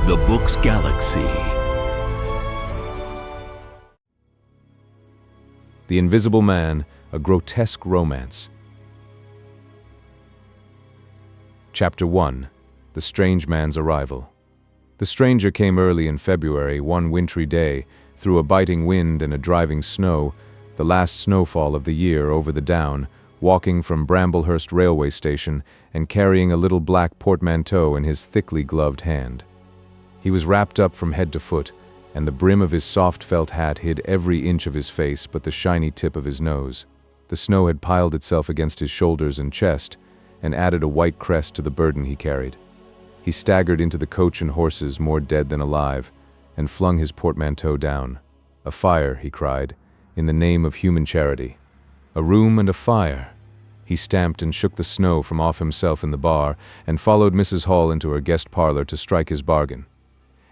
The Books Galaxy. The Invisible Man, a Grotesque Romance. Chapter 1. The Strange Man's Arrival. The stranger came early in February, one wintry day, through a biting wind and a driving snow, the last snowfall of the year, over the down, walking from Bramblehurst railway station and carrying a little black portmanteau in his thickly gloved hand. He was wrapped up from head to foot, and the brim of his soft felt hat hid every inch of his face but the shiny tip of his nose. The snow had piled itself against his shoulders and chest, and added a white crest to the burden he carried. He staggered into the coach and horses, more dead than alive, and flung his portmanteau down. "A fire," he cried, "in the name of human charity. A room and a fire." He stamped and shook the snow from off himself in the bar, and followed Mrs. Hall into her guest parlor to strike his bargain.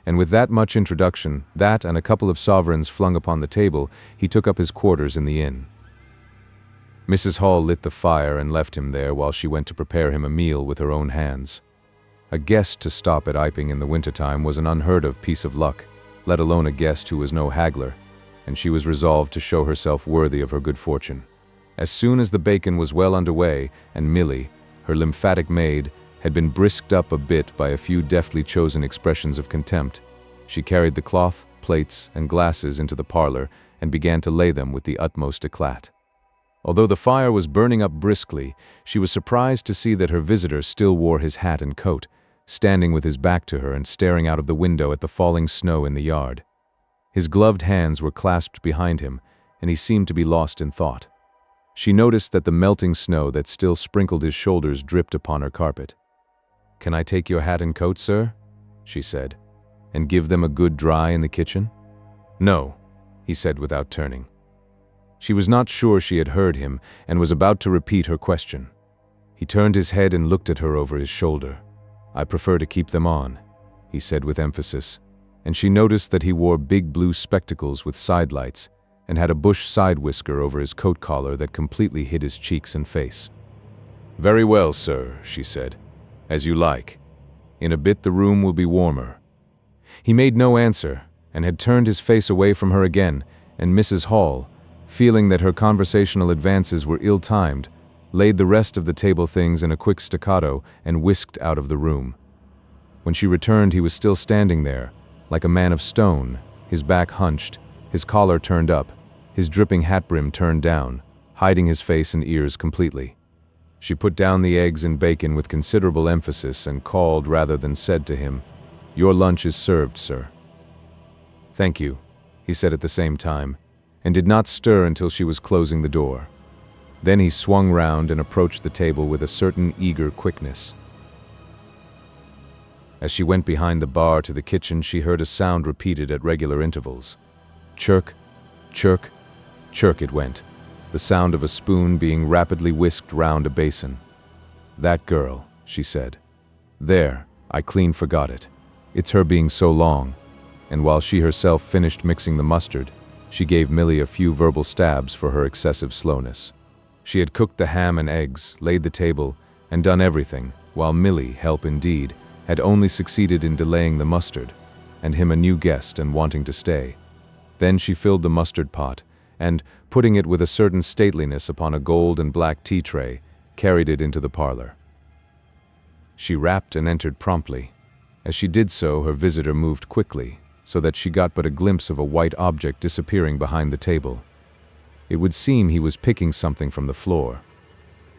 And with that much introduction, that and a couple of sovereigns flung upon the table, he took up his quarters in the inn. Mrs. Hall lit the fire and left him there while she went to prepare him a meal with her own hands. A guest to stop at Iping in the wintertime was an unheard-of piece of luck, let alone a guest who was no haggler, and she was resolved to show herself worthy of her good fortune. As soon as the bacon was well underway, and Milly, her lymphatic maid, had been brisked up a bit by a few deftly chosen expressions of contempt, she carried the cloth, plates, and glasses into the parlor and began to lay them with the utmost eclat. Although the fire was burning up briskly, she was surprised to see that her visitor still wore his hat and coat, standing with his back to her and staring out of the window at the falling snow in the yard. His gloved hands were clasped behind him, and he seemed to be lost in thought. She noticed that the melting snow that still sprinkled his shoulders dripped upon her carpet. "Can I take your hat and coat, sir?" she said, "and give them a good dry in the kitchen?" "No," he said without turning. She was not sure she had heard him, and was about to repeat her question. He turned his head and looked at her over his shoulder. "I prefer to keep them on," he said with emphasis, and she noticed that he wore big blue spectacles with sidelights, and had a bush side whisker over his coat collar that completely hid his cheeks and face. "Very well, sir," she said. "As you like. In a bit the room will be warmer." He made no answer, and had turned his face away from her again, and Mrs. Hall, feeling that her conversational advances were ill-timed, laid the rest of the table things in a quick staccato and whisked out of the room. When she returned, he was still standing there, like a man of stone, his back hunched, his collar turned up, his dripping hat brim turned down, hiding his face and ears completely. She put down the eggs and bacon with considerable emphasis and called rather than said to him, "Your lunch is served, sir." "Thank you," he said at the same time, and did not stir until she was closing the door. Then he swung round and approached the table with a certain eager quickness. As she went behind the bar to the kitchen, she heard a sound repeated at regular intervals. Chirk, chirk, chirk it went, the sound of a spoon being rapidly whisked round a basin. "That girl," she said. "There, I clean forgot it. It's her being so long." And while she herself finished mixing the mustard, she gave Milly a few verbal stabs for her excessive slowness. She had cooked the ham and eggs, laid the table, and done everything, while Milly, help indeed, had only succeeded in delaying the mustard, and him a new guest and wanting to stay. Then she filled the mustard pot, and, putting it with a certain stateliness upon a gold and black tea tray, carried it into the parlor. She rapped and entered promptly. As she did so, her visitor moved quickly, so that she got but a glimpse of a white object disappearing behind the table. It would seem he was picking something from the floor.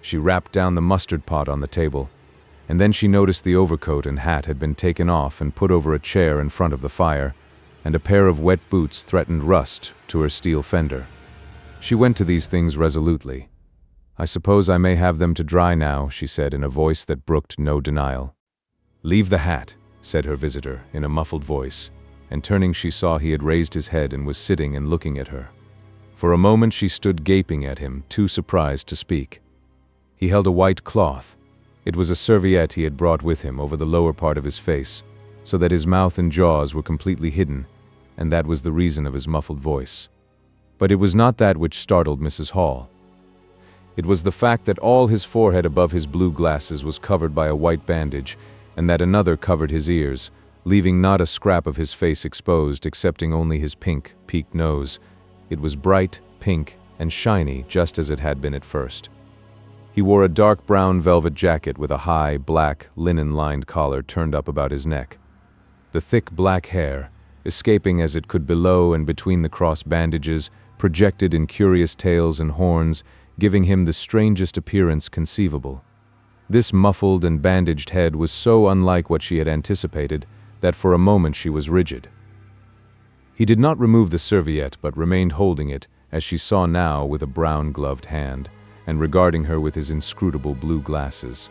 She rapped down the mustard pot on the table, and then she noticed the overcoat and hat had been taken off and put over a chair in front of the fire, and a pair of wet boots threatened rust to her steel fender. She went to these things resolutely. "I suppose I may have them to dry now," she said in a voice that brooked no denial. "Leave the hat," said her visitor in a muffled voice, and turning she saw he had raised his head and was sitting and looking at her. For a moment she stood gaping at him, too surprised to speak. He held a white cloth. It was a serviette he had brought with him over the lower part of his face, so that his mouth and jaws were completely hidden, and that was the reason of his muffled voice. But it was not that which startled Mrs. Hall. It was the fact that all his forehead above his blue glasses was covered by a white bandage, and that another covered his ears, leaving not a scrap of his face exposed excepting only his pink, peaked nose. It was bright, pink, and shiny just as it had been at first. He wore a dark brown velvet jacket with a high, black, linen-lined collar turned up about his neck. The thick black hair, escaping as it could below and between the cross bandages, projected in curious tails and horns, giving him the strangest appearance conceivable. This muffled and bandaged head was so unlike what she had anticipated that for a moment she was rigid. He did not remove the serviette but remained holding it, as she saw now, with a brown-gloved hand, and regarding her with his inscrutable blue glasses.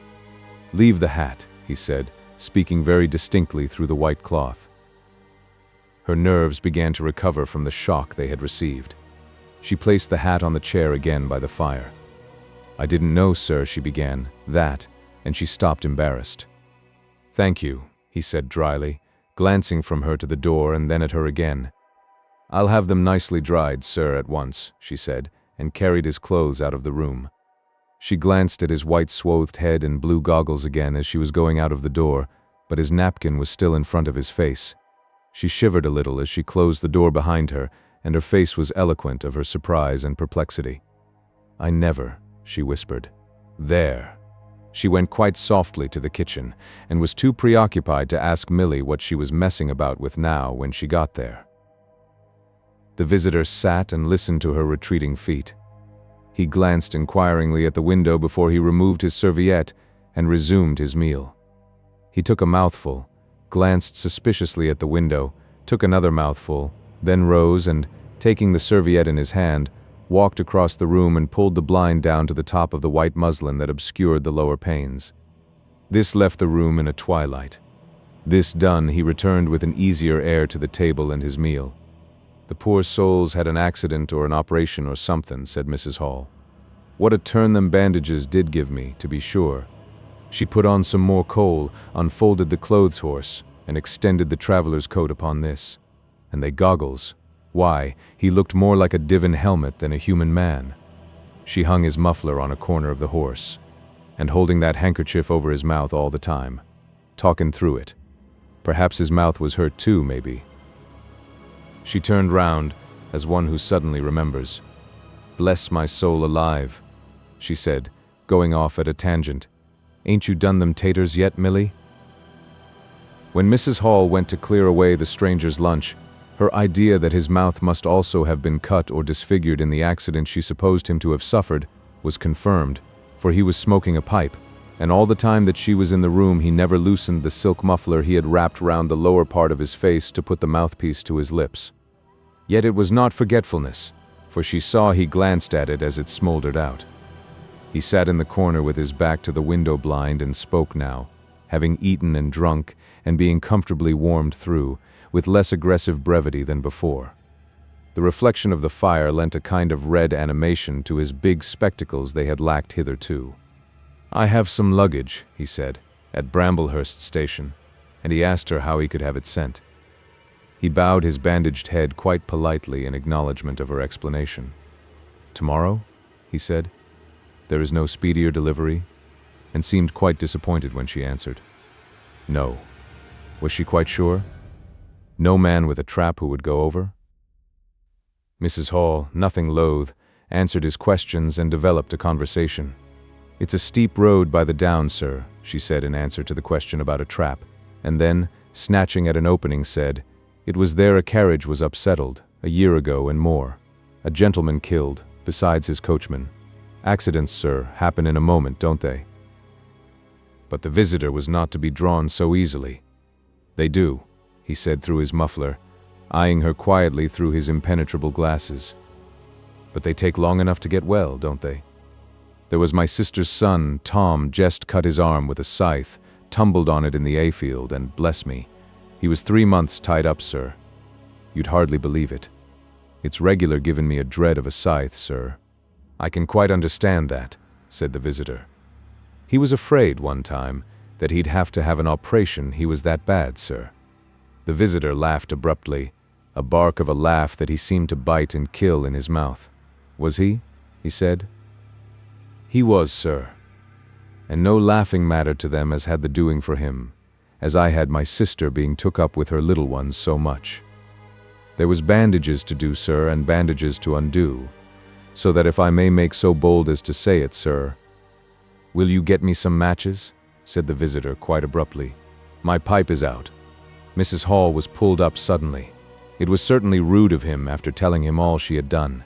"Leave the hat," he said, speaking very distinctly through the white cloth. Her nerves began to recover from the shock they had received. She placed the hat on the chair again by the fire. "I didn't know, sir," she began, "that," and she stopped embarrassed. "Thank you," he said dryly, glancing from her to the door and then at her again. "I'll have them nicely dried, sir, at once," she said, and carried his clothes out of the room. She glanced at his white-swathed head and blue goggles again as she was going out of the door, but his napkin was still in front of his face. She shivered a little as she closed the door behind her, and her face was eloquent of her surprise and perplexity. "I never," she whispered. "There." She went quite softly to the kitchen, and was too preoccupied to ask Milly what she was messing about with now when she got there. The visitor sat and listened to her retreating feet. He glanced inquiringly at the window before he removed his serviette and resumed his meal. He took a mouthful, glanced suspiciously at the window, took another mouthful, then rose and, taking the serviette in his hand, walked across the room and pulled the blind down to the top of the white muslin that obscured the lower panes. This left the room in a twilight. This done, he returned with an easier air to the table and his meal. "The poor souls had an accident or an operation or something," said Mrs. Hall. "What a turn them bandages did give me, to be sure." She put on some more coal, unfolded the clothes horse, and extended the traveler's coat upon this. And they goggles. Why, he looked more like a Divan helmet than a human man. She hung his muffler on a corner of the horse, and holding that handkerchief over his mouth all the time, talking through it. Perhaps his mouth was hurt too, maybe. She turned round, as one who suddenly remembers. "Bless my soul alive," she said, going off at a tangent. "Ain't you done them taters yet, Milly?" When Mrs. Hall went to clear away the stranger's lunch, her idea that his mouth must also have been cut or disfigured in the accident she supposed him to have suffered was confirmed, for he was smoking a pipe, and all the time that she was in the room he never loosened the silk muffler he had wrapped round the lower part of his face to put the mouthpiece to his lips. Yet it was not forgetfulness, for she saw he glanced at it as it smoldered out. He sat in the corner with his back to the window blind and spoke now, having eaten and drunk and being comfortably warmed through, with less aggressive brevity than before. The reflection of the fire lent a kind of red animation to his big spectacles they had lacked hitherto. "I have some luggage," he said, "at Bramblehurst station," and he asked her how he could have it sent. He bowed his bandaged head quite politely in acknowledgement of her explanation. "Tomorrow?" he said. "There is no speedier delivery?" and seemed quite disappointed when she answered. "No." Was she quite sure? No man with a trap who would go over? Mrs. Hall, nothing loath, answered his questions and developed a conversation. "It's a steep road by the down, sir," she said in answer to the question about a trap, and then, snatching at an opening, said, "It was there a carriage was upsettled, a year ago and more. A gentleman killed, besides his coachman. Accidents, sir, happen in a moment, don't they?" But the visitor was not to be drawn so easily. "They do," he said through his muffler, eyeing her quietly through his impenetrable glasses. "But they take long enough to get well, don't they? There was my sister's son, Tom, just cut his arm with a scythe, tumbled on it in the hayfield, and bless me, he was 3 months tied up, sir. You'd hardly believe it. It's regular given me a dread of a scythe, sir." "I can quite understand that," said the visitor. "He was afraid one time that he'd have to have an operation, he was that bad, sir." The visitor laughed abruptly, a bark of a laugh that he seemed to bite and kill in his mouth. "Was he?" he said. "He was, sir. And no laughing matter to them as had the doing for him. as I had my sister being took up with her little ones so much. There was bandages to do, sir, and bandages to undo, so that if I may make so bold as to say it, sir—" "Will you get me some matches?" said the visitor quite abruptly. "My pipe is out." Mrs. Hall was pulled up suddenly. It was certainly rude of him after telling him all she had done.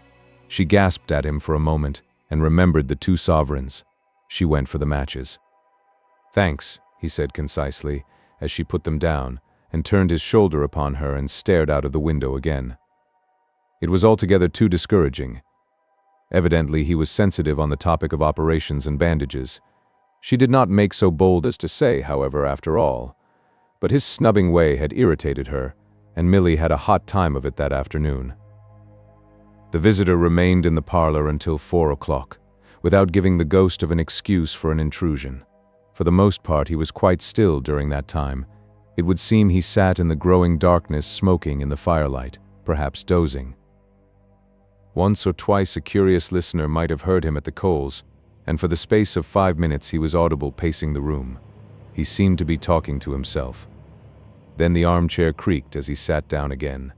She gasped at him for a moment and remembered the 2 sovereigns. She went for the matches. "Thanks," he said concisely, as she put them down, and turned his shoulder upon her and stared out of the window again. It was altogether too discouraging. Evidently he was sensitive on the topic of operations and bandages. She did not make so bold as to say, however, after all. But his snubbing way had irritated her, and Milly had a hot time of it that afternoon. The visitor remained in the parlor until 4 o'clock, without giving the ghost of an excuse for an intrusion. For the most part he was quite still during that time. It would seem he sat in the growing darkness smoking in the firelight, perhaps dozing. Once or twice a curious listener might have heard him at the coals, and for the space of 5 minutes he was audible pacing the room. He seemed to be talking to himself. Then the armchair creaked as he sat down again.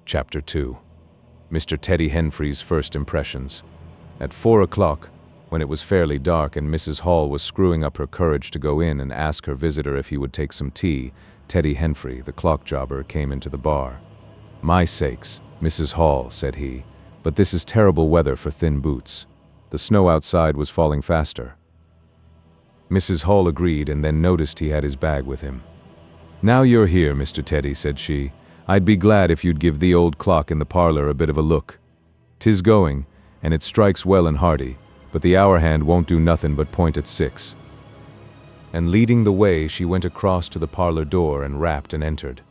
Chapter 2. Mr. Teddy Henfrey's First Impressions. At 4 o'clock, when it was fairly dark and Mrs. Hall was screwing up her courage to go in and ask her visitor if he would take some tea, Teddy Henfrey, the clock jobber, came into the bar. "My sakes, Mrs. Hall," said he, "but this is terrible weather for thin boots." The snow outside was falling faster. Mrs. Hall agreed and then noticed he had his bag with him. "Now you're here, Mr. Teddy," said she, "I'd be glad if you'd give the old clock in the parlor a bit of a look. 'Tis going, and it strikes well and hearty, but the hour hand won't do nothing but point at 6. And leading the way, she went across to the parlor door and rapped and entered.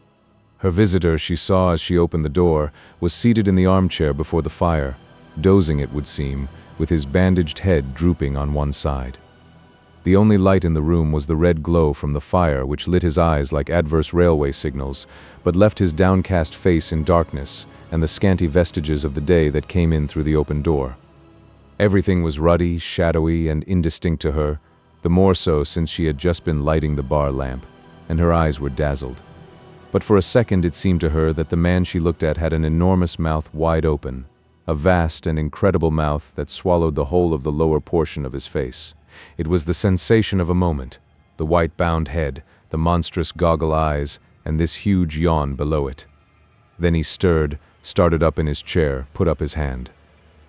Her visitor, she saw as she opened the door, was seated in the armchair before the fire, dozing it would seem, with his bandaged head drooping on one side. The only light in the room was the red glow from the fire, which lit his eyes like adverse railway signals, but left his downcast face in darkness and the scanty vestiges of the day that came in through the open door. Everything was ruddy, shadowy, and indistinct to her, the more so since she had just been lighting the bar lamp, and her eyes were dazzled. But for a second it seemed to her that the man she looked at had an enormous mouth wide open, a vast and incredible mouth that swallowed the whole of the lower portion of his face. It was the sensation of a moment, the white bound head, the monstrous goggle eyes, and this huge yawn below it. Then he stirred, started up in his chair, put up his hand.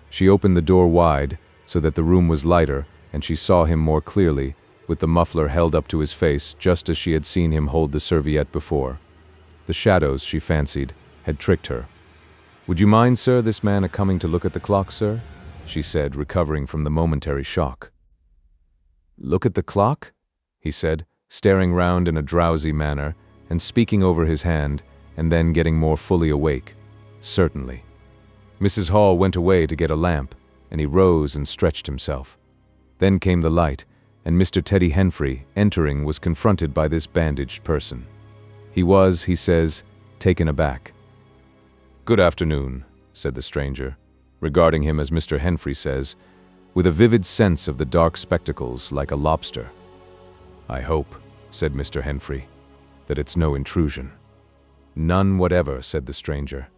She opened the door wide, so that the room was lighter, and she saw him more clearly, with the muffler held up to his face, just as she had seen him hold the serviette before. The shadows, she fancied, had tricked her. "Would you mind, sir, this man a-coming to look at the clock, sir?" she said, recovering from the momentary shock. "Look at the clock?" he said, staring round in a drowsy manner, and speaking over his hand, and then getting more fully awake. "Certainly." Mrs. Hall went away to get a lamp, and he rose and stretched himself. Then came the light, and Mr. Teddy Henfrey, entering, was confronted by this bandaged person. He was, he says, taken aback. "Good afternoon," said the stranger, regarding him as Mr. Henfrey says, with a vivid sense of the dark spectacles like a lobster. "I hope," said Mr. Henfrey, "that it's no intrusion." "None whatever," said the stranger.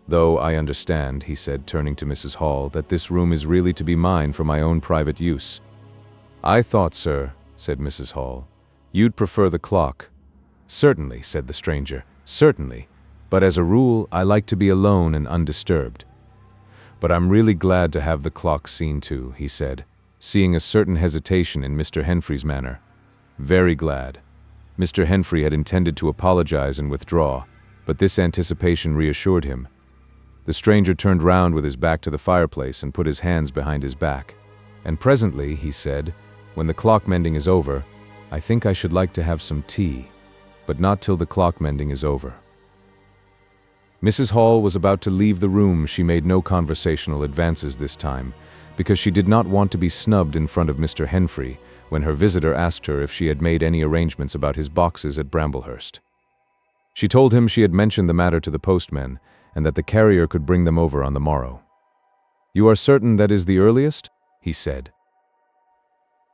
"Though I understand," he said, turning to Mrs. Hall, "that this room is really to be mine for my own private use." "I thought, sir," said Mrs. Hall, "you'd prefer the clock." "Certainly," said the stranger, "certainly, but as a rule I like to be alone and undisturbed. But I'm really glad to have the clock seen to," he said, seeing a certain hesitation in Mr. Henfrey's manner. "Very glad." Mr. Henfrey had intended to apologize and withdraw, but this anticipation reassured him. The stranger turned round with his back to the fireplace and put his hands behind his back. "And presently," he said, "when the clock mending is over, I think I should like to have some tea, but not till the clock mending is over." Mrs. Hall was about to leave the room. She made no conversational advances this time, because she did not want to be snubbed in front of Mr. Henfrey when her visitor asked her if she had made any arrangements about his boxes at Bramblehurst. She told him she had mentioned the matter to the postman, and that the carrier could bring them over on the morrow. "You are certain that is the earliest?" he said.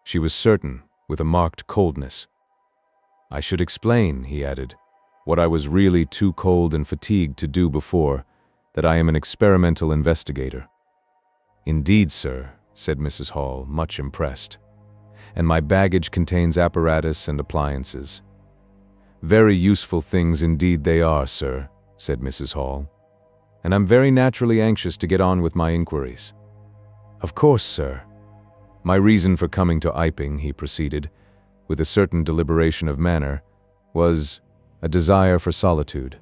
She was certain, with a marked coldness. "I should explain," he added, "what I was really too cold and fatigued to do before, that I am an experimental investigator." "Indeed, sir," said Mrs. Hall, much impressed. "And my baggage contains apparatus and appliances." "Very useful things indeed they are, sir," said Mrs. Hall. "And I'm very naturally anxious to get on with my inquiries." "Of course, sir." "My reason for coming to Iping," he proceeded, with a certain deliberation of manner, "was a desire for solitude.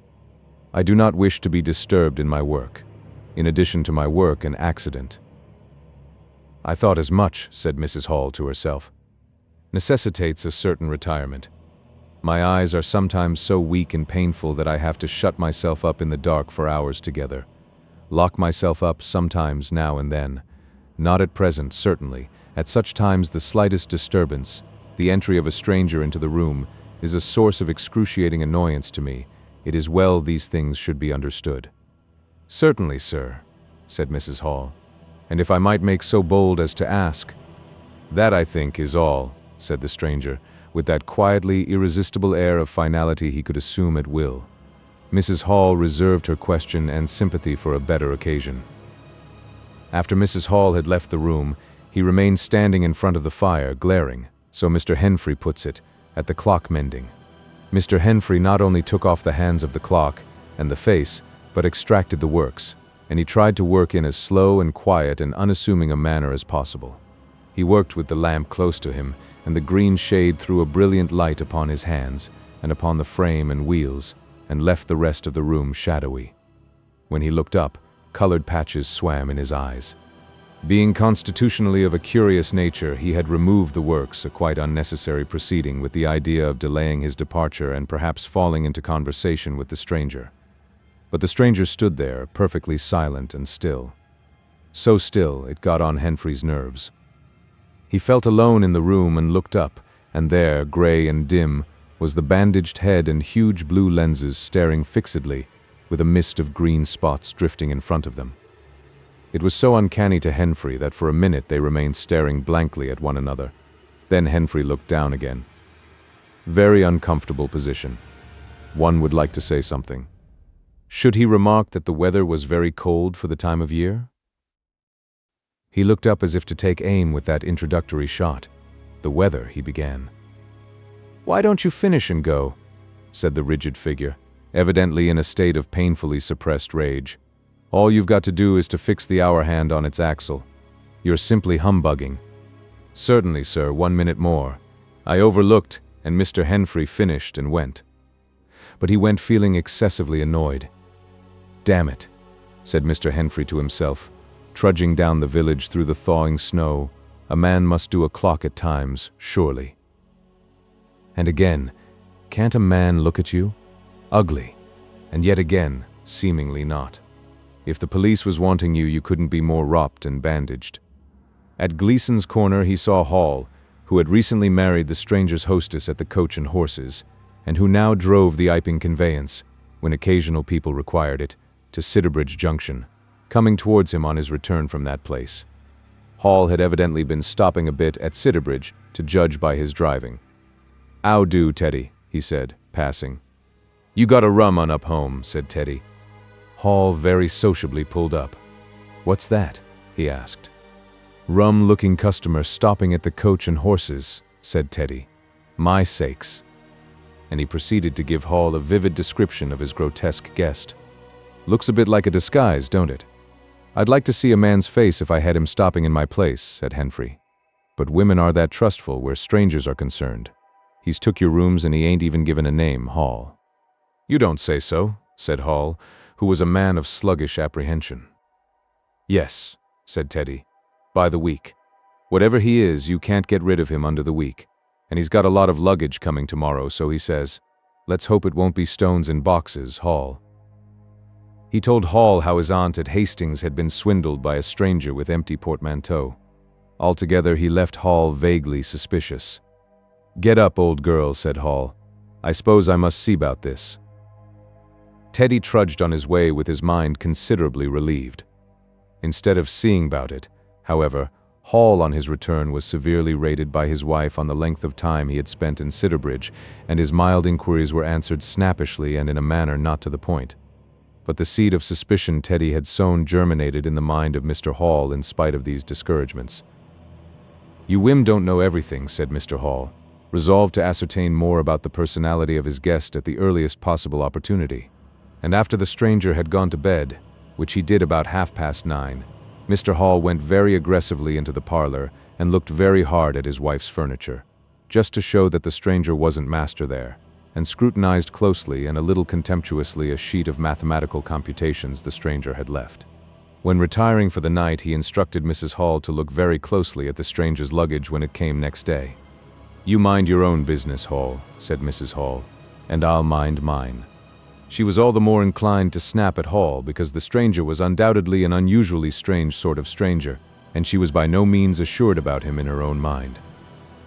I do not wish to be disturbed in my work. In addition to my work, an accident." "I thought as much," said Mrs. Hall to herself. "Necessitates a certain retirement. My eyes are sometimes so weak and painful that I have to shut myself up in the dark for hours together. Lock myself up sometimes now and then. Not at present, certainly. At such times the slightest disturbance, the entry of a stranger into the room, is a source of excruciating annoyance to me. It is well these things should be understood." "Certainly, sir," said Mrs. Hall. "And if I might make so bold as to ask—" "That, I think, is all," said the stranger, with that quietly irresistible air of finality he could assume at will. Mrs. Hall reserved her question and sympathy for a better occasion. After Mrs. Hall had left the room, he remained standing in front of the fire, glaring, so Mr. Henfrey puts it, at the clock mending. Mr. Henfrey not only took off the hands of the clock and the face, but extracted the works, and he tried to work in as slow and quiet and unassuming a manner as possible. He worked with the lamp close to him, and the green shade threw a brilliant light upon his hands and upon the frame and wheels, and left the rest of the room shadowy. When he looked up, colored patches swam in his eyes. Being constitutionally of a curious nature, he had removed the works, a quite unnecessary proceeding, with the idea of delaying his departure and perhaps falling into conversation with the stranger. But the stranger stood there, perfectly silent and still. So still, it got on Henfrey's nerves. He felt alone in the room and looked up, and there, gray and dim, was the bandaged head and huge blue lenses staring fixedly, with a mist of green spots drifting in front of them. It was so uncanny to Henfrey that for a minute they remained staring blankly at one another. Then Henfrey looked down again. Very uncomfortable position. One would like to say something. Should he remark that the weather was very cold for the time of year? He looked up as if to take aim with that introductory shot. "The weather," he began. "Why don't you finish and go?" said the rigid figure, evidently in a state of painfully suppressed rage. "All you've got to do is to fix the hour hand on its axle. You're simply humbugging." "Certainly, sir, 1 minute more." I overlooked, and Mr. Henfrey finished and went. But he went feeling excessively annoyed. "Damn it," said Mr. Henfrey to himself, trudging down the village through the thawing snow. "A man must do a clock at times, surely." And again, can't a man look at you? Ugly. And yet again, seemingly not. If the police was wanting you, you couldn't be more wropped and bandaged. At Gleason's Corner he saw Hall, who had recently married the stranger's hostess at the Coach and Horses, and who now drove the Iping conveyance, when occasional people required it, to Sidderbridge Junction, coming towards him on his return from that place. Hall had evidently been stopping a bit at Sidderbridge, to judge by his driving. "'Ow do, Teddy," he said, passing. "You got a rum on up home," said Teddy. Hall very sociably pulled up. "What's that?" he asked. "Rum-looking customer stopping at the Coach and Horses," said Teddy. "My sakes." And he proceeded to give Hall a vivid description of his grotesque guest. "Looks a bit like a disguise, don't it? I'd like to see a man's face if I had him stopping in my place," said Henfrey. "But women are that trustful where strangers are concerned. He's took your rooms and he ain't even given a name, Hall." "You don't say so," said Hall, who was a man of sluggish apprehension. "Yes," said Teddy, "by the week. Whatever he is, you can't get rid of him under the week. And he's got a lot of luggage coming tomorrow, so he says, let's hope it won't be stones in boxes, Hall." He told Hall how his aunt at Hastings had been swindled by a stranger with empty portmanteau. Altogether, he left Hall vaguely suspicious. "Get up, old girl," said Hall. "I suppose I must see about this." Teddy trudged on his way with his mind considerably relieved. Instead of seeing about it, however, Hall, on his return, was severely rated by his wife on the length of time he had spent in Sidderbridge, and his mild inquiries were answered snappishly and in a manner not to the point. But the seed of suspicion Teddy had sown germinated in the mind of Mr. Hall in spite of these discouragements. "You Wim don't know everything," said Mr. Hall, resolved to ascertain more about the personality of his guest at the earliest possible opportunity. And after the stranger had gone to bed, which he did about 9:30, Mr. Hall went very aggressively into the parlor and looked very hard at his wife's furniture, just to show that the stranger wasn't master there, and scrutinized closely and a little contemptuously a sheet of mathematical computations the stranger had left. When retiring for the night, he instructed Mrs. Hall to look very closely at the stranger's luggage when it came next day. "You mind your own business, Hall," said Mrs. Hall, "and I'll mind mine." She was all the more inclined to snap at Hall because the stranger was undoubtedly an unusually strange sort of stranger, and she was by no means assured about him in her own mind.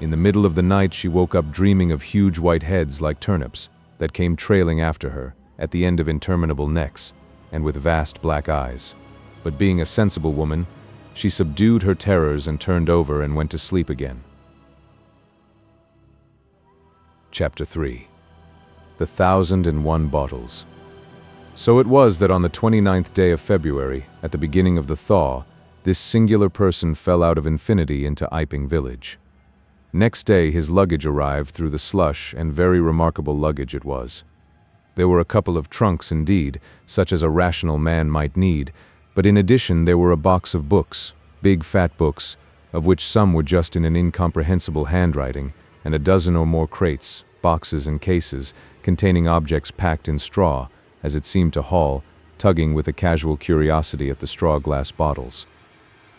In the middle of the night she woke up dreaming of huge white heads like turnips that came trailing after her, at the end of interminable necks, and with vast black eyes. But being a sensible woman, she subdued her terrors and turned over and went to sleep again. Chapter 3. The 1001 Bottles. So it was that on the 29th day of February, at the beginning of the thaw, this singular person fell out of infinity into Iping village. Next day his luggage arrived through the slush, and very remarkable luggage it was. There were a couple of trunks indeed, such as a rational man might need, but in addition there were a box of books, big fat books, of which some were just in an incomprehensible handwriting, and a dozen or more crates, boxes and cases, containing objects packed in straw, as it seemed to Hall, tugging with a casual curiosity at the straw glass bottles.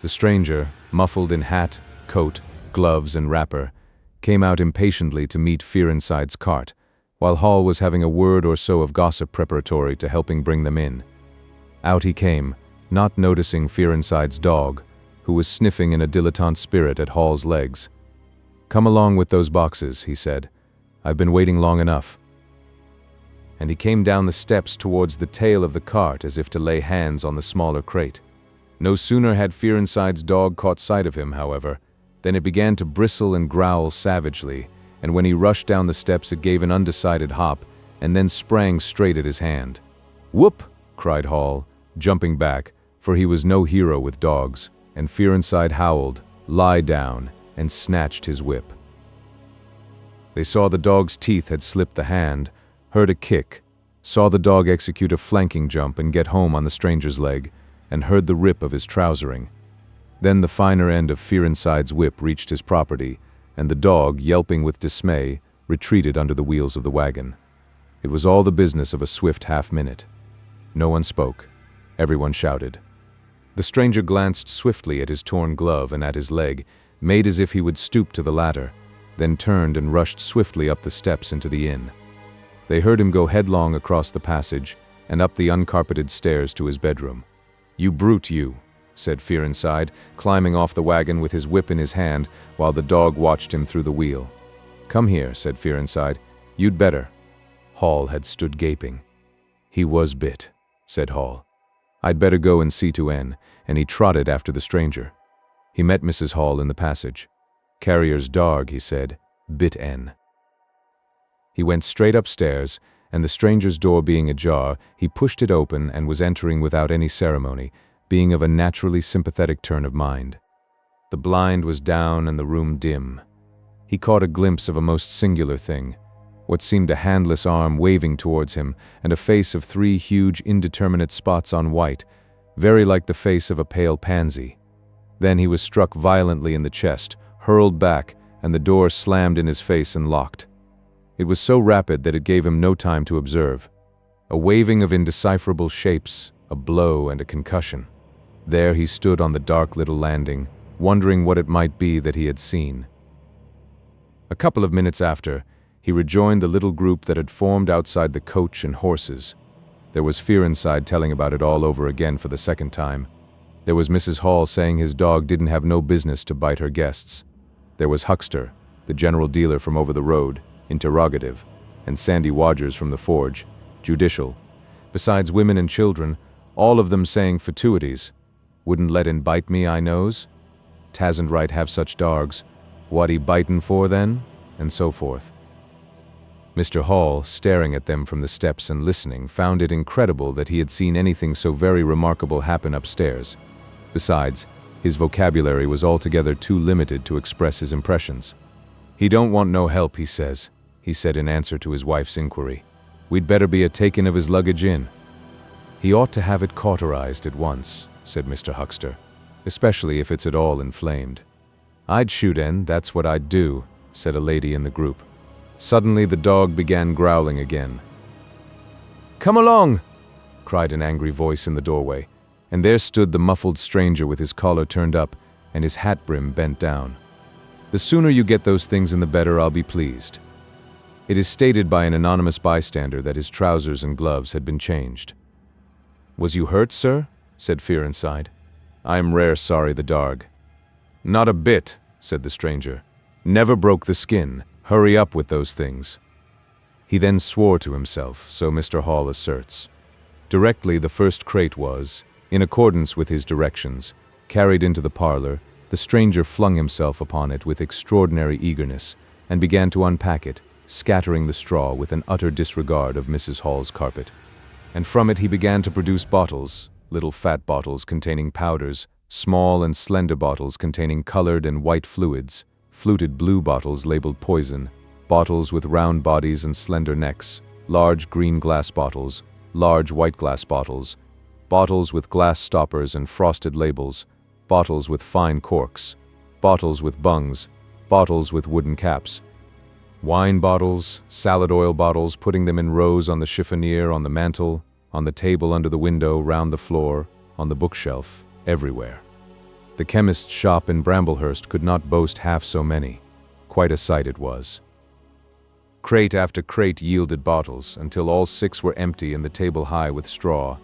The stranger, muffled in hat, coat, gloves and wrapper, came out impatiently to meet Fearenside's cart, while Hall was having a word or so of gossip preparatory to helping bring them in. Out he came, not noticing Fearenside's dog, who was sniffing in a dilettante spirit at Hall's legs. "Come along with those boxes," he said. "I've been waiting long enough." And he came down the steps towards the tail of the cart as if to lay hands on the smaller crate. No sooner had Fearenside's dog caught sight of him, however, than it began to bristle and growl savagely, and when he rushed down the steps it gave an undecided hop, and then sprang straight at his hand. "Whoop!" cried Hall, jumping back, for he was no hero with dogs, and Fearenside howled, "Lie down," and snatched his whip. They saw the dog's teeth had slipped the hand, heard a kick, saw the dog execute a flanking jump and get home on the stranger's leg, and heard the rip of his trousering. Then the finer end of Fearenside's whip reached his property, and the dog, yelping with dismay, retreated under the wheels of the wagon. It was all the business of a swift half-minute. No one spoke. Everyone shouted. The stranger glanced swiftly at his torn glove and at his leg, made as if he would stoop to the latter, then turned and rushed swiftly up the steps into the inn. They heard him go headlong across the passage and up the uncarpeted stairs to his bedroom. "You brute, you," said Fearenside, climbing off the wagon with his whip in his hand while the dog watched him through the wheel. "Come here," said Fearenside. "You'd better." Hall had stood gaping. "He was bit," said Hall. "I'd better go and see to N," and he trotted after the stranger. He met Mrs. Hall in the passage. "Carrier's dog," he said, "bit N." He went straight upstairs, and the stranger's door being ajar, he pushed it open and was entering without any ceremony, being of a naturally sympathetic turn of mind. The blind was down and the room dim. He caught a glimpse of a most singular thing, what seemed a handless arm waving towards him, and a face of 3 huge indeterminate spots on white, very like the face of a pale pansy. Then he was struck violently in the chest, hurled back, and the door slammed in his face and locked. It was so rapid that it gave him no time to observe. A waving of indecipherable shapes, a blow and a concussion. There he stood on the dark little landing, wondering what it might be that he had seen. A couple of minutes after, he rejoined the little group that had formed outside the coach and horses. There was Fearenside telling about it all over again for the second time. There was Mrs. Hall saying his dog didn't have no business to bite her guests. There was Huckster, the general dealer from over the road, interrogative, and Sandy Wodgers from the forge, judicial, besides women and children, all of them saying fatuities. "Wouldn't let in bite me, I knows." Tasn't right have such dargs. What he bitin' for then? And so forth. Mr. Hall, staring at them from the steps and listening, found it incredible that he had seen anything so very remarkable happen upstairs. Besides, his vocabulary was altogether too limited to express his impressions. "He don't want no help, he says," he said in answer to his wife's inquiry. "We'd better be a-takin' of his luggage in." "He ought to have it cauterized at once," said Mr. Huckster, "especially if it's at all inflamed." "I'd shoot en, that's what I'd do," said a lady in the group. Suddenly the dog began growling again. "Come along!" cried an angry voice in the doorway, and there stood the muffled stranger with his collar turned up and his hat brim bent down. "The sooner you get those things in the better, I'll be pleased." It is stated by an anonymous bystander that his trousers and gloves had been changed. "Was you hurt, sir?" said Fearinside. "I am rare sorry the darg." "Not a bit," said the stranger. "Never broke the skin. Hurry up with those things." He then swore to himself, so Mr. Hall asserts. Directly the first crate was, in accordance with his directions, carried into the parlor, the stranger flung himself upon it with extraordinary eagerness and began to unpack it, scattering the straw with an utter disregard of Mrs. Hall's carpet. And from it he began to produce bottles, little fat bottles containing powders, small and slender bottles containing colored and white fluids, fluted blue bottles labeled poison, bottles with round bodies and slender necks, large green glass bottles, large white glass bottles, bottles with glass stoppers and frosted labels, bottles with fine corks, bottles with bungs, bottles with wooden caps, wine bottles, salad oil bottles, putting them in rows on the chiffonier, on the mantel, on the table under the window, round the floor, on the bookshelf, everywhere. The chemist's shop in Bramblehurst could not boast half so many. Quite a sight it was. Crate after crate yielded bottles, until all 6 were empty and the table high with straw.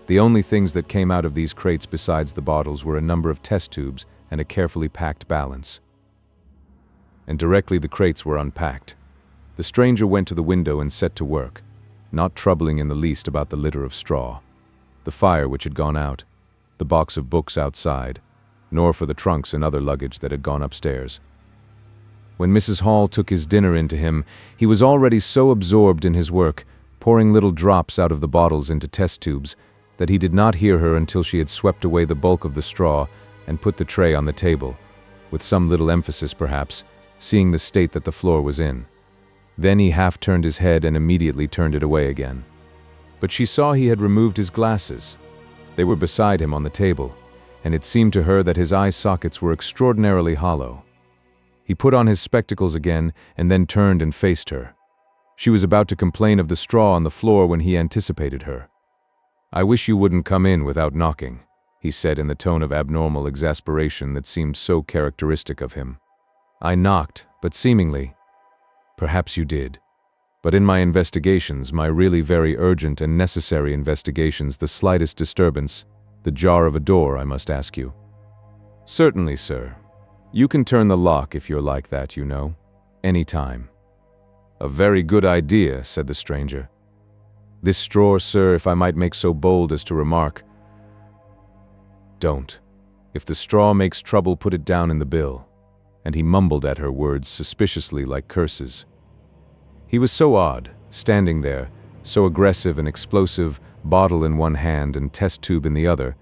The only things that came out of these crates besides the bottles were a number of test tubes and a carefully packed balance. And directly the crates were unpacked, the stranger went to the window and set to work, not troubling in the least about the litter of straw, the fire which had gone out, the box of books outside, nor for the trunks and other luggage that had gone upstairs. When Mrs. Hall took his dinner in to him, he was already so absorbed in his work, pouring little drops out of the bottles into test tubes, that he did not hear her until she had swept away the bulk of the straw and put the tray on the table, with some little emphasis perhaps, seeing the state that the floor was in. Then he half turned his head and immediately turned it away again. But she saw he had removed his glasses. They were beside him on the table, and it seemed to her that his eye sockets were extraordinarily hollow. He put on his spectacles again and then turned and faced her. She was about to complain of the straw on the floor when he anticipated her. "I wish you wouldn't come in without knocking," he said in the tone of abnormal exasperation that seemed so characteristic of him. "I knocked, but seemingly—" "Perhaps you did. But in my investigations, my really very urgent and necessary investigations, the slightest disturbance, the jar of a door, I must ask you." "Certainly, sir. You can turn the lock if you're like that, you know. Any time." "A very good idea," said the stranger. "This straw, sir, if I might make so bold as to remark—" "Don't. If the straw makes trouble, put it down in the bill." And he mumbled at her words suspiciously like curses. He was so odd, standing there, so aggressive and explosive, bottle in one hand and test tube in the other,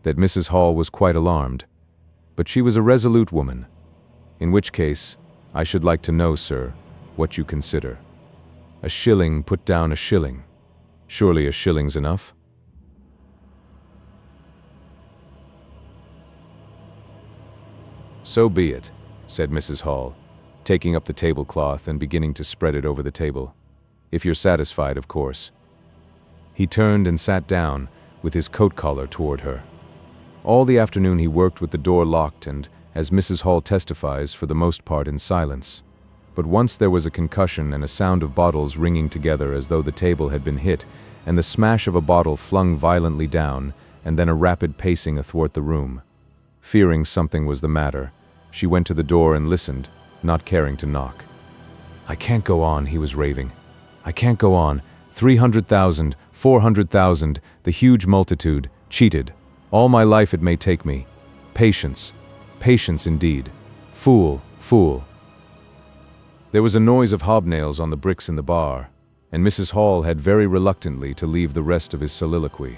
that Mrs. Hall was quite alarmed. But she was a resolute woman. "In which case, I should like to know, sir, what you consider. A shilling, put down a shilling. Surely a shilling's enough?" "So be it," said Mrs. Hall, taking up the tablecloth and beginning to spread it over the table. "If you're satisfied, of course." He turned and sat down, with his coat collar toward her. All the afternoon he worked with the door locked and, as Mrs. Hall testifies, for the most part in silence. But once there was a concussion and a sound of bottles ringing together as though the table had been hit, and the smash of a bottle flung violently down, and then a rapid pacing athwart the room. Fearing something was the matter, she went to the door and listened, not caring to knock. "I can't go on," he was raving. "I can't go on. 300,000, 400,000, the huge multitude, cheated. All my life it may take me. Patience. Patience indeed. Fool, fool. There was a noise of hobnails on the bricks in the bar, and Mrs. Hall had very reluctantly to leave the rest of his soliloquy.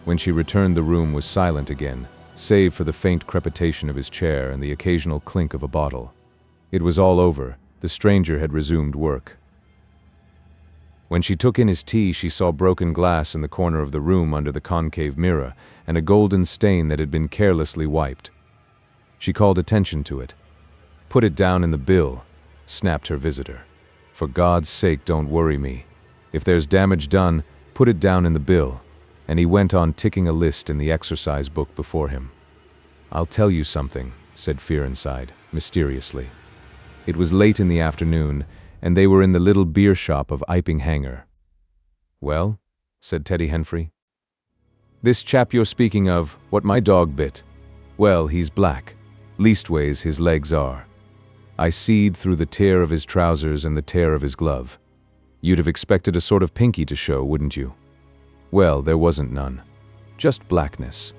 When she returned, the room was silent again, save for the faint crepitation of his chair and the occasional clink of a bottle. It was all over. The stranger had resumed work. When she took in his tea, she saw broken glass in the corner of the room under the concave mirror, and a golden stain that had been carelessly wiped. She called attention to it. "Put it down in the bill," snapped her visitor. "For God's sake, don't worry me. If there's damage done, put it down in the bill." And he went on ticking a list in the exercise book before him. "I'll tell you something," said Fearenside, mysteriously. It was late in the afternoon, and they were in the little beer shop of Iping Hanger. "Well?" said Teddy Henfrey. "This chap you're speaking of, what my dog bit. Well, he's black. Leastways, his legs are. I seed through the tear of his trousers and the tear of his glove. You'd have expected a sort of pinky to show, wouldn't you? Well, there wasn't none. Just blackness.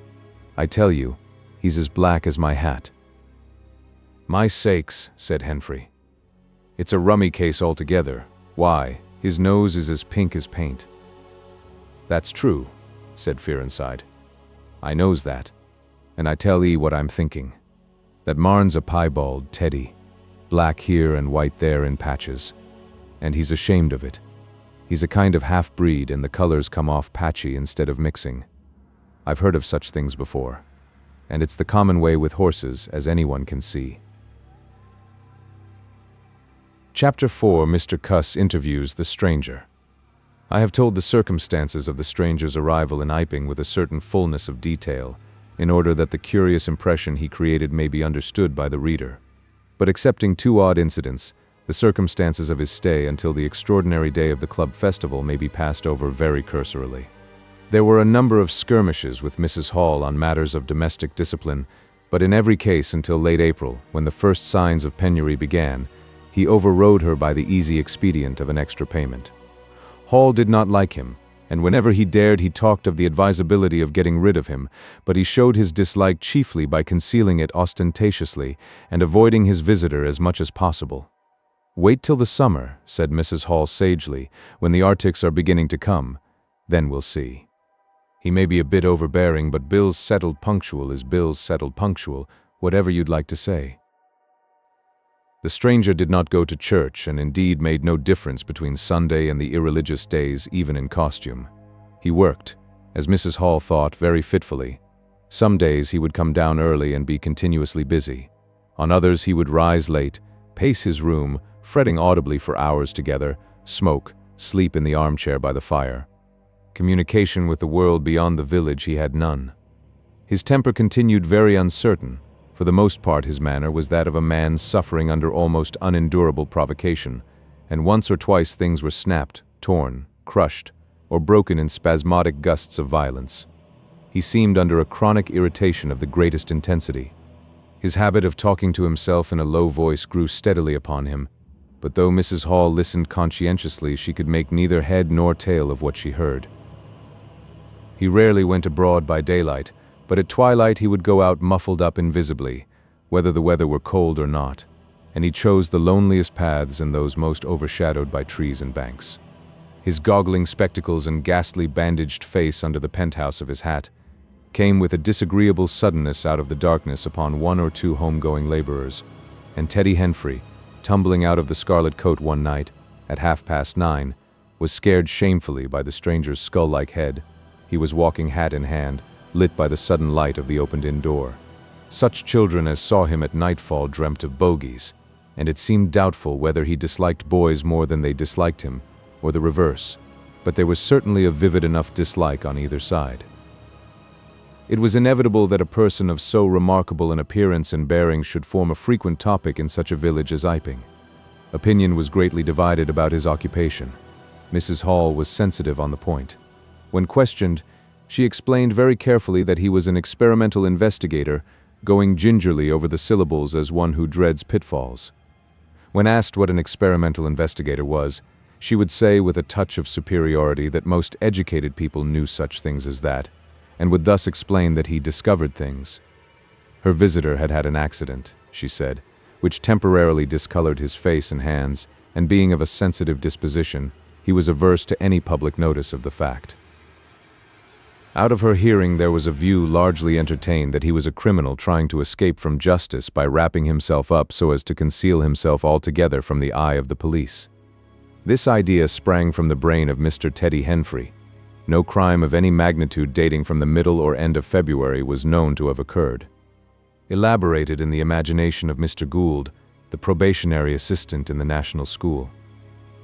I tell you, he's as black as my hat." "My sakes," said Henfrey. "It's a rummy case altogether. Why, his nose is as pink as paint." "That's true," said Fearenside. "I knows that, and I tell 'ee what I'm thinking. That marn's a piebald, Teddy, black here and white there in patches, and he's ashamed of it. He's a kind of half-breed, and the colors come off patchy instead of mixing. I've heard of such things before, and it's the common way with horses, as anyone can see." Chapter 4. Mr. Cuss interviews the stranger. I have told the circumstances of the stranger's arrival in Iping with a certain fullness of detail, in order that the curious impression he created may be understood by the reader. But excepting two odd incidents, the circumstances of his stay until the extraordinary day of the club festival may be passed over very cursorily. There were a number of skirmishes with Mrs. Hall on matters of domestic discipline, but in every case until late April, when the first signs of penury began, he overrode her by the easy expedient of an extra payment. Hall did not like him, and whenever he dared he talked of the advisability of getting rid of him, but he showed his dislike chiefly by concealing it ostentatiously and avoiding his visitor as much as possible. "Wait till the summer," said Mrs. Hall sagely, "when the arctics are beginning to come. Then we'll see. He may be a bit overbearing, but Bill's settled punctual is Bill's settled punctual, whatever you'd like to say." The stranger did not go to church, and indeed made no difference between Sunday and the irreligious days, even in costume. He worked, as Mrs. Hall thought, very fitfully. Some days he would come down early and be continuously busy. On others he would rise late, pace his room, fretting audibly for hours together, smoke, sleep in the armchair by the fire. Communication with the world beyond the village he had none. His temper continued very uncertain. For the most part his manner was that of a man suffering under almost unendurable provocation, and once or twice things were snapped, torn, crushed, or broken in spasmodic gusts of violence. He seemed under a chronic irritation of the greatest intensity. His habit of talking to himself in a low voice grew steadily upon him, but though Mrs. Hall listened conscientiously, she could make neither head nor tail of what she heard. He rarely went abroad by daylight, but at twilight he would go out muffled up invisibly, whether the weather were cold or not, and he chose the loneliest paths and those most overshadowed by trees and banks. His goggling spectacles and ghastly bandaged face under the penthouse of his hat came with a disagreeable suddenness out of the darkness upon one or two home-going laborers, and Teddy Henfrey, tumbling out of the scarlet coat one night, at 9:30, was scared shamefully by the stranger's skull-like head. He was walking hat in hand, lit by the sudden light of the opened-in door. Such children as saw him at nightfall dreamt of bogies, and it seemed doubtful whether he disliked boys more than they disliked him, or the reverse, but there was certainly a vivid enough dislike on either side. It was inevitable that a person of so remarkable an appearance and bearing should form a frequent topic in such a village as Iping. Opinion was greatly divided about his occupation. Mrs. Hall was sensitive on the point. When questioned, she explained very carefully that he was an experimental investigator, going gingerly over the syllables as one who dreads pitfalls. When asked what an experimental investigator was, she would say with a touch of superiority that most educated people knew such things as that, and would thus explain that he discovered things. Her visitor had had an accident, she said, which temporarily discolored his face and hands, and being of a sensitive disposition, he was averse to any public notice of the fact. Out of her hearing there was a view largely entertained that he was a criminal trying to escape from justice by wrapping himself up so as to conceal himself altogether from the eye of the police. This idea sprang from the brain of Mr. Teddy Henfrey. No crime of any magnitude dating from the middle or end of February was known to have occurred. Elaborated in the imagination of Mr. Gould, the probationary assistant in the National School.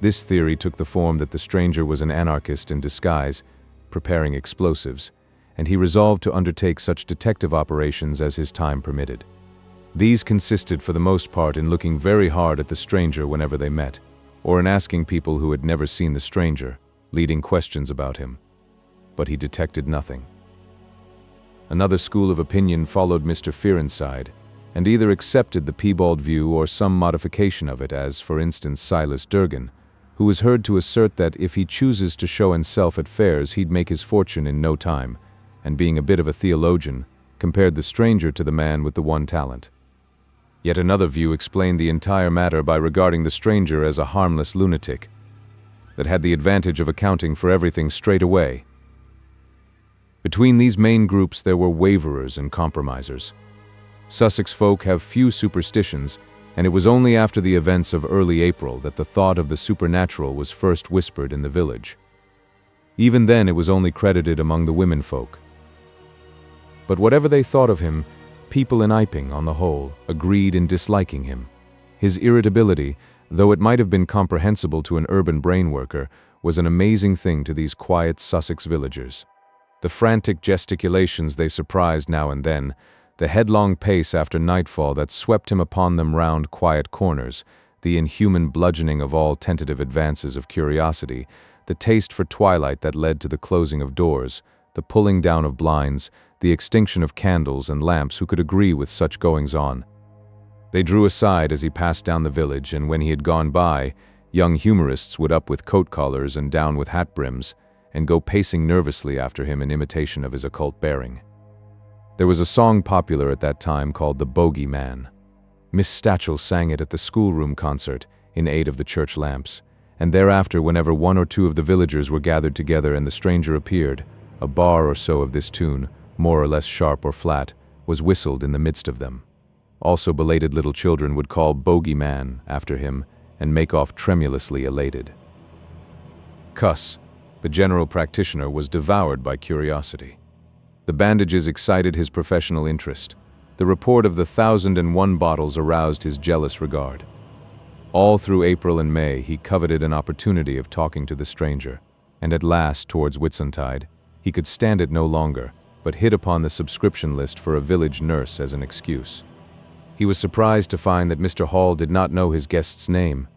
This theory took the form that the stranger was an anarchist in disguise, preparing explosives, and he resolved to undertake such detective operations as his time permitted. These consisted for the most part in looking very hard at the stranger whenever they met, or in asking people who had never seen the stranger, leading questions about him. But he detected nothing. Another school of opinion followed Mr. Fearendside, and either accepted the piebald view or some modification of it, as, for instance, Silas Durgan, who was heard to assert that if he chooses to show himself at fairs he'd make his fortune in no time, and being a bit of a theologian, compared the stranger to the man with the one talent. Yet another view explained the entire matter by regarding the stranger as a harmless lunatic, that had the advantage of accounting for everything straight away. Between these main groups there were waverers and compromisers. Sussex folk have few superstitions, and it was only after the events of early April that the thought of the supernatural was first whispered in the village. Even then it was only credited among the womenfolk. But whatever they thought of him, people in Iping, on the whole, agreed in disliking him. His irritability, though it might have been comprehensible to an urban brain worker, was an amazing thing to these quiet Sussex villagers. The frantic gesticulations they surprised now and then, the headlong pace after nightfall that swept him upon them round quiet corners, the inhuman bludgeoning of all tentative advances of curiosity, the taste for twilight that led to the closing of doors, the pulling down of blinds, the extinction of candles and lamps. Who could agree with such goings-on? They drew aside as he passed down the village, and when he had gone by, young humorists would up with coat collars and down with hat brims, and go pacing nervously after him in imitation of his occult bearing. There was a song popular at that time called The Bogey Man. Miss Stachel sang it at the schoolroom concert in aid of the church lamps, and thereafter whenever one or two of the villagers were gathered together and the stranger appeared, a bar or so of this tune, more or less sharp or flat, was whistled in the midst of them. Also belated little children would call Bogey Man after him and make off tremulously elated. Cuss, the general practitioner, was devoured by curiosity. The bandages excited his professional interest. The report of the 1,001 bottles aroused his jealous regard. All through April and May he coveted an opportunity of talking to the stranger, and at last, towards Whitsuntide, he could stand it no longer, but hit upon the subscription list for a village nurse as an excuse. He was surprised to find that Mr. Hall did not know his guest's name.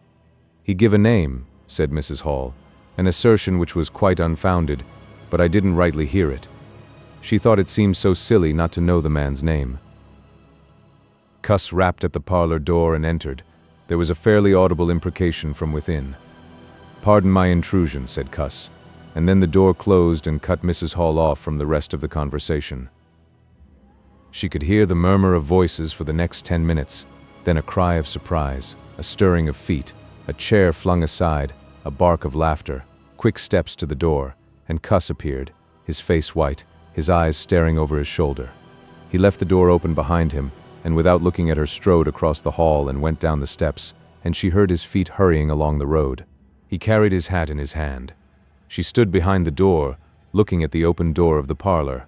"He give a name," said Mrs. Hall, an assertion which was quite unfounded, but I didn't rightly hear it. She thought it seemed so silly not to know the man's name. Cuss rapped at the parlor door and entered. There was a fairly audible imprecation from within. "Pardon my intrusion," said Cuss, and then the door closed and cut Mrs. Hall off from the rest of the conversation. She could hear the murmur of voices for the next 10 minutes, then a cry of surprise, a stirring of feet, a chair flung aside, a bark of laughter, quick steps to the door, and Cuss appeared, his face white, his eyes staring over his shoulder. He left the door open behind him, and without looking at her strode across the hall and went down the steps, and she heard his feet hurrying along the road. He carried his hat in his hand. She stood behind the door, looking at the open door of the parlor.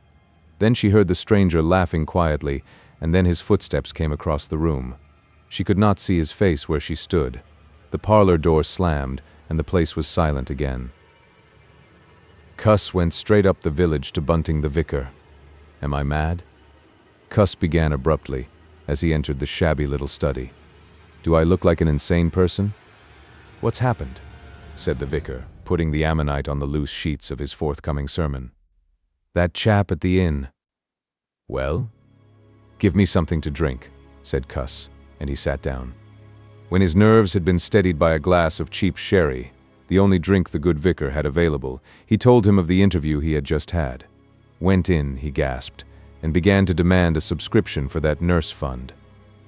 Then she heard the stranger laughing quietly, and then his footsteps came across the room. She could not see his face where she stood. The parlor door slammed, and the place was silent again. Cuss went straight up the village to Bunting the vicar. "Am I mad?" Cuss began abruptly, as he entered the shabby little study. "Do I look like an insane person?" "What's happened?" said the vicar, putting the ammonite on the loose sheets of his forthcoming sermon. "That chap at the inn." "Well?" "Give me something to drink," said Cuss, and he sat down. When his nerves had been steadied by a glass of cheap sherry, the only drink the good vicar had available, he told him of the interview he had just had. "Went in," he gasped, and began to demand a subscription for that nurse fund.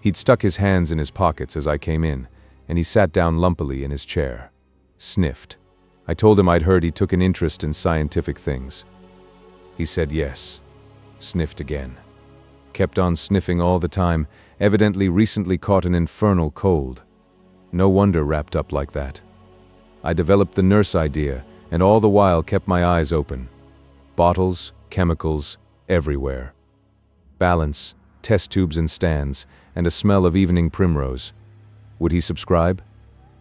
He'd stuck his hands in his pockets as I came in, and he sat down lumpily in his chair. Sniffed. I told him I'd heard he took an interest in scientific things. He said yes. Sniffed again. Kept on sniffing all the time, evidently recently caught an infernal cold. No wonder wrapped up like that. I developed the nurse idea, and all the while kept my eyes open. Bottles, chemicals, everywhere. Balance, test tubes and stands, and a smell of evening primrose. Would he subscribe?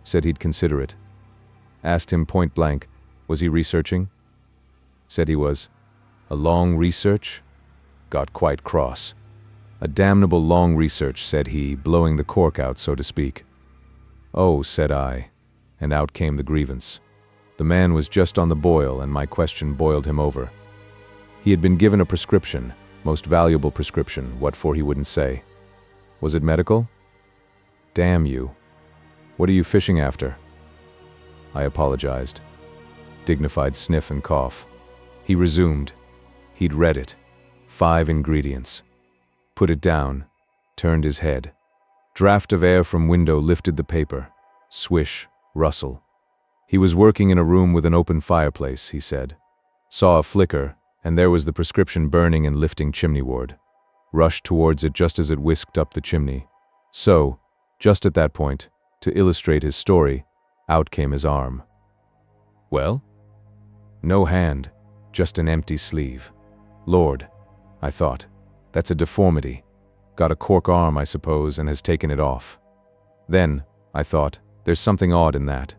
Said he'd consider it. Asked him point blank, was he researching? Said he was. A long research? Got quite cross. A damnable long research, said he, blowing the cork out, so to speak. Oh, said I, and out came the grievance. The man was just on the boil, and my question boiled him over. He had been given a prescription, most valuable prescription, what for he wouldn't say. Was it medical? Damn you. What are you fishing after? I apologized. Dignified sniff and cough. He resumed. He'd read it. 5 ingredients. Put it down. Turned his head. Draft of air from window lifted the paper. Swish, rustle. He was working in a room with an open fireplace, he said. Saw a flicker, and there was the prescription burning and lifting chimneyward. Rushed towards it just as it whisked up the chimney. So, just at that point, to illustrate his story, out came his arm. Well? No hand, just an empty sleeve. Lord, I thought, that's a deformity. Got a cork arm, I suppose, and has taken it off. Then, I thought, there's something odd in that.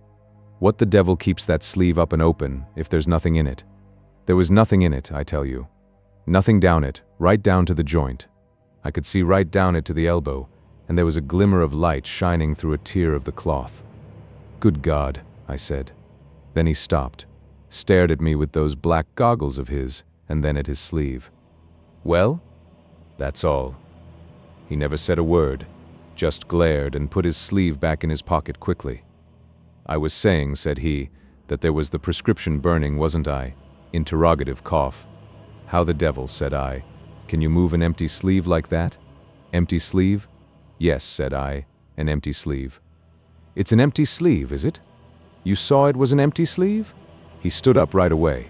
What the devil keeps that sleeve up and open if there's nothing in it? There was nothing in it, I tell you. Nothing down it, right down to the joint. I could see right down it to the elbow, and there was a glimmer of light shining through a tear of the cloth. Good God, I said. Then he stopped, stared at me with those black goggles of his, and then at his sleeve. Well? That's all. He never said a word, just glared and put his sleeve back in his pocket quickly. I was saying, said he, that there was the prescription burning, wasn't I? Interrogative cough. How the devil, said I. Can you move an empty sleeve like that? Empty sleeve? Yes, said I, an empty sleeve. It's an empty sleeve, is it? You saw it was an empty sleeve? He stood up right away.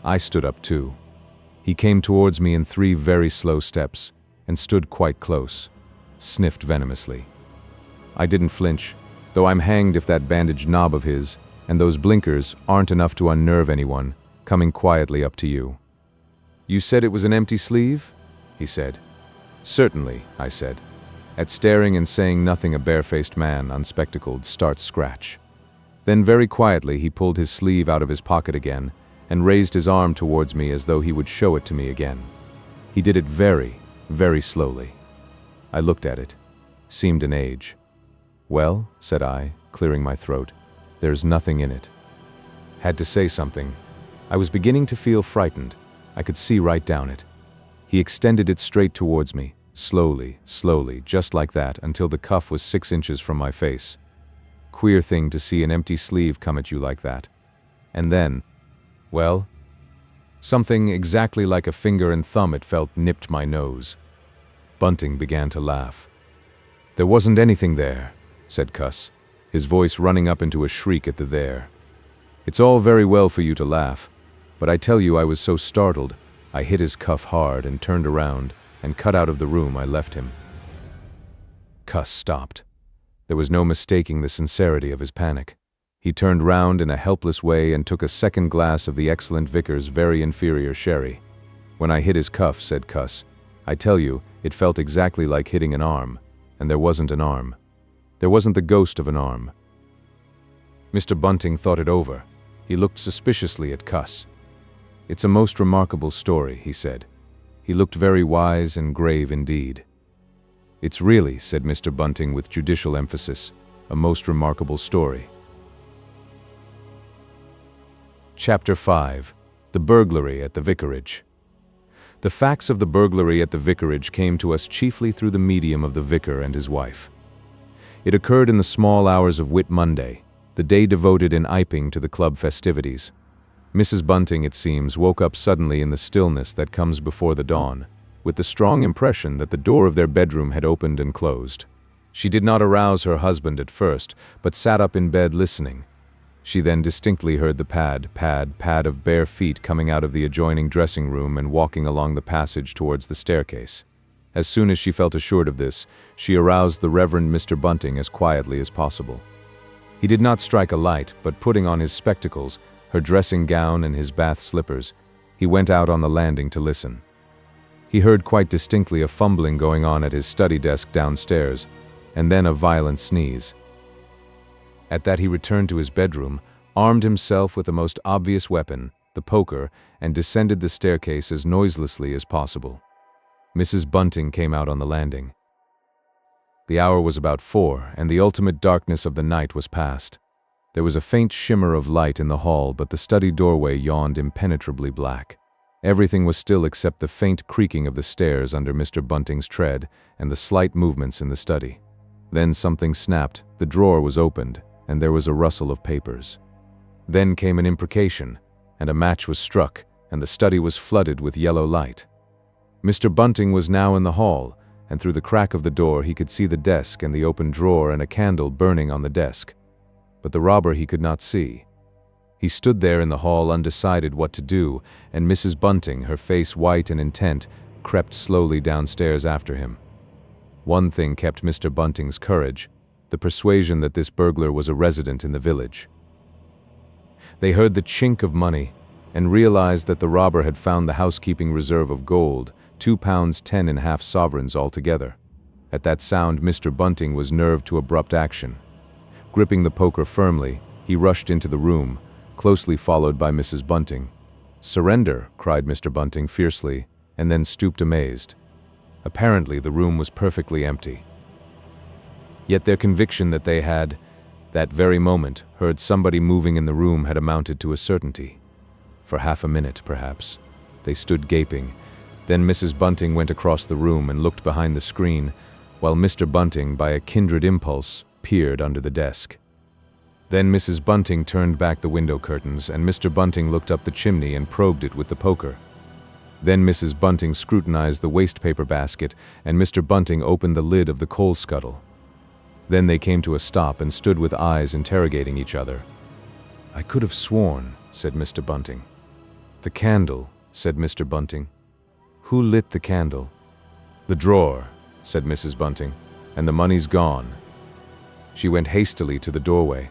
I stood up too. He came towards me in 3 very slow steps, and stood quite close. Sniffed venomously. I didn't flinch, though I'm hanged if that bandaged knob of his, and those blinkers aren't enough to unnerve anyone, coming quietly up to you. You said it was an empty sleeve? He said. Certainly, I said. At staring and saying nothing, a barefaced man, unspectacled, starts scratch. Then very quietly he pulled his sleeve out of his pocket again, and raised his arm towards me as though he would show it to me again. He did it very, very slowly. I looked at it. Seemed an age. Well, said I, clearing my throat, there's nothing in it. Had to say something. I was beginning to feel frightened. I could see right down it. He extended it straight towards me, slowly, slowly, just like that, until the cuff was 6 inches from my face. Queer thing to see an empty sleeve come at you like that. And then, well, something exactly like a finger and thumb, it felt, nipped my nose. Bunting began to laugh. There wasn't anything there, said Cuss, his voice running up into a shriek at the there. It's all very well for you to laugh, but I tell you I was so startled, I hit his cuff hard and turned around and cut out of the room. I left him. Cuss stopped. There was no mistaking the sincerity of his panic. He turned round in a helpless way and took a second glass of the excellent Vicar's very inferior sherry. When I hit his cuff, said Cuss, I tell you, it felt exactly like hitting an arm, and there wasn't an arm. There wasn't the ghost of an arm. Mr. Bunting thought it over. He looked suspiciously at Cuss. It's a most remarkable story, he said. He looked very wise and grave indeed. It's really, said Mr. Bunting with judicial emphasis, a most remarkable story. Chapter 5. The Burglary at the Vicarage. The facts of the burglary at the Vicarage came to us chiefly through the medium of the vicar and his wife. It occurred in the small hours of Whit Monday, the day devoted in Iping to the club festivities. Mrs. Bunting, it seems, woke up suddenly in the stillness that comes before the dawn. with the strong impression that the door of their bedroom had opened and closed. She did not arouse her husband at first, but sat up in bed listening. She then distinctly heard the pad of bare feet coming out of the adjoining dressing room and walking along the passage towards the staircase. As soon as she felt assured of this, she aroused the Reverend Mr. Bunting as quietly as possible. He did not strike a light, but putting on his spectacles, her dressing gown and his bath slippers, he went out on the landing to listen. He heard quite distinctly a fumbling going on at his study desk downstairs, and then a violent sneeze. At that he returned to his bedroom, armed himself with the most obvious weapon, the poker, and descended the staircase as noiselessly as possible. Mrs. Bunting came out on the landing. The hour was about 4, and the ultimate darkness of the night was past. There was a faint shimmer of light in the hall, but the study doorway yawned impenetrably black. Everything was still except the faint creaking of the stairs under Mr. Bunting's tread and the slight movements in the study. Then something snapped, the drawer was opened, and there was a rustle of papers. Then came an imprecation, and a match was struck, and the study was flooded with yellow light. Mr. Bunting was now in the hall, and through the crack of the door he could see the desk and the open drawer and a candle burning on the desk. But the robber he could not see. He stood there in the hall undecided what to do, and Mrs. Bunting, her face white and intent, crept slowly downstairs after him. One thing kept Mr. Bunting's courage, the persuasion that this burglar was a resident in the village. They heard the chink of money, and realized that the robber had found the housekeeping reserve of gold, £2 10½ sovereigns altogether. At that sound Mr. Bunting was nerved to abrupt action. Gripping the poker firmly, he rushed into the room, closely followed by Mrs. Bunting. "Surrender!" cried Mr. Bunting fiercely, and then stooped amazed. Apparently the room was perfectly empty. Yet their conviction that they had, that very moment, heard somebody moving in the room had amounted to a certainty. For half a minute, perhaps, they stood gaping. Then Mrs. Bunting went across the room and looked behind the screen, while Mr. Bunting, by a kindred impulse, peered under the desk. Then Mrs. Bunting turned back the window curtains, and Mr. Bunting looked up the chimney and probed it with the poker. Then Mrs. Bunting scrutinized the wastepaper basket, and Mr. Bunting opened the lid of the coal scuttle. Then they came to a stop and stood with eyes interrogating each other. "I could have sworn," said Mr. Bunting. "The candle," said Mr. Bunting. "Who lit the candle?" "The drawer," said Mrs. Bunting, "and the money's gone." She went hastily to the doorway.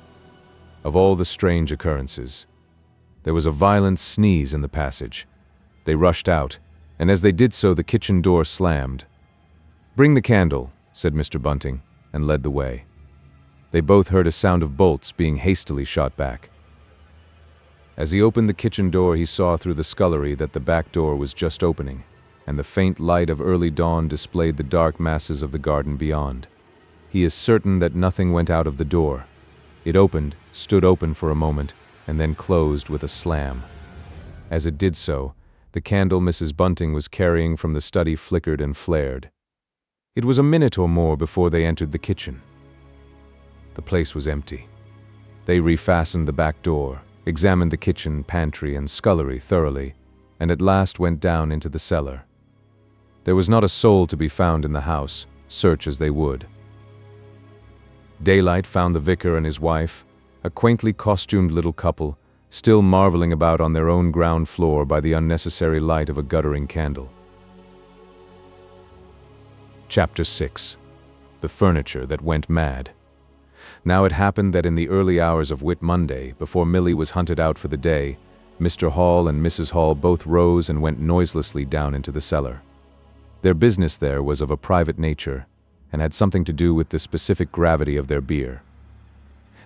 Of all the strange occurrences, there was a violent sneeze in the passage. They rushed out, and as they did so the kitchen door slammed. "Bring the candle," said Mr. Bunting, and led the way. They both heard a sound of bolts being hastily shot back. As he opened the kitchen door he saw through the scullery that the back door was just opening, and the faint light of early dawn displayed the dark masses of the garden beyond. He is certain that nothing went out of the door. It opened, stood open for a moment, and then closed with a slam. As it did so, the candle Mrs. Bunting was carrying from the study flickered and flared. It was a minute or more before they entered the kitchen. The place was empty. They refastened the back door, examined the kitchen, pantry, and scullery thoroughly, and at last went down into the cellar. There was not a soul to be found in the house, search as they would. Daylight found the vicar and his wife, a quaintly costumed little couple, still marveling about on their own ground floor by the unnecessary light of a guttering candle. Chapter 6. The Furniture That Went Mad. Now it happened that in the early hours of Whit Monday, before Milly was hunted out for the day, Mr. Hall and Mrs. Hall both rose and went noiselessly down into the cellar. Their business there was of a private nature, and had something to do with the specific gravity of their beer.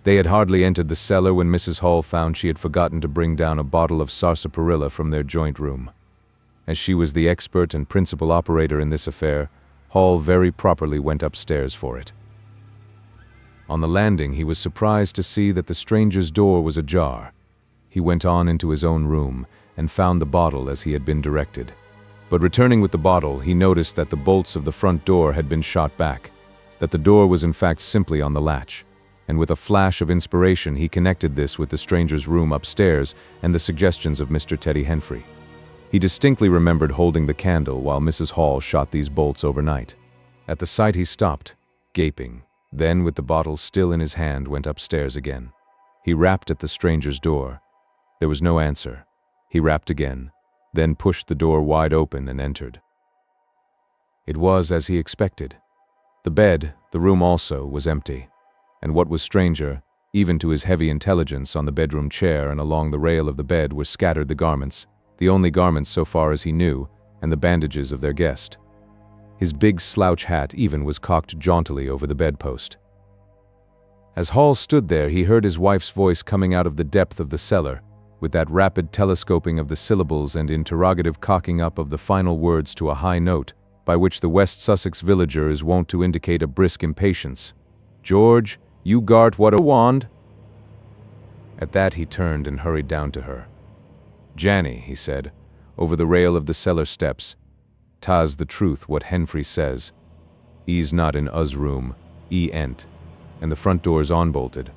They had hardly entered the cellar when Mrs. Hall found she had forgotten to bring down a bottle of sarsaparilla from their joint room. As she was the expert and principal operator in this affair, Hall very properly went upstairs for it. On the landing he was surprised to see that the stranger's door was ajar. He went on into his own room, and found the bottle as he had been directed. But returning with the bottle, he noticed that the bolts of the front door had been shot back, that the door was in fact simply on the latch, and with a flash of inspiration he connected this with the stranger's room upstairs and the suggestions of Mr. Teddy Henfrey. He distinctly remembered holding the candle while Mrs. Hall shot these bolts overnight. At the sight he stopped, gaping. Then, with the bottle still in his hand, went upstairs again. He rapped at the stranger's door. There was no answer. He rapped again, then pushed the door wide open and entered. It was as he expected. The bed, the room also, was empty. And what was stranger, even to his heavy intelligence, on the bedroom chair and along the rail of the bed were scattered the garments, the only garments so far as he knew, and the bandages of their guest. His big slouch hat even was cocked jauntily over the bedpost. As Hall stood there, he heard his wife's voice coming out of the depth of the cellar, with that rapid telescoping of the syllables and interrogative cocking up of the final words to a high note, by which the West Sussex villager is wont to indicate a brisk impatience. "George, you gart what a wand?" At that he turned and hurried down to her. "Janny," he said, over the rail of the cellar steps, "'tas the truth what Henfrey says. E's not in us room, e ent, and the front door's unbolted."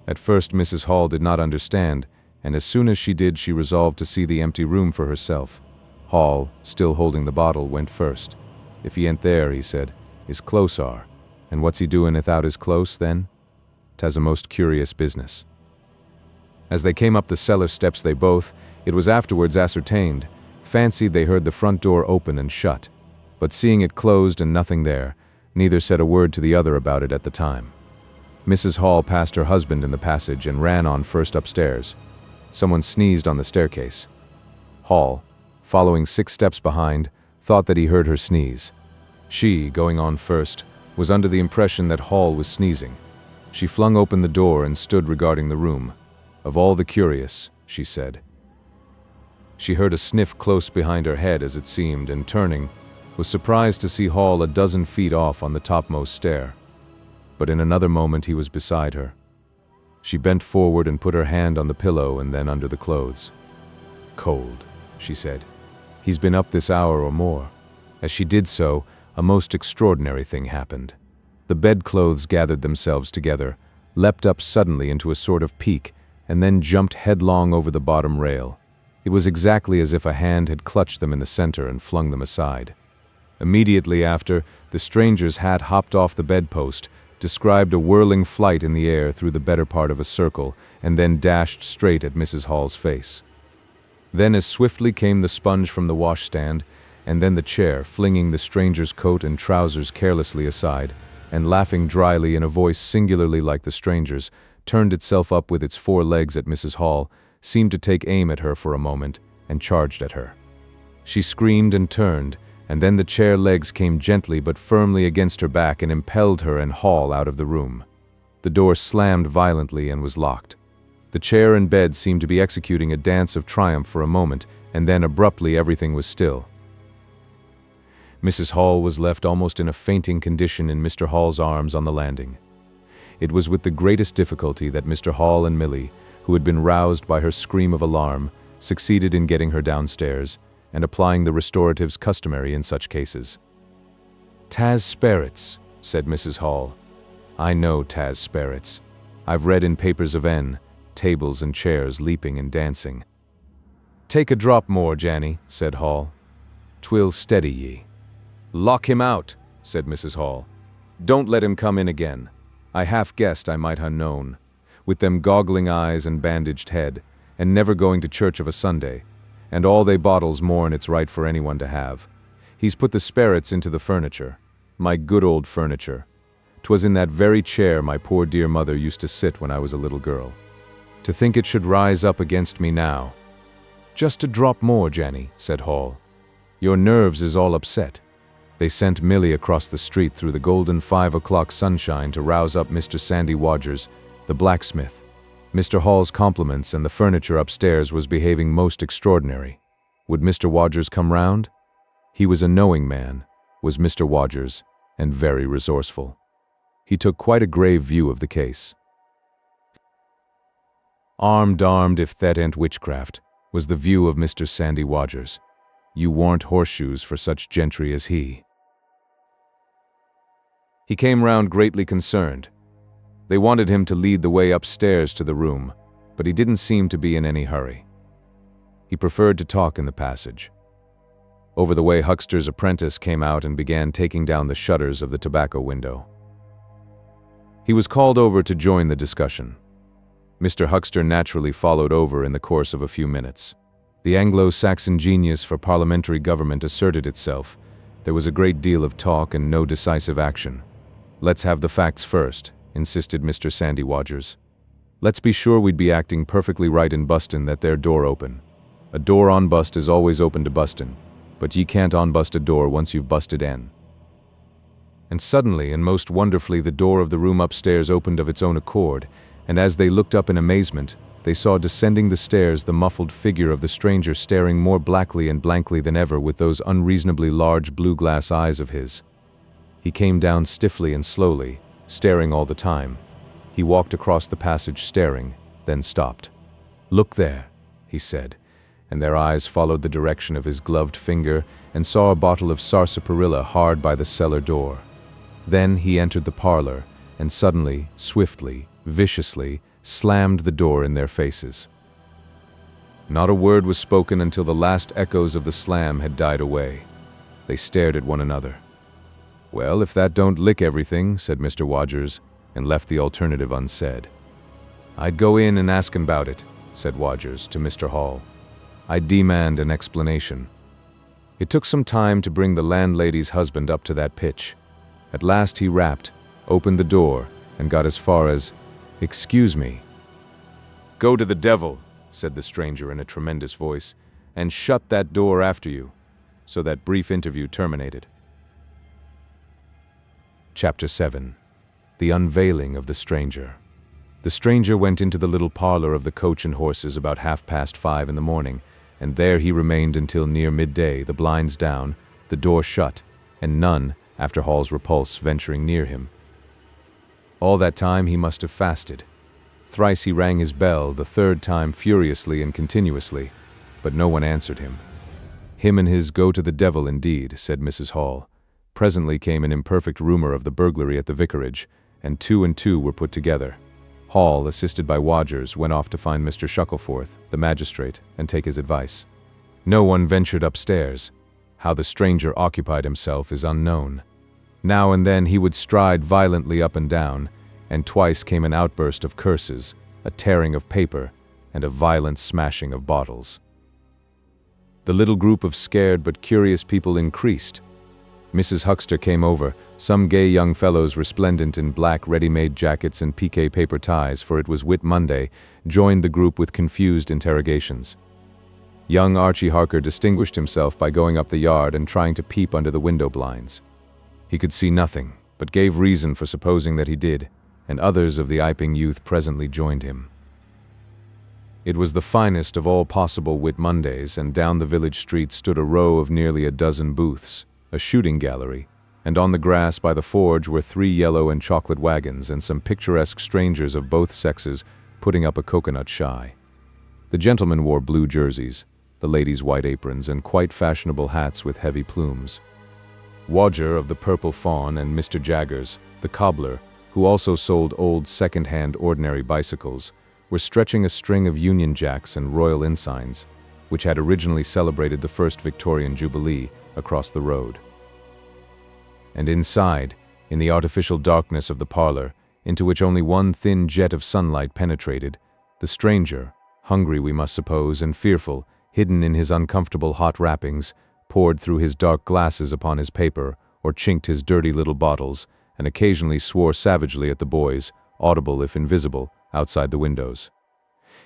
At first Mrs. Hall did not understand, and as soon as she did she resolved to see the empty room for herself. Hall, still holding the bottle, went first. "If he ain't there," he said, "his clothes are. And what's he doing without his clothes, then? 'Tas a most curious business." As they came up the cellar steps they both, it was afterwards ascertained, fancied they heard the front door open and shut, but seeing it closed and nothing there, neither said a word to the other about it at the time. Mrs. Hall passed her husband in the passage and ran on first upstairs. Someone sneezed on the staircase. Hall, following 6 steps behind, thought that he heard her sneeze. She, going on first, was under the impression that Hall was sneezing. She flung open the door and stood regarding the room. "Of all the curious," she said. She heard a sniff close behind her head, as it seemed, and turning, was surprised to see Hall a dozen feet off on the topmost stair. But in another moment he was beside her. She bent forward and put her hand on the pillow and then under the clothes. "Cold," she said. "He's been up this hour or more." As she did so, a most extraordinary thing happened. The bedclothes gathered themselves together, leapt up suddenly into a sort of peak, and then jumped headlong over the bottom rail. It was exactly as if a hand had clutched them in the center and flung them aside. Immediately after, the stranger's hat hopped off the bedpost, described a whirling flight in the air through the better part of a circle, and then dashed straight at Mrs. Hall's face. Then as swiftly came the sponge from the washstand, and then the chair, flinging the stranger's coat and trousers carelessly aside, and laughing dryly in a voice singularly like the stranger's, turned itself up with its 4 legs at Mrs. Hall, seemed to take aim at her for a moment, and charged at her. She screamed and turned, and then the chair legs came gently but firmly against her back and impelled her and Hall out of the room. The door slammed violently and was locked. The chair and bed seemed to be executing a dance of triumph for a moment, and then abruptly everything was still. Mrs. Hall was left almost in a fainting condition in Mr. Hall's arms on the landing. It was with the greatest difficulty that Mr. Hall and Milly, who had been roused by her scream of alarm, succeeded in getting her downstairs, and applying the restoratives customary in such cases. "'Tas sperrits," said Mrs. Hall. "I know 'tas sperrits. I've read in papers of tables and chairs leaping and dancing." "Take a drop more, Janny," said Hall. "'Twill steady ye." "Lock him out," said Mrs. Hall. "Don't let him come in again. I half guessed I might ha' known. With them goggling eyes and bandaged head, and never going to church of a Sunday, and all they bottles more'n it's right for anyone to have. He's put the sperrits into the furniture. My good old furniture. 'Twas in that very chair my poor dear mother used to sit when I was a little girl. To think it should rise up against me now." "Just a drop more, Janny," said Hall. "Your nerves is all upset." They sent Milly across the street through the golden 5 o'clock sunshine to rouse up Mr. Sandy Wodgers, the blacksmith. Mr. Hall's compliments, and the furniture upstairs was behaving most extraordinary. Would Mr. Wodgers come round? He was a knowing man, was Mr. Wodgers, and very resourceful. He took quite a grave view of the case. "Armed if that ain't witchcraft," was the view of Mr. Sandy Wodgers. "You warn't horseshoes for such gentry as he." He came round greatly concerned. They wanted him to lead the way upstairs to the room, but he didn't seem to be in any hurry. He preferred to talk in the passage. Over the way, Huckster's apprentice came out and began taking down the shutters of the tobacco window. He was called over to join the discussion. Mr. Huckster naturally followed over in the course of a few minutes. The Anglo-Saxon genius for parliamentary government asserted itself. There was a great deal of talk and no decisive action. "Let's have the facts first," insisted Mr. Sandy Wodgers. "Let's be sure we'd be acting perfectly right in bustin' that there door open. A door on bust is always open to bustin', but ye can't on-bust a door once you've busted in." And suddenly and most wonderfully the door of the room upstairs opened of its own accord, and as they looked up in amazement, they saw descending the stairs the muffled figure of the stranger staring more blackly and blankly than ever with those unreasonably large blue-glass eyes of his. He came down stiffly and slowly, staring all the time. He walked across the passage staring, then stopped. "Look there," he said, and their eyes followed the direction of his gloved finger and saw a bottle of sarsaparilla hard by the cellar door. Then he entered the parlor, and suddenly, swiftly, viciously, slammed the door in their faces. Not a word was spoken until the last echoes of the slam had died away. They stared at one another. "Well, if that don't lick everything," said Mr. Wodgers, and left the alternative unsaid. "I'd go in and ask him about it," said Wodgers to Mr. Hall. "I demand an explanation." It took some time to bring the landlady's husband up to that pitch. At last he rapped, opened the door, and got as far as, "Excuse me." "Go to the devil," said the stranger in a tremendous voice, "and shut that door after you." So that brief interview terminated. Chapter 7. The Unveiling of the Stranger. The stranger went into the little parlor of the Coach and Horses about 5:30 in the morning, and there he remained until near midday, the blinds down, the door shut, and none, after Hall's repulse, venturing near him. All that time he must have fasted. Thrice he rang his bell, the third time furiously and continuously, but no one answered him. Him and his "go to the devil" indeed, said Mrs. Hall. Presently came an imperfect rumor of the burglary at the Vicarage, and two were put together. Hall, assisted by Wodgers, went off to find Mr. Shuckleforth, the magistrate, and take his advice. No one ventured upstairs. How the stranger occupied himself is unknown. Now and then he would stride violently up and down, and twice came an outburst of curses, a tearing of paper, and a violent smashing of bottles. The little group of scared but curious people increased. Mrs. Huckster came over, some gay young fellows resplendent in black ready-made jackets and piqué paper ties, for it was Whit Monday, joined the group with confused interrogations. Young Archie Harker distinguished himself by going up the yard and trying to peep under the window blinds. He could see nothing, but gave reason for supposing that he did, and others of the Iping youth presently joined him. It was the finest of all possible Whit Mondays, and down the village street stood a row of nearly a dozen booths, a shooting gallery, and on the grass by the forge were 3 yellow and chocolate wagons and some picturesque strangers of both sexes putting up a coconut shy. The gentlemen wore blue jerseys, the ladies white aprons, and quite fashionable hats with heavy plumes. Wodger of the Purple Fawn and Mr. Jaggers, the cobbler, who also sold old second-hand ordinary bicycles, were stretching a string of Union Jacks and Royal Ensigns, which had originally celebrated the first Victorian Jubilee, across the road. And inside, in the artificial darkness of the parlor, into which only one thin jet of sunlight penetrated, the stranger, hungry we must suppose and fearful, hidden in his uncomfortable hot wrappings, poured through his dark glasses upon his paper, or chinked his dirty little bottles, and occasionally swore savagely at the boys, audible if invisible, outside the windows.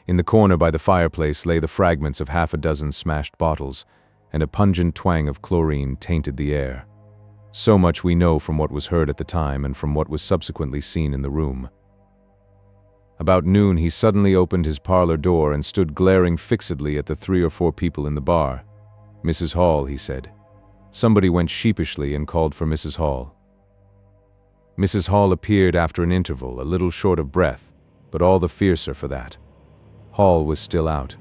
In the corner by the fireplace lay the fragments of 6 smashed bottles, and a pungent twang of chlorine tainted the air. So much we know from what was heard at the time and from what was subsequently seen in the room. About noon he suddenly opened his parlor door and stood glaring fixedly at the 3 or 4 people in the bar. "Mrs. Hall," he said. Somebody went sheepishly and called for Mrs. Hall. Mrs. Hall appeared after an interval, a little short of breath, but all the fiercer for that. Hall was still out.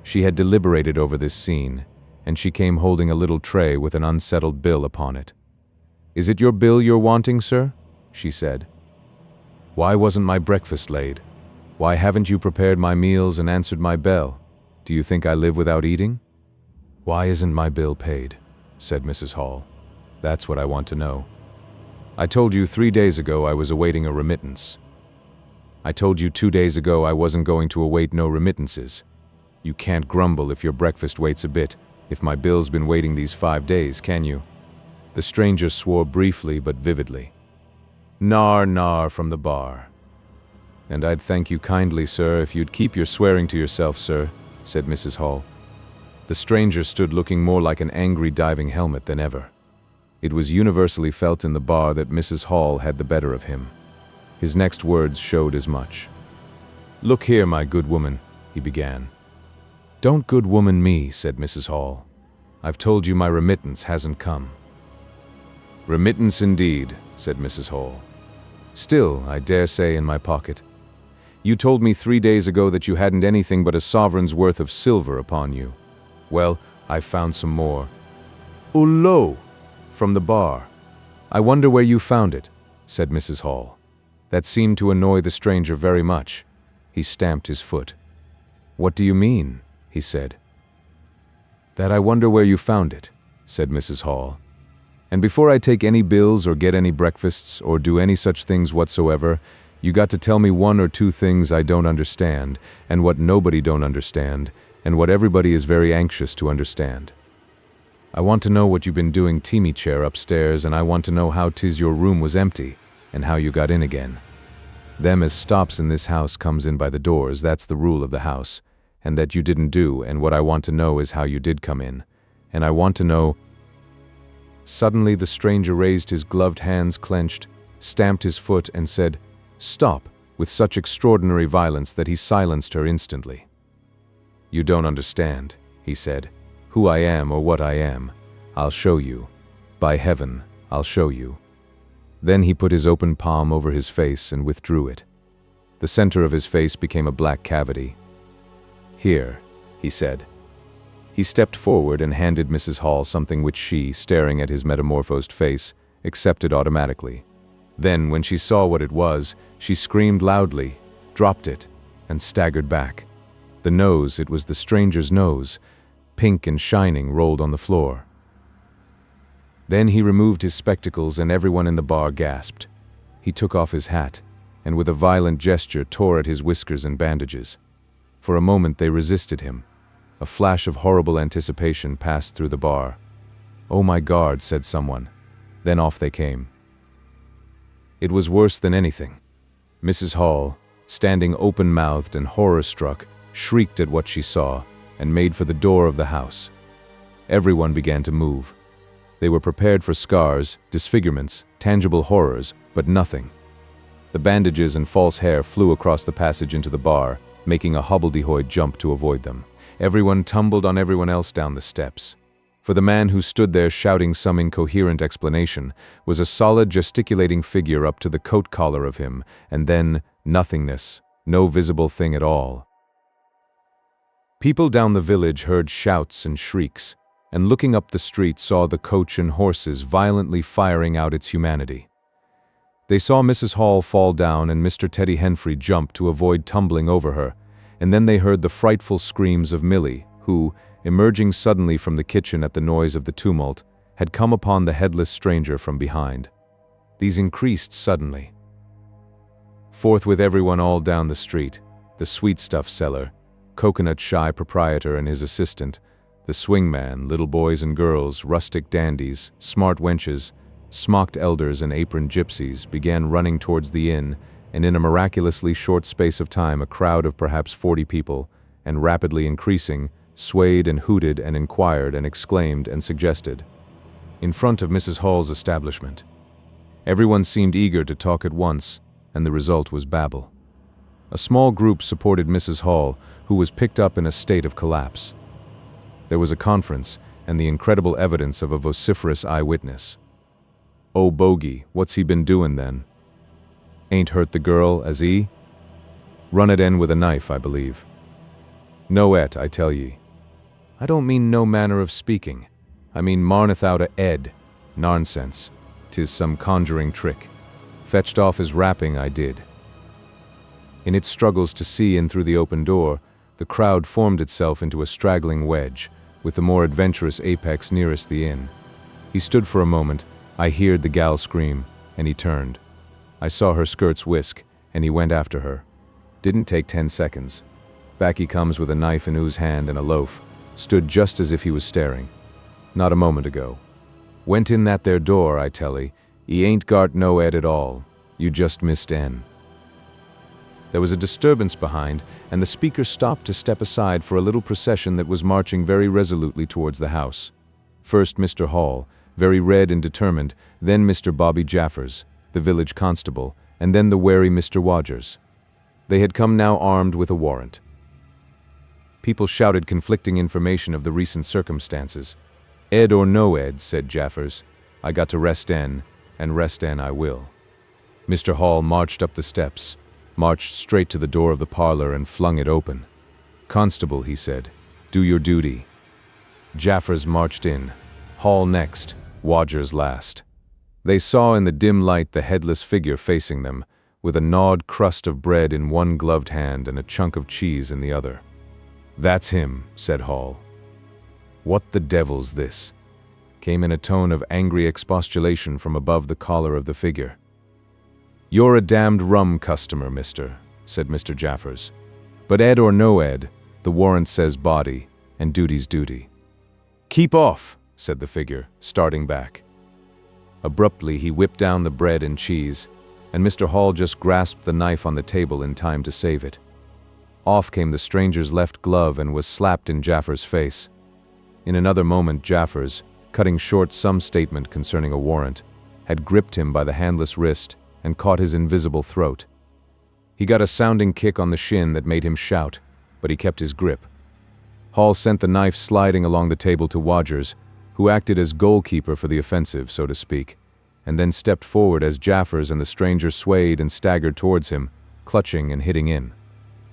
She had deliberated over this scene, and she came holding a little tray with an unsettled bill upon it. "Is it your bill you're wanting, sir?" she said. "Why wasn't my breakfast laid? Why haven't you prepared my meals and answered my bell? Do you think I live without eating? Why isn't my bill paid? Said Mrs. Hall. That's what I want to know. I told you 3 days ago I was awaiting a remittance. I told you 2 days ago I wasn't going to await no remittances. You can't grumble if your breakfast waits a bit, if my bill's been waiting these 5 days, can you? The stranger swore briefly but vividly. Nar, nar from the bar. And I'd thank you kindly, sir, if you'd keep your swearing to yourself, sir, said Mrs. Hall. The stranger stood looking more like an angry diving helmet than ever. It was universally felt in the bar that Mrs. Hall had the better of him. His next words showed as much. Look here, my good woman, he began. Don't good woman me, said Mrs. Hall. I've told you my remittance hasn't come. Remittance indeed, said Mrs. Hall. Still, I dare say, in my pocket. You told me 3 days ago that you hadn't anything but a sovereign's worth of silver upon you. Well, I've found some more. Ullo! From the bar. I wonder where you found it, said Mrs. Hall. That seemed to annoy the stranger very much. He stamped his foot. What do you mean? He said. That I wonder where you found it, said Mrs. Hall. And before I take any bills or get any breakfasts or do any such things whatsoever, you got to tell me 1 or 2 things I don't understand, and what nobody don't understand, and what everybody is very anxious to understand. I want to know what you've been doing teamy chair upstairs, and I want to know how 'tis your room was empty, and how you got in again. Them as stops in this house comes in by the doors, that's the rule of the house, and that you didn't do, and what I want to know is how you did come in. And I want to know— Suddenly the stranger raised his gloved hands clenched, stamped his foot, and said, Stop, with such extraordinary violence that he silenced her instantly. You don't understand, he said, who I am or what I am. I'll show you. By heaven, I'll show you. Then he put his open palm over his face and withdrew it. The center of his face became a black cavity. Here, he said. He stepped forward and handed Mrs. Hall something which she, staring at his metamorphosed face, accepted automatically. Then, when she saw what it was, she screamed loudly, dropped it, and staggered back. The nose, it was the stranger's nose, pink and shining, rolled on the floor. Then he removed his spectacles and everyone in the bar gasped. He took off his hat, and with a violent gesture tore at his whiskers and bandages. For a moment they resisted him. A flash of horrible anticipation passed through the bar. Oh my God, said someone. Then off they came. It was worse than anything. Mrs. Hall, standing open-mouthed and horror-struck, shrieked at what she saw and made for the door of the house. Everyone began to move. They were prepared for scars, disfigurements, tangible horrors, but nothing. The bandages and false hair flew across the passage into the bar, making a hobbledehoy jump to avoid them. Everyone tumbled on everyone else down the steps. For the man who stood there shouting some incoherent explanation was a solid gesticulating figure up to the coat collar of him, and then nothingness, no visible thing at all. People down the village heard shouts and shrieks, and looking up the street saw the coach and horses violently firing out its humanity. They saw Mrs. Hall fall down and Mr. Teddy Henfrey jump to avoid tumbling over her, and then they heard the frightful screams of Millie, who, emerging suddenly from the kitchen at the noise of the tumult, had come upon the headless stranger from behind. These increased suddenly. Forthwith everyone all down the street, the sweetstuff seller, coconut-shy proprietor and his assistant, the swingman, little boys and girls, rustic dandies, smart wenches, smocked elders and aproned gypsies began running towards the inn, and in a miraculously short space of time a crowd of perhaps 40 people, and rapidly increasing, swayed and hooted and inquired and exclaimed and suggested. In front of Mrs. Hall's establishment. Everyone seemed eager to talk at once, and the result was babble. A small group supported Mrs. Hall, who was picked up in a state of collapse. There was a conference, and the incredible evidence of a vociferous eyewitness. Oh, bogey, what's he been doin' then? Ain't hurt the girl, as he? Run it in with a knife, I believe. No et, I tell ye. I don't mean no manner of speaking. I mean marneth out a ed. Nonsense. 'Tis some conjuring trick. Fetched off his wrapping, I did. In its struggles to see in through the open door, The crowd formed itself into a straggling wedge, with the more adventurous apex nearest the inn. He stood for a moment. I heard the gal scream, and he turned. I saw her skirts whisk, and he went after her. Didn't take 10 seconds. Back he comes with a knife in his hand and a loaf, stood just as if he was staring. Not a moment ago. Went in that there door, I tell 'ee. He ain't got no head at all. You just missed N. There was a disturbance behind, and the speaker stopped to step aside for a little procession that was marching very resolutely towards the house. First Mr. Hall, very red and determined, then Mr. Bobby Jaffers, the village constable, and then the wary Mr. Wodgers. They had come now armed with a warrant. People shouted conflicting information of the recent circumstances. "Ed or no Ed," said Jaffers, "I got to rest N, and rest N I will." Mr. Hall marched up the steps, marched straight to the door of the parlor and flung it open. "Constable," he said, "do your duty." Jaffers marched in, Hall next, Wodgers last. They saw in the dim light the headless figure facing them, with a gnawed crust of bread in one gloved hand and a chunk of cheese in the other. "That's him," said Hall. "What the devil's this?" came in a tone of angry expostulation from above the collar of the figure. "You're a damned rum customer, mister," said Mr. Jaffers. "But Ed or no Ed, the warrant says body, and duty's duty." "Keep off," said the figure, starting back. Abruptly he whipped down the bread and cheese, and Mr. Hall just grasped the knife on the table in time to save it. Off came the stranger's left glove and was slapped in Jaffers' face. In another moment Jaffers, cutting short some statement concerning a warrant, had gripped him by the handless wrist and caught his invisible throat. He got a sounding kick on the shin that made him shout, but he kept his grip. Hall sent the knife sliding along the table to Wodgers, who acted as goalkeeper for the offensive, so to speak, and then stepped forward as Jaffers and the stranger swayed and staggered towards him, clutching and hitting in.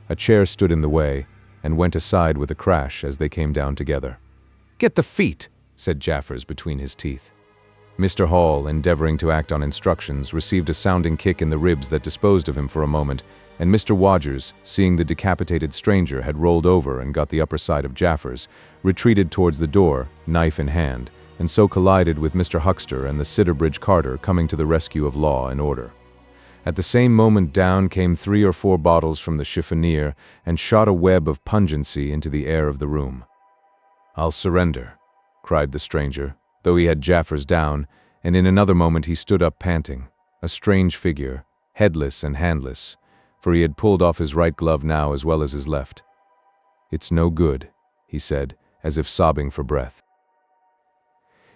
A chair stood in the way, and went aside with a crash as they came down together. "Get the feet," said Jaffers between his teeth. Mr. Hall, endeavoring to act on instructions, received a sounding kick in the ribs that disposed of him for a moment, and Mr. Wodgers, seeing the decapitated stranger had rolled over and got the upper side of Jaffers, retreated towards the door, knife in hand, and so collided with Mr. Huckster and the Sidderbridge carter coming to the rescue of law and order. At the same moment down came 3 or 4 bottles from the chiffonier and shot a web of pungency into the air of the room. "I'll surrender," cried the stranger, though he had Jaffers down, and in another moment he stood up panting, a strange figure, headless and handless, for he had pulled off his right glove now as well as his left. "It's no good," he said, as if sobbing for breath.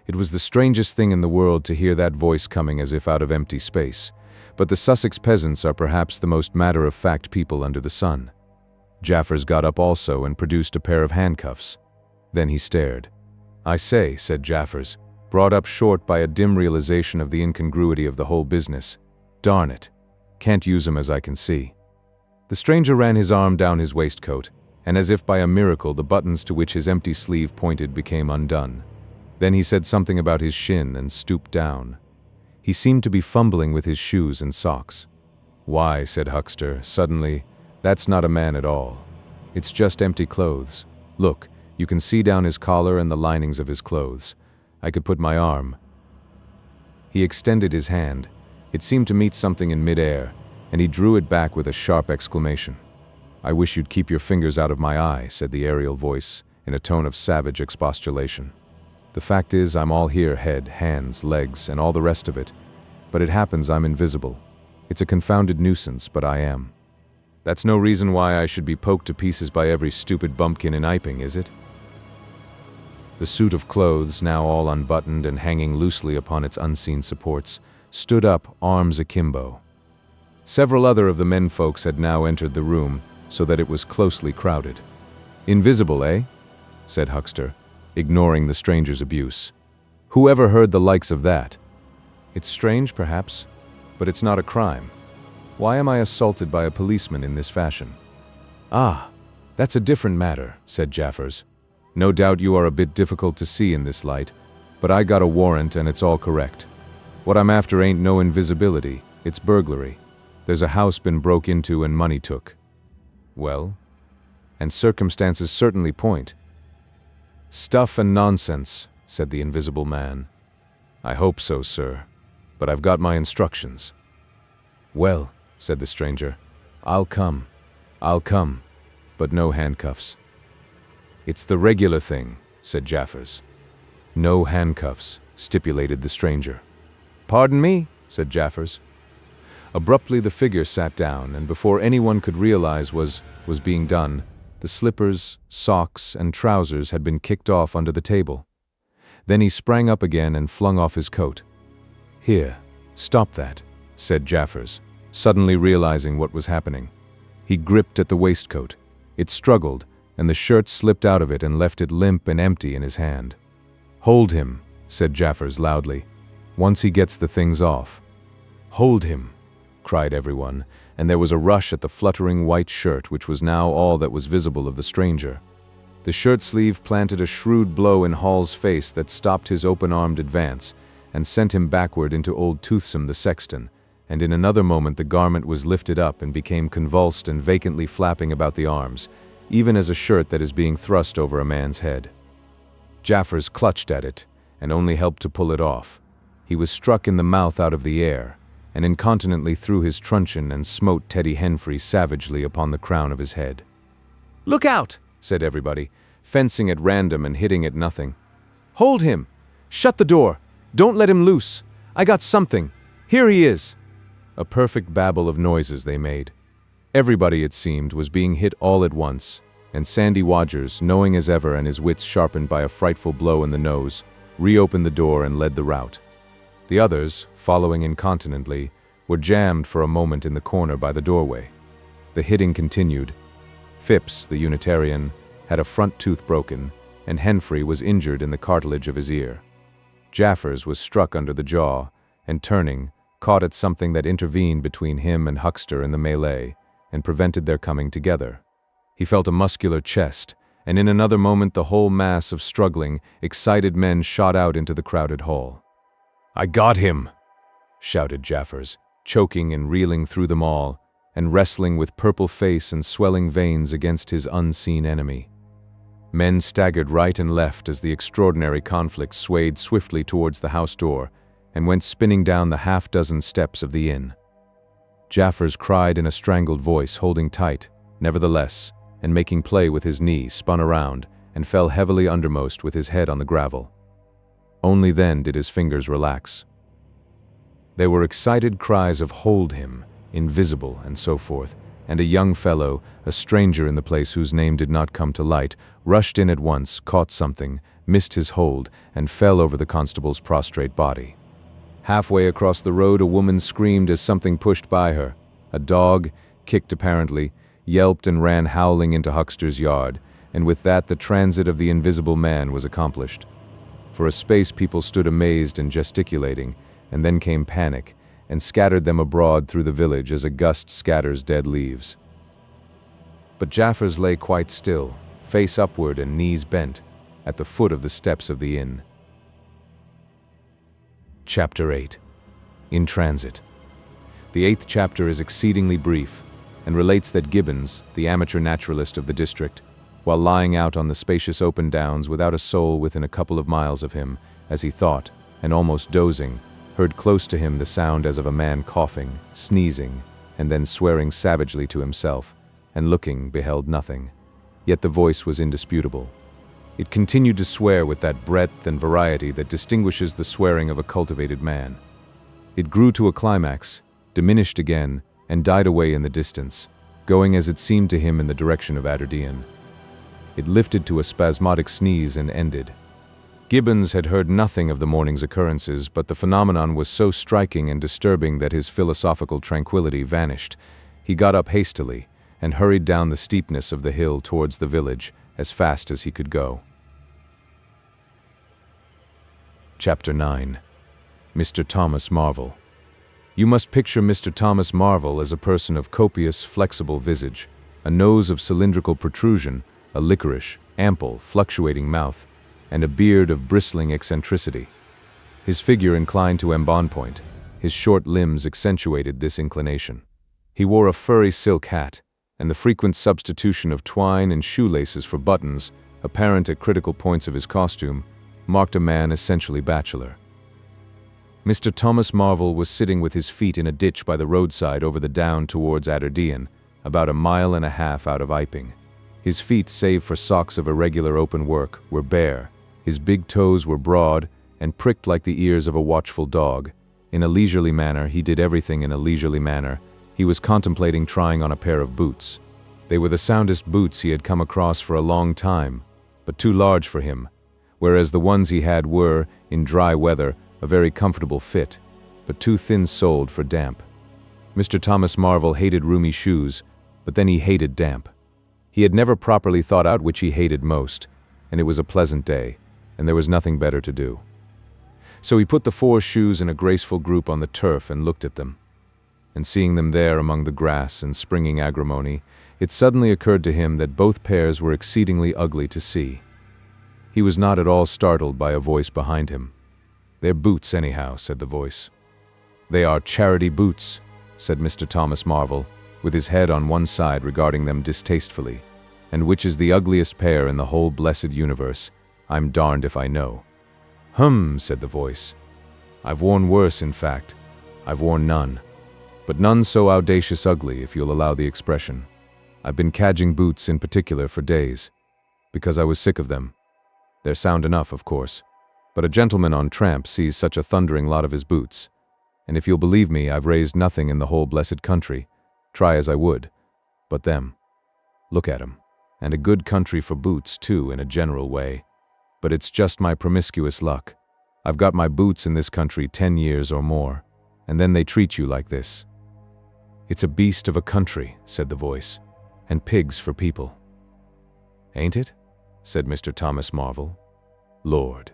It was the strangest thing in the world to hear that voice coming as if out of empty space, but the Sussex peasants are perhaps the most matter-of-fact people under the sun. Jaffers got up also and produced a pair of handcuffs. Then he stared. "I say," said Jaffers, brought up short by a dim realization of the incongruity of the whole business. "Darn it. Can't use 'em as I can see." The stranger ran his arm down his waistcoat, and as if by a miracle the buttons to which his empty sleeve pointed became undone. Then he said something about his shin and stooped down. He seemed to be fumbling with his shoes and socks. "Why," said Huckster, suddenly, "that's not a man at all. It's just empty clothes. Look, you can see down his collar and the linings of his clothes. I could put my arm." He extended his hand. It seemed to meet something in mid-air, and he drew it back with a sharp exclamation. "I wish you'd keep your fingers out of my eye," said the aerial voice, in a tone of savage expostulation. "The fact is, I'm all here, head, hands, legs, and all the rest of it. But it happens I'm invisible. It's a confounded nuisance, but I am. That's no reason why I should be poked to pieces by every stupid bumpkin in Iping, is it?" The suit of clothes, now all unbuttoned and hanging loosely upon its unseen supports, stood up, arms akimbo. Several other of the menfolks had now entered the room, so that it was closely crowded. "Invisible, eh?" said Huckster, ignoring the stranger's abuse. "Who ever heard the likes of that? It's strange, perhaps, but it's not a crime. Why am I assaulted by a policeman in this fashion?" "Ah, that's a different matter," said Jaffers. "No doubt you are a bit difficult to see in this light, but I got a warrant and it's all correct. What I'm after ain't no invisibility, it's burglary. There's a house been broke into and money took." "Well?" and circumstances certainly point." "Stuff and nonsense," said the invisible man. "I hope so, sir, but I've got my instructions." "Well," said the stranger, I'll come, but no handcuffs." "It's the regular thing," said Jaffers. "No handcuffs," stipulated the stranger. "Pardon me," said Jaffers. Abruptly the figure sat down, and before anyone could realize was being done, the slippers, socks, and trousers had been kicked off under the table. Then he sprang up again and flung off his coat. "Here, stop that," said Jaffers, suddenly realizing what was happening. He gripped at the waistcoat. It struggled, and the shirt slipped out of it and left it limp and empty in his hand. "Hold him," said Jaffers loudly. "Once he gets the things off." "Hold him," cried everyone, and there was a rush at the fluttering white shirt, which was now all that was visible of the stranger. The shirt sleeve planted a shrewd blow in Hall's face that stopped his open-armed advance and sent him backward into old Toothsome the sexton, and in another moment the garment was lifted up and became convulsed and vacantly flapping about the arms, even as a shirt that is being thrust over a man's head. Jaffers clutched at it and only helped to pull it off. He was struck in the mouth out of the air, and incontinently threw his truncheon and smote Teddy Henfrey savagely upon the crown of his head. "Look out!" said everybody, fencing at random and hitting at nothing. "Hold him! Shut the door! Don't let him loose! I got something! Here he is!" A perfect babel of noises they made. Everybody, it seemed, was being hit all at once, and Sandy Wodgers, knowing as ever and his wits sharpened by a frightful blow in the nose, reopened the door and led the rout. The others, following incontinently, were jammed for a moment in the corner by the doorway. The hitting continued. Phipps, the Unitarian, had a front tooth broken, and Henfrey was injured in the cartilage of his ear. Jaffers was struck under the jaw, and turning, caught at something that intervened between him and Huckster in the melee, and prevented their coming together. He felt a muscular chest, and in another moment the whole mass of struggling, excited men shot out into the crowded hall. "I got him!" shouted Jaffers, choking and reeling through them all, and wrestling with purple face and swelling veins against his unseen enemy. Men staggered right and left as the extraordinary conflict swayed swiftly towards the house door and went spinning down the half-dozen steps of the inn. Jaffers cried in a strangled voice, holding tight, nevertheless, and making play with his knee, spun around, and fell heavily undermost with his head on the gravel. Only then did his fingers relax. There were excited cries of "Hold him," "Invisible," and so forth, and a young fellow, a stranger in the place whose name did not come to light, rushed in at once, caught something, missed his hold, and fell over the constable's prostrate body. Halfway across the road a woman screamed as something pushed by her. A dog, kicked apparently, yelped and ran howling into Huckster's yard, and with that the transit of the invisible man was accomplished. For a space people stood amazed and gesticulating, and then came panic, and scattered them abroad through the village as a gust scatters dead leaves. But Jaffers lay quite still, face upward and knees bent, at the foot of the steps of the inn. Chapter 8. In Transit. The 8th chapter is exceedingly brief, and relates that Gibbons, the amateur naturalist of the district, while lying out on the spacious open downs without a soul within a couple of miles of him, as he thought, and almost dozing, heard close to him the sound as of a man coughing, sneezing, and then swearing savagely to himself, and looking beheld nothing. Yet the voice was indisputable. It continued to swear with that breadth and variety that distinguishes the swearing of a cultivated man. It grew to a climax, diminished again, and died away in the distance, going as it seemed to him in the direction of Aberdeen. It lifted to a spasmodic sneeze and ended. Gibbons had heard nothing of the morning's occurrences, but the phenomenon was so striking and disturbing that his philosophical tranquility vanished. He got up hastily and hurried down the steepness of the hill towards the village as fast as he could go. Chapter 9. Mr. Thomas Marvel. You must picture Mr. Thomas Marvel as a person of copious, flexible visage, a nose of cylindrical protrusion, a liquorish, ample, fluctuating mouth, and a beard of bristling eccentricity. His figure inclined to embonpoint. His short limbs accentuated this inclination. He wore a furry silk hat, and the frequent substitution of twine and shoelaces for buttons, apparent at critical points of his costume, marked a man essentially bachelor. Mr. Thomas Marvel was sitting with his feet in a ditch by the roadside over the down towards Aberdeen, about 1.5 miles out of Iping. His feet, save for socks of irregular open work, were bare. His big toes were broad and pricked like the ears of a watchful dog. In a leisurely manner, he did everything in a leisurely manner. He was contemplating trying on a pair of boots. They were the soundest boots he had come across for a long time, but too large for him, whereas the ones he had were, in dry weather, a very comfortable fit, but too thin-soled for damp. Mr. Thomas Marvel hated roomy shoes, but then he hated damp. He had never properly thought out which he hated most, and it was a pleasant day, and there was nothing better to do. So he put the 4 shoes in a graceful group on the turf and looked at them. And seeing them there among the grass and springing agrimony, it suddenly occurred to him that both pairs were exceedingly ugly to see. He was not at all startled by a voice behind him. "They're boots anyhow," said the voice. "They are charity boots," said Mr. Thomas Marvel, with his head on one side regarding them distastefully. "And which is the ugliest pair in the whole blessed universe? I'm darned if I know." "Hum," said the voice. "I've worn worse, in fact. I've worn none. But none so audacious ugly, if you'll allow the expression. I've been cadging boots in particular for days, because I was sick of them. They're sound enough, of course, but a gentleman on tramp sees such a thundering lot of his boots. And if you'll believe me, I've raised nothing in the whole blessed country, try as I would, but them. Look at 'em. And a good country for boots, too, in a general way. But it's just my promiscuous luck. I've got my boots in this country 10 years or more, and then they treat you like this." "It's a beast of a country," said the voice, "and pigs for people." "Ain't it?" said Mr. Thomas Marvel. "Lord,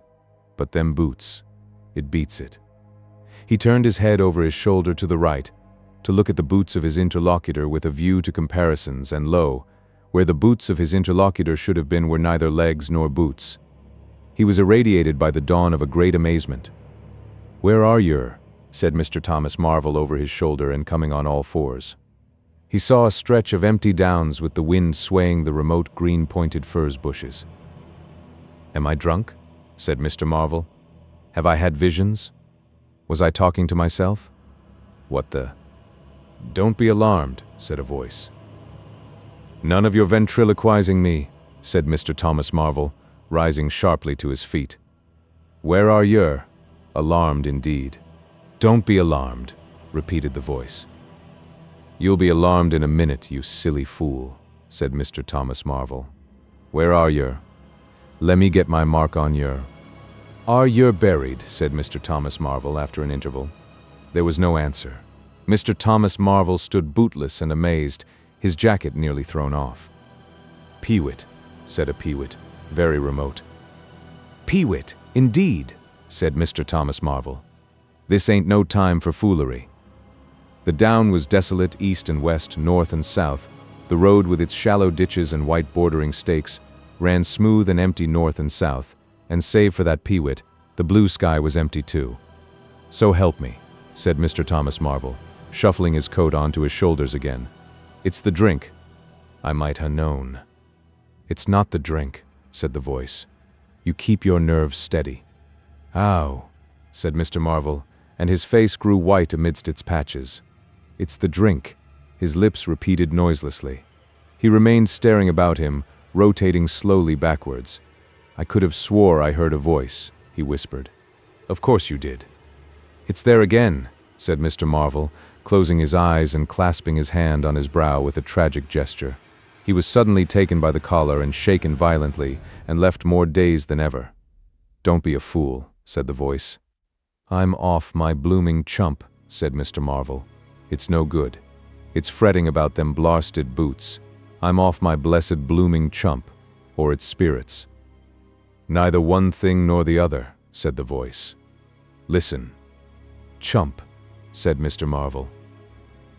but them boots, it beats it." He turned his head over his shoulder to the right, to look at the boots of his interlocutor with a view to comparisons, and lo, where the boots of his interlocutor should have been were neither legs nor boots. He was irradiated by the dawn of a great amazement. "Where are yer?" said Mr. Thomas Marvel over his shoulder and coming on all fours. He saw a stretch of empty downs with the wind swaying the remote green-pointed furze bushes. "Am I drunk?" said Mr. Marvel. "Have I had visions? Was I talking to myself? What the—" "Don't be alarmed," said a voice. "None of your ventriloquizing me," said Mr. Thomas Marvel, rising sharply to his feet. "Where are yer? Alarmed indeed." "Don't be alarmed," repeated the voice. "You'll be alarmed in a minute, you silly fool," said Mr. Thomas Marvel. "Where are yer? Lemme get my mark on yer." "Are yer buried?" said Mr. Thomas Marvel after an interval. There was no answer. Mr. Thomas Marvel stood bootless and amazed, his jacket nearly thrown off. "Peewit," said a peewit, very remote. "Peewit, indeed," said Mr. Thomas Marvel. "This ain't no time for foolery." The down was desolate east and west, north and south. The road with its shallow ditches and white bordering stakes ran smooth and empty north and south, and save for that peewit, the blue sky was empty too. "So help me," said Mr. Thomas Marvel, shuffling his coat onto his shoulders again. "It's the drink. I might ha' known." "It's not the drink," said the voice. "You keep your nerves steady." "Ow," said Mr. Marvel, and his face grew white amidst its patches. "It's the drink," his lips repeated noiselessly. He remained staring about him, rotating slowly backwards. "I could have swore I heard a voice," he whispered. "Of course you did." "It's there again," said Mr. Marvel, closing his eyes and clasping his hand on his brow with a tragic gesture. He was suddenly taken by the collar and shaken violently, and left more dazed than ever. "Don't be a fool," said the voice. "I'm off my blooming chump," said Mr. Marvel. "It's no good. It's fretting about them blarsted boots. I'm off my blessed blooming chump, or its spirits." "Neither one thing nor the other," said the voice. "Listen." "Chump," said Mr. Marvel.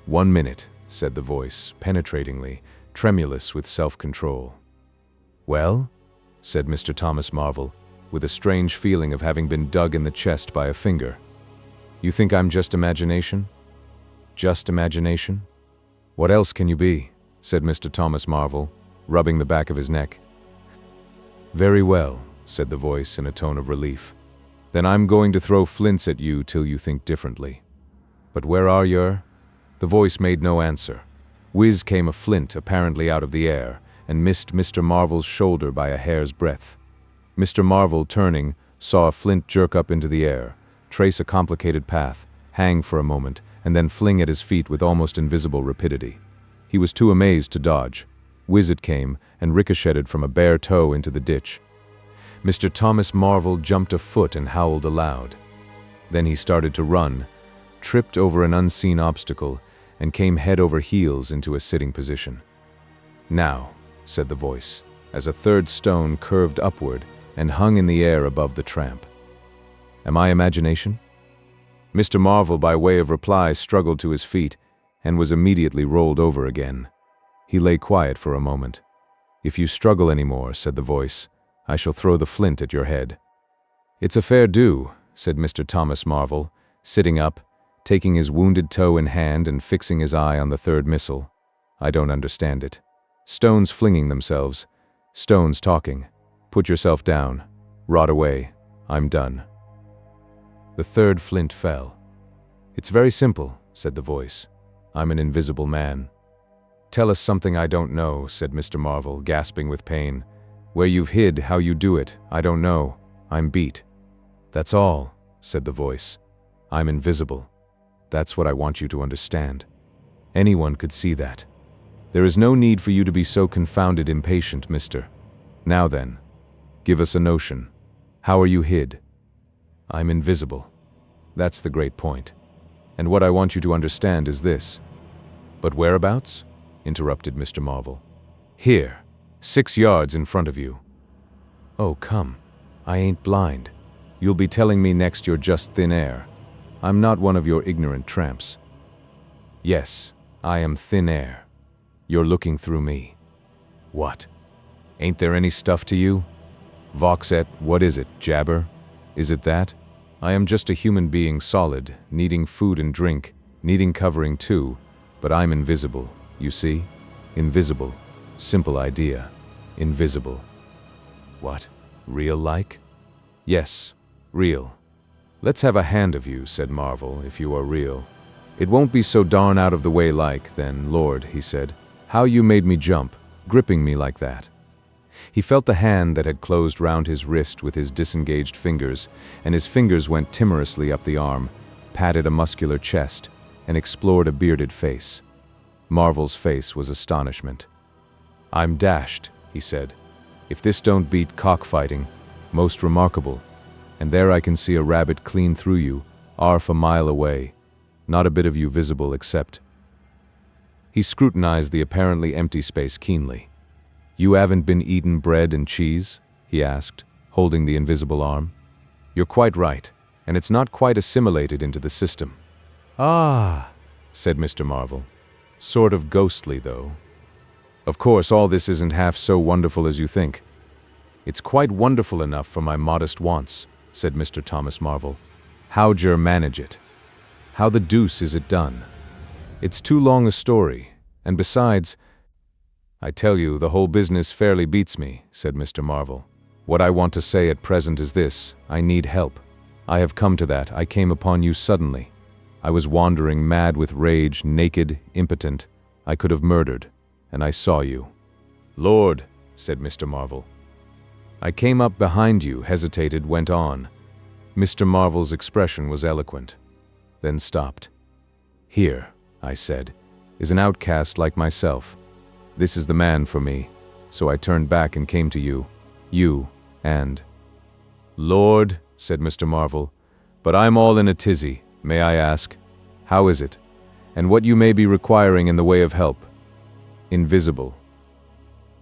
"1 minute," said the voice, penetratingly, tremulous with self-control. "Well?" said Mr. Thomas Marvel, with a strange feeling of having been dug in the chest by a finger. "You think I'm just imagination? Just imagination? What else can you be?" said Mr. Thomas Marvel, rubbing the back of his neck. Very well, said the voice in a tone of relief. Then I'm going to throw flints at you till you think differently. But where are you? The voice made no answer. Whiz came a flint apparently out of the air, and missed Mr. Marvel's shoulder by a hair's breadth. Mr. Marvel, turning, saw a flint jerk up into the air, trace a complicated path, hang for a moment, and then fling at his feet with almost invisible rapidity. He was too amazed to dodge. Whiz it came, and ricocheted from a bare toe into the ditch. Mr. Thomas Marvel jumped a foot and howled aloud. Then he started to run, tripped over an unseen obstacle, and came head over heels into a sitting position. Now, said the voice, as a third stone curved upward and hung in the air above the tramp. Am I imagination? Mr. Marvel, by way of reply, struggled to his feet and was immediately rolled over again. He lay quiet for a moment. If you struggle any more, said the voice, I shall throw the flint at your head. It's a fair do, said Mr. Thomas Marvel, sitting up, taking his wounded toe in hand and fixing his eye on the third missile. I don't understand it. Stones flinging themselves. Stones talking. Put yourself down. Rot away. I'm done. The third flint fell. It's very simple, said the voice. I'm an invisible man. Tell us something I don't know, said Mr. Marvel, gasping with pain. Where you've hid, how you do it, I don't know. I'm beat. That's all, said the voice. I'm invisible. That's what I want you to understand. Anyone could see that. There is no need for you to be so confounded impatient, mister. Now then, give us a notion. How are you hid? I'm invisible. That's the great point. And what I want you to understand is this. But whereabouts? Interrupted Mr. Marvel. Here, 6 yards in front of you. Oh, come. I ain't blind. You'll be telling me next you're just thin air. I'm not one of your ignorant tramps. Yes, I am thin air. You're looking through me. What? Ain't there any stuff to you? Voxet, what is it, jabber? Is it that? I am just a human being solid, needing food and drink, needing covering too, but I'm invisible, you see? Invisible. Simple idea. Invisible. What? Real-like? Yes, real. Let's have a hand of you, said Marvel, if you are real. It won't be so darn out of the way like, then, Lord, he said. How you made me jump, gripping me like that. He felt the hand that had closed round his wrist with his disengaged fingers, and his fingers went timorously up the arm, patted a muscular chest, and explored a bearded face. Marvel's face was astonishment. I'm dashed, he said. If this don't beat cockfighting, most remarkable. And there I can see a rabbit clean through you, 'arf a mile away. Not a bit of you visible except... He scrutinized the apparently empty space keenly. You haven't been eating bread and cheese? He asked, holding the invisible arm. You're quite right, and it's not quite assimilated into the system. Ah, said Mr. Marvel. Sort of ghostly, though. Of course, all this isn't half so wonderful as you think. It's quite wonderful enough for my modest wants, said Mr. Thomas Marvel. How'd yer manage it? How the deuce is it done? It's too long a story, and besides, I tell you, the whole business fairly beats me, said Mr. Marvel. What I want to say at present is this, I need help. I have come to that, I came upon you suddenly. I was wandering mad with rage, naked, impotent. I could have murdered, and I saw you. Lord, said Mr. Marvel. I came up behind you, hesitated, went on. Mr. Marvel's expression was eloquent, then stopped. Here, I said, is an outcast like myself. This is the man for me, so I turned back and came to you. You, and... Lord, said Mr. Marvel, but I'm all in a tizzy, may I ask? How is it? And what you may be requiring in the way of help? Invisible.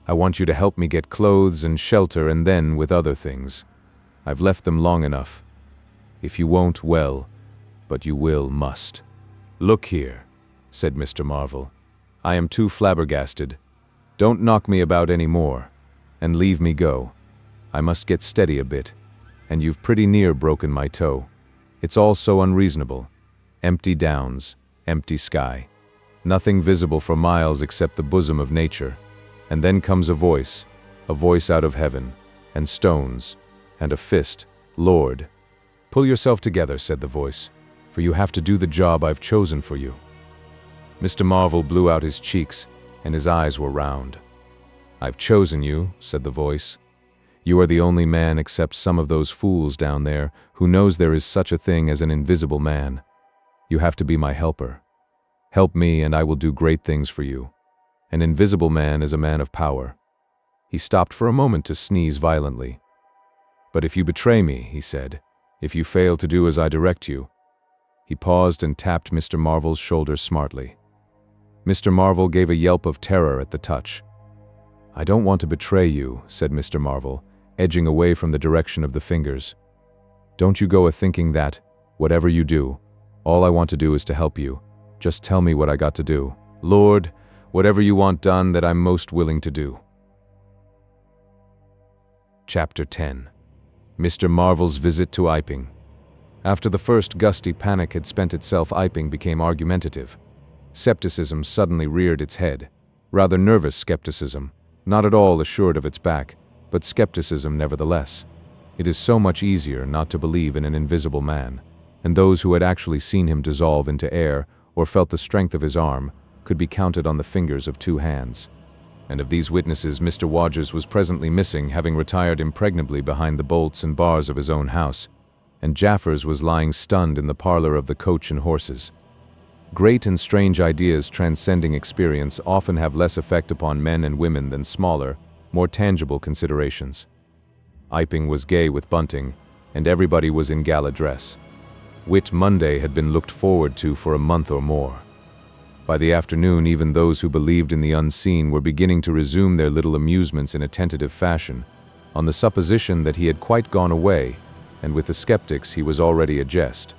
I want you to help me get clothes and shelter and then with other things. I've left them long enough. If you won't, well, but you will, must. Look here, said Mr. Marvel. I am too flabbergasted. Don't knock me about any more, and leave me go. I must get steady a bit, and you've pretty near broken my toe. It's all so unreasonable. Empty downs, empty sky. Nothing visible for miles except the bosom of nature. And then comes a voice out of heaven, and stones, and a fist. "Lord, pull yourself together," said the voice, "for you have to do the job I've chosen for you." Mr. Marvel blew out his cheeks, and his eyes were round. "I've chosen you," said the voice. "You are the only man except some of those fools down there who knows there is such a thing as an invisible man. You have to be my helper. Help me and I will do great things for you. An invisible man is a man of power." He stopped for a moment to sneeze violently. "But if you betray me," he said, "if you fail to do as I direct you." He paused and tapped Mr. Marvel's shoulder smartly. Mr. Marvel gave a yelp of terror at the touch. "I don't want to betray you," said Mr. Marvel, edging away from the direction of the fingers. "Don't you go a-thinking that, whatever you do, all I want to do is to help you. Just tell me what I got to do. Lord, whatever you want done, that I'm most willing to do." Chapter 10. Mr. Marvel's visit to Iping. After the first gusty panic had spent itself, Iping became argumentative. Skepticism suddenly reared its head. Rather nervous skepticism, not at all assured of its back, but skepticism nevertheless. It is so much easier not to believe in an invisible man, and those who had actually seen him dissolve into air or felt the strength of his arm could be counted on the fingers of two hands. And of these witnesses Mr. Wodgers was presently missing, having retired impregnably behind the bolts and bars of his own house, and Jaffers was lying stunned in the parlor of the Coach and Horses. Great and strange ideas transcending experience often have less effect upon men and women than smaller, more tangible considerations. Iping was gay with bunting, and everybody was in gala dress. Whit Monday had been looked forward to for a month or more. By the afternoon, even those who believed in the unseen were beginning to resume their little amusements in a tentative fashion, on the supposition that he had quite gone away, and with the skeptics he was already a jest.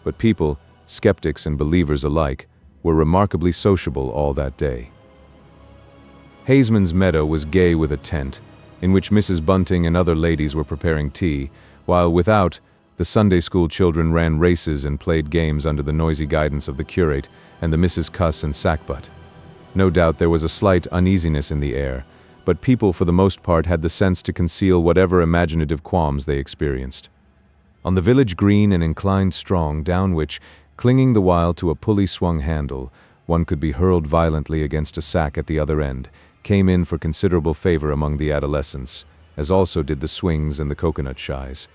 But people, skeptics and believers alike, were remarkably sociable all that day. Hazeman's meadow was gay with a tent, in which Mrs. Bunting and other ladies were preparing tea, while without, the Sunday school children ran races and played games under the noisy guidance of the curate and the Misses Cuss and Sackbut. No doubt there was a slight uneasiness in the air, but people for the most part had the sense to conceal whatever imaginative qualms they experienced. On the village green an inclined strong, down which, clinging the while to a pulley-swung handle, one could be hurled violently against a sack at the other end, came in for considerable favor among the adolescents, as also did the swings and the coconut shies.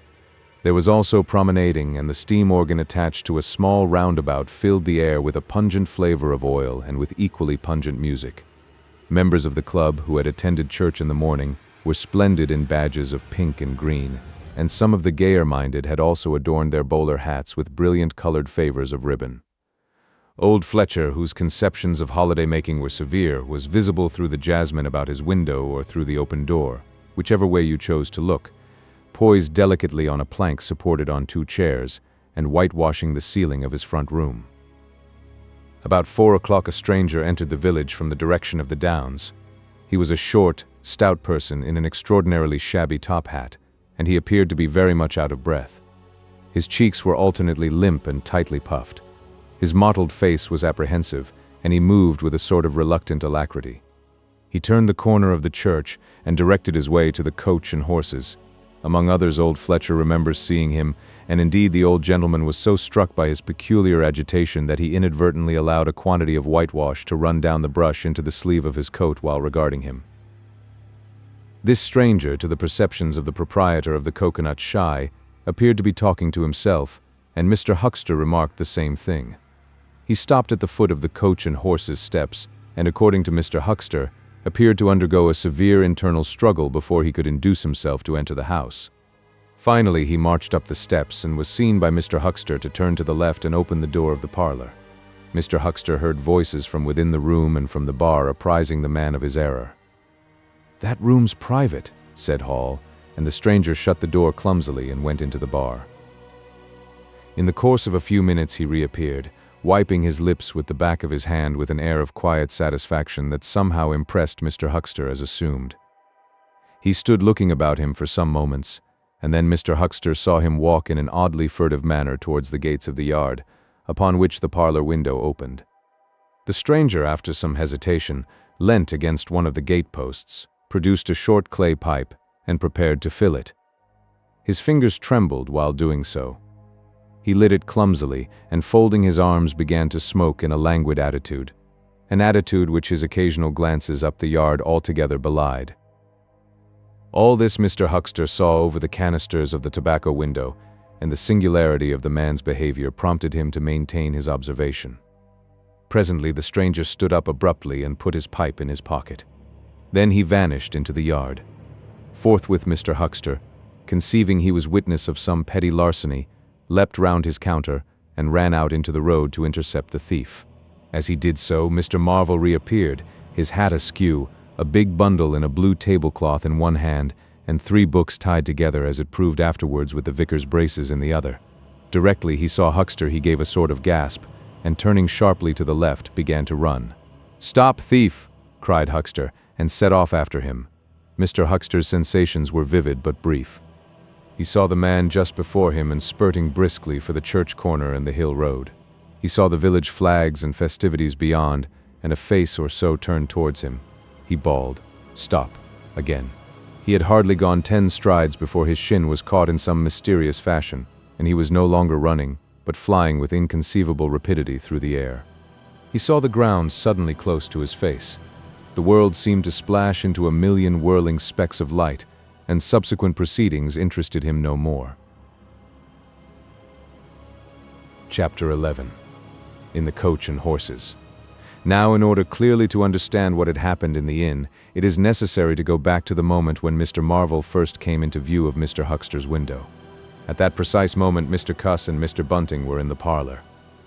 There was also promenading, and the steam organ attached to a small roundabout filled the air with a pungent flavor of oil and with equally pungent music. Members of the club who had attended church in the morning were splendid in badges of pink and green, and some of the gayer-minded had also adorned their bowler hats with brilliant-colored favors of ribbon. Old Fletcher, whose conceptions of holiday-making were severe, was visible through the jasmine about his window or through the open door, whichever way you chose to look, poised delicately on a plank supported on two chairs, and whitewashing the ceiling of his front room. About 4 o'clock a stranger entered the village from the direction of the Downs. He was a short, stout person in an extraordinarily shabby top hat, and he appeared to be very much out of breath. His cheeks were alternately limp and tightly puffed. His mottled face was apprehensive, and he moved with a sort of reluctant alacrity. He turned the corner of the church and directed his way to the Coach and Horses. Among others, old Fletcher remembers seeing him, and indeed the old gentleman was so struck by his peculiar agitation that he inadvertently allowed a quantity of whitewash to run down the brush into the sleeve of his coat while regarding him. This stranger, to the perceptions of the proprietor of the Coconut Shy, appeared to be talking to himself, and Mr. Huckster remarked the same thing. He stopped at the foot of the Coach and Horses steps, and according to Mr. Huckster, appeared to undergo a severe internal struggle before he could induce himself to enter the house. Finally, he marched up the steps and was seen by Mr. Huckster to turn to the left and open the door of the parlor. Mr. Huckster heard voices from within the room and from the bar apprising the man of his error. "That room's private," said Hall, and the stranger shut the door clumsily and went into the bar. In the course of a few minutes he reappeared, wiping his lips with the back of his hand with an air of quiet satisfaction that somehow impressed Mr. Huckster as assumed. He stood looking about him for some moments, and then Mr. Huckster saw him walk in an oddly furtive manner towards the gates of the yard, upon which the parlor window opened. The stranger, after some hesitation, leant against one of the gate-posts, produced a short clay pipe, and prepared to fill it. His fingers trembled while doing so. He lit it clumsily, and folding his arms began to smoke in a languid attitude, an attitude which his occasional glances up the yard altogether belied. All this Mr. Huckster saw over the canisters of the tobacco window, and the singularity of the man's behavior prompted him to maintain his observation. Presently the stranger stood up abruptly and put his pipe in his pocket. Then he vanished into the yard. Forthwith Mr. Huckster, conceiving he was witness of some petty larceny, leapt round his counter and ran out into the road to intercept the thief. As he did so, Mr. Marvel reappeared, his hat askew, a big bundle in a blue tablecloth in one hand, and 3 books tied together as it proved afterwards with the vicar's braces in the other. Directly he saw Huckster he gave a sort of gasp, and turning sharply to the left began to run. "Stop, thief!" cried Huckster, and set off after him. Mr. Huckster's sensations were vivid but brief. He saw the man just before him and spurting briskly for the church corner and the hill road. He saw the village flags and festivities beyond, and a face or so turned towards him. He bawled, "Stop," again. He had hardly gone 10 strides before his shin was caught in some mysterious fashion, and he was no longer running, but flying with inconceivable rapidity through the air. He saw the ground suddenly close to his face. The world seemed to splash into a million whirling specks of light, and subsequent proceedings interested him no more. Chapter 11. In the Coach and Horses. Now, in order clearly to understand what had happened in the inn, it is necessary to go back to the moment when Mr. Marvel first came into view of Mr. Huckster's window. At that precise moment, Mr. Cuss and Mr. Bunting were in the parlor.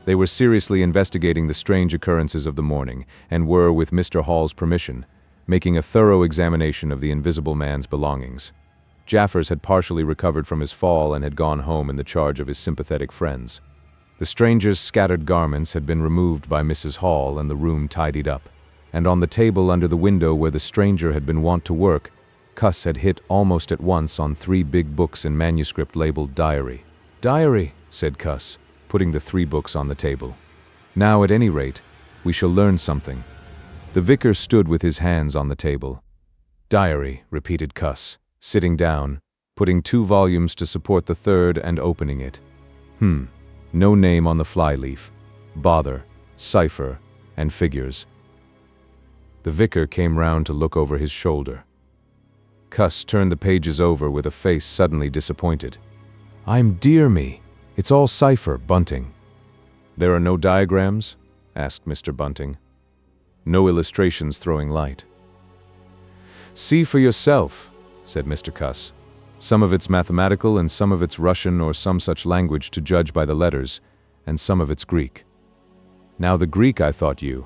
They were seriously investigating the strange occurrences of the morning, and were, with Mr. Hall's permission, making a thorough examination of the invisible man's belongings. Jaffers had partially recovered from his fall and had gone home in the charge of his sympathetic friends. The stranger's scattered garments had been removed by Mrs. Hall and the room tidied up, and on the table under the window where the stranger had been wont to work, Cuss had hit almost at once on 3 big books in manuscript labeled Diary. "Diary," said Cuss, putting the 3 books on the table. "Now, at any rate, we shall learn something." The vicar stood with his hands on the table. "Diary," repeated Cuss, sitting down, putting 2 volumes to support the 3rd and opening it. No name on the flyleaf. Bother, cipher, and figures. The vicar came round to look over his shoulder. Cuss turned the pages over with a face suddenly disappointed. Dear me, it's all cipher, Bunting." "There are no diagrams?" asked Mr. Bunting. "No illustrations throwing light?" "See for yourself," said Mr. Cuss. "Some of it's mathematical and some of it's Russian or some such language to judge by the letters, and some of it's Greek." "Now the Greek I thought you—"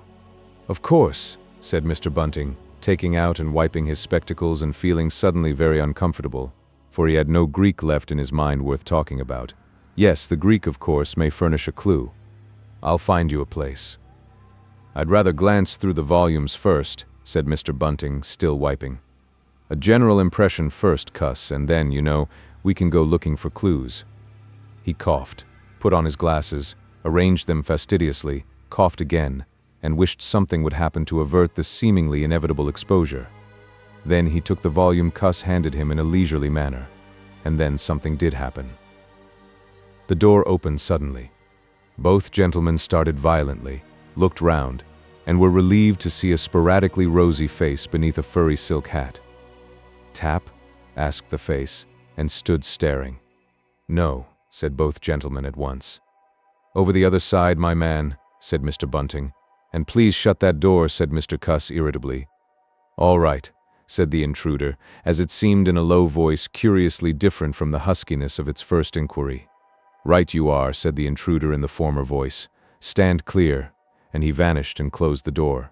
"Of course," said Mr. Bunting, taking out and wiping his spectacles and feeling suddenly very uncomfortable, for he had no Greek left in his mind worth talking about. "Yes, the Greek, of course, may furnish a clue. I'll find you a place." "I'd rather glance through the volumes first," said Mr. Bunting, still wiping. "A general impression first, Cuss, and then, you know, we can go looking for clues." He coughed, put on his glasses, arranged them fastidiously, coughed again, and wished something would happen to avert the seemingly inevitable exposure. Then he took the volume Cuss handed him in a leisurely manner, and then something did happen. The door opened suddenly. Both gentlemen started violently, looked round, and were relieved to see a sporadically rosy face beneath a furry silk hat. "Tap?" asked the face, and stood staring. "No," said both gentlemen at once. "Over the other side, my man," said Mr. Bunting. "And please shut that door," said Mr. Cuss irritably. "All right," said the intruder, as it seemed in a low voice curiously different from the huskiness of its first inquiry. "Right you are," said the intruder in the former voice. "Stand clear," and he vanished and closed the door.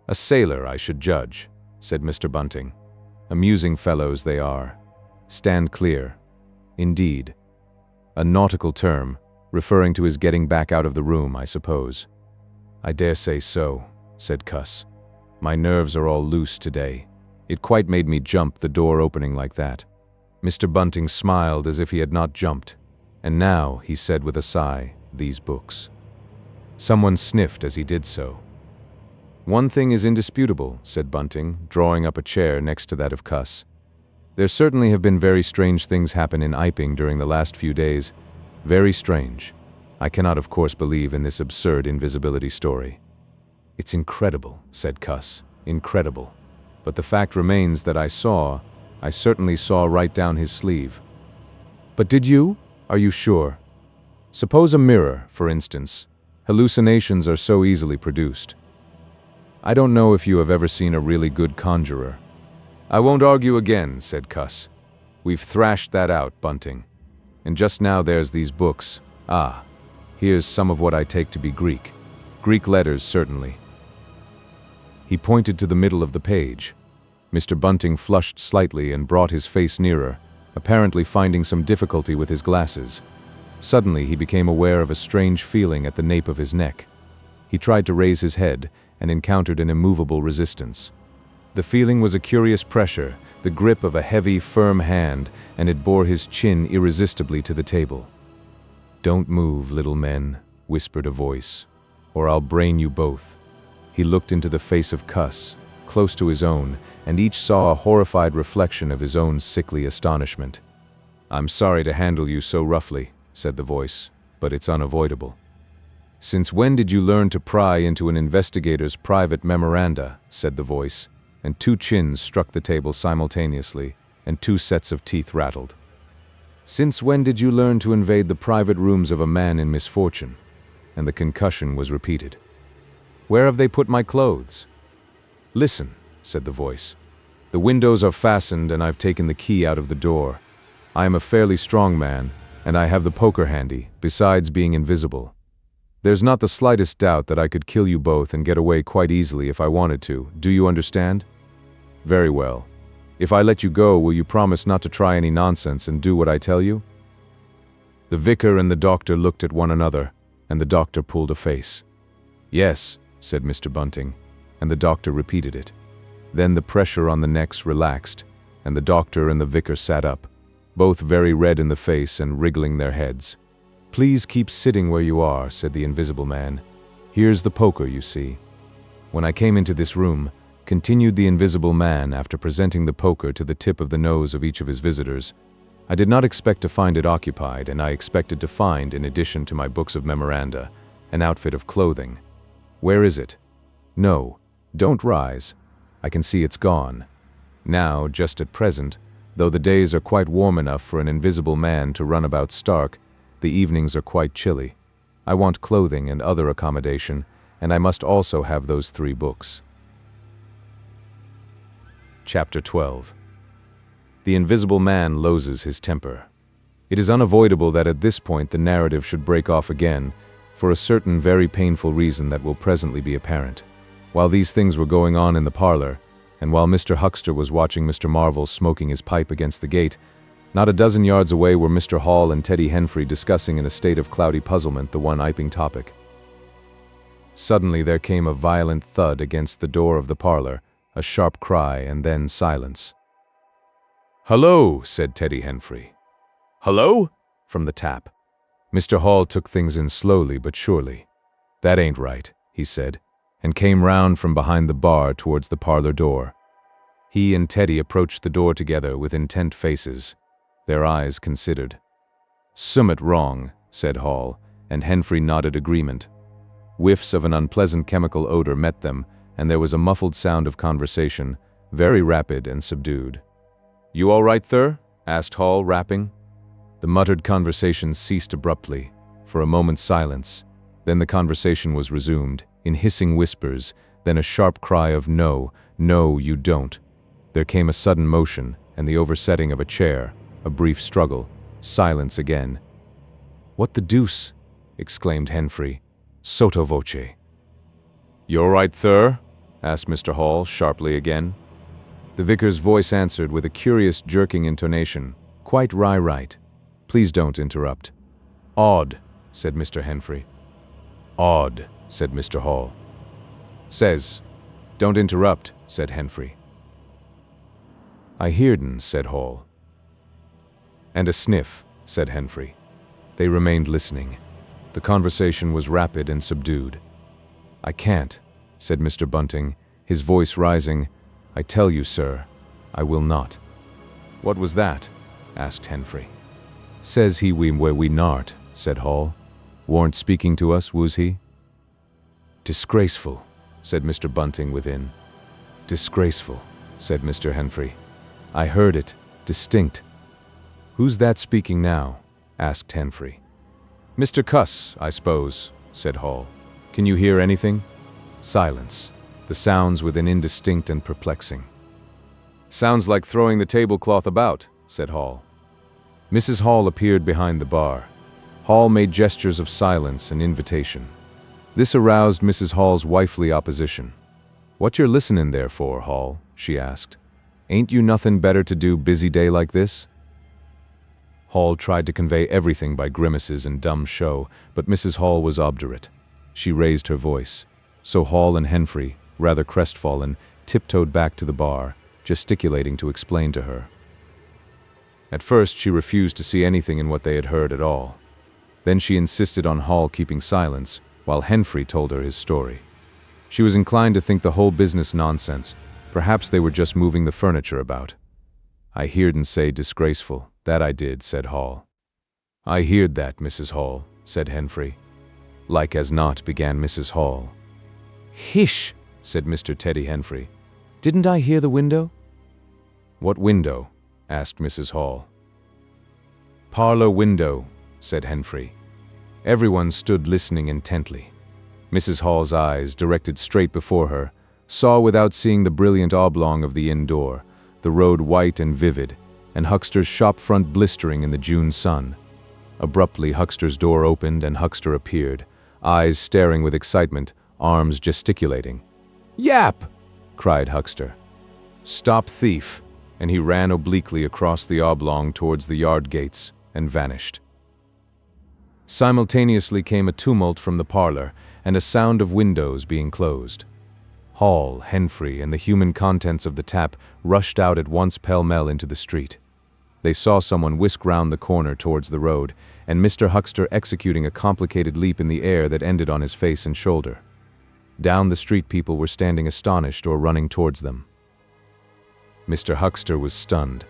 "A sailor, I should judge," said Mr. Bunting. "Amusing fellows they are. Stand clear. Indeed. A nautical term, referring to his getting back out of the room, I suppose." "I dare say so," said Cuss. "My nerves are all loose today. It quite made me jump, the door opening like that." Mr. Bunting smiled as if he had not jumped. "And now," he said with a sigh, "these books." Someone sniffed as he did so. "One thing is indisputable," said Bunting, drawing up a chair next to that of Cuss. "There certainly have been very strange things happen in Iping during the last few days. Very strange. I cannot, of course, believe in this absurd invisibility story." "It's incredible," said Cuss. "Incredible. But the fact remains that I certainly saw right down his sleeve." "But did you? Are you sure? Suppose a mirror, for instance. Hallucinations are so easily produced. I don't know if you have ever seen a really good conjurer." "I won't argue again," said Cuss. "We've thrashed that out, Bunting. And just now there's these books. Ah, here's some of what I take to be Greek. Greek letters, certainly." He pointed to the middle of the page. Mr. Bunting flushed slightly and brought his face nearer, apparently finding some difficulty with his glasses. Suddenly he became aware of a strange feeling at the nape of his neck. He tried to raise his head and encountered an immovable resistance. The feeling was a curious pressure, the grip of a heavy, firm hand, and it bore his chin irresistibly to the table. "Don't move, little men," whispered a voice, "or I'll brain you both." He looked into the face of Cuss, close to his own, and each saw a horrified reflection of his own sickly astonishment. "I'm sorry to handle you so roughly," said the voice, "but it's unavoidable." "Since when did you learn to pry into an investigator's private memoranda?" said the voice, and two chins struck the table simultaneously, and two sets of teeth rattled. "Since when did you learn to invade the private rooms of a man in misfortune?" And the concussion was repeated. "Where have they put my clothes?" "Listen," said the voice. "The windows are fastened and I've taken the key out of the door. I am a fairly strong man, and I have the poker handy, besides being invisible. There's not the slightest doubt that I could kill you both and get away quite easily if I wanted to. Do you understand? Very well. If I let you go, will you promise not to try any nonsense and do what I tell you?" The vicar and the doctor looked at one another, and the doctor pulled a face. "Yes," said Mr. Bunting, and the doctor repeated it. Then the pressure on the necks relaxed, and the doctor and the vicar sat up, both very red in the face and wriggling their heads. "Please keep sitting where you are," said the invisible man. "Here's the poker, you see. When I came into this room," continued the invisible man after presenting the poker to the tip of the nose of each of his visitors, "I did not expect to find it occupied, and I expected to find, in addition to my books of memoranda, an outfit of clothing. Where is it? No, don't rise. I can see it's gone. Now, just at present, though the days are quite warm enough for an invisible man to run about stark, the evenings are quite chilly. I want clothing and other accommodation, and I must also have those 3 books." Chapter 12. The invisible man loses his temper. It is unavoidable that at this point the narrative should break off again, for a certain very painful reason that will presently be apparent. While these things were going on in the parlor, and while Mr. Huckster was watching Mr. Marvel smoking his pipe against the gate, not a dozen yards away were Mr. Hall and Teddy Henfrey discussing in a state of cloudy puzzlement the one Iping topic. Suddenly there came a violent thud against the door of the parlor, a sharp cry, and then silence. "Hello," said Teddy Henfrey. "Hello?" from the tap. Mr. Hall took things in slowly but surely. "That ain't right," he said, and came round from behind the bar towards the parlor door. He and Teddy approached the door together with intent faces. Their eyes considered. "Summat wrong," said Hall, and Henfrey nodded agreement. Whiffs of an unpleasant chemical odor met them, and there was a muffled sound of conversation, very rapid and subdued. "You all right, sir?" asked Hall, rapping. The muttered conversation ceased abruptly, for a moment's silence. Then the conversation was resumed, in hissing whispers, then a sharp cry of "No, no, you don't." There came a sudden motion, and the oversetting of a chair, a brief struggle, silence again. "What the deuce?" exclaimed Henfrey, sotto voce. "You all right, sir?" asked Mr. Hall, sharply again. The vicar's voice answered with a curious jerking intonation, "Quite right. Please don't interrupt." "Odd," said Mr. Henfrey. "Odd," said Mr. Hall. "Says, don't interrupt," said Henfrey. "I hearden," said Hall. "And a sniff," said Henfrey. They remained listening. The conversation was rapid and subdued. "I can't," said Mr. Bunting, his voice rising. "I tell you, sir, I will not." "What was that?" asked Henfrey. "Says he we where we nart," said Hall. "Warn't speaking to us, was he?" "Disgraceful," said Mr. Bunting within. "Disgraceful," said Mr. Henfrey. "I heard it, distinct." "Who's that speaking now?" asked Henfrey. "Mr. Cuss, I suppose," said Hall. "Can you hear anything?" Silence, the sounds within indistinct and perplexing. "Sounds like throwing the tablecloth about," said Hall. Mrs. Hall appeared behind the bar. Hall made gestures of silence and invitation. This aroused Mrs. Hall's wifely opposition. "What you're listening there for, Hall?" she asked. "Ain't you nothing better to do busy day like this?" Hall tried to convey everything by grimaces and dumb show, but Mrs. Hall was obdurate. She raised her voice. So Hall and Henfrey, rather crestfallen, tiptoed back to the bar, gesticulating to explain to her. At first she refused to see anything in what they had heard at all. Then she insisted on Hall keeping silence, while Henfrey told her his story. She was inclined to think the whole business nonsense. Perhaps they were just moving the furniture about. "I heard and say disgraceful, that I did," said Hall. "I heard that, Mrs. Hall," said Henfrey. "Like as not," began Mrs. Hall. "Hish," said Mr. Teddy Henfrey. "Didn't I hear the window?" "What window?" asked Mrs. Hall. "Parlor window," said Henfrey. Everyone stood listening intently. Mrs. Hall's eyes, directed straight before her, saw without seeing the brilliant oblong of the inn door, the road white and vivid, and Huckster's shop front blistering in the June sun. Abruptly, Huckster's door opened and Huckster appeared, eyes staring with excitement, arms gesticulating. "Yap!" cried Huckster. "Stop thief!" and he ran obliquely across the oblong towards the yard gates and vanished. Simultaneously came a tumult from the parlor and a sound of windows being closed. Hall, Henfrey, and the human contents of the tap rushed out at once pell-mell into the street. They saw someone whisk round the corner towards the road, and Mr. Huckster executing a complicated leap in the air that ended on his face and shoulder. Down the street people were standing astonished or running towards them. Mr. Huckster was stunned.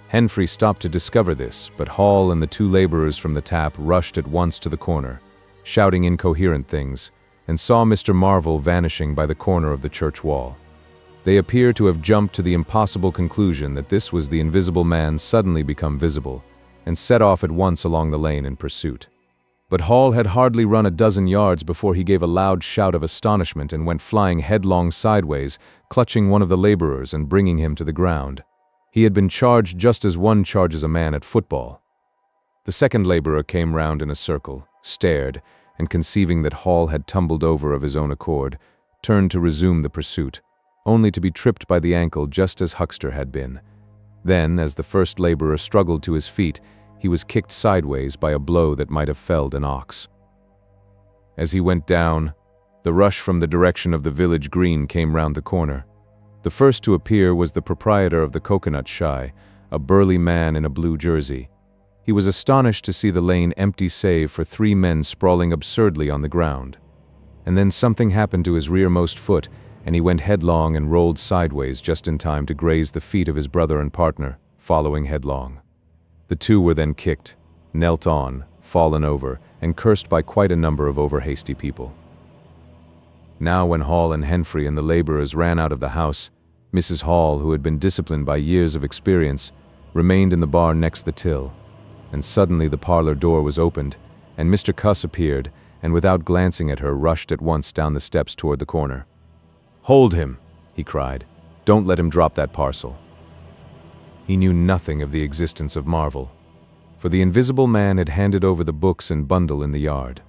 Henfrey stopped to discover this, but Hall and the two laborers from the tap rushed at once to the corner, shouting incoherent things, and saw Mr. Marvel vanishing by the corner of the church wall. They appear to have jumped to the impossible conclusion that this was the invisible man suddenly become visible, and set off at once along the lane in pursuit. But Hall had hardly run a dozen yards before he gave a loud shout of astonishment and went flying headlong sideways, clutching one of the laborers and bringing him to the ground. He had been charged just as one charges a man at football. The second laborer came round in a circle, stared, and conceiving that Hall had tumbled over of his own accord, turned to resume the pursuit, only to be tripped by the ankle just as Huckster had been. Then, as the first laborer struggled to his feet, he was kicked sideways by a blow that might have felled an ox. As he went down, the rush from the direction of the village green came round the corner. The first to appear was the proprietor of the Coconut Shy, a burly man in a blue jersey. He was astonished to see the lane empty save for 3 men sprawling absurdly on the ground. And then something happened to his rearmost foot, and he went headlong and rolled sideways just in time to graze the feet of his brother and partner, following headlong. The two were then kicked, knelt on, fallen over, and cursed by quite a number of over-hasty people. Now when Hall and Henfrey and the laborers ran out of the house, Mrs. Hall, who had been disciplined by years of experience, remained in the bar next the till, and suddenly the parlor door was opened, and Mr. Cuss appeared, and without glancing at her rushed at once down the steps toward the corner. "Hold him!" he cried. "Don't let him drop that parcel." He knew nothing of the existence of Marvel, for the invisible man had handed over the books and bundle in the yard.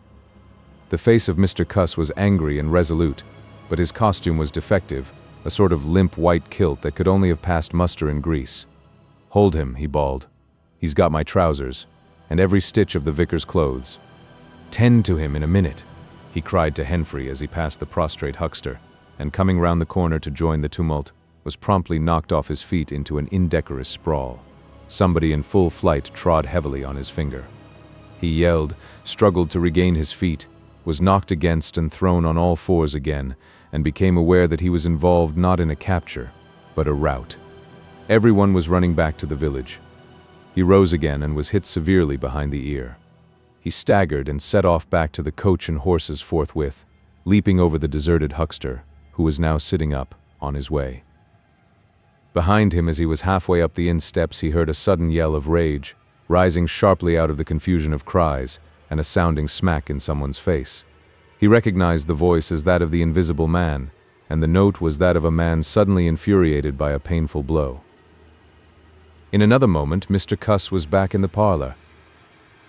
The face of Mr. Cuss was angry and resolute, but his costume was defective, a sort of limp white kilt that could only have passed muster in grease. "Hold him," he bawled. "He's got my trousers, and every stitch of the vicar's clothes. Tend to him in a minute," he cried to Henfrey as he passed the prostrate Huckster, and coming round the corner to join the tumult, was promptly knocked off his feet into an indecorous sprawl. Somebody in full flight trod heavily on his finger. He yelled, struggled to regain his feet, was knocked against and thrown on all fours again, and became aware that he was involved not in a capture, but a rout. Everyone was running back to the village. He rose again and was hit severely behind the ear. He staggered and set off back to the coach and horses forthwith, leaping over the deserted huckster, who was now sitting up, on his way. Behind him, as he was halfway up the inn steps, he heard a sudden yell of rage, rising sharply out of the confusion of cries, and a sounding smack in someone's face. He recognized the voice as that of the Invisible Man, and the note was that of a man suddenly infuriated by a painful blow. In another moment, Mr. Cuss was back in the parlor.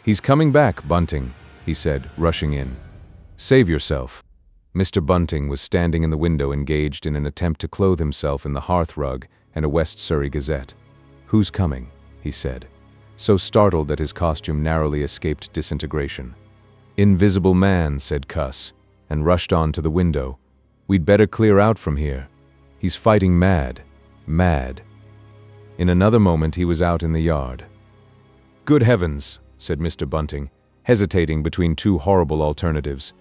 "He's coming back, Bunting," he said, rushing in. "Save yourself." Mr. Bunting was standing in the window, engaged in an attempt to clothe himself in the hearth rug and a West Surrey Gazette. "Who's coming?" he said, so startled that his costume narrowly escaped disintegration. "Invisible Man," said Cuss, and rushed on to the window. "We'd better clear out from here. He's fighting mad. Mad." In another moment he was out in the yard. "Good heavens," said Mr. Bunting, hesitating between two horrible alternatives.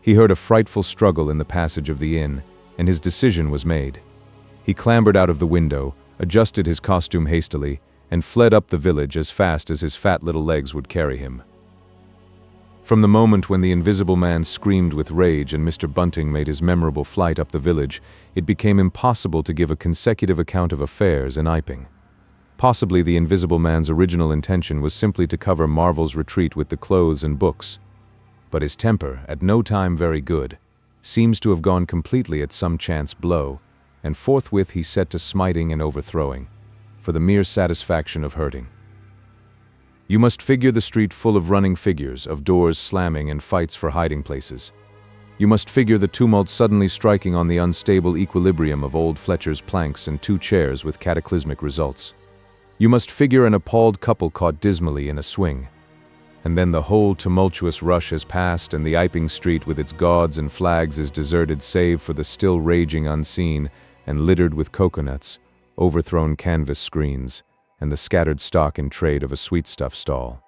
He heard a frightful struggle in the passage of the inn, and his decision was made. He clambered out of the window, adjusted his costume hastily, and fled up the village as fast as his fat little legs would carry him. From the moment when the Invisible Man screamed with rage and Mr. Bunting made his memorable flight up the village, it became impossible to give a consecutive account of affairs in Iping. Possibly the Invisible Man's original intention was simply to cover Marvel's retreat with the clothes and books. But his temper, at no time very good, seems to have gone completely at some chance blow, and forthwith he set to smiting and overthrowing, for the mere satisfaction of hurting. You must figure the street full of running figures, of doors slamming and fights for hiding places. You must figure the tumult suddenly striking on the unstable equilibrium of old Fletcher's planks and two chairs with cataclysmic results. You must figure an appalled couple caught dismally in a swing. And then the whole tumultuous rush has passed, and the Iping street with its gauds and flags is deserted save for the still raging unseen and littered with coconuts, overthrown canvas screens, and the scattered stock in trade of a sweetstuff stall.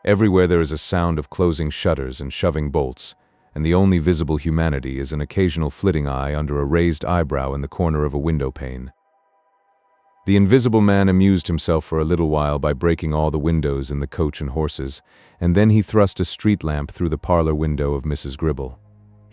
Everywhere there is a sound of closing shutters and shoving bolts, and the only visible humanity is an occasional flitting eye under a raised eyebrow in the corner of a window pane. The Invisible Man amused himself for a little while by breaking all the windows in the coach and horses, and then he thrust a street lamp through the parlor window of Mrs. Gribble.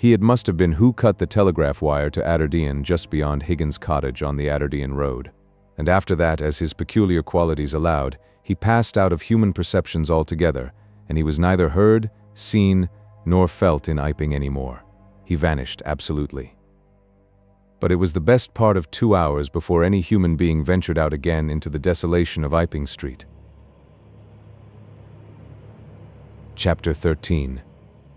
It must have been who cut the telegraph wire to Adderdean just beyond Higgins' cottage on the Adderdean road. And after that, as his peculiar qualities allowed, he passed out of human perceptions altogether, and he was neither heard, seen, nor felt in Iping anymore. He vanished absolutely. But it was the best part of 2 hours before any human being ventured out again into the desolation of Iping Street. Chapter 13.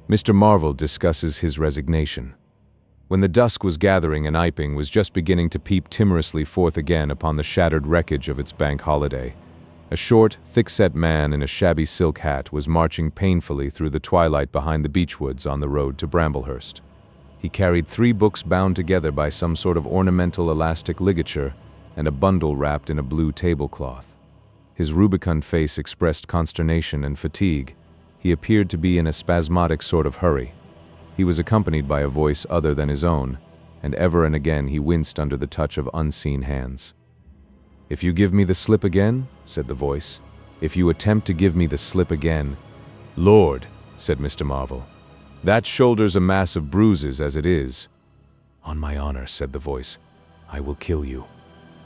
Mr. Marvel discusses his resignation. When the dusk was gathering and Iping was just beginning to peep timorously forth again upon the shattered wreckage of its bank holiday, a short, thick-set man in a shabby silk hat was marching painfully through the twilight behind the beechwoods on the road to Bramblehurst. He carried 3 books bound together by some sort of ornamental elastic ligature and a bundle wrapped in a blue tablecloth. His rubicund face expressed consternation and fatigue. He appeared to be in a spasmodic sort of hurry. He was accompanied by a voice other than his own, and ever and again he winced under the touch of unseen hands. "If you give me the slip again," said the voice, "if you attempt to give me the slip again—" "Lord," said Mr. Marvel, "that shoulder's a mass of bruises as it is." "On my honor," said the voice, "I will kill you."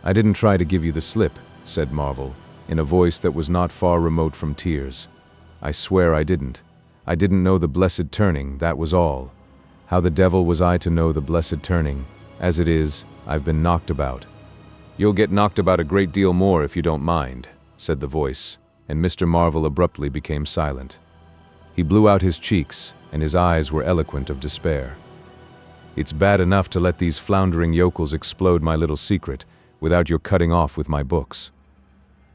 "I didn't try to give you the slip," said Marvel, in a voice that was not far remote from tears. "I swear I didn't. I didn't know the blessed turning, that was all. How the devil was I to know the blessed turning? As it is, I've been knocked about." "You'll get knocked about a great deal more if you don't mind," said the voice, and Mr. Marvel abruptly became silent. He blew out his cheeks, and his eyes were eloquent of despair. "It's bad enough to let these floundering yokels explode my little secret without your cutting off with my books.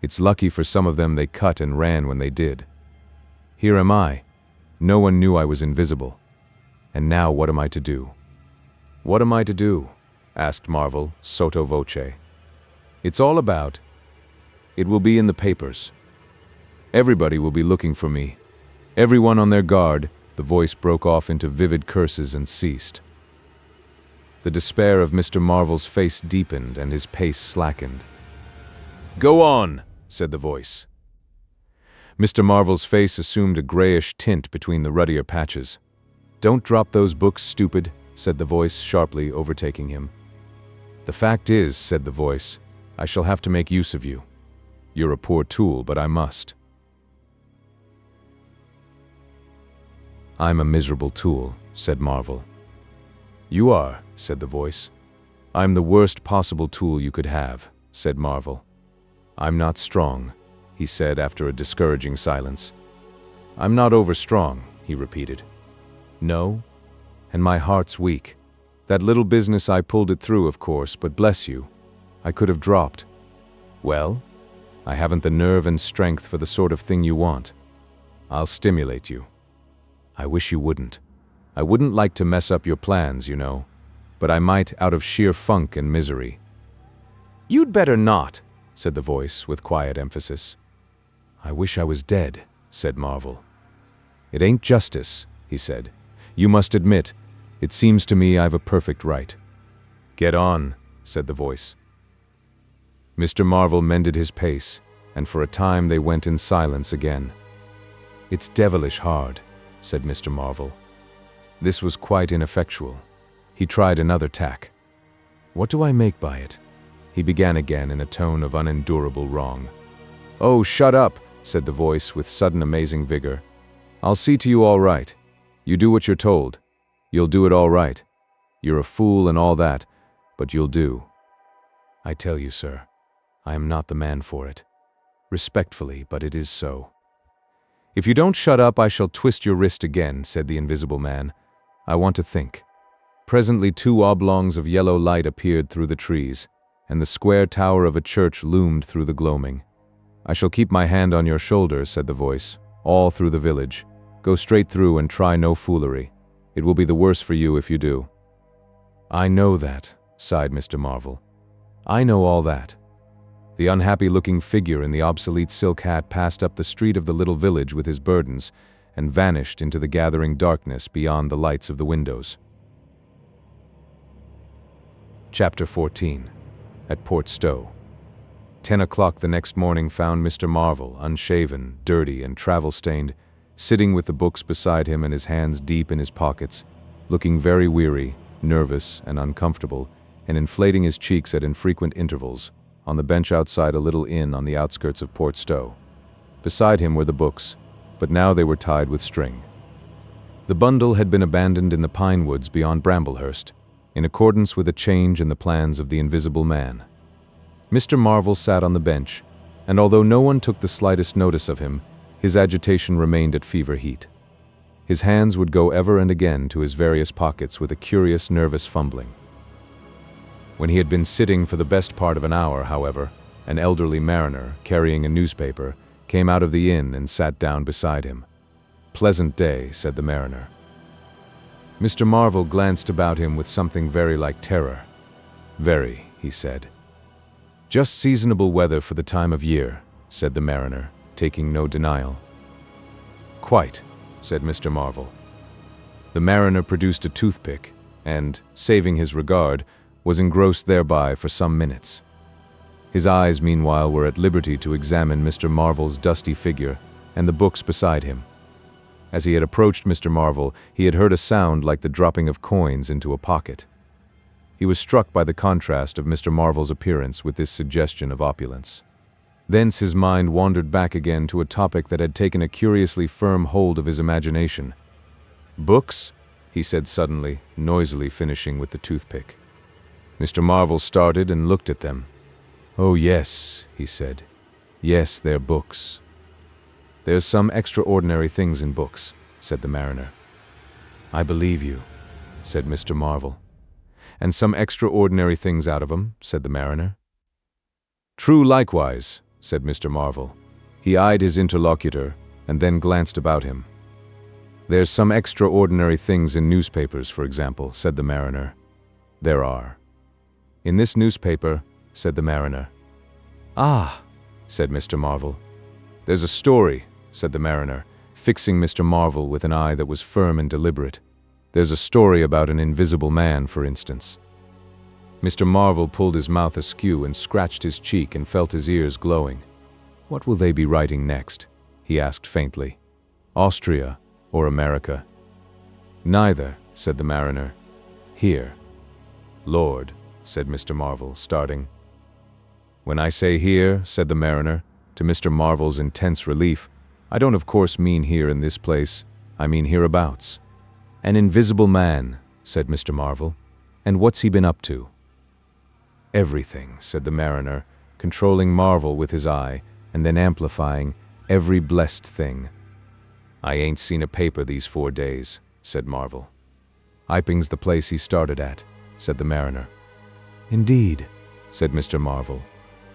It's lucky for some of them they cut and ran when they did. Here am I. No one knew I was invisible. And now what am I to do?" "What am I to do?" asked Marvel, sotto voce. "It's all about. It will be in the papers. Everybody will be looking for me. Everyone on their guard, the voice broke off into vivid curses and ceased. The despair of Mr. Marvel's face deepened and his pace slackened. "Go on," said the voice. Mr. Marvel's face assumed a grayish tint between the ruddier patches. "Don't drop those books, stupid," said the voice sharply, overtaking him. "The fact is," said the voice, "I shall have to make use of you. You're a poor tool, but I must." "I'm a miserable tool," said Marvel. "You are," said the voice. "I'm the worst possible tool you could have," said Marvel. "I'm not strong," he said after a discouraging silence. "I'm not overstrong," he repeated. "No? And my heart's weak. That little business I pulled it through, of course, but bless you, I could have dropped. Well, I haven't the nerve and strength for the sort of thing you want. I'll stimulate you. I wish you wouldn't. I wouldn't like to mess up your plans, you know, but I might out of sheer funk and misery." "You'd better not," said the voice with quiet emphasis. "I wish I was dead," said Marvel. "It ain't justice," he said. "You must admit, it seems to me I've a perfect right." "Get on," said the voice. Mr. Marvel mended his pace, and for a time they went in silence again. "It's devilish hard," said Mr. Marvel. This was quite ineffectual. He tried another tack. "What do I make by it?" he began again in a tone of unendurable wrong. "Oh, shut up," said the voice with sudden amazing vigor. "I'll see to you all right. You do what you're told. You'll do it all right. You're a fool and all that, but you'll do. I tell you, sir, I am not the man for it. Respectfully, but it is so." "If you don't shut up, I shall twist your wrist again," said the invisible man. "I want to think." Presently 2 oblongs of yellow light appeared through the trees, and the square tower of a church loomed through the gloaming. "I shall keep my hand on your shoulder," said the voice, "all through the village. Go straight through and try no foolery. It will be the worse for you if you do." "I know that," sighed Mr. Marvel. "I know all that." The unhappy-looking figure in the obsolete silk hat passed up the street of the little village with his burdens and vanished into the gathering darkness beyond the lights of the windows. Chapter 14. At Port Stowe. 10 o'clock the next morning found Mr. Marvel, unshaven, dirty, and travel-stained, sitting with the books beside him and his hands deep in his pockets, looking very weary, nervous, and uncomfortable, and inflating his cheeks at infrequent intervals, on the bench outside a little inn on the outskirts of Port Stowe. Beside him were the books, but now they were tied with string. The bundle had been abandoned in the pine woods beyond Bramblehurst, in accordance with a change in the plans of the Invisible Man. Mr. Marvel sat on the bench, and although no one took the slightest notice of him, his agitation remained at fever heat. His hands would go ever and again to his various pockets with a curious, nervous fumbling. When he had been sitting for the best part of an hour, however, an elderly mariner, carrying a newspaper, came out of the inn and sat down beside him. "Pleasant day," said the mariner. Mr. Marvel glanced about him with something very like terror. "Very," he said. "Just seasonable weather for the time of year," said the mariner, taking no denial. "Quite," said Mr. Marvel. The mariner produced a toothpick, and, saving his regard, was engrossed thereby for some minutes. His eyes, meanwhile, were at liberty to examine Mr. Marvel's dusty figure and the books beside him. As he had approached Mr. Marvel, he had heard a sound like the dropping of coins into a pocket. He was struck by the contrast of Mr. Marvel's appearance with this suggestion of opulence. Thence his mind wandered back again to a topic that had taken a curiously firm hold of his imagination. "Books?" he said suddenly, noisily finishing with the toothpick. Mr. Marvel started and looked at them. "Oh yes," he said. "Yes, they're books." "There's some extraordinary things in books," said the mariner. "I believe you," said Mr. Marvel. "And some extraordinary things out of 'em," said the mariner. "True likewise," said Mr. Marvel. He eyed his interlocutor and then glanced about him. "There's some extraordinary things in newspapers, for example," said the mariner. "There are." "In this newspaper," said the mariner. "Ah," said Mr. Marvel. "There's a story," said the mariner, fixing Mr. Marvel with an eye that was firm and deliberate. "There's a story about an invisible man, for instance." Mr. Marvel pulled his mouth askew and scratched his cheek and felt his ears glowing. "What will they be writing next?" he asked faintly. "Austria or America?" "Neither," said the mariner. "Here." "Lord," said Mr. Marvel, starting. "When I say here," said the mariner, to Mr. Marvel's intense relief, "I don't of course mean here in this place, I mean hereabouts." "An invisible man," said Mr. Marvel. "And what's he been up to?" "Everything," said the mariner, controlling Marvel with his eye, and then amplifying, "every blessed thing." "I ain't seen a paper these 4 days," said Marvel. "Iping's the place he started at," said the mariner. "Indeed," said Mr. Marvel.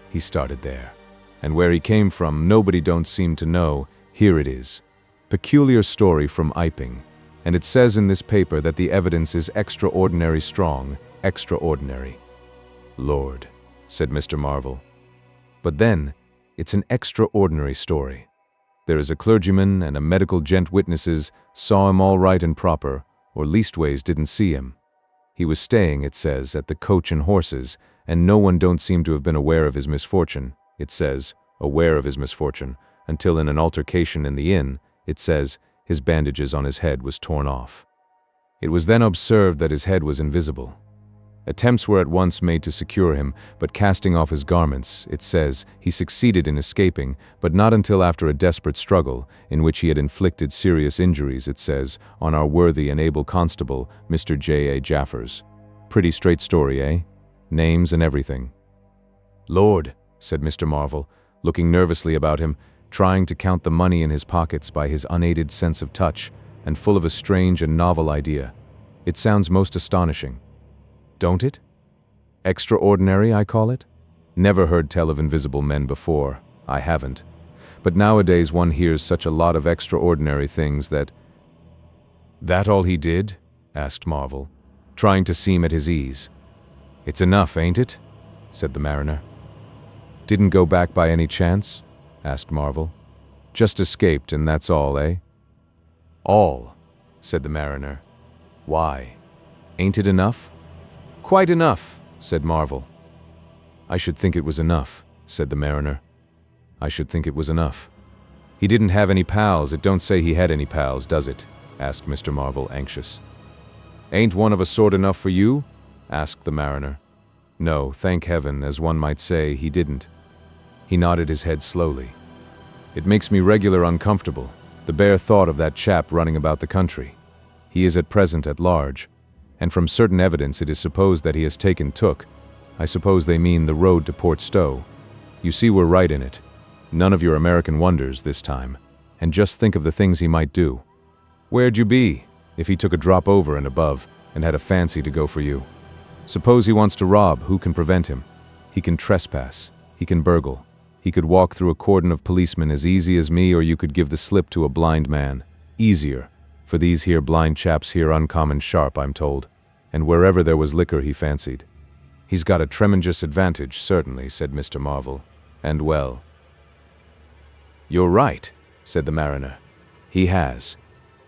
"He started there. And where he came from, nobody don't seem to know. Here it is. Peculiar story from Iping. And it says in this paper that the evidence is extraordinary strong, extraordinary." "Lord," said Mr. Marvel. "But then, it's an extraordinary story. There is a clergyman and a medical gent witnesses saw him all right and proper, or leastways didn't see him. He was staying, it says, at the Coach and Horses, and no one don't seem to have been aware of his misfortune, it says, aware of his misfortune, until in an altercation in the inn, it says, his bandages on his head was torn off. It was then observed that his head was invisible. Attempts were at once made to secure him, but casting off his garments, it says, he succeeded in escaping, but not until after a desperate struggle, in which he had inflicted serious injuries, it says, on our worthy and able constable, Mr. J. A. Jaffers. Pretty straight story, eh? Names and everything." "Lord," said Mr. Marvel, looking nervously about him, trying to count the money in his pockets by his unaided sense of touch, and full of a strange and novel idea. "It sounds most astonishing. Don't it? Extraordinary, I call it. Never heard tell of invisible men before, I haven't. But nowadays one hears such a lot of extraordinary things that—" "That all he did?" asked Marvel, trying to seem at his ease. "It's enough, ain't it?" said the mariner. "Didn't go back by any chance?" asked Marvel. "Just escaped, and that's all, eh?" "All," said the mariner. "Why? Ain't it enough?" "Quite enough," said Marvel. "I should think it was enough," said the mariner. "I should think it was enough." "He didn't have any pals. It don't say he had any pals, does it?" asked Mr. Marvel, anxious. "Ain't one of a sort enough for you?" asked the mariner. "No, thank heaven, as one might say, he didn't." He nodded his head slowly. "It makes me regular uncomfortable, the bare thought of that chap running about the country. He is at present at large, and from certain evidence it is supposed that he has taken I suppose they mean the road to Port Stowe. You see we're right in it. None of your American wonders this time. And just think of the things he might do. Where'd you be, if he took a drop over and above, and had a fancy to go for you? Suppose he wants to rob, who can prevent him? He can trespass. He can burgle. He could walk through a cordon of policemen as easy as me, or you could give the slip to a blind man. Easier. For these here blind chaps here uncommon sharp, I'm told. And wherever there was liquor he fancied. He's got a tremendous advantage, certainly, said Mr. Marvel. And well. You're right, said the mariner. He has.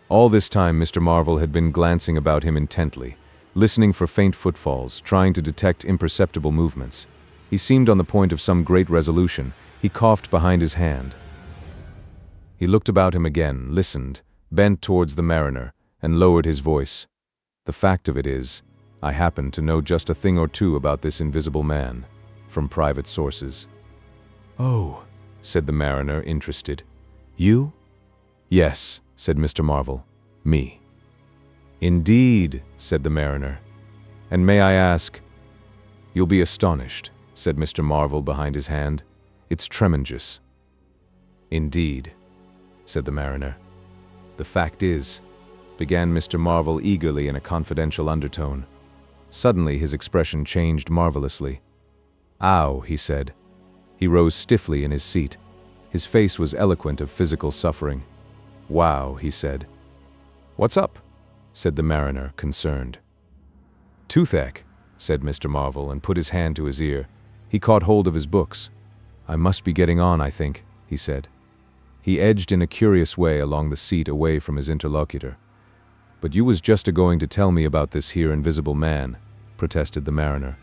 All this time Mr. Marvel had been glancing about him intently, listening for faint footfalls, trying to detect imperceptible movements. He seemed on the point of some great resolution. He coughed behind his hand. He looked about him again, listened, bent towards the mariner, and lowered his voice. The fact of it is, I happen to know just a thing or two about this invisible man, from private sources. Oh, said the mariner, interested. You? Yes, said Mr. Marvel. Me. Indeed, said the mariner. And may I ask? You'll be astonished, said Mr. Marvel behind his hand. It's tremendous. Indeed, said the mariner. The fact is, began Mr. Marvel eagerly in a confidential undertone. Suddenly his expression changed marvelously. Ow, he said. He rose stiffly in his seat. His face was eloquent of physical suffering. Wow, he said. What's up? Said the mariner, concerned. Toothache, said Mr. Marvel, and put his hand to his ear. He caught hold of his books. I must be getting on, I think, he said. He edged in a curious way along the seat away from his interlocutor. "But you was just a-going to tell me about this here invisible man," protested the mariner.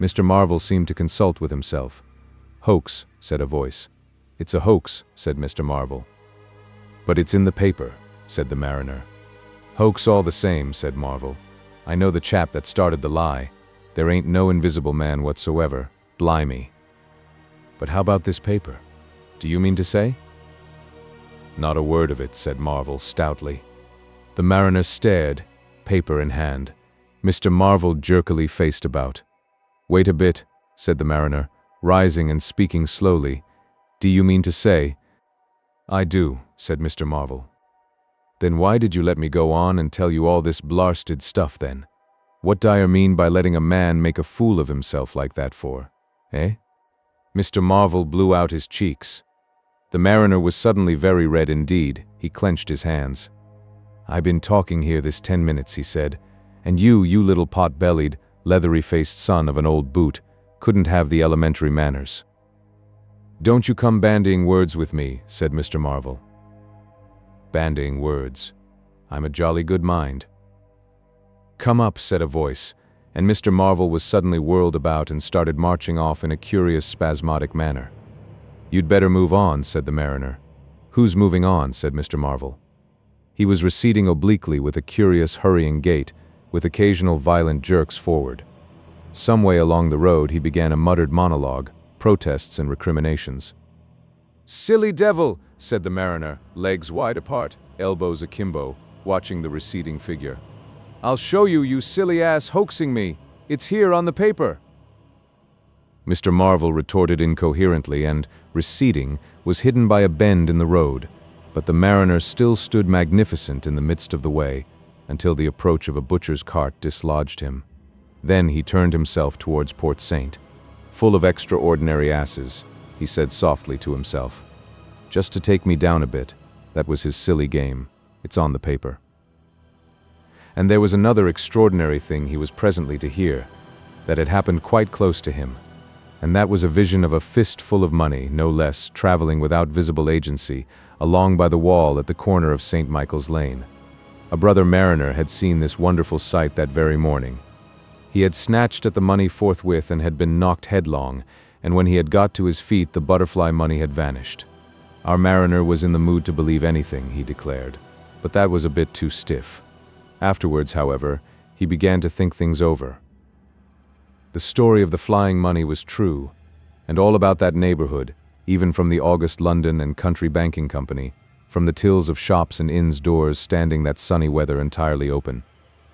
Mr. Marvel seemed to consult with himself. "Hoax," said a voice. "It's a hoax," said Mr. Marvel. "But it's in the paper," said the mariner. "Hoax all the same," said Marvel. "I know the chap that started the lie. There ain't no invisible man whatsoever. Blimey." "But how about this paper? Do you mean to say?" "Not a word of it," said Marvel stoutly. The mariner stared, paper in hand. Mr. Marvel jerkily faced about. "Wait a bit," said the mariner, rising and speaking slowly. "Do you mean to say—" "I do," said Mr. Marvel. "Then why did you let me go on and tell you all this blarsted stuff then? What do you mean by letting a man make a fool of himself like that for? Eh?" Mr. Marvel blew out his cheeks. The mariner was suddenly very red indeed. He clenched his hands. "I been talking here this 10 minutes," he said, "and you little pot-bellied, leathery-faced son of an old boot, couldn't have the elementary manners." "Don't you come bandying words with me," said Mr. Marvel. "Bandying words. I'm a jolly good mind." "Come up," said a voice, and Mr. Marvel was suddenly whirled about and started marching off in a curious spasmodic manner. "You'd better move on," said the mariner. "Who's moving on?" said Mr. Marvel. He was receding obliquely with a curious hurrying gait, with occasional violent jerks forward. Some way along the road he began a muttered monologue, protests and recriminations. "Silly devil," said the mariner, legs wide apart, elbows akimbo, watching the receding figure. "I'll show you, you silly ass hoaxing me. It's here on the paper." Mr. Marvel retorted incoherently and, receding, was hidden by a bend in the road, but the mariner still stood magnificent in the midst of the way, until the approach of a butcher's cart dislodged him. Then he turned himself towards Port Saint. "Full of extraordinary asses," he said softly to himself. "Just to take me down a bit. That was his silly game. It's on the paper." And there was another extraordinary thing he was presently to hear, that had happened quite close to him, and that was a vision of a fist full of money, no less, traveling without visible agency, along by the wall at the corner of St. Michael's Lane. A brother mariner had seen this wonderful sight that very morning. He had snatched at the money forthwith and had been knocked headlong, and when he had got to his feet the butterfly money had vanished. Our mariner was in the mood to believe anything, he declared, but that was a bit too stiff. Afterwards, however, he began to think things over. The story of the flying money was true, and all about that neighborhood, even from the August London and Country Banking Company, from the tills of shops and inns' doors standing that sunny weather entirely open.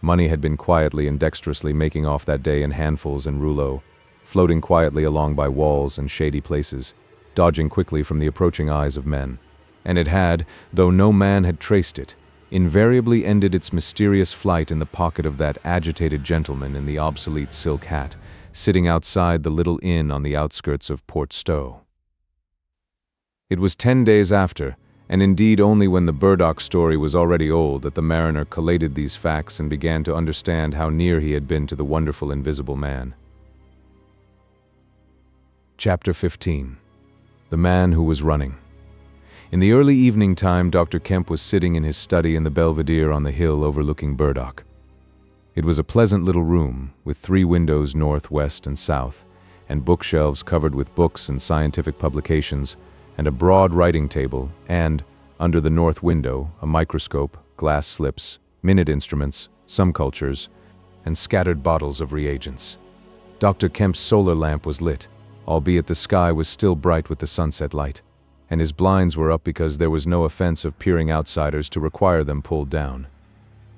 Money had been quietly and dexterously making off that day in handfuls and rouleaux, floating quietly along by walls and shady places, dodging quickly from the approaching eyes of men. And it had, though no man had traced it, invariably ended its mysterious flight in the pocket of that agitated gentleman in the obsolete silk hat, sitting outside the little inn on the outskirts of Port Stowe. It was 10 days after, and indeed only when the Burdock story was already old, that the mariner collated these facts and began to understand how near he had been to the wonderful invisible man. Chapter 15. The Man Who Was Running. In the early evening time, Dr. Kemp was sitting in his study in the Belvedere on the hill overlooking Burdock. It was a pleasant little room, with 3 windows north, west, and south, and bookshelves covered with books and scientific publications, and a broad writing table, and, under the north window, a microscope, glass slips, minute instruments, some cultures, and scattered bottles of reagents. Dr. Kemp's solar lamp was lit, albeit the sky was still bright with the sunset light, and his blinds were up because there was no offense of peering outsiders to require them pulled down.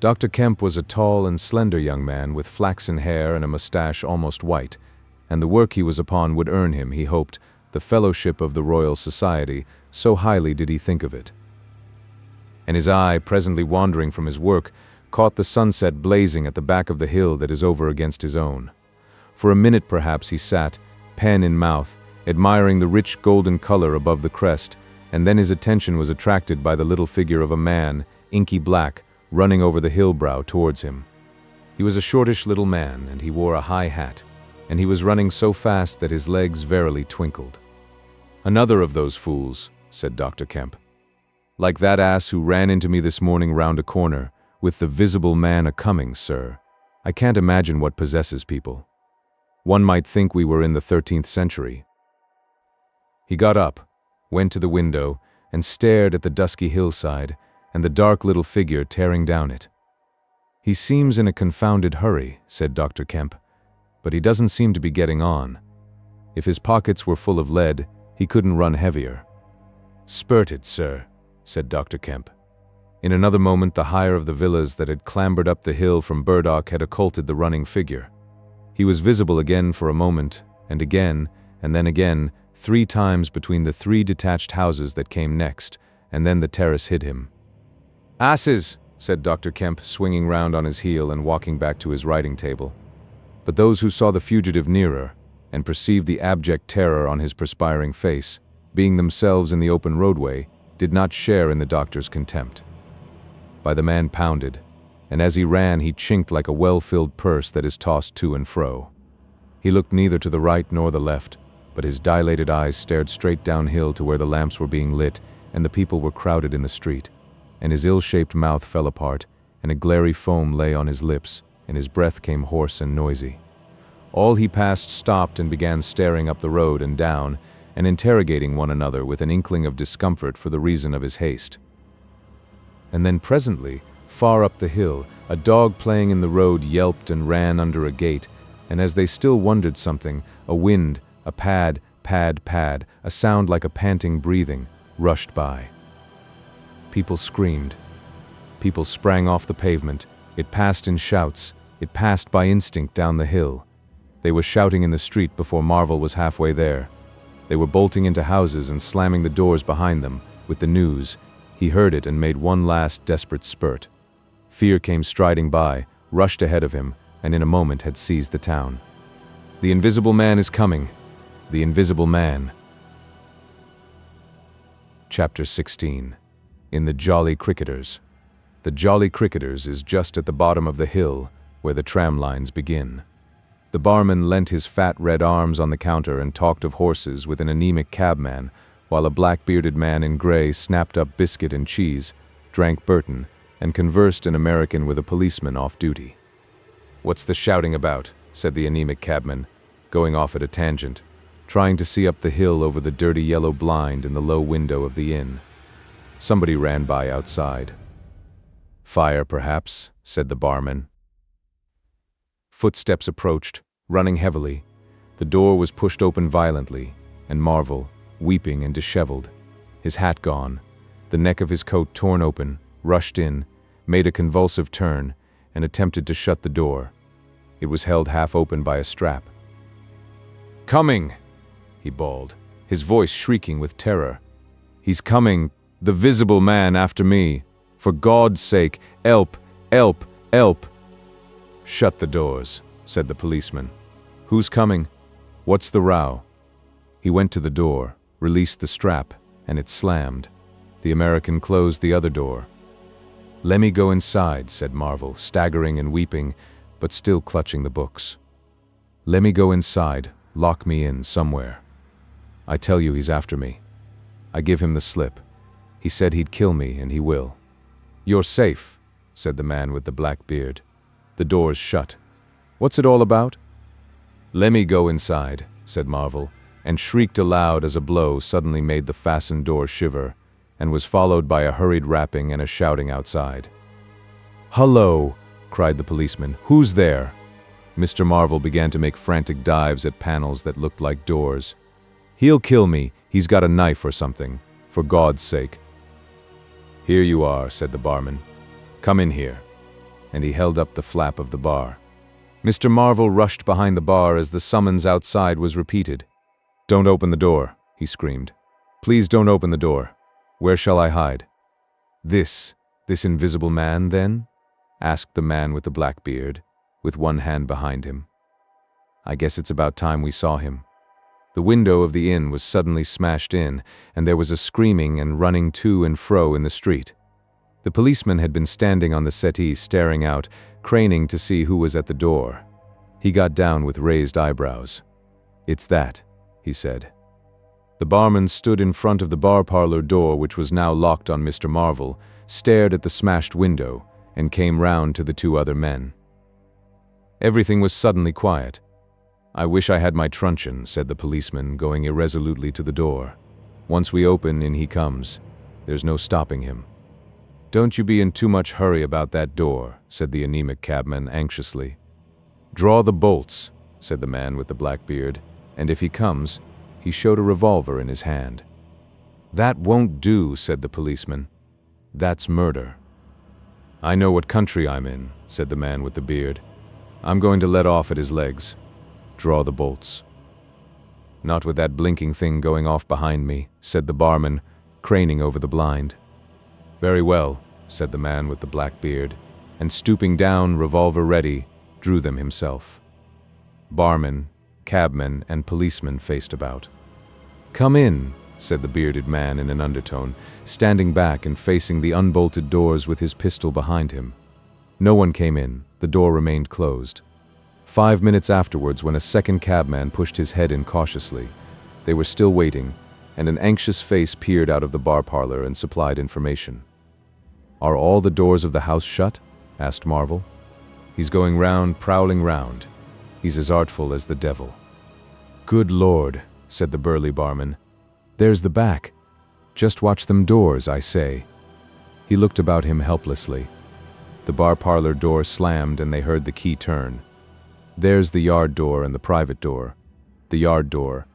Dr. Kemp was a tall and slender young man with flaxen hair and a mustache almost white, and the work he was upon would earn him, he hoped, the fellowship of the Royal Society, so highly did he think of it. And his eye, presently wandering from his work, caught the sunset blazing at the back of the hill that is over against his own. For a minute perhaps he sat, pen in mouth, admiring the rich golden color above the crest, and then his attention was attracted by the little figure of a man, inky black, running over the hill brow towards him. He was a shortish little man, and he wore a high hat, and he was running so fast that his legs verily twinkled. "Another of those fools," said Dr. Kemp. Like that ass who ran into me this morning round a corner, with the visible man a-coming, sir. I can't imagine what possesses people. One might think we were in the 13th century. He got up, went to the window, and stared at the dusky hillside and the dark little figure tearing down it. He seems in a confounded hurry, said Dr. Kemp, but he doesn't seem to be getting on. If his pockets were full of lead, he couldn't run heavier. Spurted, sir, said Dr. Kemp. In another moment, the higher of the villas that had clambered up the hill from Burdock had occulted the running figure. He was visible again for a moment, and then again, 3 times between the 3 detached houses that came next, and then the terrace hid him. Asses, said Dr. Kemp, swinging round on his heel and walking back to his writing table. But those who saw the fugitive nearer, and perceived the abject terror on his perspiring face, being themselves in the open roadway, did not share in the doctor's contempt. By the man pounded, and as he ran he chinked like a well-filled purse that is tossed to and fro. He looked neither to the right nor the left, but his dilated eyes stared straight downhill to where the lamps were being lit and the people were crowded in the street, and his ill-shaped mouth fell apart, and a glary foam lay on his lips, and his breath came hoarse and noisy. All he passed stopped and began staring up the road and down, and interrogating one another with an inkling of discomfort for the reason of his haste. And then presently, far up the hill, a dog playing in the road yelped and ran under a gate, and as they still wondered something, a wind, a pad, pad, pad, a sound like a panting breathing, rushed by. People screamed. People sprang off the pavement. It passed in shouts. It passed by instinct down the hill. They were shouting in the street before Marvel was halfway there. They were bolting into houses and slamming the doors behind them, with the news. He heard it and made one last desperate spurt. Fear came striding by, rushed ahead of him, and in a moment had seized the town. The invisible man is coming. The invisible man. Chapter 16. In the Jolly Cricketers. The Jolly Cricketers is just at the bottom of the hill, where the tram lines begin. The barman leant his fat red arms on the counter and talked of horses with an anemic cabman, while a black-bearded man in grey snapped up biscuit and cheese, drank Burton, and conversed in American with a policeman off duty. "What's the shouting about?" said the anemic cabman, going off at a tangent, trying to see up the hill over the dirty yellow blind in the low window of the inn. Somebody ran by outside. "Fire, perhaps," said the barman. Footsteps approached, running heavily. The door was pushed open violently, and Marvel, weeping and disheveled, his hat gone, the neck of his coat torn open, rushed in, made a convulsive turn, and attempted to shut the door. It was held half open by a strap. "Coming!" he bawled, his voice shrieking with terror. "He's coming, the visible man after me. For God's sake, help, help, help!" "Shut the doors," said the policeman. "Who's coming? What's the row?" He went to the door, released the strap, and it slammed. The American closed the other door. "Let me go inside," said Marvel, staggering and weeping, but still clutching the books. "Let me go inside, lock me in somewhere. I tell you he's after me. I give him the slip. He said he'd kill me, and he will." "You're safe," said the man with the black beard. "The door's shut. What's it all about?" "Let me go inside," said Marvel, and shrieked aloud as a blow suddenly made the fastened door shiver, and was followed by a hurried rapping and a shouting outside. "Hullo!" cried the policeman. "Who's there?" Mr. Marvel began to make frantic dives at panels that looked like doors. "He'll kill me. He's got a knife or something. For God's sake." "Here you are," said the barman. "Come in here." And he held up the flap of the bar. Mr. Marvel rushed behind the bar as the summons outside was repeated. "Don't open the door," he screamed. "Please don't open the door. Where shall I hide?" This invisible man, then?" asked the man with the black beard, with one hand behind him. "I guess it's about time we saw him." The window of the inn was suddenly smashed in, and there was a screaming and running to and fro in the street. The policeman had been standing on the settee staring out, craning to see who was at the door. He got down with raised eyebrows. "It's that," he said. The barman stood in front of the bar parlor door, which was now locked on Mr. Marvel, stared at the smashed window, and came round to the two other men. Everything was suddenly quiet. "I wish I had my truncheon," said the policeman, going irresolutely to the door. "Once we open, in he comes. There's no stopping him." "Don't you be in too much hurry about that door," said the anemic cabman anxiously. "Draw the bolts," said the man with the black beard, "and if he comes," he showed a revolver in his hand. "That won't do," said the policeman. "That's murder." "I know what country I'm in," said the man with the beard. "I'm going to let off at his legs. Draw the bolts." "Not with that blinking thing going off behind me," said the barman, craning over the blind. "Very well," said the man with the black beard, and stooping down, revolver ready, drew them himself. Barman, cabman, and policeman faced about. "Come in," said the bearded man in an undertone, standing back and facing the unbolted doors with his pistol behind him. No one came in. The door remained closed. 5 minutes afterwards, when a second cabman pushed his head in cautiously, they were still waiting, and an anxious face peered out of the bar parlor and supplied information. "Are all the doors of the house shut?" asked Marvel. "He's going round, prowling round. He's as artful as the devil." "Good Lord," said the burly barman. "There's the back. Just watch them doors, I say." He looked about him helplessly. The bar parlor door slammed and they heard the key turn. "There's the yard door and the private door. The yard door."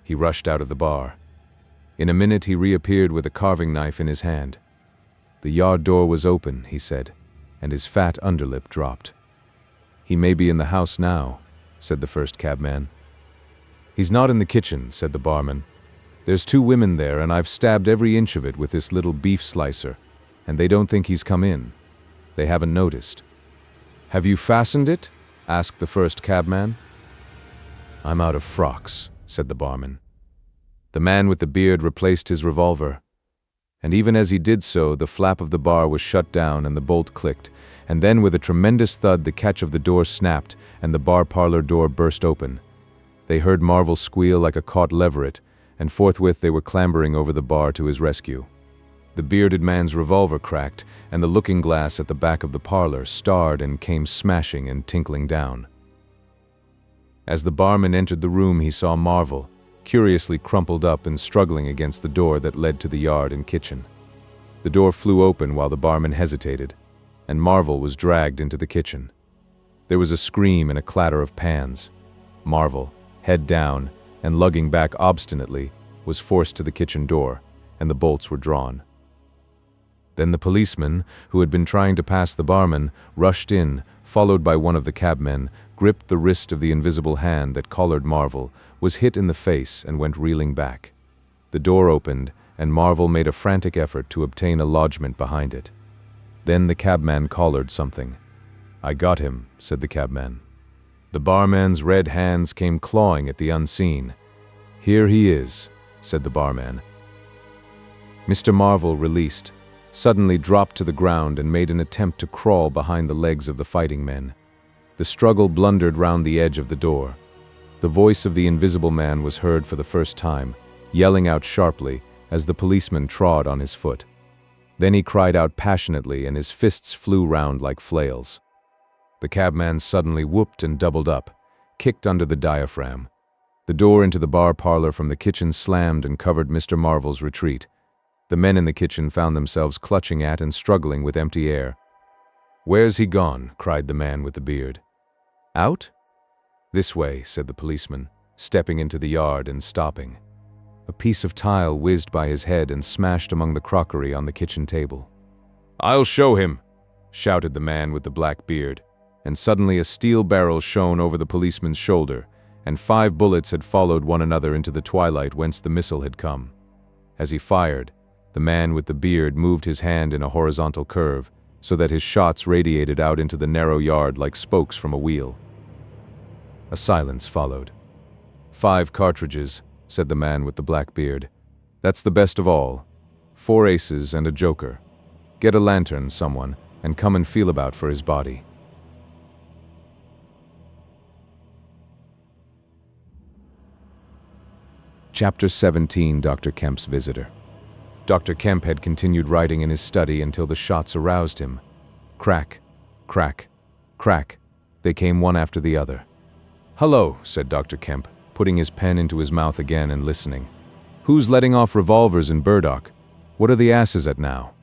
He rushed out of the bar. In a minute he reappeared with a carving knife in his hand. "The yard door was open," he said, and his fat underlip dropped. "He may be in the house now," said the first cabman. "He's not in the kitchen," said the barman. "There's 2 women there, and I've stabbed every inch of it with this little beef slicer, and they don't think he's come in. They haven't noticed." "Have you fastened it?" asked the first cabman. "I'm out of frocks," said the barman. The man with the beard replaced his revolver, and even as he did so, the flap of the bar was shut down and the bolt clicked, and then with a tremendous thud the catch of the door snapped and the bar parlor door burst open. They heard Marvel squeal like a caught leveret, and forthwith they were clambering over the bar to his rescue. The bearded man's revolver cracked, and the looking-glass at the back of the parlor starred and came smashing and tinkling down. As the barman entered the room, he saw Marvel, curiously crumpled up and struggling against the door that led to the yard and kitchen. The door flew open while the barman hesitated, and Marvel was dragged into the kitchen. There was a scream and a clatter of pans. Marvel, head down and lugging back obstinately, was forced to the kitchen door, and the bolts were drawn. Then the policeman, who had been trying to pass the barman, rushed in, followed by one of the cabmen, gripped the wrist of the invisible hand that collared Marvel, was hit in the face and went reeling back. The door opened, and Marvel made a frantic effort to obtain a lodgment behind it. Then the cabman collared something. "I got him," said the cabman. The barman's red hands came clawing at the unseen. "Here he is," said the barman. Mr. Marvel, released, suddenly dropped to the ground and made an attempt to crawl behind the legs of the fighting men. The struggle blundered round the edge of the door. The voice of the invisible man was heard for the first time, yelling out sharply as the policeman trod on his foot. Then he cried out passionately and his fists flew round like flails. The cabman suddenly whooped and doubled up, kicked under the diaphragm. The door into the bar parlor from the kitchen slammed and covered Mr. Marvel's retreat. The men in the kitchen found themselves clutching at and struggling with empty air. "Where's he gone?" cried the man with the beard. "Out?" "This way," said the policeman, stepping into the yard and stopping. A piece of tile whizzed by his head and smashed among the crockery on the kitchen table. "I'll show him!" shouted the man with the black beard, and suddenly a steel barrel shone over the policeman's shoulder, and 5 bullets had followed one another into the twilight whence the missile had come. As he fired, the man with the beard moved his hand in a horizontal curve, so that his shots radiated out into the narrow yard like spokes from a wheel. A silence followed. "5 cartridges," said the man with the black beard. "That's the best of all. 4 aces and a joker. Get a lantern, someone, and come and feel about for his body." Chapter 17, Dr. Kemp's Visitor. Dr. Kemp had continued writing in his study until the shots aroused him. Crack, crack, crack. They came one after the other. "Hello," said Dr. Kemp, putting his pen into his mouth again and listening. "Who's letting off revolvers in Burdock? What are the asses at now?"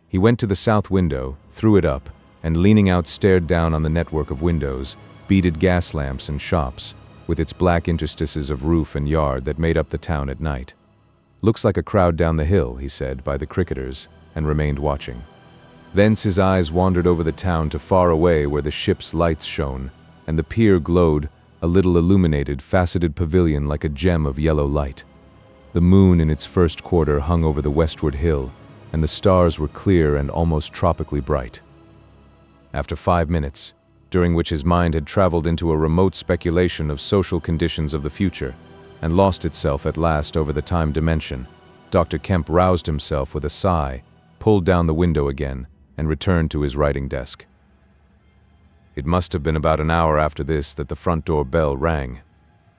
He went to the south window, threw it up, and leaning out stared down on the network of windows, beaded gas lamps and shops, with its black interstices of roof and yard that made up the town at night. "Looks like a crowd down the hill," he said, by the cricketers, and remained watching. Thence his eyes wandered over the town to far away where the ship's lights shone, and the pier glowed, a little illuminated, faceted pavilion like a gem of yellow light. The moon in its first quarter hung over the westward hill, and the stars were clear and almost tropically bright. After 5 minutes, during which his mind had traveled into a remote speculation of social conditions of the future, and lost itself at last over the time dimension, Dr. Kemp roused himself with a sigh, pulled down the window again, and returned to his writing desk. It must have been about an hour after this that the front door bell rang.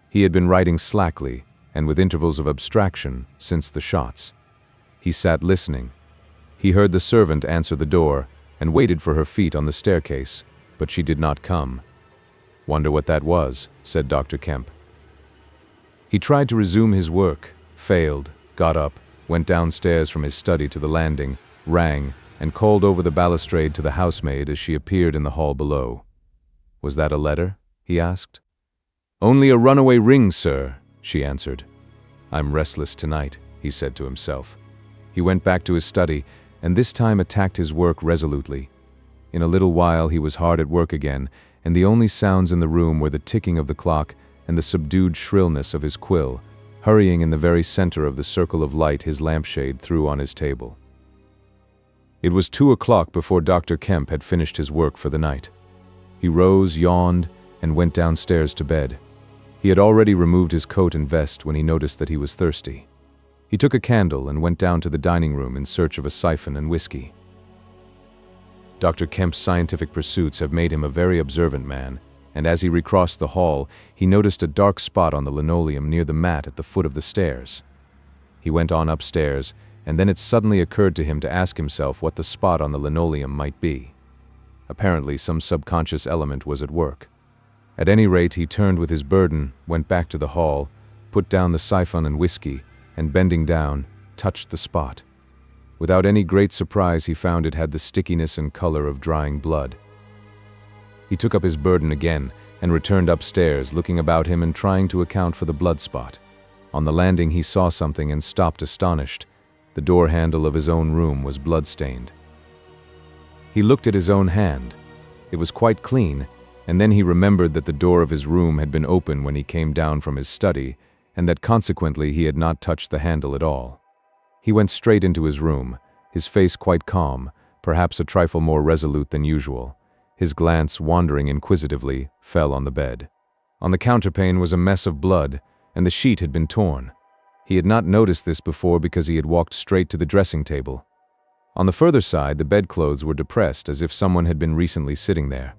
He had been writing slackly, and with intervals of abstraction, since the shots. He sat listening. He heard the servant answer the door, and waited for her feet on the staircase, but she did not come. "Wonder what that was," said Dr. Kemp. He tried to resume his work, failed, got up, went downstairs from his study to the landing, rang, and called over the balustrade to the housemaid as she appeared in the hall below. "Was that a letter?" he asked. "Only a runaway ring, sir," she answered. "I'm restless tonight," he said to himself. He went back to his study, and this time attacked his work resolutely. In a little while he was hard at work again, and the only sounds in the room were the ticking of the clock and the subdued shrillness of his quill, hurrying in the very center of the circle of light his lampshade threw on his table. It was 2 o'clock before Dr. Kemp had finished his work for the night. He rose, yawned, and went downstairs to bed. He had already removed his coat and vest when he noticed that he was thirsty. He took a candle and went down to the dining room in search of a siphon and whiskey. Dr. Kemp's scientific pursuits have made him a very observant man, and as he recrossed the hall, he noticed a dark spot on the linoleum near the mat at the foot of the stairs. He went on upstairs, and then it suddenly occurred to him to ask himself what the spot on the linoleum might be. Apparently, some subconscious element was at work. At any rate, he turned with his burden, went back to the hall, put down the siphon and whiskey, and bending down, touched the spot. Without any great surprise, he found it had the stickiness and color of drying blood. He took up his burden again and returned upstairs, looking about him and trying to account for the blood spot. On the landing he saw something and stopped astonished. The door handle of his own room was blood-stained. He looked at his own hand. It was quite clean, and then he remembered that the door of his room had been open when he came down from his study, and that consequently he had not touched the handle at all. He went straight into his room, his face quite calm, perhaps a trifle more resolute than usual. His glance, wandering inquisitively, fell on the bed. On the counterpane was a mess of blood, and the sheet had been torn. He had not noticed this before because he had walked straight to the dressing table. On the further side, the bedclothes were depressed as if someone had been recently sitting there.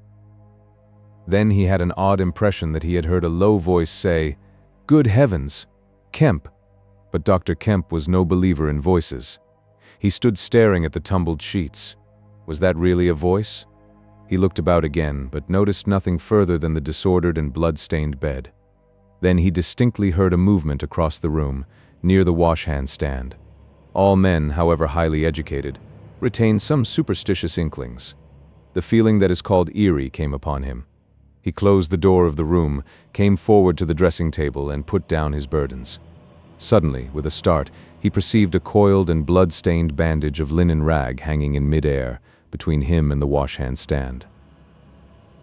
Then he had an odd impression that he had heard a low voice say, "Good heavens, Kemp!" But Dr. Kemp was no believer in voices. He stood staring at the tumbled sheets. Was that really a voice? He looked about again, but noticed nothing further than the disordered and blood-stained bed. Then he distinctly heard a movement across the room, near the wash-hand stand. All men, however highly educated, retain some superstitious inklings. The feeling that is called eerie came upon him. He closed the door of the room, came forward to the dressing table, and put down his burdens. Suddenly, with a start, he perceived a coiled and blood-stained bandage of linen rag hanging in mid-air between him and the wash-hand stand.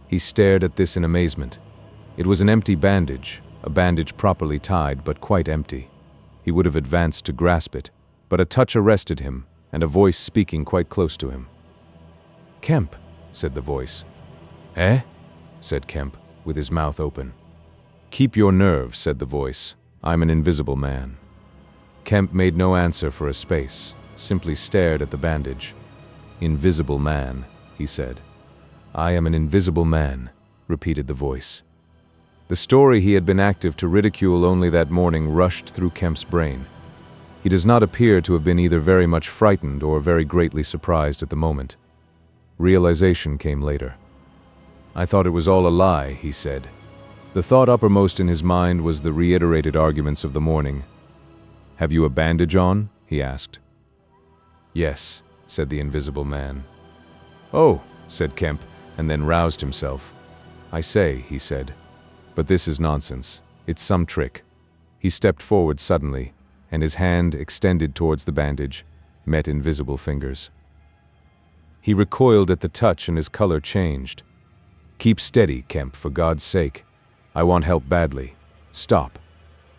He stared at this in amazement. It was an empty bandage, a bandage properly tied but quite empty. He would have advanced to grasp it, but a touch arrested him, and a voice speaking quite close to him. "Kemp," said the voice. "Eh?" said Kemp, with his mouth open. "Keep your nerve," said the voice. "I'm an invisible man." Kemp made no answer for a space, simply stared at the bandage. "Invisible man," he said. "I am an invisible man," repeated the voice. The story he had been active to ridicule only that morning rushed through Kemp's brain. He does not appear to have been either very much frightened or very greatly surprised at the moment. Realization came later. "I thought it was all a lie," he said. The thought uppermost in his mind was the reiterated arguments of the morning. "Have you a bandage on?" he asked. "Yes," said the invisible man. "Oh," said Kemp, and then roused himself. "I say," he said, "but this is nonsense. It's some trick." He stepped forward suddenly, and his hand, extended towards the bandage, met invisible fingers. He recoiled at the touch and his color changed. "Keep steady, Kemp, for God's sake. I want help badly. Stop."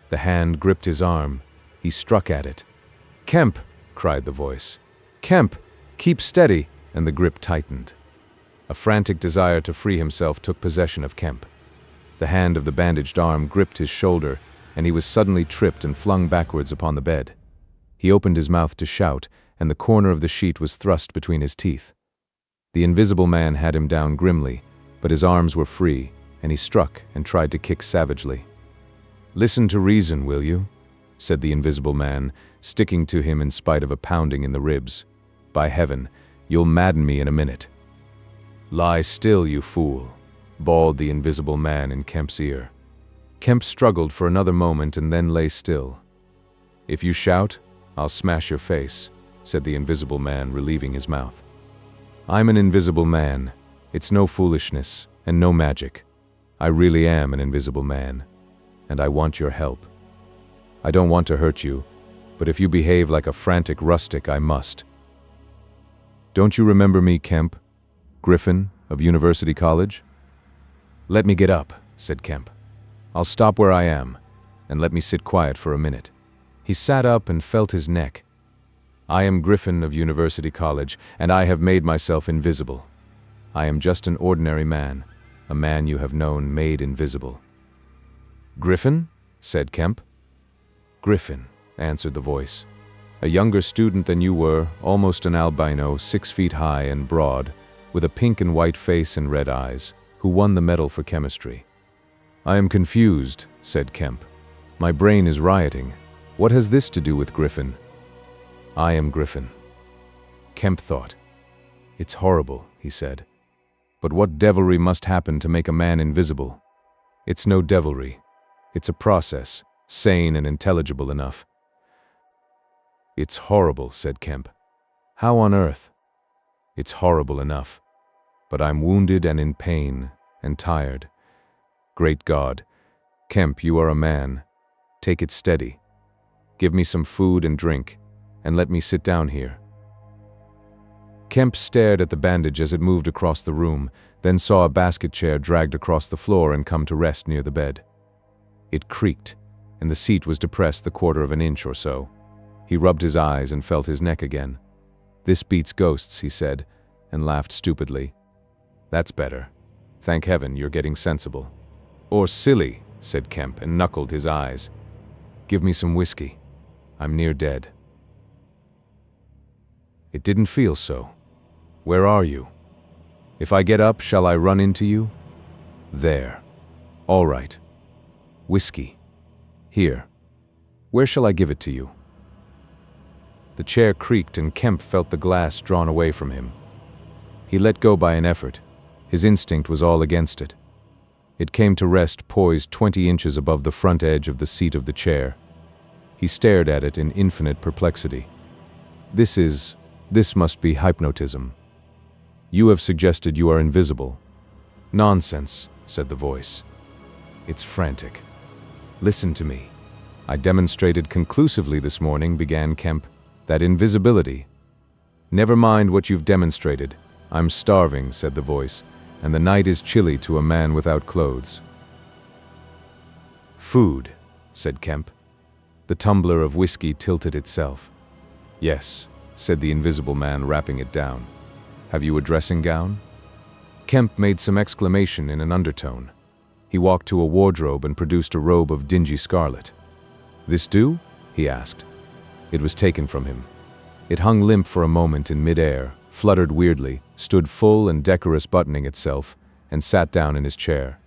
The hand gripped his arm. He struck at it. "Kemp!" cried the voice. "Kemp! Keep steady!" And the grip tightened. A frantic desire to free himself took possession of Kemp. The hand of the bandaged arm gripped his shoulder, and he was suddenly tripped and flung backwards upon the bed. He opened his mouth to shout, and the corner of the sheet was thrust between his teeth. The invisible man had him down grimly, but his arms were free, and he struck and tried to kick savagely. "Listen to reason, will you?" said the invisible man, sticking to him in spite of a pounding in the ribs. "By heaven, you'll madden me in a minute." "Lie still, you fool," bawled the invisible man in Kemp's ear. Kemp struggled for another moment and then lay still. "If you shout, I'll smash your face," said the invisible man, relieving his mouth. "I'm an invisible man. It's no foolishness and no magic. I really am an invisible man, and I want your help. I don't want to hurt you, but if you behave like a frantic rustic, I must. Don't you remember me, Kemp? Griffin of University College?" "Let me get up," said Kemp. "I'll stop where I am, and let me sit quiet for a minute." He sat up and felt his neck. "I am Griffin of University College, and I have made myself invisible. I am just an ordinary man, a man you have known made invisible." "Griffin?" said Kemp. "Griffin," answered the voice. "A younger student than you were, almost an albino, 6 feet high and broad, with a pink and white face and red eyes, who won the medal for chemistry." "I am confused," said Kemp. "My brain is rioting. What has this to do with Griffin?" "I am Griffin." Kemp thought. "It's horrible," he said. "But what devilry must happen to make a man invisible?" "It's no devilry. It's a process, sane and intelligible enough." "It's horrible," said Kemp. "How on earth?" "It's horrible enough. But I'm wounded and in pain and tired. Great God. Kemp, you are a man. Take it steady. Give me some food and drink, and let me sit down here." Kemp stared at the bandage as it moved across the room, then saw a basket chair dragged across the floor and come to rest near the bed. It creaked, and the seat was depressed the 1/4 of an inch or so. He rubbed his eyes and felt his neck again. "This beats ghosts," he said, and laughed stupidly. "That's better. Thank heaven you're getting sensible." "Or silly," said Kemp, and knuckled his eyes. "Give me some whiskey. I'm near dead." It didn't feel so. "Where are you? If I get up, shall I run into you?" "There. All right. Whiskey. Here. Where shall I give it to you?" The chair creaked and Kemp felt the glass drawn away from him. He let go by an effort. His instinct was all against it. It came to rest poised 20 inches above the front edge of the seat of the chair. He stared at it in infinite perplexity. This must be hypnotism. You have suggested you are invisible." "Nonsense," said the voice. "It's frantic. Listen to me. I demonstrated conclusively this morning," began Kemp, "that invisibility—" "Never mind what you've demonstrated. I'm starving," said the voice, "and the night is chilly to a man without clothes." "Food," said Kemp. The tumbler of whiskey tilted itself. "Yes," said the invisible man, wrapping it down. "Have you a dressing gown?" Kemp made some exclamation in an undertone. He walked to a wardrobe and produced a robe of dingy scarlet. "This do?" he asked. It was taken from him. It hung limp for a moment in mid-air, fluttered weirdly, stood full and decorous buttoning itself, and sat down in his chair.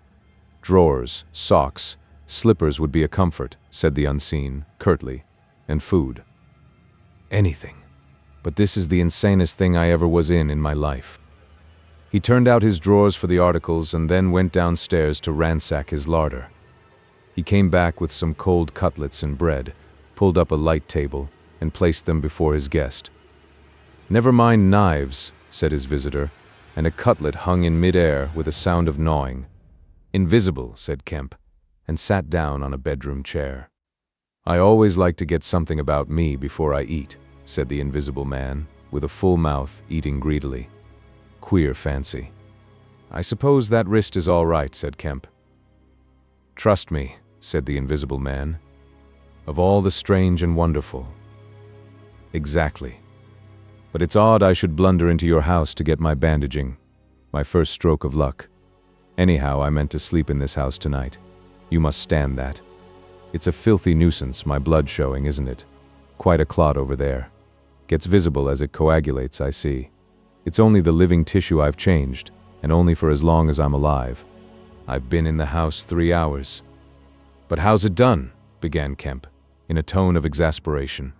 Drawers, socks, slippers would be a comfort, said the unseen, curtly, and food. Anything. But this is the insanest thing I ever was in my life. He turned out his drawers for the articles and then went downstairs to ransack his larder. He came back with some cold cutlets and bread, pulled up a light table, and placed them before his guest. "Never mind knives," said his visitor, and a cutlet hung in mid-air with a sound of gnawing. "Invisible," said Kemp, and sat down on a bedroom chair. "I always like to get something about me before I eat," said the Invisible Man, with a full mouth, eating greedily. "Queer fancy." "I suppose that wrist is all right," said Kemp. "Trust me," said the Invisible Man. "Of all the strange and wonderful." "Exactly. But it's odd I should blunder into your house to get my bandaging. My first stroke of luck. Anyhow, I meant to sleep in this house tonight. You must stand that. It's a filthy nuisance, my blood showing, isn't it? Quite a clot over there. Gets visible as it coagulates, I see. It's only the living tissue I've changed, and only for as long as I'm alive. I've been in the house 3 hours. "But how's it done?" began Kemp, in a tone of exasperation.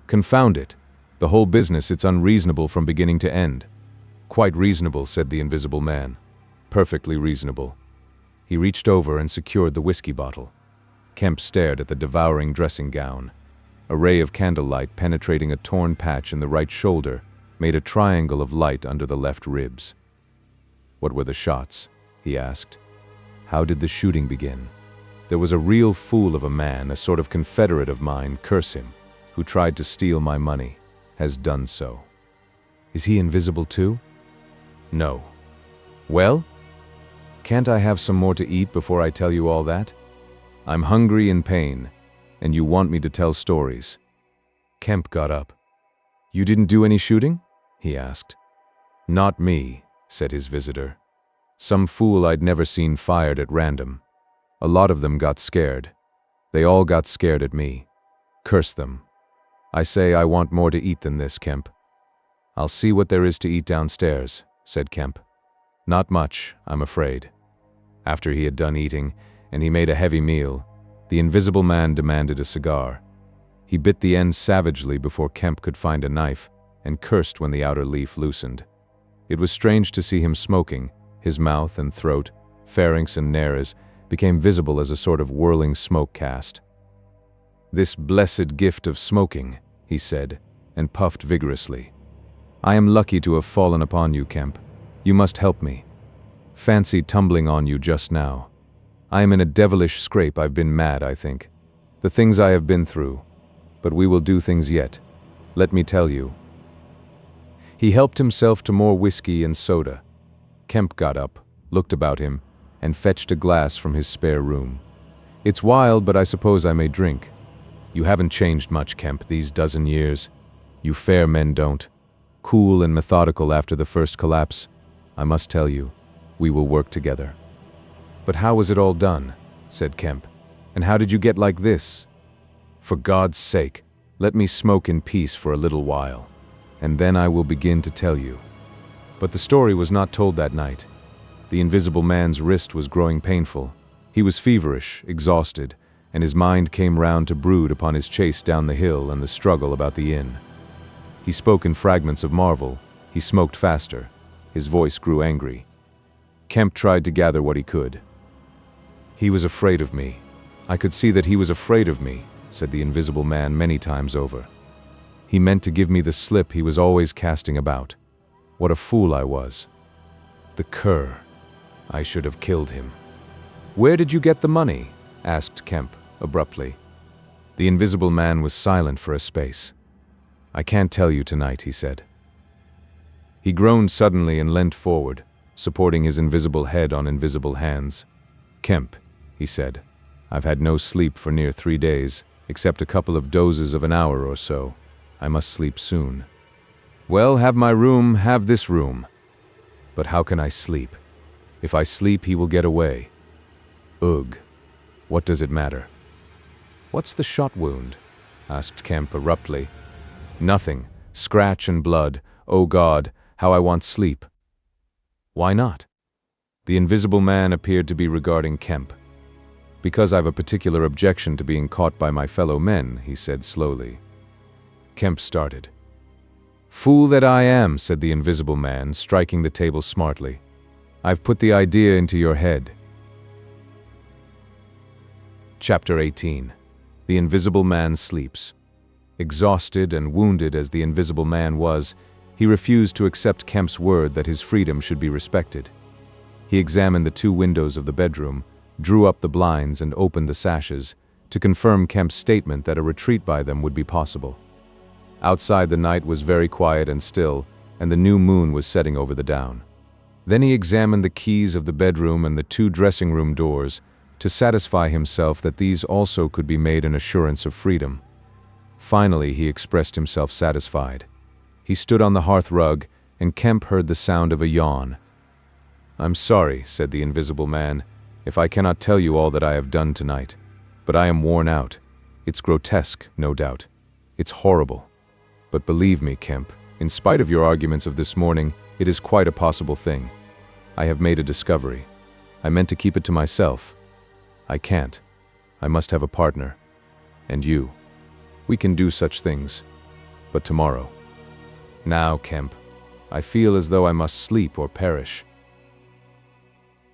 "Confound it! The whole business, it's unreasonable from beginning to end." "Quite reasonable," said the Invisible Man. "Perfectly reasonable." He reached over and secured the whiskey bottle. Kemp stared at the devouring dressing gown. A ray of candlelight penetrating a torn patch in the right shoulder made a triangle of light under the left ribs. "What were the shots?" he asked. "How did the shooting begin?" "There was a real fool of a man, a sort of confederate of mine, curse him, who tried to steal my money. Has done so." "Is he invisible too?" "No." "Well? Can't I have some more to eat before I tell you all that? I'm hungry in pain, and you want me to tell stories." Kemp got up. "You didn't do any shooting?" he asked. "Not me," said his visitor. "Some fool I'd never seen fired at random. A lot of them got scared. They all got scared at me. Curse them. I say I want more to eat than this, Kemp." "I'll see what there is to eat downstairs," said Kemp. "Not much, I'm afraid." After he had done eating, and he made a heavy meal, the Invisible Man demanded a cigar. He bit the end savagely before Kemp could find a knife, and cursed when the outer leaf loosened. It was strange to see him smoking. His mouth and throat, pharynx and nares, became visible as a sort of whirling smoke cast. "This blessed gift of smoking," he said, and puffed vigorously. "I am lucky to have fallen upon you, Kemp. You must help me. Fancy tumbling on you just now. I am in a devilish scrape. I've been mad, I think. The things I have been through. But we will do things yet. Let me tell you." He helped himself to more whiskey and soda. Kemp got up, looked about him, and fetched a glass from his spare room. "It's wild, but I suppose I may drink. You haven't changed much, Kemp, these dozen years. You fair men don't. Cool and methodical after the first collapse. I must tell you, we will work together." "But how was it all done?" said Kemp. "And how did you get like this?" "For God's sake, let me smoke in peace for a little while, and then I will begin to tell you." But the story was not told that night. The Invisible Man's wrist was growing painful. He was feverish, exhausted, and his mind came round to brood upon his chase down the hill and the struggle about the inn. He spoke in fragments of marvel. He smoked faster. His voice grew angry. Kemp tried to gather what he could. "He was afraid of me. I could see that he was afraid of me," said the Invisible Man many times over. "He meant to give me the slip he was always casting about. What a fool I was. The cur. I should have killed him." "Where did you get the money?" asked Kemp, abruptly. The Invisible Man was silent for a space. "I can't tell you tonight," he said. He groaned suddenly and leant forward, supporting his invisible head on invisible hands. "Kemp," he said, "I've had no sleep for near 3 days, except a couple of dozes of an hour or so. I must sleep soon." "Well, have my room, have this room." "But how can I sleep? If I sleep, he will get away." "Ugh. What does it matter?" "What's the shot wound?" asked Kemp abruptly. "Nothing. Scratch and blood. Oh God, how I want sleep." "Why not?" The Invisible Man appeared to be regarding Kemp. "Because I've a particular objection to being caught by my fellow men," he said slowly. Kemp started. "Fool that I am," said the Invisible Man, striking the table smartly. "I've put the idea into your head." Chapter 18. The Invisible Man sleeps. Exhausted and wounded as the Invisible Man was, he refused to accept Kemp's word that his freedom should be respected. He examined the 2 windows of the bedroom, drew up the blinds and opened the sashes, to confirm Kemp's statement that a retreat by them would be possible. Outside, the night was very quiet and still, and the new moon was setting over the down. Then he examined the keys of the bedroom and the 2 dressing-room doors, to satisfy himself that these also could be made an assurance of freedom. Finally, he expressed himself satisfied. He stood on the hearth rug, and Kemp heard the sound of a yawn. "I'm sorry," said the Invisible Man, "if I cannot tell you all that I have done tonight. But I am worn out. It's grotesque, no doubt. It's horrible. But believe me, Kemp, in spite of your arguments of this morning, it is quite a possible thing. I have made a discovery. I meant to keep it to myself. I can't. I must have a partner. And you. We can do such things. But tomorrow. Now, Kemp, I feel as though I must sleep or perish."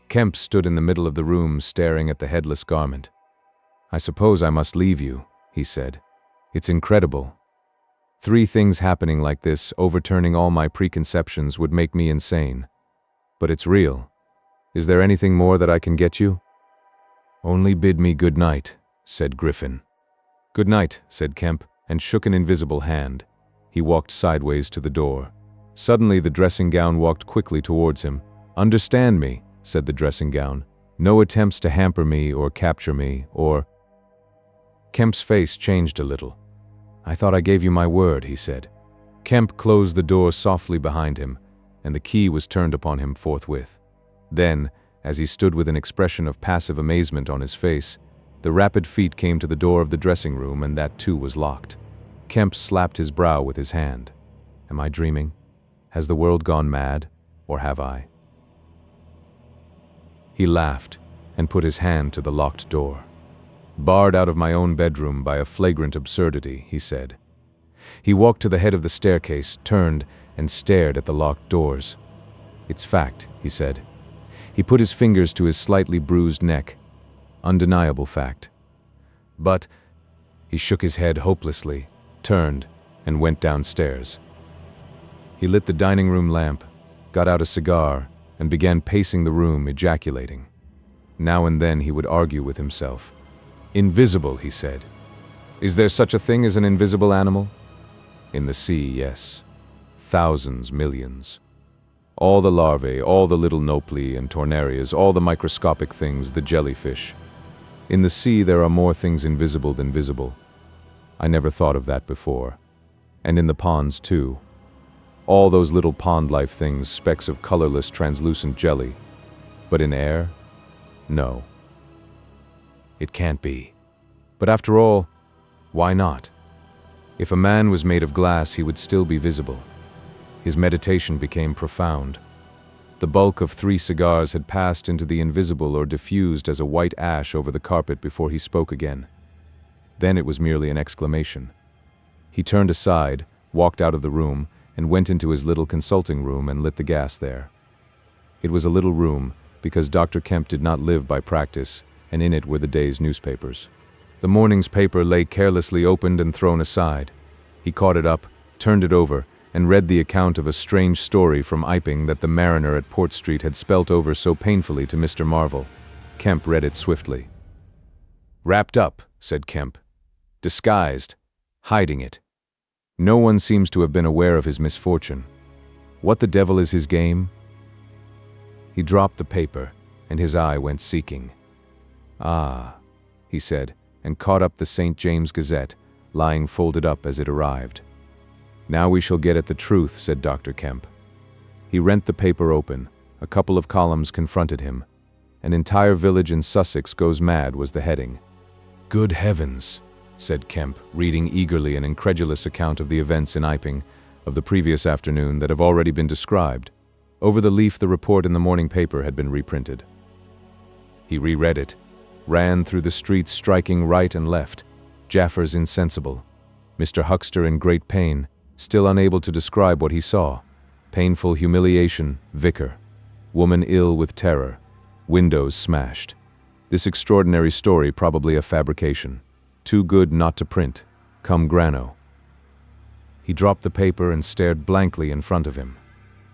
Kemp stood in the middle of the room staring at the headless garment. "I suppose I must leave you," he said. "It's incredible. 3 things happening like this, overturning all my preconceptions, would make me insane. But it's real. Is there anything more that I can get you?" "Only bid me good night," said Griffin. "Good night," said Kemp, and shook an invisible hand. He walked sideways to the door. Suddenly the dressing gown walked quickly towards him. "Understand me," said the dressing gown. "No attempts to hamper me or capture me or—" Kemp's face changed a little. "I thought I gave you my word," he said. Kemp closed the door softly behind him, and the key was turned upon him forthwith. Then, as he stood with an expression of passive amazement on his face, the rapid feet came to the door of the dressing room, and that too was locked. Kemp slapped his brow with his hand. "Am I dreaming? Has the world gone mad, or have I?" He laughed and put his hand to the locked door. "Barred out of my own bedroom by a flagrant absurdity," he said. He walked to the head of the staircase, turned, and stared at the locked doors. "It's fact," he said. He put his fingers to his slightly bruised neck. "Undeniable fact. But—" He shook his head hopelessly, turned, and went downstairs. He lit the dining room lamp, got out a cigar, and began pacing the room, ejaculating. Now and then he would argue with himself. "Invisible," he said. "Is there such a thing as an invisible animal? In the sea, yes. Thousands, millions. All the larvae, all the little nopli and tornarias, all the microscopic things, the jellyfish. In the sea there are more things invisible than visible. I never thought of that before. And in the ponds too. All those little pond-life things, specks of colorless, translucent jelly. But in air? No. It can't be. But after all, why not? If a man was made of glass, he would still be visible." His meditation became profound. The bulk of 3 cigars had passed into the invisible or diffused as a white ash over the carpet before he spoke again. Then it was merely an exclamation. He turned aside, walked out of the room, and went into his little consulting room and lit the gas there. It was a little room, because Dr. Kemp did not live by practice, and in it were the day's newspapers. The morning's paper lay carelessly opened and thrown aside. He caught it up, turned it over, and read the account of a strange story from Iping that the mariner at Port Street had spelt over so painfully to Mr. Marvel. Kemp read it swiftly. "Wrapped up," said Kemp. "Disguised. Hiding it. No one seems to have been aware of his misfortune. What the devil is his game?" He dropped the paper, and his eye went seeking. "Ah," he said, and caught up the St. James Gazette, lying folded up as it arrived. "Now we shall get at the truth," said Dr. Kemp. He rent the paper open. A couple of columns confronted him. "An entire village in Sussex goes mad" was the heading. "Good heavens," said Kemp, reading eagerly an incredulous account of the events in Iping of the previous afternoon that have already been described. Over the leaf, the report in the morning paper had been reprinted. He reread it, ran through the streets striking right and left. Jaffers insensible. Mr. Huckster in great pain, still unable to describe what he saw. Painful humiliation, vicar. Woman ill with terror. Windows smashed. This extraordinary story probably a fabrication. Too good not to print. Cum grano. He dropped the paper and stared blankly in front of him.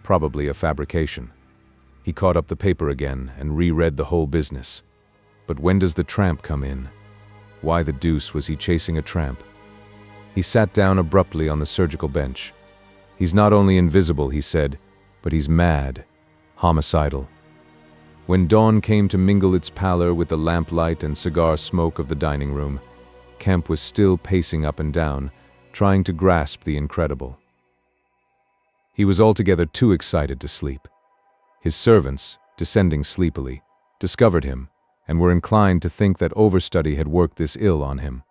Probably a fabrication. He caught up the paper again and reread the whole business. But when does the tramp come in? Why the deuce was he chasing a tramp? He sat down abruptly on the surgical bench. He's not only invisible, he said, but he's mad. Homicidal. When dawn came to mingle its pallor with the lamplight and cigar smoke of the dining room, Kemp was still pacing up and down, trying to grasp the incredible. He was altogether too excited to sleep. His servants, descending sleepily, discovered him, and were inclined to think that overstudy had worked this ill on him.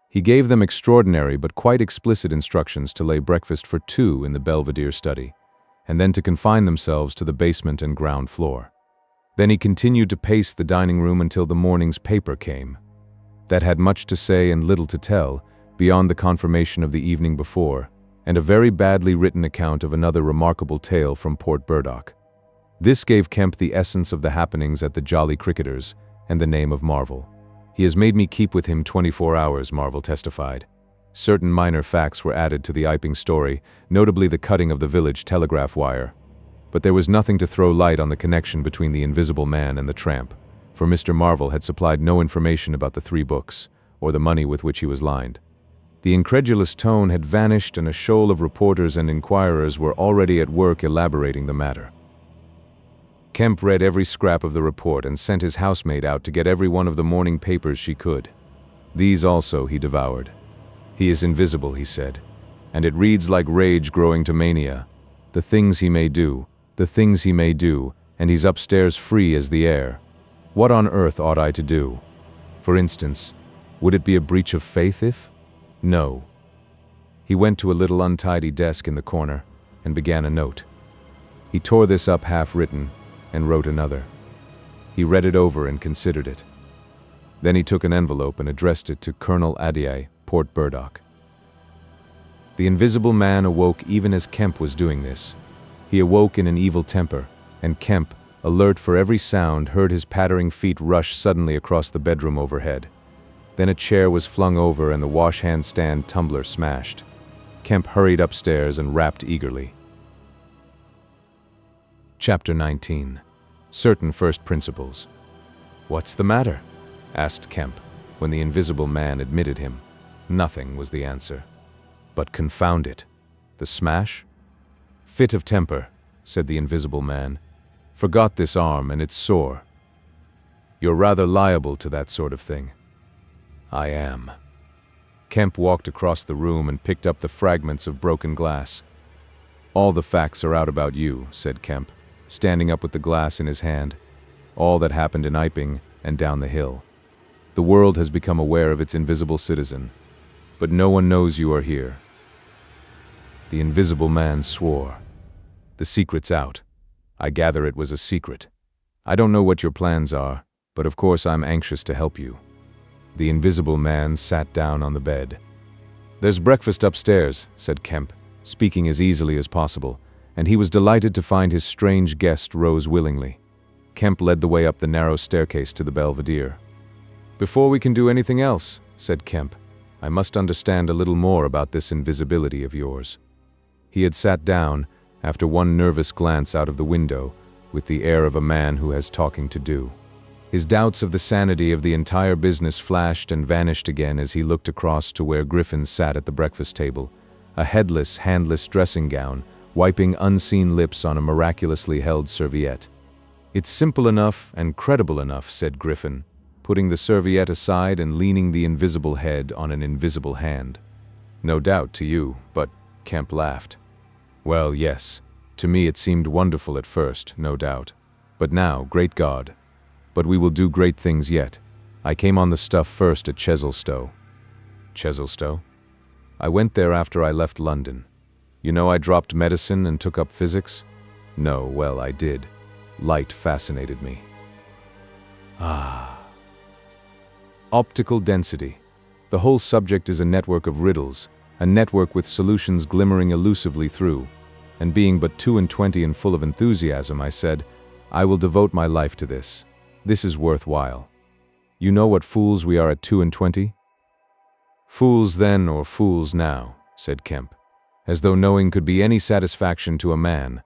He gave them extraordinary but quite explicit instructions to lay breakfast for 2 in the Belvedere study, and then to confine themselves to the basement and ground floor. Then he continued to pace the dining room until the morning's paper came. That had much to say and little to tell, beyond the confirmation of the evening before, and a very badly written account of another remarkable tale from Port Burdock. This gave Kemp the essence of the happenings at the Jolly Cricketers and the name of Marvel. He has made me keep with him 24 hours, Marvel testified. Certain minor facts were added to the Iping story, notably the cutting of the village telegraph wire. But there was nothing to throw light on the connection between the Invisible Man and the tramp, for Mr. Marvel had supplied no information about the 3 books, or the money with which he was lined. The incredulous tone had vanished, and a shoal of reporters and inquirers were already at work elaborating the matter. Kemp read every scrap of the report and sent his housemaid out to get every one of the morning papers she could. These also he devoured. He is invisible, he said, and it reads like rage growing to mania. The things he may do, and he's upstairs free as the air. What on earth ought I to do? For instance, would it be a breach of faith if? No. He went to a little untidy desk in the corner and began a note. He tore this up half-written and wrote another. He read it over and considered it. Then he took an envelope and addressed it to Colonel Adier, Port Burdock. The Invisible Man awoke even as Kemp was doing this. He awoke in an evil temper, and Kemp, alert for every sound, heard his pattering feet rush suddenly across the bedroom overhead. Then a chair was flung over and the wash-hand stand tumbler smashed. Kemp hurried upstairs and rapped eagerly. Chapter 19. Certain First Principles. "What's the matter?" asked Kemp, when the Invisible Man admitted him. Nothing was the answer. But confound it. The smash? "Fit of temper," said the Invisible Man. "Forgot this arm and it's sore." "You're rather liable to that sort of thing." "I am." Kemp walked across the room and picked up the fragments of broken glass. "All the facts are out about you," said Kemp, standing up with the glass in his hand. "All that happened in Iping and down the hill. The world has become aware of its invisible citizen, but no one knows you are here." The Invisible Man swore. "The secret's out. I gather it was a secret. I don't know what your plans are, but of course I'm anxious to help you." The Invisible Man sat down on the bed. "There's breakfast upstairs," said Kemp, speaking as easily as possible, and he was delighted to find his strange guest rose willingly. Kemp led the way up the narrow staircase to the Belvedere. "Before we can do anything else," said Kemp, "I must understand a little more about this invisibility of yours." He had sat down, after one nervous glance out of the window, with the air of a man who has talking to do. His doubts of the sanity of the entire business flashed and vanished again as he looked across to where Griffin sat at the breakfast table, a headless, handless dressing gown, wiping unseen lips on a miraculously held serviette. "It's simple enough and credible enough," said Griffin, putting the serviette aside and leaning the invisible head on an invisible hand. "No doubt to you, but—" Kemp laughed. "Well, yes. To me it seemed wonderful at first, no doubt. But now, great God. But we will do great things yet. I came on the stuff first at Stowe." "Stowe?" "I went there after I left London. You know I dropped medicine and took up physics? No, well, I did. Light fascinated me. Optical density. The whole subject is a network of riddles, a network with solutions glimmering elusively through. And being but 22 and full of enthusiasm, I said, I will devote my life to this. This is worthwhile. You know what fools we are at 22? Fools then or fools now, said Kemp, as though knowing could be any satisfaction to a man.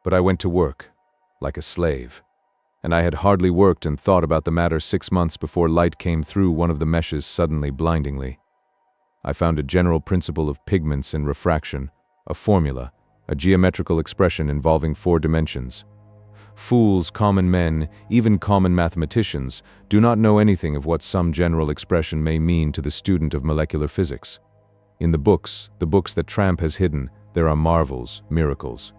But I went to work, like a slave. And I had hardly worked and thought about the matter 6 months before light came through one of the meshes suddenly blindingly. I found a general principle of pigments and refraction, a formula, a geometrical expression involving 4 dimensions. Fools, common men, even common mathematicians, do not know anything of what some general expression may mean to the student of molecular physics. In the books that Tramp has hidden, there are marvels, miracles.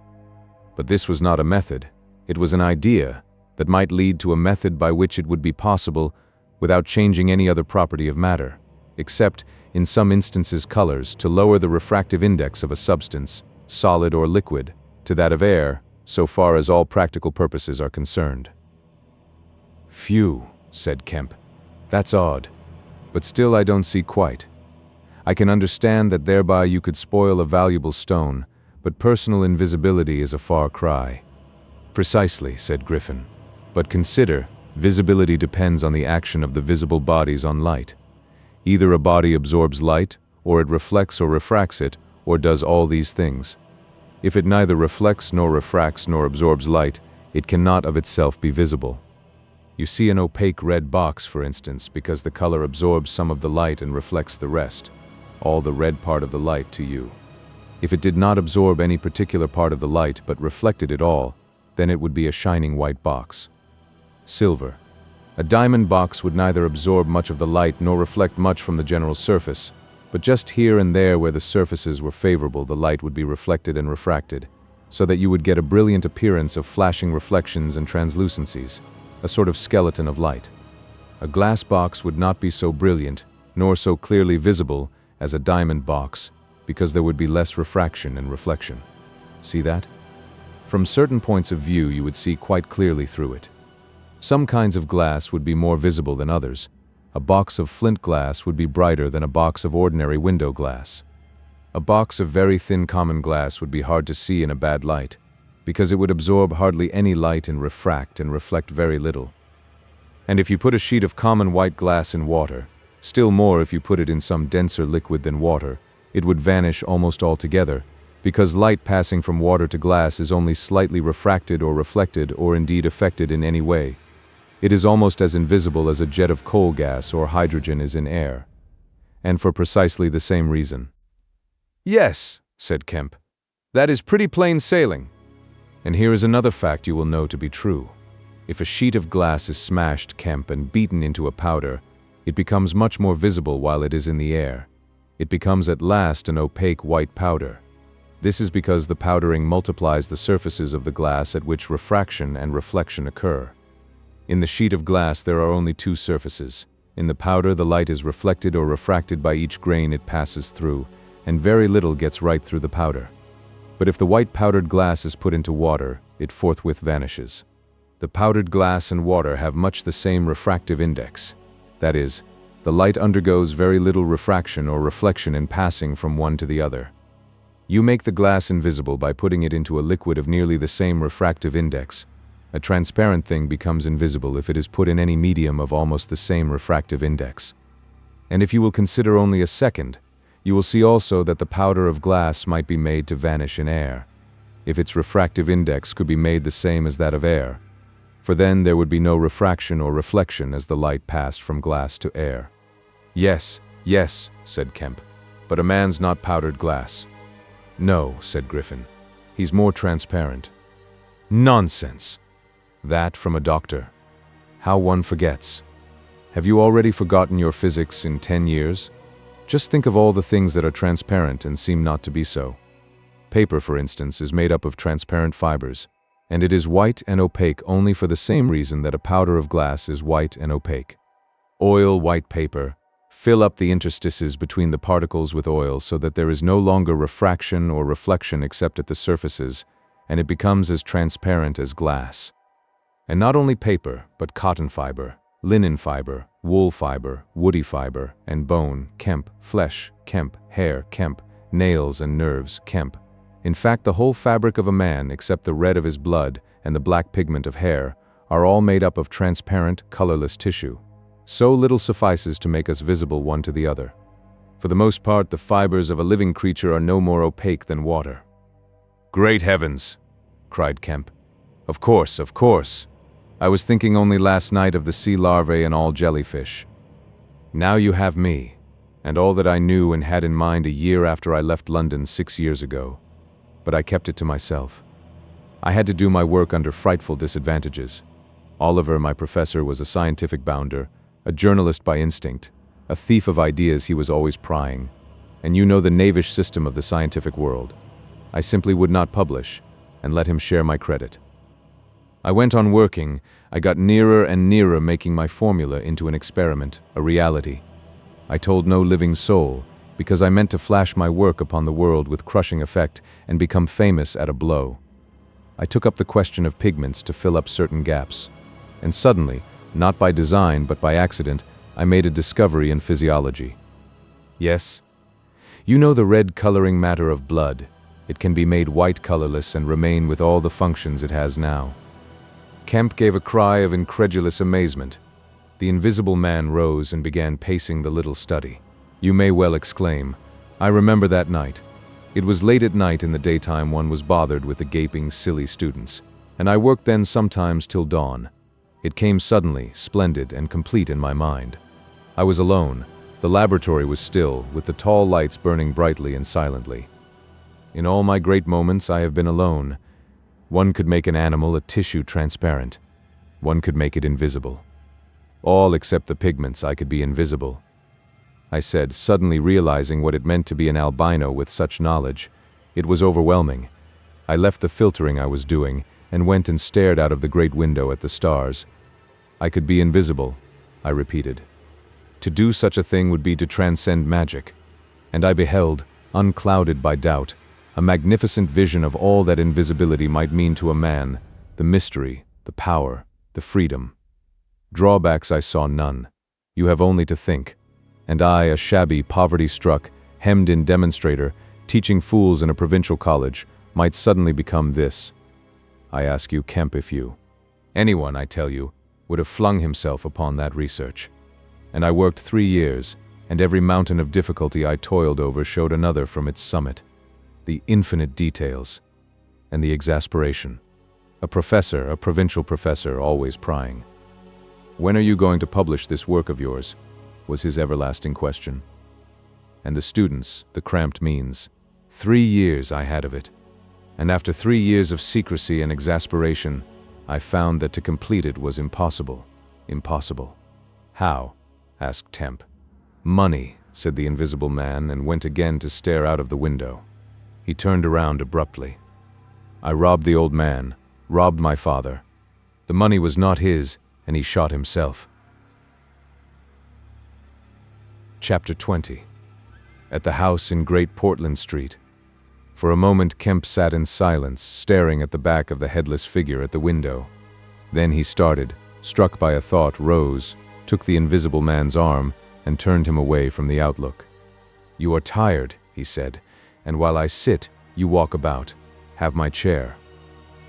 But this was not a method, it was an idea that might lead to a method by which it would be possible, without changing any other property of matter, except, in some instances colors, to lower the refractive index of a substance, solid or liquid, to that of air, so far as all practical purposes are concerned. Phew, said Kemp. That's odd, but still I don't see quite. I can understand that thereby you could spoil a valuable stone, but personal invisibility is a far cry. Precisely, said Griffin. But consider, visibility depends on the action of the visible bodies on light. Either a body absorbs light, or it reflects or refracts it, or does all these things. If it neither reflects nor refracts nor absorbs light, it cannot of itself be visible. You see an opaque red box, for instance, because the color absorbs some of the light and reflects the rest, all the red part of the light to you. If it did not absorb any particular part of the light but reflected it all, then it would be a shining white box. Silver. A diamond box would neither absorb much of the light nor reflect much from the general surface, but just here and there where the surfaces were favorable the light would be reflected and refracted, so that you would get a brilliant appearance of flashing reflections and translucencies, a sort of skeleton of light. A glass box would not be so brilliant, nor so clearly visible as a diamond box, because there would be less refraction and reflection. See that? From certain points of view you would see quite clearly through it. Some kinds of glass would be more visible than others. A box of flint glass would be brighter than a box of ordinary window glass. A box of very thin common glass would be hard to see in a bad light, because it would absorb hardly any light and reflect very little. And if you put a sheet of common white glass in water, still more if you put it in some denser liquid than water, it would vanish almost altogether, because light passing from water to glass is only slightly refracted or reflected or indeed affected in any way. It is almost as invisible as a jet of coal gas or hydrogen is in air. And for precisely the same reason. Yes, said Kemp. That is pretty plain sailing. And here is another fact you will know to be true. If a sheet of glass is smashed, Kemp, and beaten into a powder, it becomes much more visible while it is in the air. It becomes at last an opaque white powder. This is because the powdering multiplies the surfaces of the glass at which refraction and reflection occur. In the sheet of glass there are only 2 surfaces. In the powder the light is reflected or refracted by each grain it passes through, and very little gets right through the powder. But if the white powdered glass is put into water, it forthwith vanishes. The powdered glass and water have much the same refractive index. That is, the light undergoes very little refraction or reflection in passing from one to the other. You make the glass invisible by putting it into a liquid of nearly the same refractive index. A transparent thing becomes invisible if it is put in any medium of almost the same refractive index. And if you will consider only a second, you will see also that the powder of glass might be made to vanish in air, if its refractive index could be made the same as that of air, for then there would be no refraction or reflection as the light passed from glass to air. Yes, said Kemp, but a man's not powdered glass. No, said Griffin, he's more transparent. Nonsense! That from a doctor. How one forgets. Have you already forgotten your physics in 10 years? Just think of all the things that are transparent and seem not to be so. Paper, for instance, is made up of transparent fibers, and it is white and opaque only for the same reason that a powder of glass is white and opaque. Oil white paper. Fill up the interstices between the particles with oil so that there is no longer refraction or reflection except at the surfaces, and it becomes as transparent as glass. And not only paper, but cotton fiber, linen fiber, wool fiber, woody fiber, and bone, Kemp, flesh, Kemp, hair, Kemp, nails and nerves, Kemp. In fact, the whole fabric of a man, except the red of his blood and the black pigment of hair, are all made up of transparent, colorless tissue. So little suffices to make us visible one to the other. For the most part, the fibers of a living creature are no more opaque than water. "Great heavens!" cried Kemp. Of course. I was thinking only last night of the sea larvae and all jellyfish. Now you have me, and all that I knew and had in mind a year after I left London 6 years ago. But I kept it to myself. I had to do my work under frightful disadvantages. Oliver, my professor, was a scientific bounder, a journalist by instinct, a thief of ideas. He was always prying. And you know the knavish system of the scientific world. I simply would not publish, and let him share my credit. I went on working. I got nearer and nearer making my formula into an experiment, a reality. I told no living soul, because I meant to flash my work upon the world with crushing effect and become famous at a blow. I took up the question of pigments to fill up certain gaps. And suddenly, not by design but by accident, I made a discovery in physiology. Yes, you know the red coloring matter of blood. It can be made white colorless and remain with all the functions it has now. Kemp gave a cry of incredulous amazement. The invisible man rose and began pacing the little study. You may well exclaim, I remember that night. It was late at night. In the daytime one was bothered with the gaping, silly students, and I worked then sometimes till dawn. It came suddenly, splendid and complete in my mind. I was alone. The laboratory was still, with the tall lights burning brightly and silently. In all my great moments I have been alone. One could make an animal, a tissue, transparent. One could make it invisible. All except the pigments I could be invisible. I said, suddenly realizing what it meant to be an albino with such knowledge. It was overwhelming. I left the filtering I was doing and went and stared out of the great window at the stars. I could be invisible, I repeated. To do such a thing would be to transcend magic. And I beheld, unclouded by doubt, a magnificent vision of all that invisibility might mean to a man, the mystery, the power, the freedom. Drawbacks I saw none. You have only to think. And I, a shabby, poverty-struck, hemmed-in demonstrator, teaching fools in a provincial college, might suddenly become this. I ask you, Kemp, if you, anyone, I tell you, would have flung himself upon that research. And I worked 3 years, and every mountain of difficulty I toiled over showed another from its summit. The infinite details, and the exasperation. A professor, a provincial professor, always prying. When are you going to publish this work of yours? Was his everlasting question. And the students, the cramped means. 3 years I had of it. And after 3 years of secrecy and exasperation, I found that to complete it was impossible. Impossible. How? Asked Kemp. Money, said the invisible man, and went again to stare out of the window. He turned around abruptly. I robbed the old man, robbed my father. The money was not his, and he shot himself. Chapter 20. At the house in Great Portland Street. For a moment Kemp sat in silence, staring at the back of the headless figure at the window. Then he started, struck by a thought, rose, took the invisible man's arm, and turned him away from the outlook. You are tired, he said, and while I sit, you walk about. Have my chair.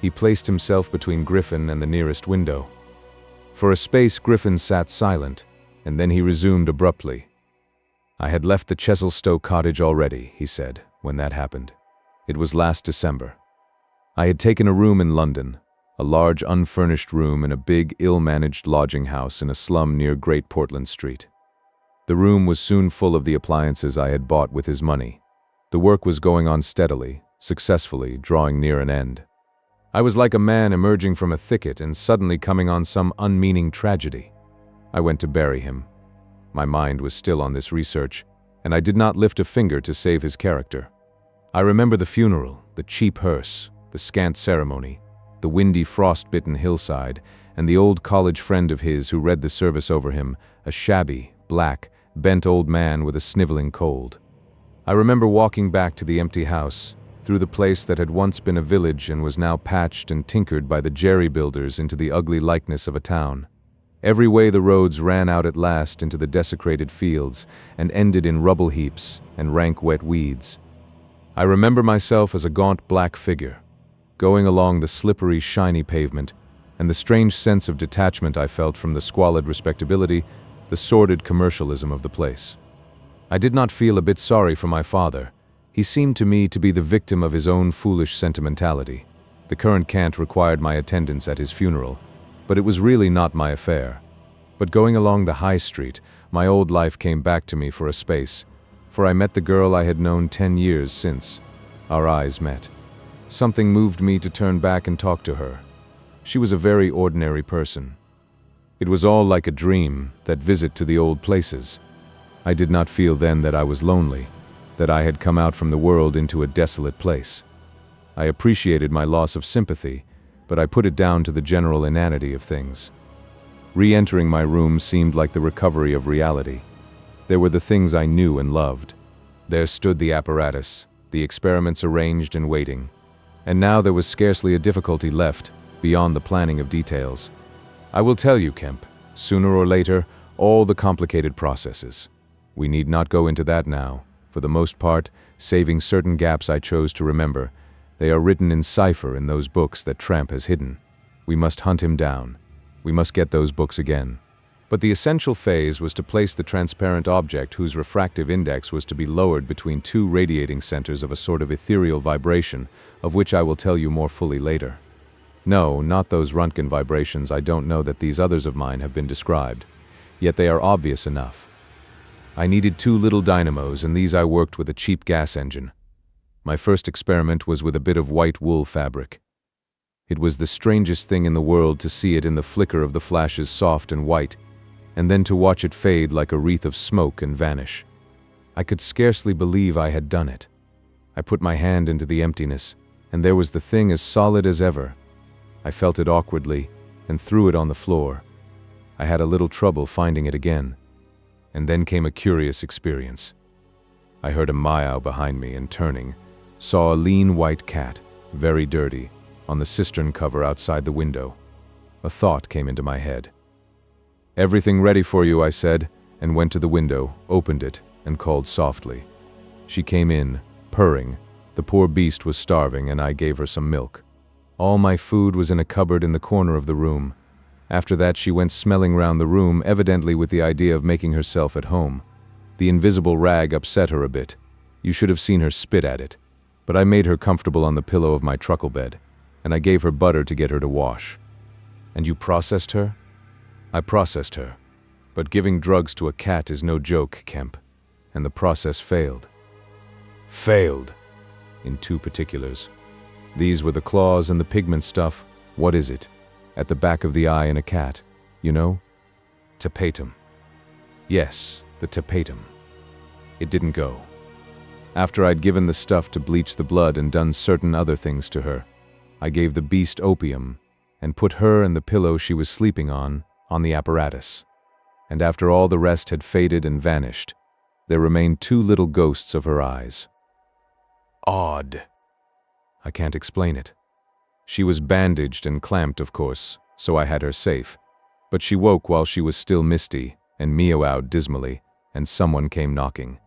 He placed himself between Griffin and the nearest window. For a space Griffin sat silent, and then he resumed abruptly. I had left the Stowe cottage already, he said, when that happened. It was last December. I had taken a room in London, a large unfurnished room in a big, ill-managed lodging house in a slum near Great Portland Street. The room was soon full of the appliances I had bought with his money. The work was going on steadily, successfully, drawing near an end. I was like a man emerging from a thicket and suddenly coming on some unmeaning tragedy. I went to bury him. My mind was still on this research, and I did not lift a finger to save his character. I remember the funeral, the cheap hearse, the scant ceremony, the windy, frost-bitten hillside, and the old college friend of his who read the service over him, a shabby, black, bent old man with a sniveling cold. I remember walking back to the empty house, through the place that had once been a village and was now patched and tinkered by the jerry builders into the ugly likeness of a town. Every way the roads ran out at last into the desecrated fields and ended in rubble heaps and rank wet weeds. I remember myself as a gaunt black figure, going along the slippery, shiny pavement, and the strange sense of detachment I felt from the squalid respectability, the sordid commercialism of the place. I did not feel a bit sorry for my father. He seemed to me to be the victim of his own foolish sentimentality. The current cant required my attendance at his funeral, but it was really not my affair. But going along the high street, my old life came back to me for a space, for I met the girl I had known 10 years since. Our eyes met. Something moved me to turn back and talk to her. She was a very ordinary person. It was all like a dream, that visit to the old places. I did not feel then that I was lonely, that I had come out from the world into a desolate place. I appreciated my loss of sympathy, but I put it down to the general inanity of things. Re-entering my room seemed like the recovery of reality. There were the things I knew and loved. There stood the apparatus, the experiments arranged and waiting. And now there was scarcely a difficulty left, beyond the planning of details. I will tell you, Kemp, sooner or later, all the complicated processes. We need not go into that now. For the most part, saving certain gaps I chose to remember, they are written in cipher in those books that Tramp has hidden. We must hunt him down. We must get those books again. But the essential phase was to place the transparent object whose refractive index was to be lowered between two radiating centers of a sort of ethereal vibration, of which I will tell you more fully later. No, not those Röntgen vibrations. I don't know that these others of mine have been described. Yet they are obvious enough. I needed 2 little dynamos, and these I worked with a cheap gas engine. My first experiment was with a bit of white wool fabric. It was the strangest thing in the world to see it in the flicker of the flashes soft and white, and then to watch it fade like a wreath of smoke and vanish. I could scarcely believe I had done it. I put my hand into the emptiness, and there was the thing as solid as ever. I felt it awkwardly, and threw it on the floor. I had a little trouble finding it again. And then came a curious experience. I heard a meow behind me and turning, saw a lean white cat, very dirty, on the cistern cover outside the window. A thought came into my head. "Everything ready for you," I said, and went to the window, opened it, and called softly. She came in, purring. The poor beast was starving, and I gave her some milk. All my food was in a cupboard in the corner of the room. After that she went smelling round the room, evidently with the idea of making herself at home. The invisible rag upset her a bit. You should have seen her spit at it. But I made her comfortable on the pillow of my truckle bed, and I gave her butter to get her to wash. "And you processed her?" "I processed her. But giving drugs to a cat is no joke, Kemp. And the process failed." "Failed?" "In 2 particulars. These were the claws and the pigment stuff. What is it? At the back of the eye in a cat, you know? Tapetum." "Yes, the tapetum. It didn't go. After I'd given the stuff to bleach the blood and done certain other things to her, I gave the beast opium and put her and the pillow she was sleeping on the apparatus. And after all the rest had faded and vanished, there remained 2 little ghosts of her eyes." "Odd." "I can't explain it. She was bandaged and clamped, of course, so I had her safe. But she woke while she was still misty and meowed dismally, and someone came knocking.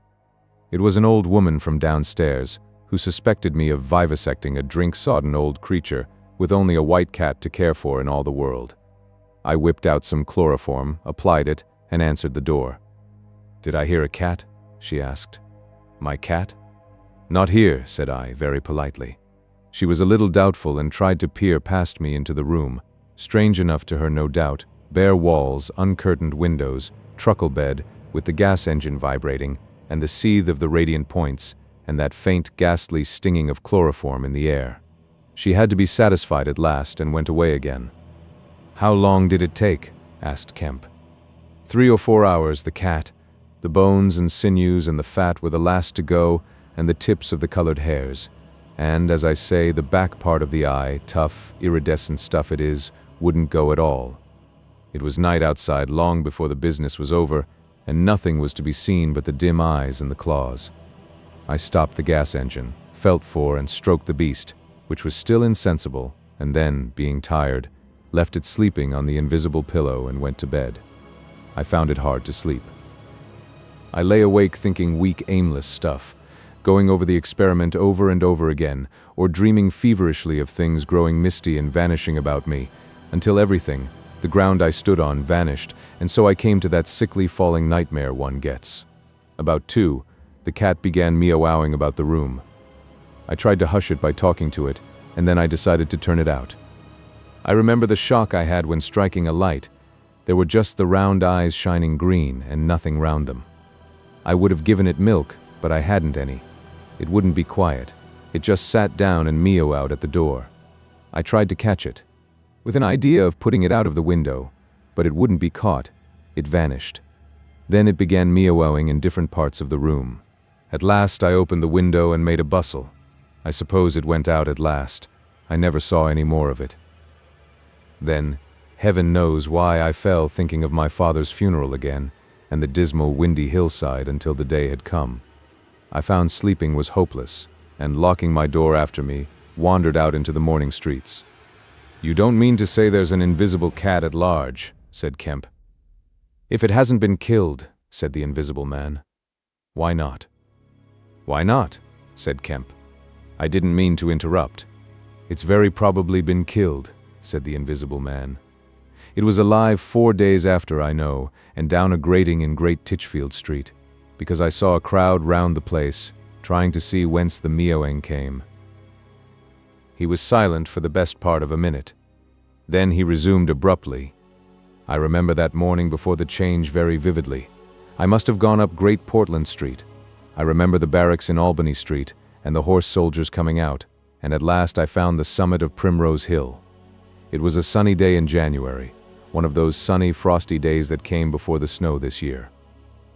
It was an old woman from downstairs who suspected me of vivisecting a drink-sodden old creature with only a white cat to care for in all the world. I whipped out some chloroform, applied it, and answered the door. "Did I hear a cat?" she asked. "My cat?" "Not here," said I, very politely. She was a little doubtful and tried to peer past me into the room. Strange enough to her, no doubt. Bare walls, uncurtained windows, truckle bed, with the gas engine vibrating, and the seethe of the radiant points, and that faint, ghastly stinging of chloroform in the air. She had to be satisfied at last and went away again. "How long did it take?" asked Kemp. 3 or 4 hours, the cat. The bones and sinews and the fat were the last to go, and the tips of the colored hairs. And, as I say, the back part of the eye, tough, iridescent stuff it is, wouldn't go at all. It was night outside long before the business was over, and nothing was to be seen but the dim eyes and the claws. I stopped the gas engine, felt for and stroked the beast, which was still insensible, and then, being tired, left it sleeping on the invisible pillow and went to bed. I found it hard to sleep. I lay awake thinking weak, aimless stuff, going over the experiment over and over again, or dreaming feverishly of things growing misty and vanishing about me, until everything, the ground I stood on, vanished, and so I came to that sickly falling nightmare one gets. About 2, the cat began meowing about the room. I tried to hush it by talking to it, and then I decided to turn it out. I remember the shock I had when striking a light. There were just the round eyes shining green and nothing round them. I would have given it milk, but I hadn't any. It wouldn't be quiet. It just sat down and meowed at the door. I tried to catch it, with an idea of putting it out of the window, but it wouldn't be caught. It vanished. Then it began meowing in different parts of the room. At last I opened the window and made a bustle. I suppose it went out at last. I never saw any more of it. Then, heaven knows why, I fell thinking of my father's funeral again, and the dismal, windy hillside until the day had come. I found sleeping was hopeless, and locking my door after me, wandered out into the morning streets. "You don't mean to say there's an invisible cat at large," said Kemp. "If it hasn't been killed," said the invisible man. "Why not?" "Why not?" said Kemp. I didn't mean to interrupt. "It's very probably been killed," said the invisible man. "It was alive 4 days after, I know, and down a grating in Great Titchfield Street, because I saw a crowd round the place, trying to see whence the meowing came." He was silent for the best part of a minute. Then he resumed abruptly. "I remember that morning before the change very vividly. I must have gone up Great Portland Street. I remember the barracks in Albany Street, and the horse soldiers coming out, and at last I found the summit of Primrose Hill. It was a sunny day in January, one of those sunny, frosty days that came before the snow this year.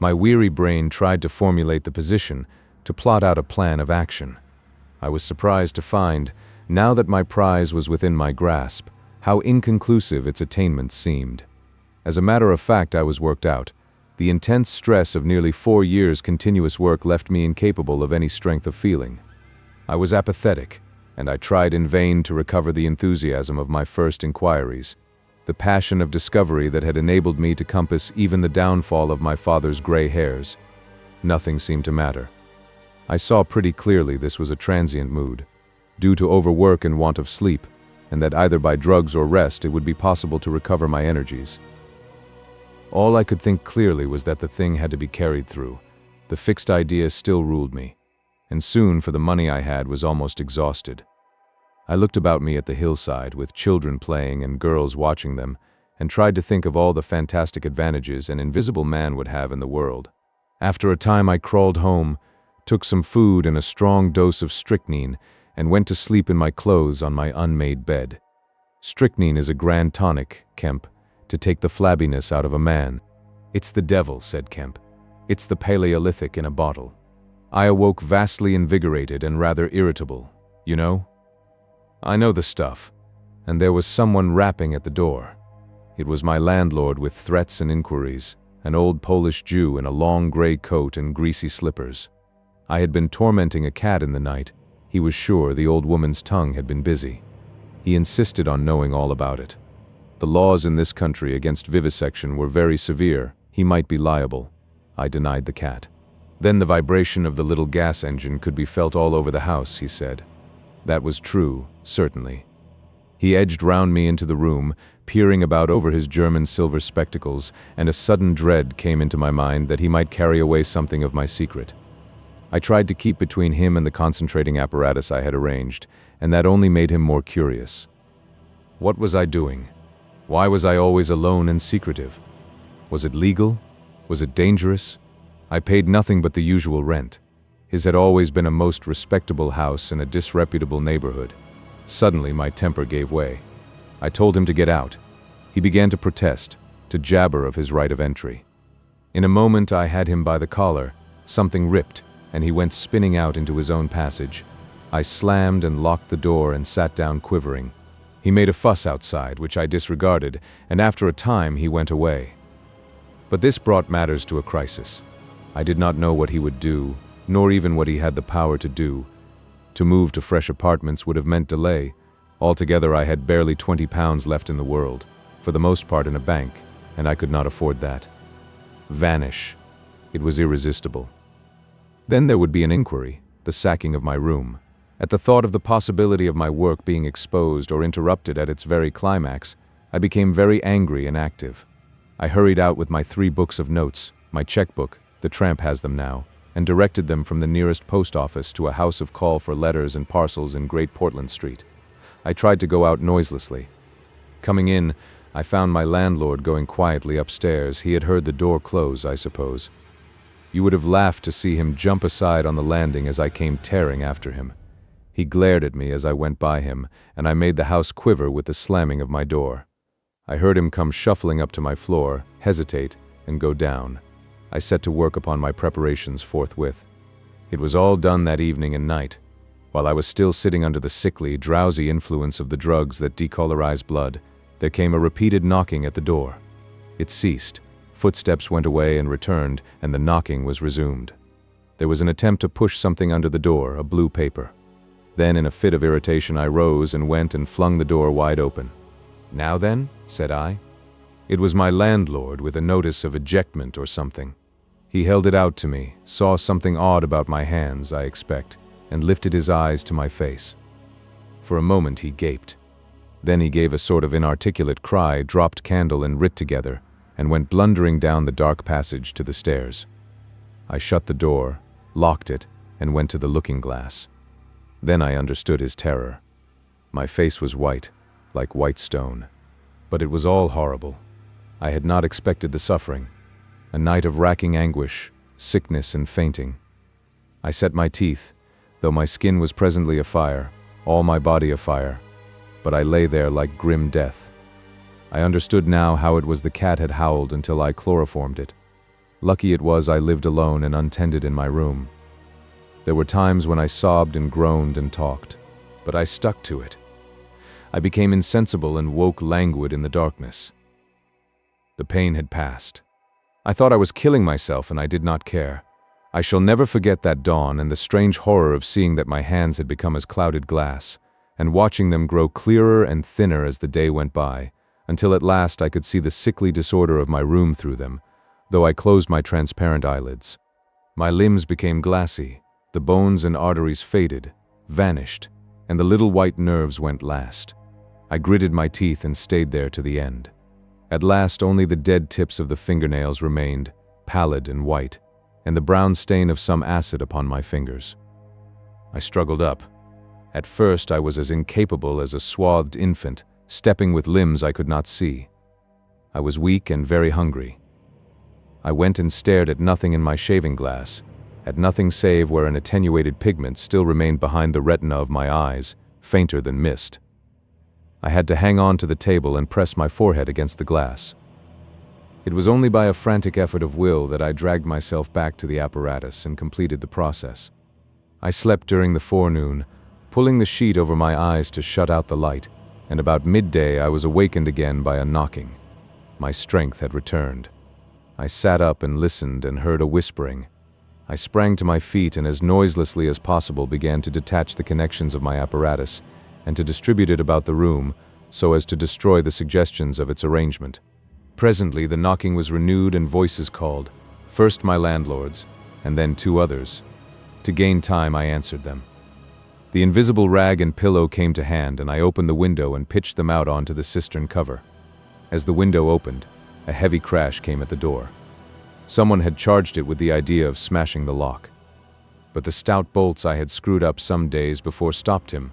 My weary brain tried to formulate the position, to plot out a plan of action. I was surprised to find, now that my prize was within my grasp, how inconclusive its attainment seemed. As a matter of fact, I was worked out. The intense stress of nearly 4 years' continuous work left me incapable of any strength of feeling. I was apathetic, and I tried in vain to recover the enthusiasm of my first inquiries, the passion of discovery that had enabled me to compass even the downfall of my father's gray hairs. Nothing seemed to matter. I saw pretty clearly this was a transient mood, due to overwork and want of sleep, and that either by drugs or rest it would be possible to recover my energies. All I could think clearly was that the thing had to be carried through. The fixed idea still ruled me, and soon, for the money I had, was almost exhausted. I looked about me at the hillside, with children playing and girls watching them, and tried to think of all the fantastic advantages an invisible man would have in the world. After a time I crawled home, took some food and a strong dose of strychnine, and went to sleep in my clothes on my unmade bed. Strychnine is a grand tonic, Kemp, to take the flabbiness out of a man. "It's the devil," said Kemp. "It's the Paleolithic in a bottle." I awoke vastly invigorated and rather irritable, you know? I know the stuff, and there was someone rapping at the door. It was my landlord with threats and inquiries, an old Polish Jew in a long gray coat and greasy slippers. I had been tormenting a cat in the night. He was sure the old woman's tongue had been busy. He insisted on knowing all about it. The laws in this country against vivisection were very severe. He might be liable. I denied the cat. Then the vibration of the little gas engine could be felt all over the house, he said. That was true, certainly. He edged round me into the room, peering about over his German silver spectacles, and a sudden dread came into my mind that he might carry away something of my secret. I tried to keep between him and the concentrating apparatus I had arranged, and that only made him more curious. What was I doing? Why was I always alone and secretive? Was it legal? Was it dangerous? I paid nothing but the usual rent. His had always been a most respectable house in a disreputable neighborhood. Suddenly my temper gave way. I told him to get out. He began to protest, to jabber of his right of entry. In a moment I had him by the collar. Something ripped, and he went spinning out into his own passage. I slammed and locked the door and sat down quivering. He made a fuss outside, which I disregarded, and after a time he went away. But this brought matters to a crisis. I did not know what he would do, nor even what he had the power to do. To move to fresh apartments would have meant delay. Altogether, I had barely £20 left in the world, for the most part in a bank, and I could not afford that. Vanish. It was irresistible. Then there would be an inquiry, the sacking of my room. At the thought of the possibility of my work being exposed or interrupted at its very climax, I became very angry and active. I hurried out with my 3 books of notes, my checkbook, the tramp has them now, and directed them from the nearest post office to a house of call for letters and parcels in Great Portland Street. I tried to go out noiselessly. Coming in, I found my landlord going quietly upstairs. He had heard the door close, I suppose. You would have laughed to see him jump aside on the landing as I came tearing after him. He glared at me as I went by him, and I made the house quiver with the slamming of my door. I heard him come shuffling up to my floor, hesitate, and go down. I set to work upon my preparations forthwith. It was all done that evening and night. While I was still sitting under the sickly, drowsy influence of the drugs that decolorize blood, there came a repeated knocking at the door. It ceased. Footsteps went away and returned, and the knocking was resumed. There was an attempt to push something under the door, a blue paper. Then, in a fit of irritation, I rose and went and flung the door wide open. "Now then?" said I. It was my landlord with a notice of ejectment or something. He held it out to me, saw something odd about my hands, I expect, and lifted his eyes to my face. For a moment he gaped. Then he gave a sort of inarticulate cry, dropped candle and writ together, and went blundering down the dark passage to the stairs. I shut the door, locked it, and went to the looking-glass. Then I understood his terror. My face was white, like white stone. But it was all horrible. I had not expected the suffering. A night of racking anguish, sickness and fainting. I set my teeth, though my skin was presently afire, all my body afire. But I lay there like grim death. I understood now how it was the cat had howled until I chloroformed it. Lucky it was I lived alone and untended in my room. There were times when I sobbed and groaned and talked, but I stuck to it. I became insensible and woke languid in the darkness. The pain had passed. I thought I was killing myself and I did not care. I shall never forget that dawn and the strange horror of seeing that my hands had become as clouded glass, and watching them grow clearer and thinner as the day went by, until at last I could see the sickly disorder of my room through them, though I closed my transparent eyelids. My limbs became glassy, the bones and arteries faded, vanished, and the little white nerves went last. I gritted my teeth and stayed there to the end. At last only the dead tips of the fingernails remained, pallid and white, and the brown stain of some acid upon my fingers. I struggled up. At first I was as incapable as a swathed infant, stepping with limbs I could not see. I was weak and very hungry. I went and stared at nothing in my shaving glass, at nothing save where an attenuated pigment still remained behind the retina of my eyes, fainter than mist. I had to hang on to the table and press my forehead against the glass. It was only by a frantic effort of will that I dragged myself back to the apparatus and completed the process. I slept during the forenoon, pulling the sheet over my eyes to shut out the light, and about midday I was awakened again by a knocking. My strength had returned. I sat up and listened and heard a whispering. I sprang to my feet and as noiselessly as possible began to detach the connections of my apparatus and to distribute it about the room so as to destroy the suggestions of its arrangement. Presently the knocking was renewed and voices called, first my landlord's, and then 2 others. To gain time I answered them. The invisible rag and pillow came to hand and I opened the window and pitched them out onto the cistern cover. As the window opened, a heavy crash came at the door. Someone had charged it with the idea of smashing the lock. But the stout bolts I had screwed up some days before stopped him.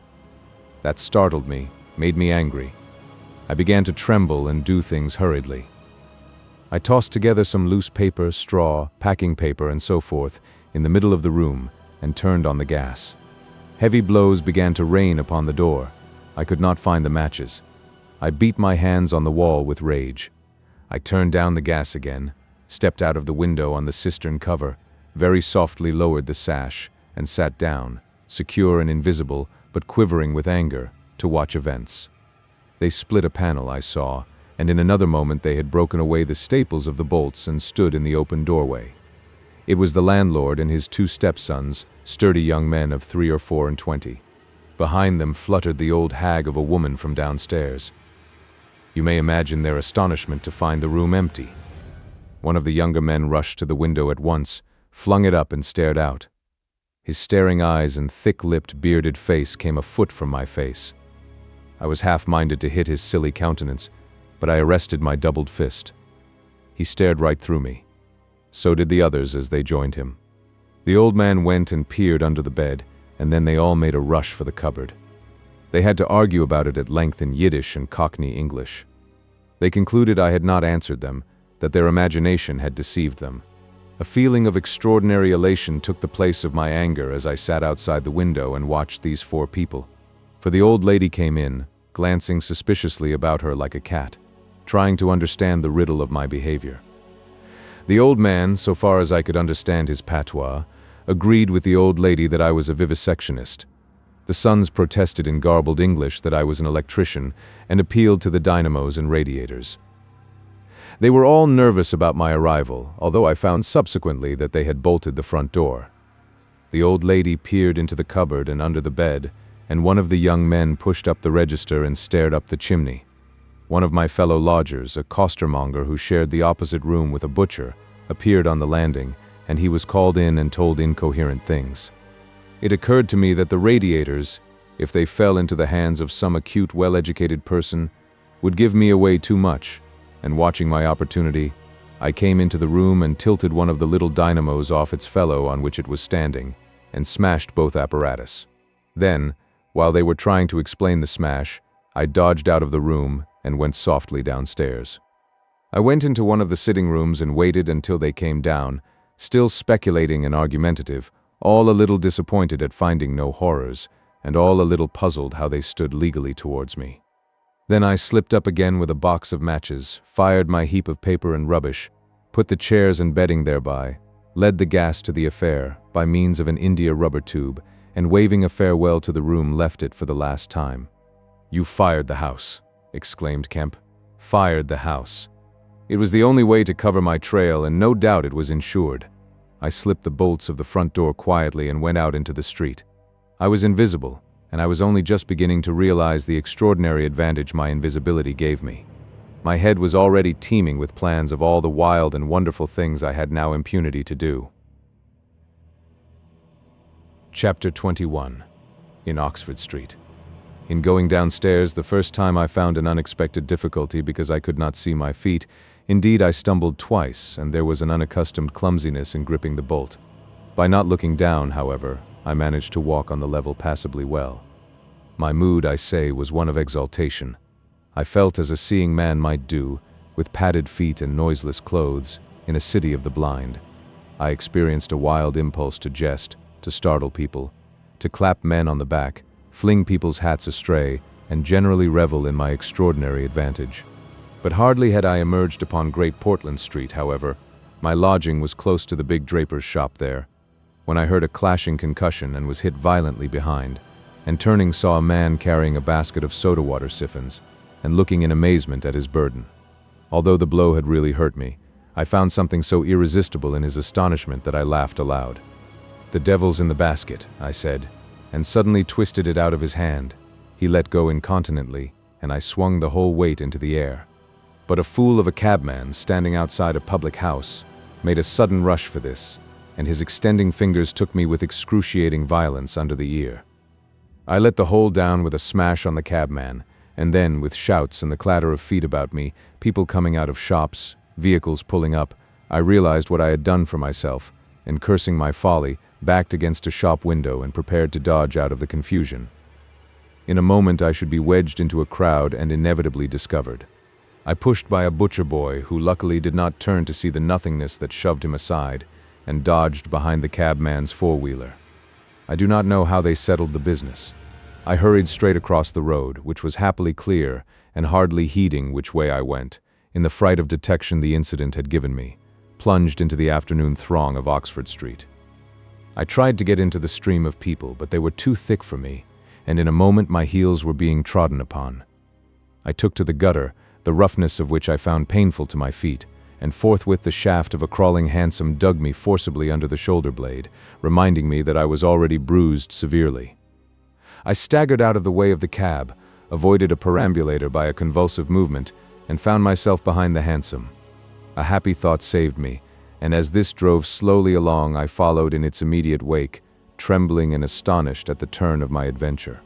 That startled me, made me angry. I began to tremble and do things hurriedly. I tossed together some loose paper, straw, packing paper, and so forth in the middle of the room and turned on the gas. Heavy blows began to rain upon the door. I could not find the matches. I beat my hands on the wall with rage. I turned down the gas again, stepped out of the window on the cistern cover, very softly lowered the sash, and sat down, secure and invisible, but quivering with anger, to watch events. They split a panel, I saw, and in another moment they had broken away the staples of the bolts and stood in the open doorway. It was the landlord and his 2 stepsons, sturdy young men of 3 or 4 and 20. Behind them fluttered the old hag of a woman from downstairs. You may imagine their astonishment to find the room empty. One of the younger men rushed to the window at once, flung it up and stared out. His staring eyes and thick-lipped, bearded face came a foot from my face. I was half-minded to hit his silly countenance, but I arrested my doubled fist. He stared right through me. So did the others as they joined him. The old man went and peered under the bed, and then they all made a rush for the cupboard. They had to argue about it at length in Yiddish and Cockney English. They concluded I had not answered them, that their imagination had deceived them. A feeling of extraordinary elation took the place of my anger as I sat outside the window and watched these 4 people. For the old lady came in, glancing suspiciously about her like a cat, trying to understand the riddle of my behavior. The old man, so far as I could understand his patois, agreed with the old lady that I was a vivisectionist. The sons protested in garbled English that I was an electrician and appealed to the dynamos and radiators. They were all nervous about my arrival, although I found subsequently that they had bolted the front door. The old lady peered into the cupboard and under the bed, and one of the young men pushed up the register and stared up the chimney. One of my fellow lodgers, a costermonger who shared the opposite room with a butcher, appeared on the landing, and he was called in and told incoherent things. It occurred to me that the radiators, if they fell into the hands of some acute, well-educated person, would give me away too much, and watching my opportunity, I came into the room and tilted one of the little dynamos off its fellow on which it was standing, and smashed both apparatus. Then, while they were trying to explain the smash, I dodged out of the room and went softly downstairs. I went into one of the sitting rooms and waited until they came down, still speculating and argumentative, all a little disappointed at finding no horrors, and all a little puzzled how they stood legally towards me. Then I slipped up again with a box of matches, fired my heap of paper and rubbish, put the chairs and bedding thereby, led the gas to the affair by means of an India rubber tube, and waving a farewell to the room left it for the last time. "You fired the house," exclaimed Kemp. "Fired the house." It was the only way to cover my trail, and no doubt it was insured. I slipped the bolts of the front door quietly and went out into the street. I was invisible, and I was only just beginning to realize the extraordinary advantage my invisibility gave me. My head was already teeming with plans of all the wild and wonderful things I had now impunity to do. Chapter 21. In Oxford Street. In going downstairs, the first time I found an unexpected difficulty because I could not see my feet. Indeed, I stumbled twice, and there was an unaccustomed clumsiness in gripping the bolt. By not looking down, however, I managed to walk on the level passably well. My mood, I say, was one of exaltation. I felt as a seeing man might do, with padded feet and noiseless clothes, in a city of the blind. I experienced a wild impulse to jest, to startle people, to clap men on the back, fling people's hats astray, and generally revel in my extraordinary advantage. But hardly had I emerged upon Great Portland Street, however, my lodging was close to the big draper's shop there, when I heard a clashing concussion and was hit violently behind, and turning saw a man carrying a basket of soda-water siphons, and looking in amazement at his burden. Although the blow had really hurt me, I found something so irresistible in his astonishment that I laughed aloud. "The devil's in the basket," I said, and suddenly twisted it out of his hand. He let go incontinently, and I swung the whole weight into the air. But a fool of a cabman, standing outside a public house, made a sudden rush for this, and his extending fingers took me with excruciating violence under the ear. I let the whole down with a smash on the cabman, and then, with shouts and the clatter of feet about me, people coming out of shops, vehicles pulling up, I realized what I had done for myself, and cursing my folly, backed against a shop window and prepared to dodge out of the confusion. In a moment I should be wedged into a crowd and inevitably discovered. I pushed by a butcher boy who luckily did not turn to see the nothingness that shoved him aside, and dodged behind the cabman's four-wheeler. I do not know how they settled the business. I hurried straight across the road, which was happily clear, and hardly heeding which way I went, in the fright of detection the incident had given me, plunged into the afternoon throng of Oxford Street. I tried to get into the stream of people, but they were too thick for me, and in a moment my heels were being trodden upon. I took to the gutter, the roughness of which I found painful to my feet, and forthwith the shaft of a crawling hansom dug me forcibly under the shoulder blade, reminding me that I was already bruised severely. I staggered out of the way of the cab, avoided a perambulator by a convulsive movement, and found myself behind the hansom. A happy thought saved me, and as this drove slowly along, I followed in its immediate wake, trembling and astonished at the turn of my adventure.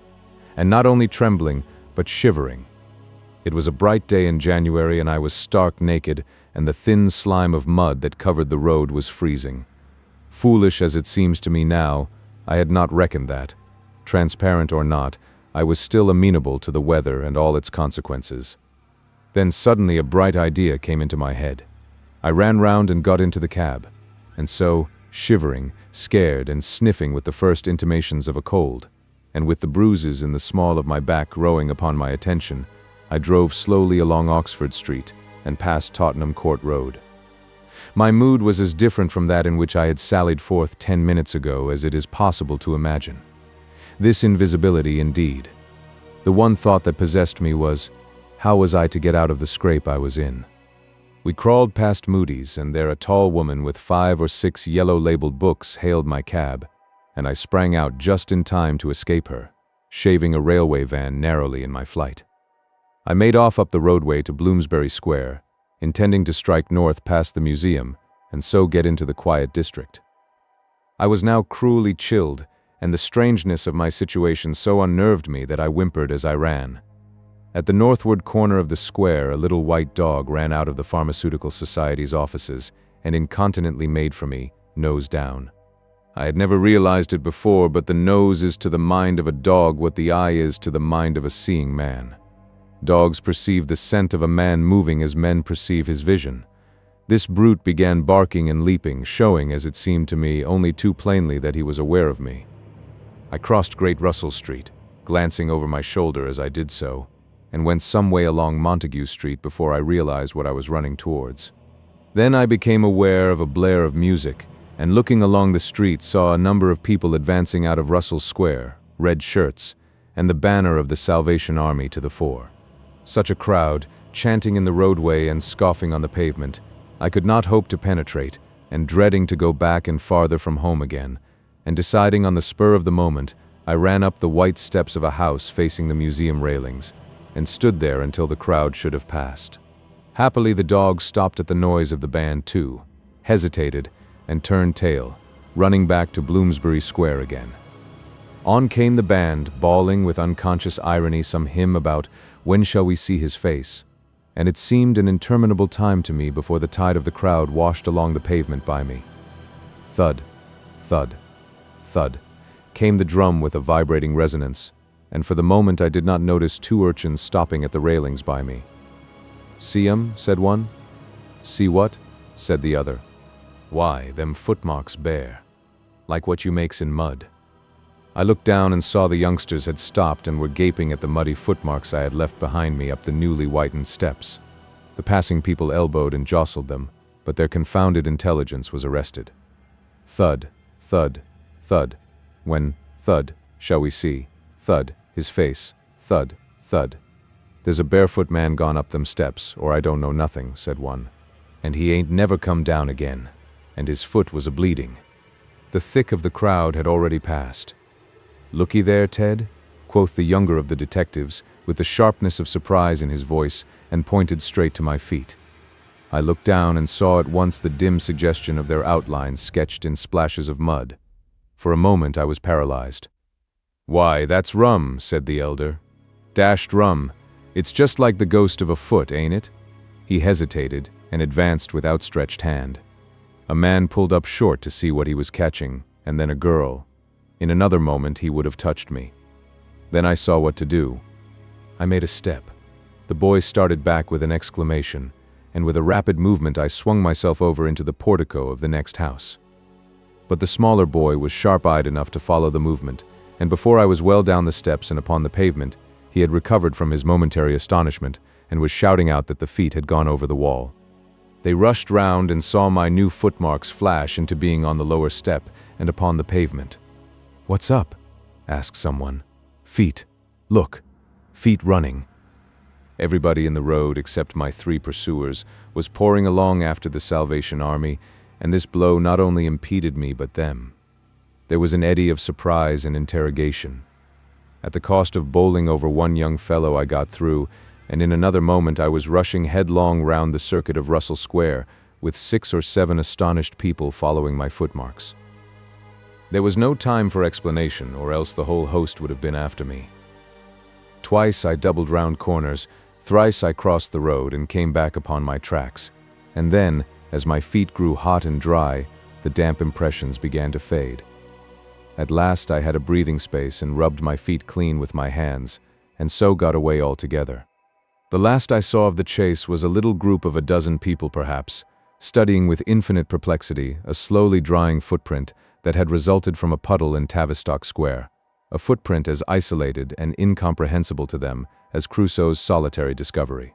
And not only trembling, but shivering. It was a bright day in January, and I was stark naked, and the thin slime of mud that covered the road was freezing. Foolish as it seems to me now, I had not reckoned that. Transparent or not, I was still amenable to the weather and all its consequences. Then suddenly a bright idea came into my head. I ran round and got into the cab, and so, shivering, scared, and sniffing with the first intimations of a cold, and with the bruises in the small of my back growing upon my attention, I drove slowly along Oxford Street and past Tottenham Court Road. My mood was as different from that in which I had sallied forth 10 minutes ago as it is possible to imagine. This invisibility indeed. The one thought that possessed me was, how was I to get out of the scrape I was in? We crawled past Moody's, and there a tall woman with 5 or 6 yellow-labeled books hailed my cab, and I sprang out just in time to escape her, shaving a railway van narrowly in my flight. I made off up the roadway to Bloomsbury Square, intending to strike north past the museum, and so get into the quiet district. I was now cruelly chilled, and the strangeness of my situation so unnerved me that I whimpered as I ran. At the northward corner of the square, a little white dog ran out of the Pharmaceutical Society's offices and incontinently made for me, nose down. I had never realized it before, but the nose is to the mind of a dog what the eye is to the mind of a seeing man. Dogs perceive the scent of a man moving as men perceive his vision. This brute began barking and leaping, showing, as it seemed to me, only too plainly that he was aware of me. I crossed Great Russell Street, glancing over my shoulder as I did so, and went some way along Montague Street before I realized what I was running towards. Then I became aware of a blare of music, and looking along the street saw a number of people advancing out of Russell Square, red shirts, and the banner of the Salvation Army to the fore. Such a crowd, chanting in the roadway and scoffing on the pavement, I could not hope to penetrate, and dreading to go back and farther from home again, and deciding on the spur of the moment, I ran up the white steps of a house facing the museum railings, and stood there until the crowd should have passed. Happily the dog stopped at the noise of the band too, hesitated, and turned tail, running back to Bloomsbury Square again. On came the band, bawling with unconscious irony some hymn about "When shall we see his face?" and it seemed an interminable time to me before the tide of the crowd washed along the pavement by me. Thud, thud, thud, came the drum with a vibrating resonance, and for the moment I did not notice 2 urchins stopping at the railings by me. "See 'em?" said one. "See what?" said the other. "Why, them footmarks bare, like what you makes in mud." I looked down and saw the youngsters had stopped and were gaping at the muddy footmarks I had left behind me up the newly whitened steps. The passing people elbowed and jostled them, but their confounded intelligence was arrested. Thud, thud, thud, when, thud, shall we see, thud, his face, thud, thud. "There's a barefoot man gone up them steps, or I don't know nothing," said one. "And he ain't never come down again, and his foot was a-bleeding." The thick of the crowd had already passed. "Looky there, Ted?" quoth the younger of the detectives, with the sharpness of surprise in his voice, and pointed straight to my feet. I looked down and saw at once the dim suggestion of their outlines sketched in splashes of mud. For a moment I was paralyzed. "Why, that's rum," said the elder. "Dashed rum. It's just like the ghost of a foot, ain't it?" He hesitated and advanced with outstretched hand. A man pulled up short to see what he was catching, and then a girl. In another moment he would have touched me. Then I saw what to do. I made a step. The boy started back with an exclamation, and with a rapid movement I swung myself over into the portico of the next house. But the smaller boy was sharp-eyed enough to follow the movement, and before I was well down the steps and upon the pavement, he had recovered from his momentary astonishment and was shouting out that the feet had gone over the wall. They rushed round and saw my new footmarks flash into being on the lower step and upon the pavement. "What's up?" asked someone. "Feet. Look. Feet running." Everybody in the road, except my 3 pursuers, was pouring along after the Salvation Army, and this blow not only impeded me but them. There was an eddy of surprise and interrogation. At the cost of bowling over one young fellow I got through, and in another moment I was rushing headlong round the circuit of Russell Square, with 6 or 7 astonished people following my footmarks. There was no time for explanation, or else the whole host would have been after me. Twice I doubled round corners, thrice I crossed the road and came back upon my tracks, and then, as my feet grew hot and dry, the damp impressions began to fade. At last I had a breathing space and rubbed my feet clean with my hands, and so got away altogether. The last I saw of the chase was a little group of a dozen people perhaps, studying with infinite perplexity a slowly drying footprint that had resulted from a puddle in Tavistock Square, a footprint as isolated and incomprehensible to them as Crusoe's solitary discovery.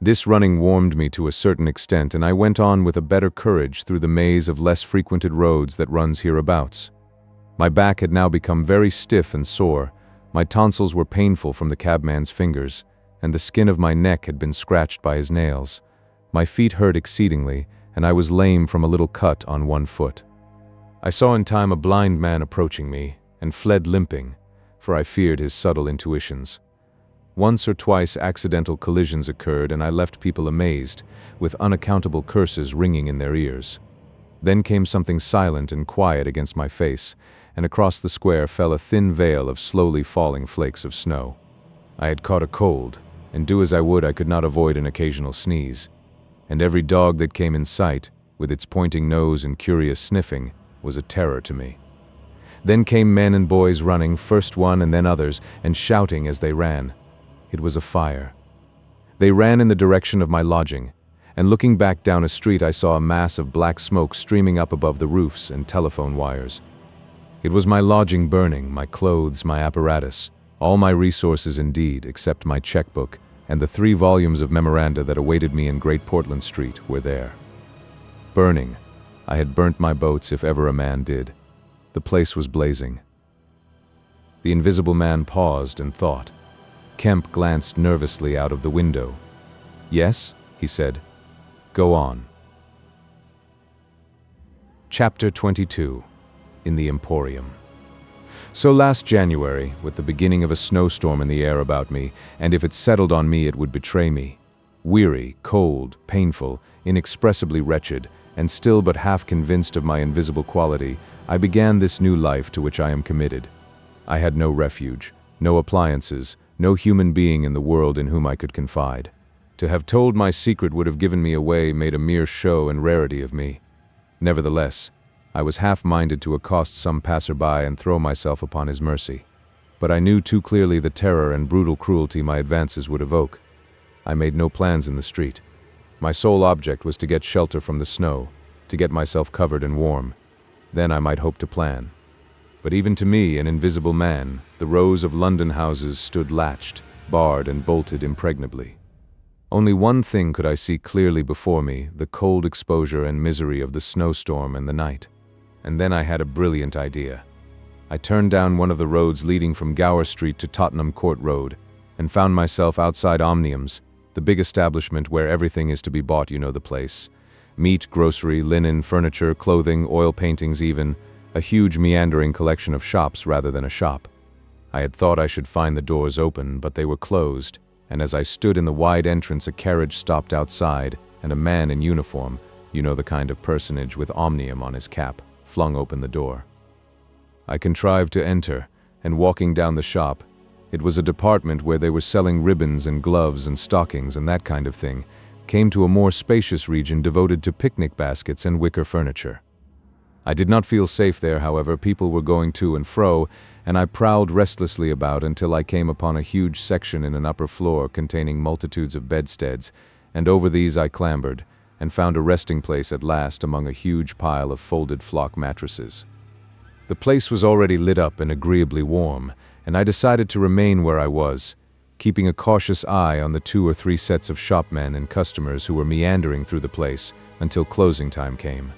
This running warmed me to a certain extent, and I went on with a better courage through the maze of less frequented roads that runs hereabouts. My back had now become very stiff and sore, my tonsils were painful from the cabman's fingers, and the skin of my neck had been scratched by his nails. My feet hurt exceedingly, and I was lame from a little cut on one foot. I saw in time a blind man approaching me, and fled limping, for I feared his subtle intuitions. Once or twice accidental collisions occurred, and I left people amazed, with unaccountable curses ringing in their ears. Then came something silent and quiet against my face, and across the square fell a thin veil of slowly falling flakes of snow. I had caught a cold, and do as I would I could not avoid an occasional sneeze, and every dog that came in sight, with its pointing nose and curious sniffing, was a terror to me. Then came men and boys running, first one and then others, and shouting as they ran. It was a fire. They ran in the direction of my lodging, and looking back down a street I saw a mass of black smoke streaming up above the roofs and telephone wires. It was my lodging burning, my clothes, my apparatus, all my resources indeed, except my checkbook, and the 3 volumes of memoranda that awaited me in Great Portland Street were there. Burning. I had burnt my boats if ever a man did. The place was blazing. The Invisible Man paused and thought. Kemp glanced nervously out of the window. "Yes?" he said. "Go on." Chapter 22. In the Emporium. So last January, with the beginning of a snowstorm in the air about me, and if it settled on me it would betray me. Weary, cold, painful, inexpressibly wretched, and still but half convinced of my invisible quality, I began this new life to which I am committed. I had no refuge, no appliances, no human being in the world in whom I could confide. To have told my secret would have given me away, made a mere show and rarity of me. Nevertheless, I was half-minded to accost some passer-by and throw myself upon his mercy. But I knew too clearly the terror and brutal cruelty my advances would evoke. I made no plans in the street. My sole object was to get shelter from the snow, to get myself covered and warm. Then I might hope to plan. But even to me, an invisible man, the rows of London houses stood latched, barred and bolted impregnably. Only one thing could I see clearly before me, the cold exposure and misery of the snowstorm and the night. And then I had a brilliant idea. I turned down one of the roads leading from Gower Street to Tottenham Court Road, and found myself outside Omnium's, the big establishment where everything is to be bought, you know the place. Meat, grocery, linen, furniture, clothing, oil paintings even, a huge meandering collection of shops rather than a shop. I had thought I should find the doors open, but they were closed, and as I stood in the wide entrance a carriage stopped outside, and a man in uniform, you know the kind of personage with Omnium on his cap, flung open the door. I contrived to enter, and walking down the shop, it was a department where they were selling ribbons and gloves and stockings and that kind of thing, came to a more spacious region devoted to picnic baskets and wicker furniture. I did not feel safe there, however. People were going to and fro, and I prowled restlessly about until I came upon a huge section in an upper floor containing multitudes of bedsteads, and over these I clambered, and found a resting place at last among a huge pile of folded flock mattresses. The place was already lit up and agreeably warm, and I decided to remain where I was, keeping a cautious eye on the 2 or 3 sets of shopmen and customers who were meandering through the place until closing time came.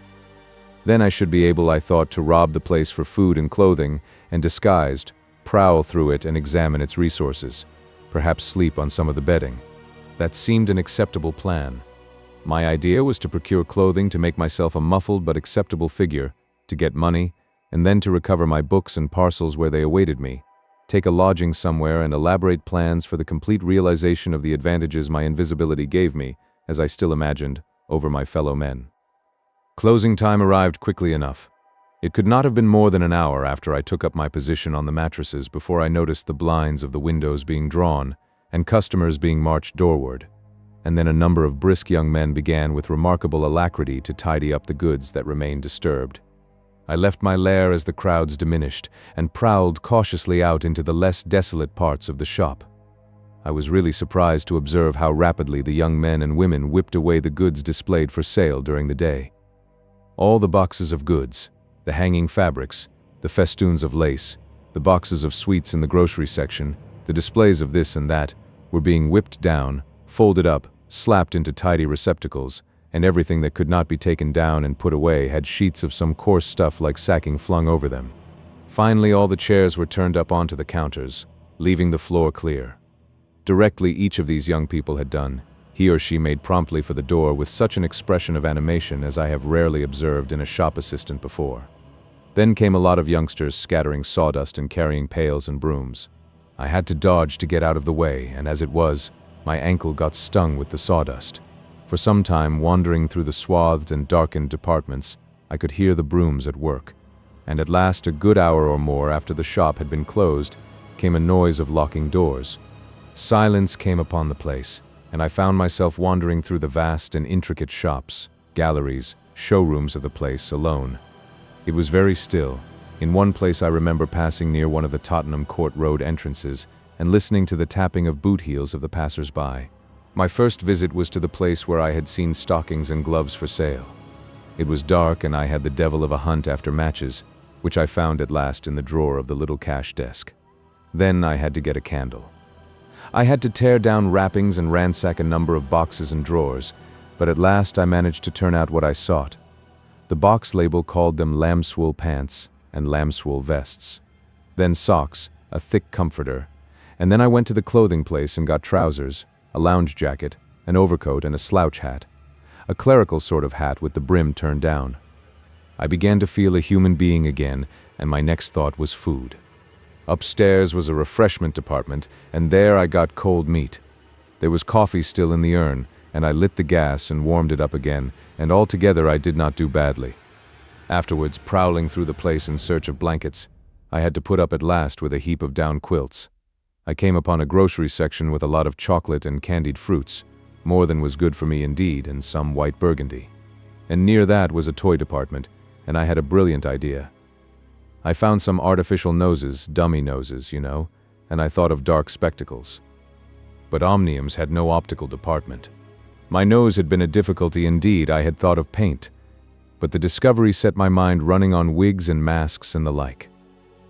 Then I should be able, I thought, to rob the place for food and clothing, and disguised, prowl through it and examine its resources, perhaps sleep on some of the bedding, That seemed an acceptable plan. My idea was to procure clothing to make myself a muffled but acceptable figure, to get money, and then to recover my books and parcels where they awaited me, take a lodging somewhere and elaborate plans for the complete realization of the advantages my invisibility gave me, as I still imagined, over my fellow men. Closing time arrived quickly enough. It could not have been more than an hour after I took up my position on the mattresses before I noticed the blinds of the windows being drawn and customers being marched doorward, and then a number of brisk young men began with remarkable alacrity to tidy up the goods that remained disturbed. I left my lair as the crowds diminished and prowled cautiously out into the less desolate parts of the shop. I was really surprised to observe how rapidly the young men and women whipped away the goods displayed for sale during the day. All the boxes of goods, the hanging fabrics, the festoons of lace, the boxes of sweets in the grocery section, the displays of this and that, were being whipped down, folded up, slapped into tidy receptacles, and everything that could not be taken down and put away had sheets of some coarse stuff like sacking flung over them. Finally, all the chairs were turned up onto the counters, leaving the floor clear. Directly each of these young people had done, he or she made promptly for the door with such an expression of animation as I have rarely observed in a shop assistant before. Then came a lot of youngsters scattering sawdust and carrying pails and brooms. I had to dodge to get out of the way, and as it was, my ankle got stung with the sawdust. For some time, wandering through the swathed and darkened departments, I could hear the brooms at work, and at last, a good hour or more after the shop had been closed, came a noise of locking doors. Silence came upon the place, and I found myself wandering through the vast and intricate shops, galleries, showrooms of the place alone. It was very still. In one place I remember passing near one of the Tottenham Court Road entrances and listening to the tapping of boot heels of the passers-by. My first visit was to the place where I had seen stockings and gloves for sale. It was dark and I had the devil of a hunt after matches, which I found at last in the drawer of the little cash desk. Then I had to get a candle. I had to tear down wrappings and ransack a number of boxes and drawers, but at last I managed to turn out what I sought. The box label called them lambswool pants and lambswool vests. Then socks, a thick comforter, and then I went to the clothing place and got trousers, a lounge jacket, an overcoat, and a slouch hat, a clerical sort of hat with the brim turned down. I began to feel a human being again, and my next thought was food. Upstairs was a refreshment department, and there I got cold meat. There was coffee still in the urn, and I lit the gas and warmed it up again, and altogether I did not do badly. Afterwards, prowling through the place in search of blankets, I had to put up at last with a heap of down quilts. I came upon a grocery section with a lot of chocolate and candied fruits, more than was good for me indeed, and some white burgundy. And near that was a toy department, and I had a brilliant idea. I found some artificial noses, dummy noses, you know, and I thought of dark spectacles. But Omniums had no optical department. My nose had been a difficulty indeed. I had thought of paint, but the discovery set my mind running on wigs and masks and the like.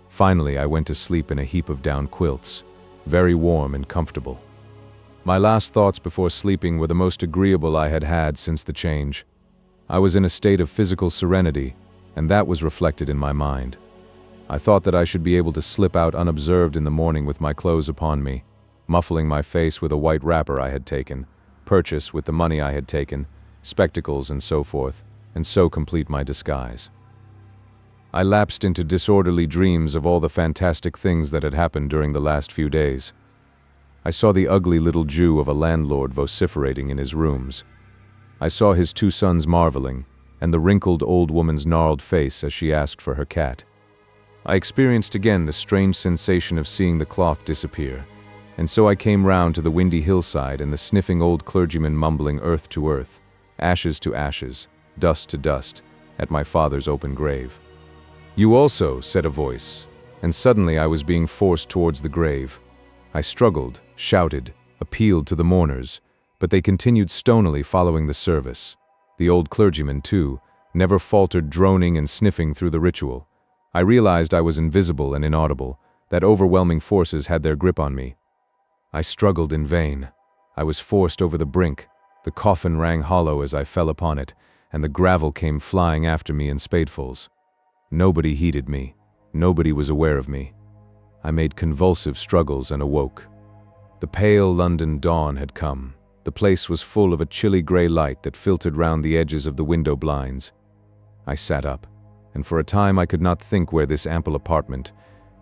Finally, I went to sleep in a heap of down quilts, very warm and comfortable. My last thoughts before sleeping were the most agreeable I had had since the change. I was in a state of physical serenity, and that was reflected in my mind. I thought that I should be able to slip out unobserved in the morning with my clothes upon me, muffling my face with a white wrapper I had taken, purchase with the money I had taken, spectacles and so forth, and so complete my disguise. I lapsed into disorderly dreams of all the fantastic things that had happened during the last few days. I saw the ugly little Jew of a landlord vociferating in his rooms. I saw his two sons marveling, and the wrinkled old woman's gnarled face as she asked for her cat. I experienced again the strange sensation of seeing the cloth disappear, and so I came round to the windy hillside and the sniffing old clergyman mumbling earth to earth, ashes to ashes, dust to dust, at my father's open grave. "You also," said a voice, and suddenly I was being forced towards the grave. I struggled, shouted, appealed to the mourners, but they continued stonily following the service. The old clergyman, too, never faltered droning and sniffing through the ritual. I realized I was invisible and inaudible, that overwhelming forces had their grip on me. I struggled in vain. I was forced over the brink. The coffin rang hollow as I fell upon it, and the gravel came flying after me in spadefuls. Nobody heeded me. Nobody was aware of me. I made convulsive struggles and awoke. The pale London dawn had come. The place was full of a chilly gray light that filtered round the edges of the window blinds. I sat up, and for a time I could not think where this ample apartment,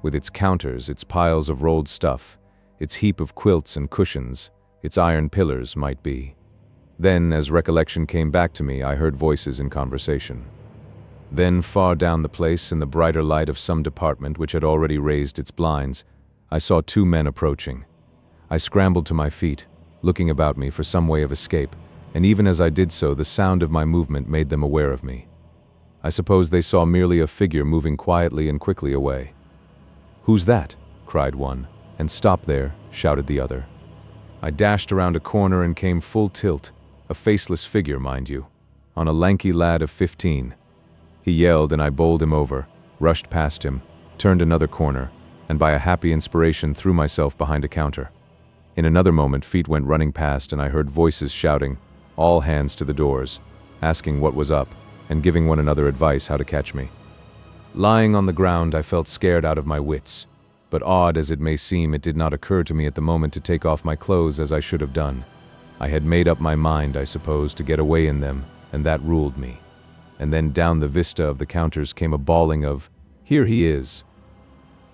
with its counters, its piles of rolled stuff, its heap of quilts and cushions, its iron pillars, might be. Then, as recollection came back to me, I heard voices in conversation. Then, far down the place, in the brighter light of some department which had already raised its blinds, I saw two men approaching. I scrambled to my feet, looking about me for some way of escape, and even as I did so, the sound of my movement made them aware of me. I suppose they saw merely a figure moving quietly and quickly away. "Who's that?" cried one, and "Stop there," shouted the other. I dashed around a corner and came full tilt, a faceless figure, mind you, on a lanky lad of 15. He yelled and I bowled him over, rushed past him, turned another corner, and by a happy inspiration threw myself behind a counter. In another moment, feet went running past and I heard voices shouting, "All hands to the doors," asking what was up, and giving one another advice how to catch me. Lying on the ground, I felt scared out of my wits, but odd as it may seem, it did not occur to me at the moment to take off my clothes as I should have done. I had made up my mind, I suppose, to get away in them, and that ruled me. And then down the vista of the counters came a bawling of, "Here he is."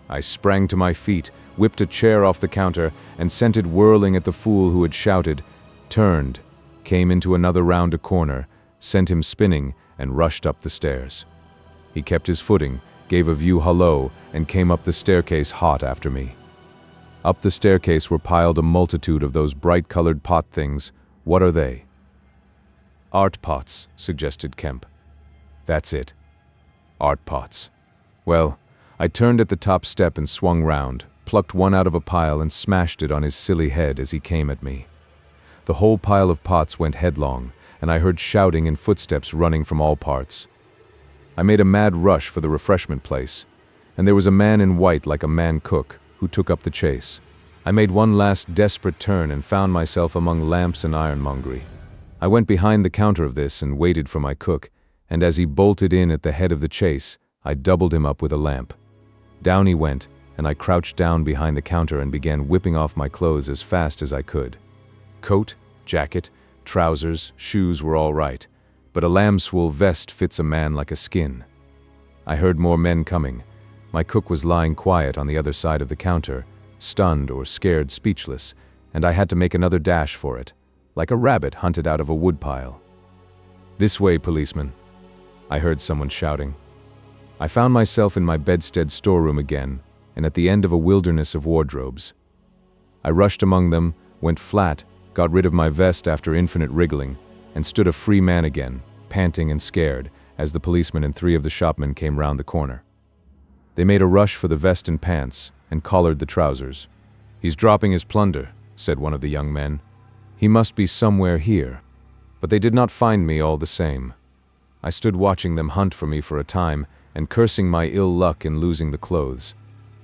I sprang to my feet, whipped a chair off the counter, and sent it whirling at the fool who had shouted, turned, came into another round a corner, sent him spinning, and rushed up the stairs. He kept his footing, gave a view hello, and came up the staircase hot after me. Up the staircase were piled a multitude of those bright-colored pot things. What are they? "Art pots," suggested Kemp. "That's it. Art pots." Well, I turned at the top step and swung round, plucked one out of a pile and smashed it on his silly head as he came at me. The whole pile of pots went headlong, and I heard shouting and footsteps running from all parts. I made a mad rush for the refreshment place, and there was a man in white like a man cook, who took up the chase. I made one last desperate turn and found myself among lamps and ironmongery. I went behind the counter of this and waited for my cook, and as he bolted in at the head of the chase, I doubled him up with a lamp. Down he went, and I crouched down behind the counter and began whipping off my clothes as fast as I could. Coat, jacket, trousers, shoes were all right, but a lambswool vest fits a man like a skin. I heard more men coming. My cook was lying quiet on the other side of the counter, stunned or scared, speechless, and I had to make another dash for it, like a rabbit hunted out of a woodpile. "This way, policeman," I heard someone shouting. I found myself in my bedstead storeroom again, and at the end of a wilderness of wardrobes. I rushed among them, went flat, got rid of my vest after infinite wriggling, and stood a free man again, panting and scared, as the policeman and 3 of the shopmen came round the corner. They made a rush for the vest and pants, and collared the trousers. "He's dropping his plunder," said one of the young men. "He must be somewhere here." But they did not find me all the same. I stood watching them hunt for me for a time, and cursing my ill luck in losing the clothes.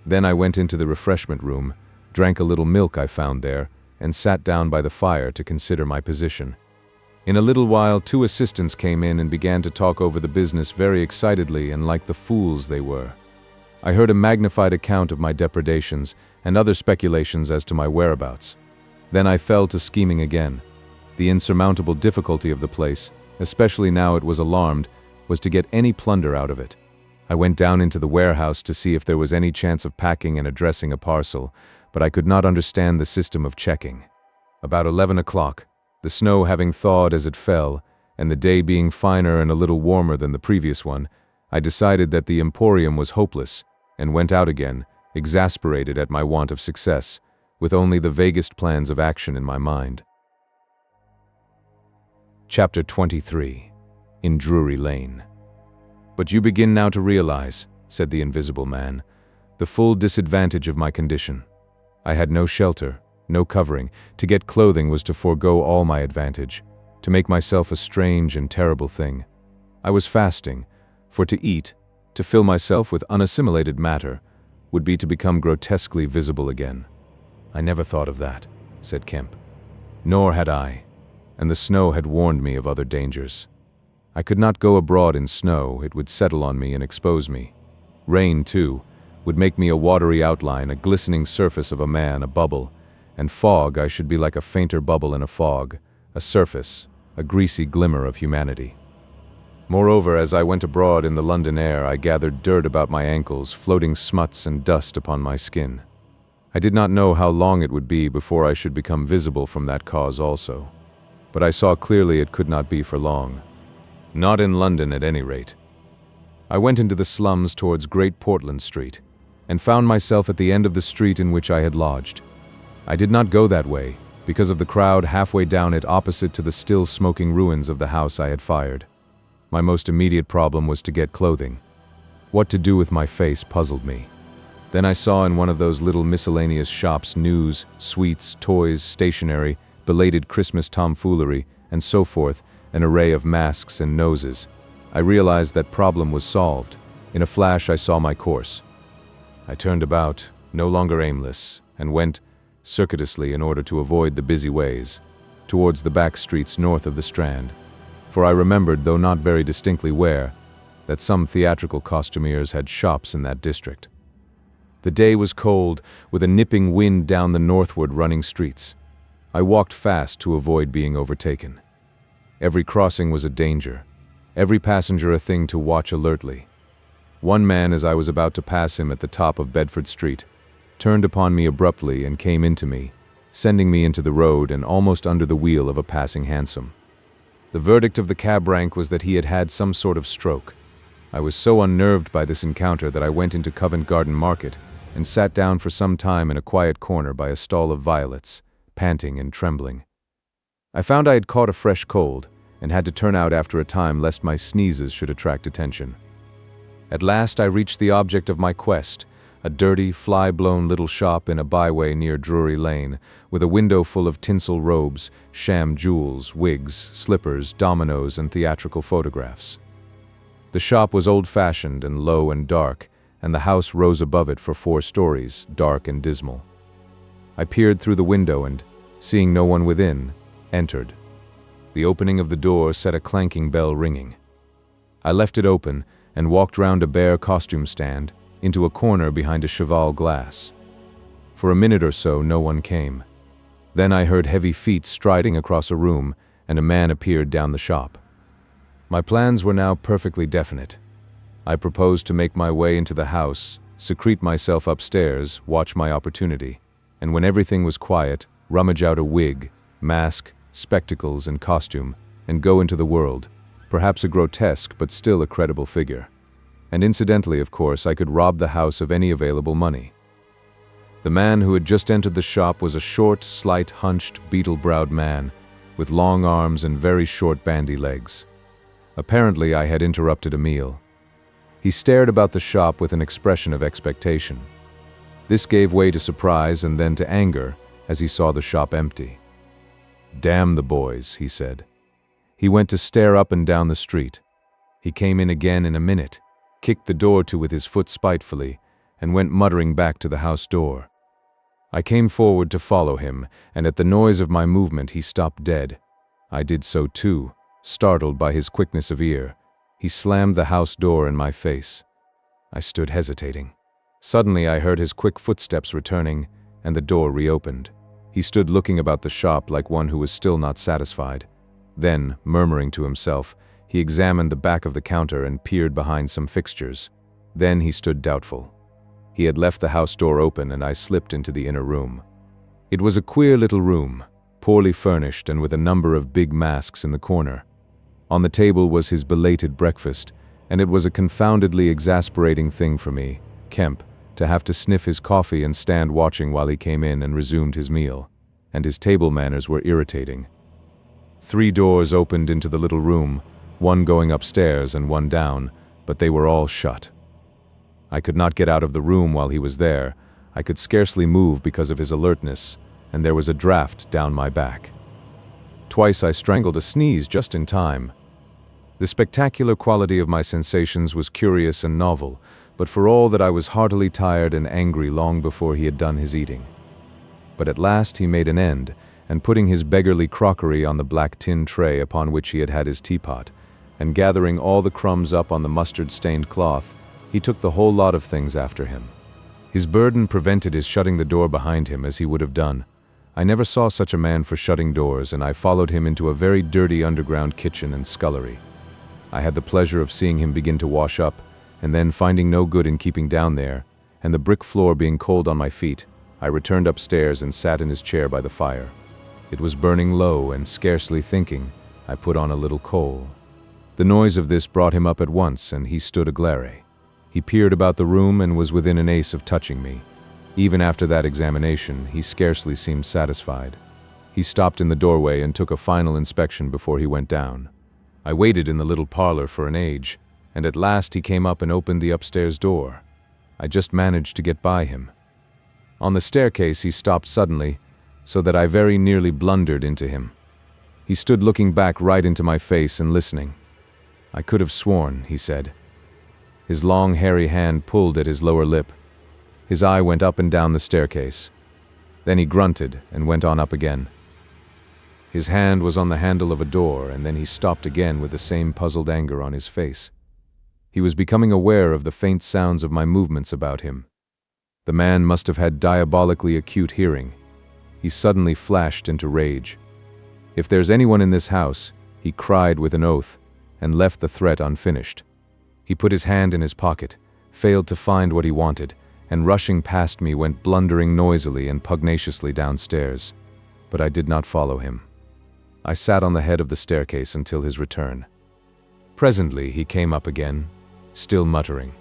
Then I went into the refreshment room, drank a little milk I found there, and sat down by the fire to consider my position. In a little while 2 assistants came in and began to talk over the business very excitedly and like the fools they were. I heard a magnified account of my depredations and other speculations as to my whereabouts. Then I fell to scheming again. The insurmountable difficulty of the place, especially now it was alarmed, was to get any plunder out of it. I went down into the warehouse to see if there was any chance of packing and addressing a parcel, but I could not understand the system of checking. About 11 o'clock, the snow having thawed as it fell, and the day being finer and a little warmer than the previous one, I decided that the Emporium was hopeless, and went out again, exasperated at my want of success, with only the vaguest plans of action in my mind. Chapter 23. In Drury Lane. "But you begin now to realize," said the invisible man, "the full disadvantage of my condition. I had no shelter, no covering. To get clothing was to forego all my advantage, to make myself a strange and terrible thing. I was fasting, for to eat, to fill myself with unassimilated matter, would be to become grotesquely visible again." "I never thought of that," said Kemp. "Nor had I, and the snow had warned me of other dangers. I could not go abroad in snow, it would settle on me and expose me. Rain, too, would make me a watery outline, a glistening surface of a man, a bubble, and fog I should be like a fainter bubble in a fog, a surface, a greasy glimmer of humanity. Moreover, as I went abroad in the London air, I gathered dirt about my ankles, floating smuts and dust upon my skin. I did not know how long it would be before I should become visible from that cause also. But I saw clearly it could not be for long. Not in London, at any rate. I went into the slums towards Great Portland Street, and found myself at the end of the street in which I had lodged. I did not go that way, because of the crowd halfway down it opposite to the still smoking ruins of the house I had fired. My most immediate problem was to get clothing. What to do with my face puzzled me. Then I saw in one of those little miscellaneous shops news, sweets, toys, stationery, belated Christmas tomfoolery, and so forth, an array of masks and noses. I realized that problem was solved. In a flash I saw my course. I turned about, no longer aimless, and went, circuitously in order to avoid the busy ways, towards the back streets north of the Strand. For I remembered, though not very distinctly where, that some theatrical costumiers had shops in that district. The day was cold, with a nipping wind down the northward running streets. I walked fast to avoid being overtaken. Every crossing was a danger, every passenger a thing to watch alertly. One man, as I was about to pass him at the top of Bedford Street, turned upon me abruptly and came into me, sending me into the road and almost under the wheel of a passing hansom. The verdict of the cab rank was that he had had some sort of stroke. I was so unnerved by this encounter that I went into Covent Garden Market and sat down for some time in a quiet corner by a stall of violets, panting and trembling. I found I had caught a fresh cold and had to turn out after a time lest my sneezes should attract attention. At last I reached the object of my quest, a dirty, fly-blown little shop in a byway near Drury Lane, with a window full of tinsel robes, sham jewels, wigs, slippers, dominoes, and theatrical photographs. The shop was old-fashioned and low and dark, and the house rose above it for 4 stories, dark and dismal. I peered through the window and, seeing no one within, entered. The opening of the door set a clanking bell ringing. I left it open and walked round a bare costume stand, into a corner behind a cheval glass. For a minute or so no one came. Then I heard heavy feet striding across a room, and a man appeared down the shop. My plans were now perfectly definite. I proposed to make my way into the house, secrete myself upstairs, watch my opportunity, and when everything was quiet, rummage out a wig, mask, spectacles, and costume, and go into the world, perhaps a grotesque but still a credible figure. And incidentally, of course, I could rob the house of any available money. The man who had just entered the shop was a short, slight, hunched, beetle-browed man, with long arms and very short bandy legs. Apparently I had interrupted a meal. He stared about the shop with an expression of expectation. This gave way to surprise and then to anger as he saw the shop empty. "Damn the boys," he said. He went to stare up and down the street. He came in again in a minute, kicked the door to with his foot spitefully, and went muttering back to the house door. I came forward to follow him, and at the noise of my movement he stopped dead. I did so too, startled by his quickness of ear. He slammed the house door in my face. I stood hesitating. Suddenly I heard his quick footsteps returning, and the door reopened. He stood looking about the shop like one who was still not satisfied. Then, murmuring to himself, he examined the back of the counter and peered behind some fixtures. Then he stood doubtful. He had left the house door open and I slipped into the inner room. It was a queer little room, poorly furnished and with a number of big masks in the corner. On the table was his belated breakfast, and it was a confoundedly exasperating thing for me, Kemp, to have to sniff his coffee and stand watching while he came in and resumed his meal, and his table manners were irritating. 3 doors opened into the little room, one going upstairs and one down, but they were all shut. I could not get out of the room while he was there. I could scarcely move because of his alertness, and there was a draft down my back. Twice I strangled a sneeze just in time. The spectacular quality of my sensations was curious and novel, but for all that I was heartily tired and angry long before he had done his eating. But at last he made an end, and putting his beggarly crockery on the black tin tray upon which he had had his teapot, and gathering all the crumbs up on the mustard-stained cloth, he took the whole lot of things after him. His burden prevented his shutting the door behind him as he would have done. I never saw such a man for shutting doors, and I followed him into a very dirty underground kitchen and scullery. I had the pleasure of seeing him begin to wash up, and then, finding no good in keeping down there, and the brick floor being cold on my feet, I returned upstairs and sat in his chair by the fire. It was burning low, and scarcely thinking, I put on a little coal. The noise of this brought him up at once, and he stood aglare. He peered about the room and was within an ace of touching me. Even after that examination, he scarcely seemed satisfied. He stopped in the doorway and took a final inspection before he went down. I waited in the little parlor for an age, and at last he came up and opened the upstairs door. I just managed to get by him. On the staircase he stopped suddenly, so that I very nearly blundered into him. He stood looking back right into my face and listening. "I could have sworn," he said. His long, hairy hand pulled at his lower lip. His eye went up and down the staircase. Then he grunted and went on up again. His hand was on the handle of a door, and then he stopped again with the same puzzled anger on his face. He was becoming aware of the faint sounds of my movements about him. The man must have had diabolically acute hearing. He suddenly flashed into rage. "If there's anyone in this house," he cried with an oath, and left the threat unfinished. He put his hand in his pocket, failed to find what he wanted, and rushing past me went blundering noisily and pugnaciously downstairs. But I did not follow him. I sat on the head of the staircase until his return. Presently he came up again, still muttering.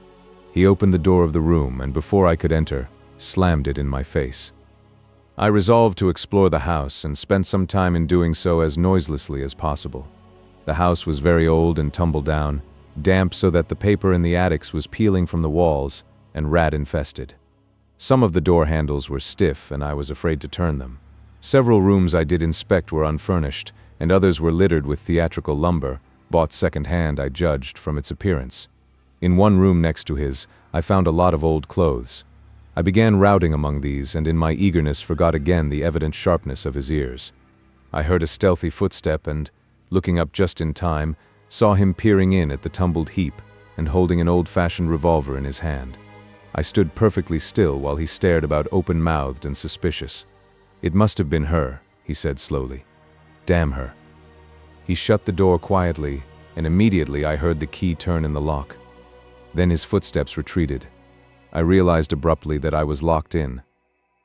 He opened the door of the room, and before I could enter, slammed it in my face. I resolved to explore the house, and spent some time in doing so as noiselessly as possible. The house was very old and tumble down, damp so that the paper in the attics was peeling from the walls, and rat-infested. Some of the door handles were stiff, and I was afraid to turn them. Several rooms I did inspect were unfurnished, and others were littered with theatrical lumber, bought second-hand, I judged, from its appearance. In one room next to his, I found a lot of old clothes. I began routing among these, and in my eagerness forgot again the evident sharpness of his ears. I heard a stealthy footstep and, looking up just in time, saw him peering in at the tumbled heap and holding an old-fashioned revolver in his hand. I stood perfectly still while he stared about open-mouthed and suspicious. "It must have been her," he said slowly. "Damn her." He shut the door quietly, and immediately I heard the key turn in the lock. Then his footsteps retreated. I realized abruptly that I was locked in.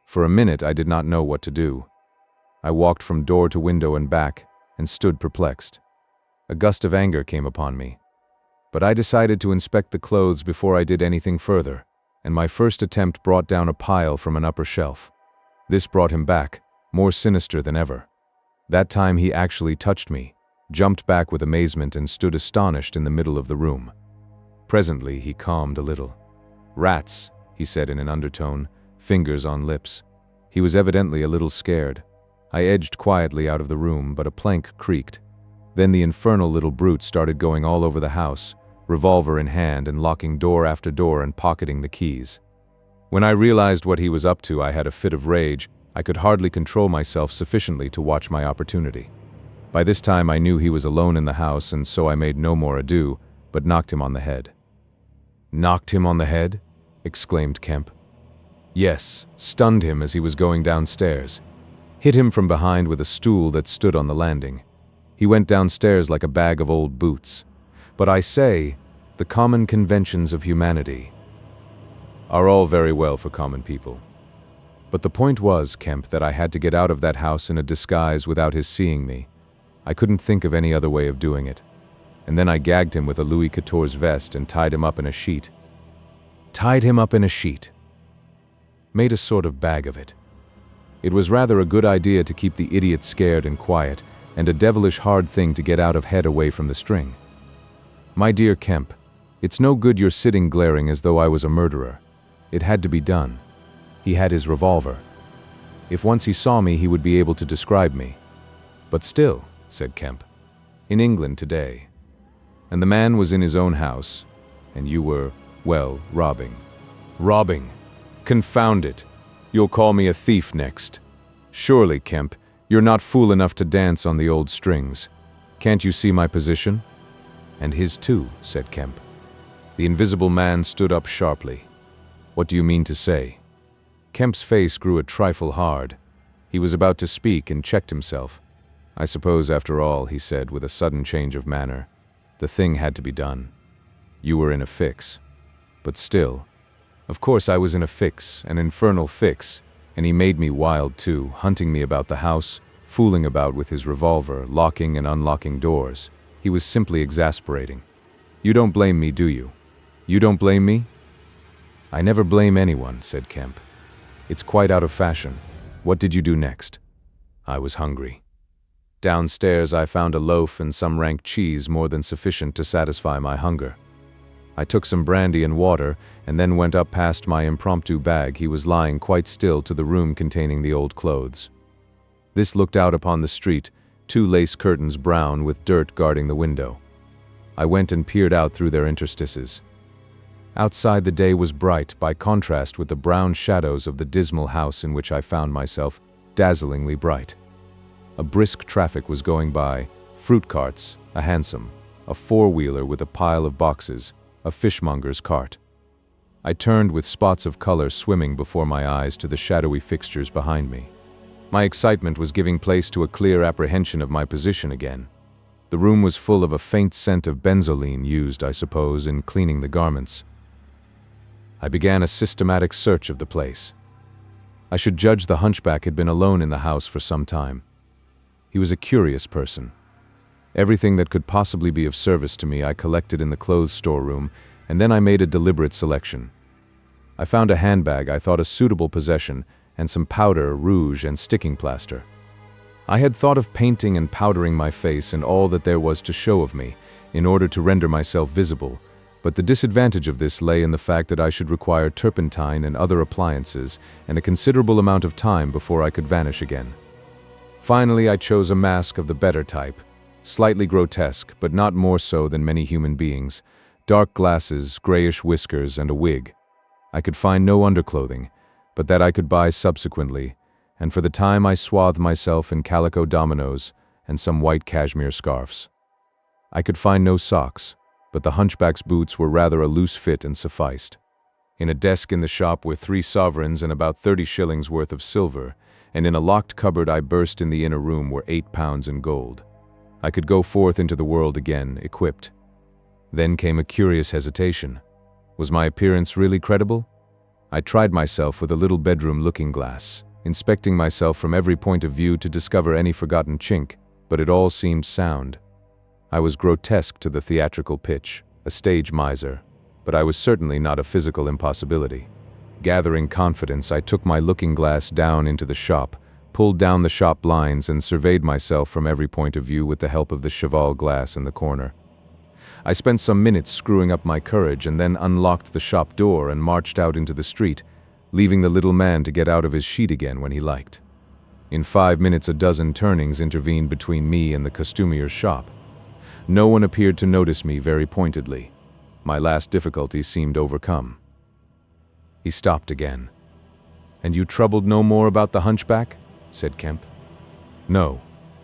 For a minute I did not know what to do. I walked from door to window and back, and stood perplexed. A gust of anger came upon me. But I decided to inspect the clothes before I did anything further, and my first attempt brought down a pile from an upper shelf. This brought him back, more sinister than ever. That time he actually touched me, jumped back with amazement, and stood astonished in the middle of the room. Presently he calmed a little. "Rats," he said in an undertone, fingers on lips. He was evidently a little scared. I edged quietly out of the room, but a plank creaked. Then the infernal little brute started going all over the house, revolver in hand, and locking door after door and pocketing the keys. When I realized what he was up to, I had a fit of rage. I could hardly control myself sufficiently to watch my opportunity. By this time I knew he was alone in the house, and so I made no more ado, but knocked him on the head. "Knocked him on the head?" exclaimed Kemp. "Yes, stunned him as he was going downstairs. Hit him from behind with a stool that stood on the landing. He went downstairs like a bag of old boots. But I say, the common conventions of humanity are all very well for common people. But the point was, Kemp, that I had to get out of that house in a disguise without his seeing me. I couldn't think of any other way of doing it. And then I gagged him with a Louis XIV's vest and tied him up in a sheet. Tied him up in a sheet. Made a sort of bag of it. It was rather a good idea to keep the idiot scared and quiet, and a devilish hard thing to get out of head away from the string. My dear Kemp, it's no good your sitting glaring as though I was a murderer. It had to be done. He had his revolver. If once he saw me, he would be able to describe me. But still, said Kemp, in England today. And the man was in his own house, and you were, well, robbing. Robbing. Confound it. You'll call me a thief next. Surely, Kemp, you're not fool enough to dance on the old strings. Can't you see my position? And his too, said Kemp. The invisible man stood up sharply. What do you mean to say? Kemp's face grew a trifle hard. He was about to speak and checked himself. "I suppose, after all," he said with a sudden change of manner, "the thing had to be done. You were in a fix." But still, of course I was in a fix, an infernal fix, and he made me wild too, hunting me about the house, fooling about with his revolver, locking and unlocking doors. He was simply exasperating. "You don't blame me, do you? You don't blame me?" "I never blame anyone," said Kemp. "It's quite out of fashion. What did you do next?" "I was hungry. Downstairs I found a loaf and some rank cheese more than sufficient to satisfy my hunger. I took some brandy and water and then went up past my impromptu bag. He was lying quite still to the room containing the old clothes. This looked out upon the street, 2 lace curtains brown with dirt guarding the window. I went and peered out through their interstices. Outside the day was bright by contrast with the brown shadows of the dismal house in which I found myself, dazzlingly bright. A brisk traffic was going by, fruit carts, a hansom, a four-wheeler with a pile of boxes, a fishmonger's cart. I turned with spots of color swimming before my eyes to the shadowy fixtures behind me. My excitement was giving place to a clear apprehension of my position again. The room was full of a faint scent of benzoline used, I suppose, in cleaning the garments. I began a systematic search of the place. I should judge the hunchback had been alone in the house for some time. He was a curious person. Everything that could possibly be of service to me I collected in the clothes storeroom, and then I made a deliberate selection. I found a handbag I thought a suitable possession, and some powder, rouge, and sticking plaster. I had thought of painting and powdering my face and all that there was to show of me, in order to render myself visible, but the disadvantage of this lay in the fact that I should require turpentine and other appliances, and a considerable amount of time before I could vanish again. Finally, I chose a mask of the better type, slightly grotesque, but not more so than many human beings, dark glasses, grayish whiskers, and a wig. I could find no underclothing, but that I could buy subsequently, and for the time I swathed myself in calico dominoes and some white cashmere scarfs. I could find no socks, but the hunchback's boots were rather a loose fit and sufficed. In a desk in the shop were 3 sovereigns and about 30 shillings worth of silver, and in a locked cupboard I burst in the inner room were 8 pounds in gold. I could go forth into the world again, equipped. Then came a curious hesitation. Was my appearance really credible? I tried myself with a little bedroom looking-glass, inspecting myself from every point of view to discover any forgotten chink, but it all seemed sound. I was grotesque to the theatrical pitch, a stage miser, but I was certainly not a physical impossibility. Gathering confidence, I took my looking-glass down into the shop, pulled down the shop blinds, and surveyed myself from every point of view with the help of the cheval glass in the corner. I spent some minutes screwing up my courage and then unlocked the shop door and marched out into the street, leaving the little man to get out of his sheet again when he liked. In 5 minutes a dozen turnings intervened between me and the costumier's shop. No one appeared to notice me very pointedly. My last difficulty seemed overcome. He stopped again. "And you troubled no more about the hunchback?" said Kemp. "No,"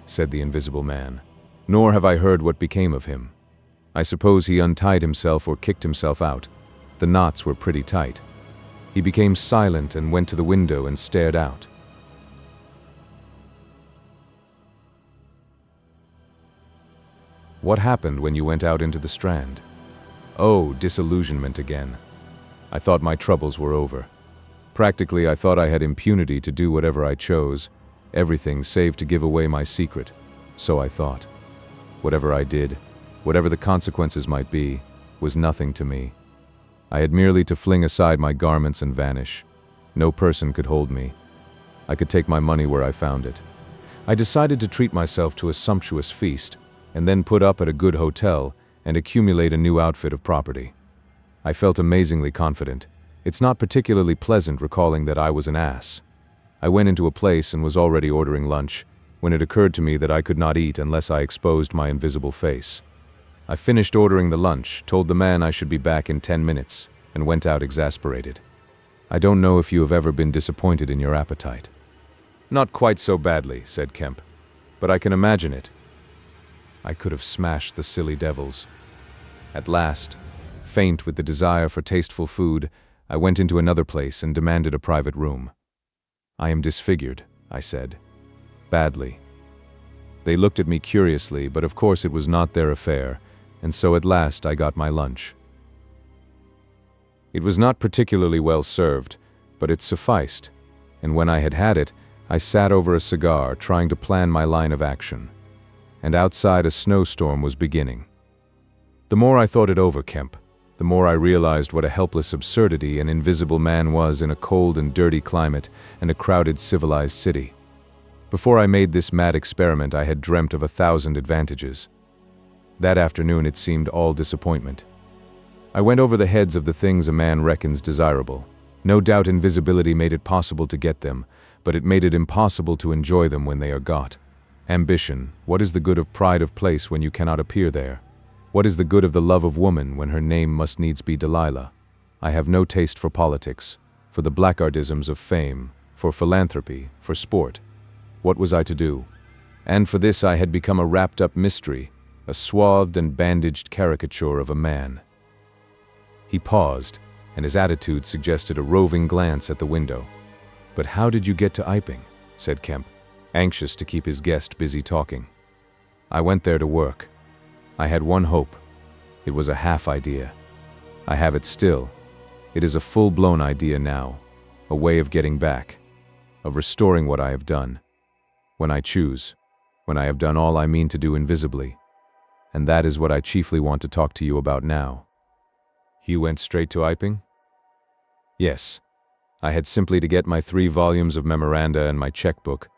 said the invisible man, "nor have I heard what became of him. I suppose he untied himself or kicked himself out. The knots were pretty tight." He became silent and went to the window and stared out. "What happened when you went out into the Strand?" "Oh, disillusionment again. I thought my troubles were over. Practically, I thought I had impunity to do whatever I chose, everything save to give away my secret. So I thought. Whatever I did, whatever the consequences might be, was nothing to me. I had merely to fling aside my garments and vanish. No person could hold me. I could take my money where I found it. I decided to treat myself to a sumptuous feast, and then put up at a good hotel and accumulate a new outfit of property. I felt amazingly confident. It's not particularly pleasant recalling that I was an ass. I went into a place and was already ordering lunch, when it occurred to me that I could not eat unless I exposed my invisible face. I finished ordering the lunch, told the man I should be back in 10 minutes, and went out exasperated. I don't know if you have ever been disappointed in your appetite. "Not quite so badly," said Kemp, "but I can imagine it. I could have smashed the silly devils." At last, faint with the desire for tasteful food, I went into another place and demanded a private room. "I am disfigured," I said. Badly. They looked at me curiously, but of course it was not their affair, and so at last I got my lunch. It was not particularly well served, but it sufficed, and when I had had it, I sat over a cigar trying to plan my line of action. And outside a snowstorm was beginning. The more I thought it over, Kemp, the more I realized what a helpless absurdity an invisible man was in a cold and dirty climate and a crowded civilized city. Before I made this mad experiment, I had dreamt of 1,000 advantages. That afternoon it seemed all disappointment. I went over the heads of the things a man reckons desirable. No doubt invisibility made it possible to get them, but it made it impossible to enjoy them when they are got. Ambition, what is the good of pride of place when you cannot appear there? What is the good of the love of woman when her name must needs be Delilah? I have no taste for politics, for the blackguardisms of fame, for philanthropy, for sport. What was I to do? And for this I had become a wrapped-up mystery, a swathed and bandaged caricature of a man. He paused, and his attitude suggested a roving glance at the window. "But how did you get to Iping?" said Kemp, anxious to keep his guest busy talking. "I went there to work. I had one hope. It was a half idea. I have it still. It is a full-blown idea now, a way of getting back, of restoring what I have done. When I choose, when I have done all I mean to do invisibly. And that is what I chiefly want to talk to you about now." "You went straight to Iping?" "Yes. I had simply to get my 3 volumes of memoranda and my checkbook,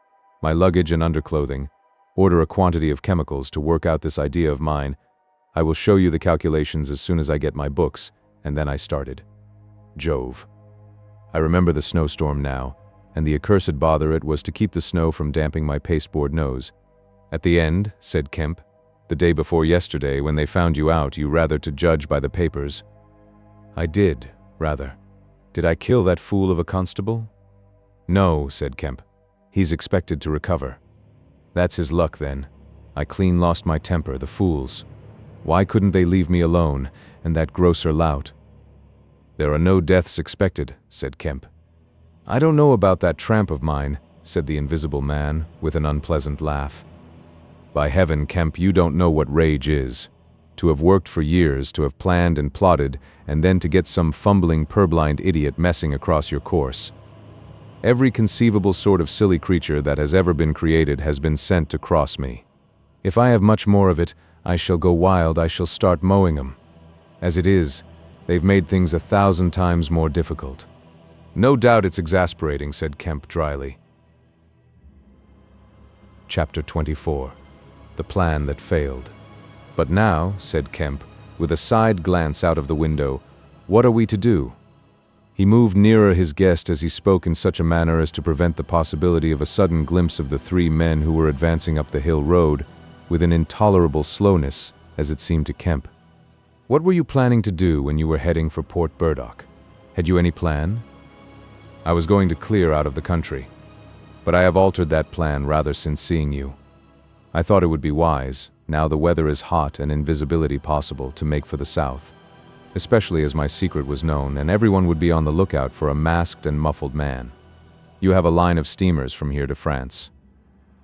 my luggage and underclothing, order a quantity of chemicals to work out this idea of mine. I will show you the calculations as soon as I get my books, and then I started. Jove. I remember the snowstorm now, and the accursed bother it was to keep the snow from damping my pasteboard nose. At the end, said Kemp, the day before yesterday, when they found you out, you rather to judge by the papers. I did, rather. Did I kill that fool of a constable? No, said Kemp. He's expected to recover. That's his luck then. I clean lost my temper, the fools. Why couldn't they leave me alone, and that grocer lout? There are no deaths expected, said Kemp. I don't know about that tramp of mine, said the invisible man, with an unpleasant laugh. By heaven, Kemp, you don't know what rage is. To have worked for years, to have planned and plotted, and then to get some fumbling, purblind idiot messing across your course. Every conceivable sort of silly creature that has ever been created has been sent to cross me. If I have much more of it, I shall go wild, I shall start mowing 'em. As it is, they've made things 1,000 times more difficult. No doubt it's exasperating, said Kemp dryly. Chapter 24. The Plan That Failed. But now, said Kemp, with a side glance out of the window, what are we to do? He moved nearer his guest as he spoke in such a manner as to prevent the possibility of a sudden glimpse of the 3 men who were advancing up the hill road, with an intolerable slowness, as it seemed to Kemp. What were you planning to do when you were heading for Port Burdock? Had you any plan? I was going to clear out of the country, but I have altered that plan rather since seeing you. I thought it would be wise, now the weather is hot and invisibility possible, to make for the south, especially as my secret was known and everyone would be on the lookout for a masked and muffled man. You have a line of steamers from here to France.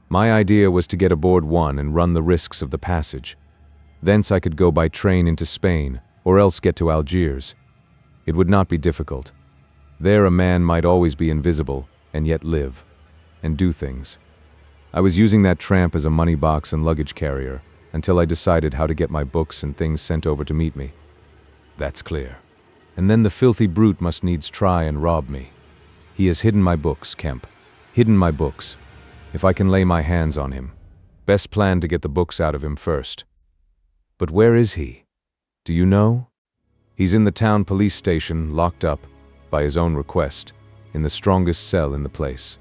My idea was to get aboard one and run the risks of the passage. Thence I could go by train into Spain, or else get to Algiers. It would not be difficult. There a man might always be invisible, and yet live, and do things. I was using that tramp as a money box and luggage carrier, until I decided how to get my books and things sent over to meet me. That's clear. And then the filthy brute must needs try and rob me. He has hidden my books, Kemp. Hidden my books. If I can lay my hands on him. Best plan to get the books out of him first. But where is he? Do you know? He's in the town police station, locked up, by his own request, in the strongest cell in the place.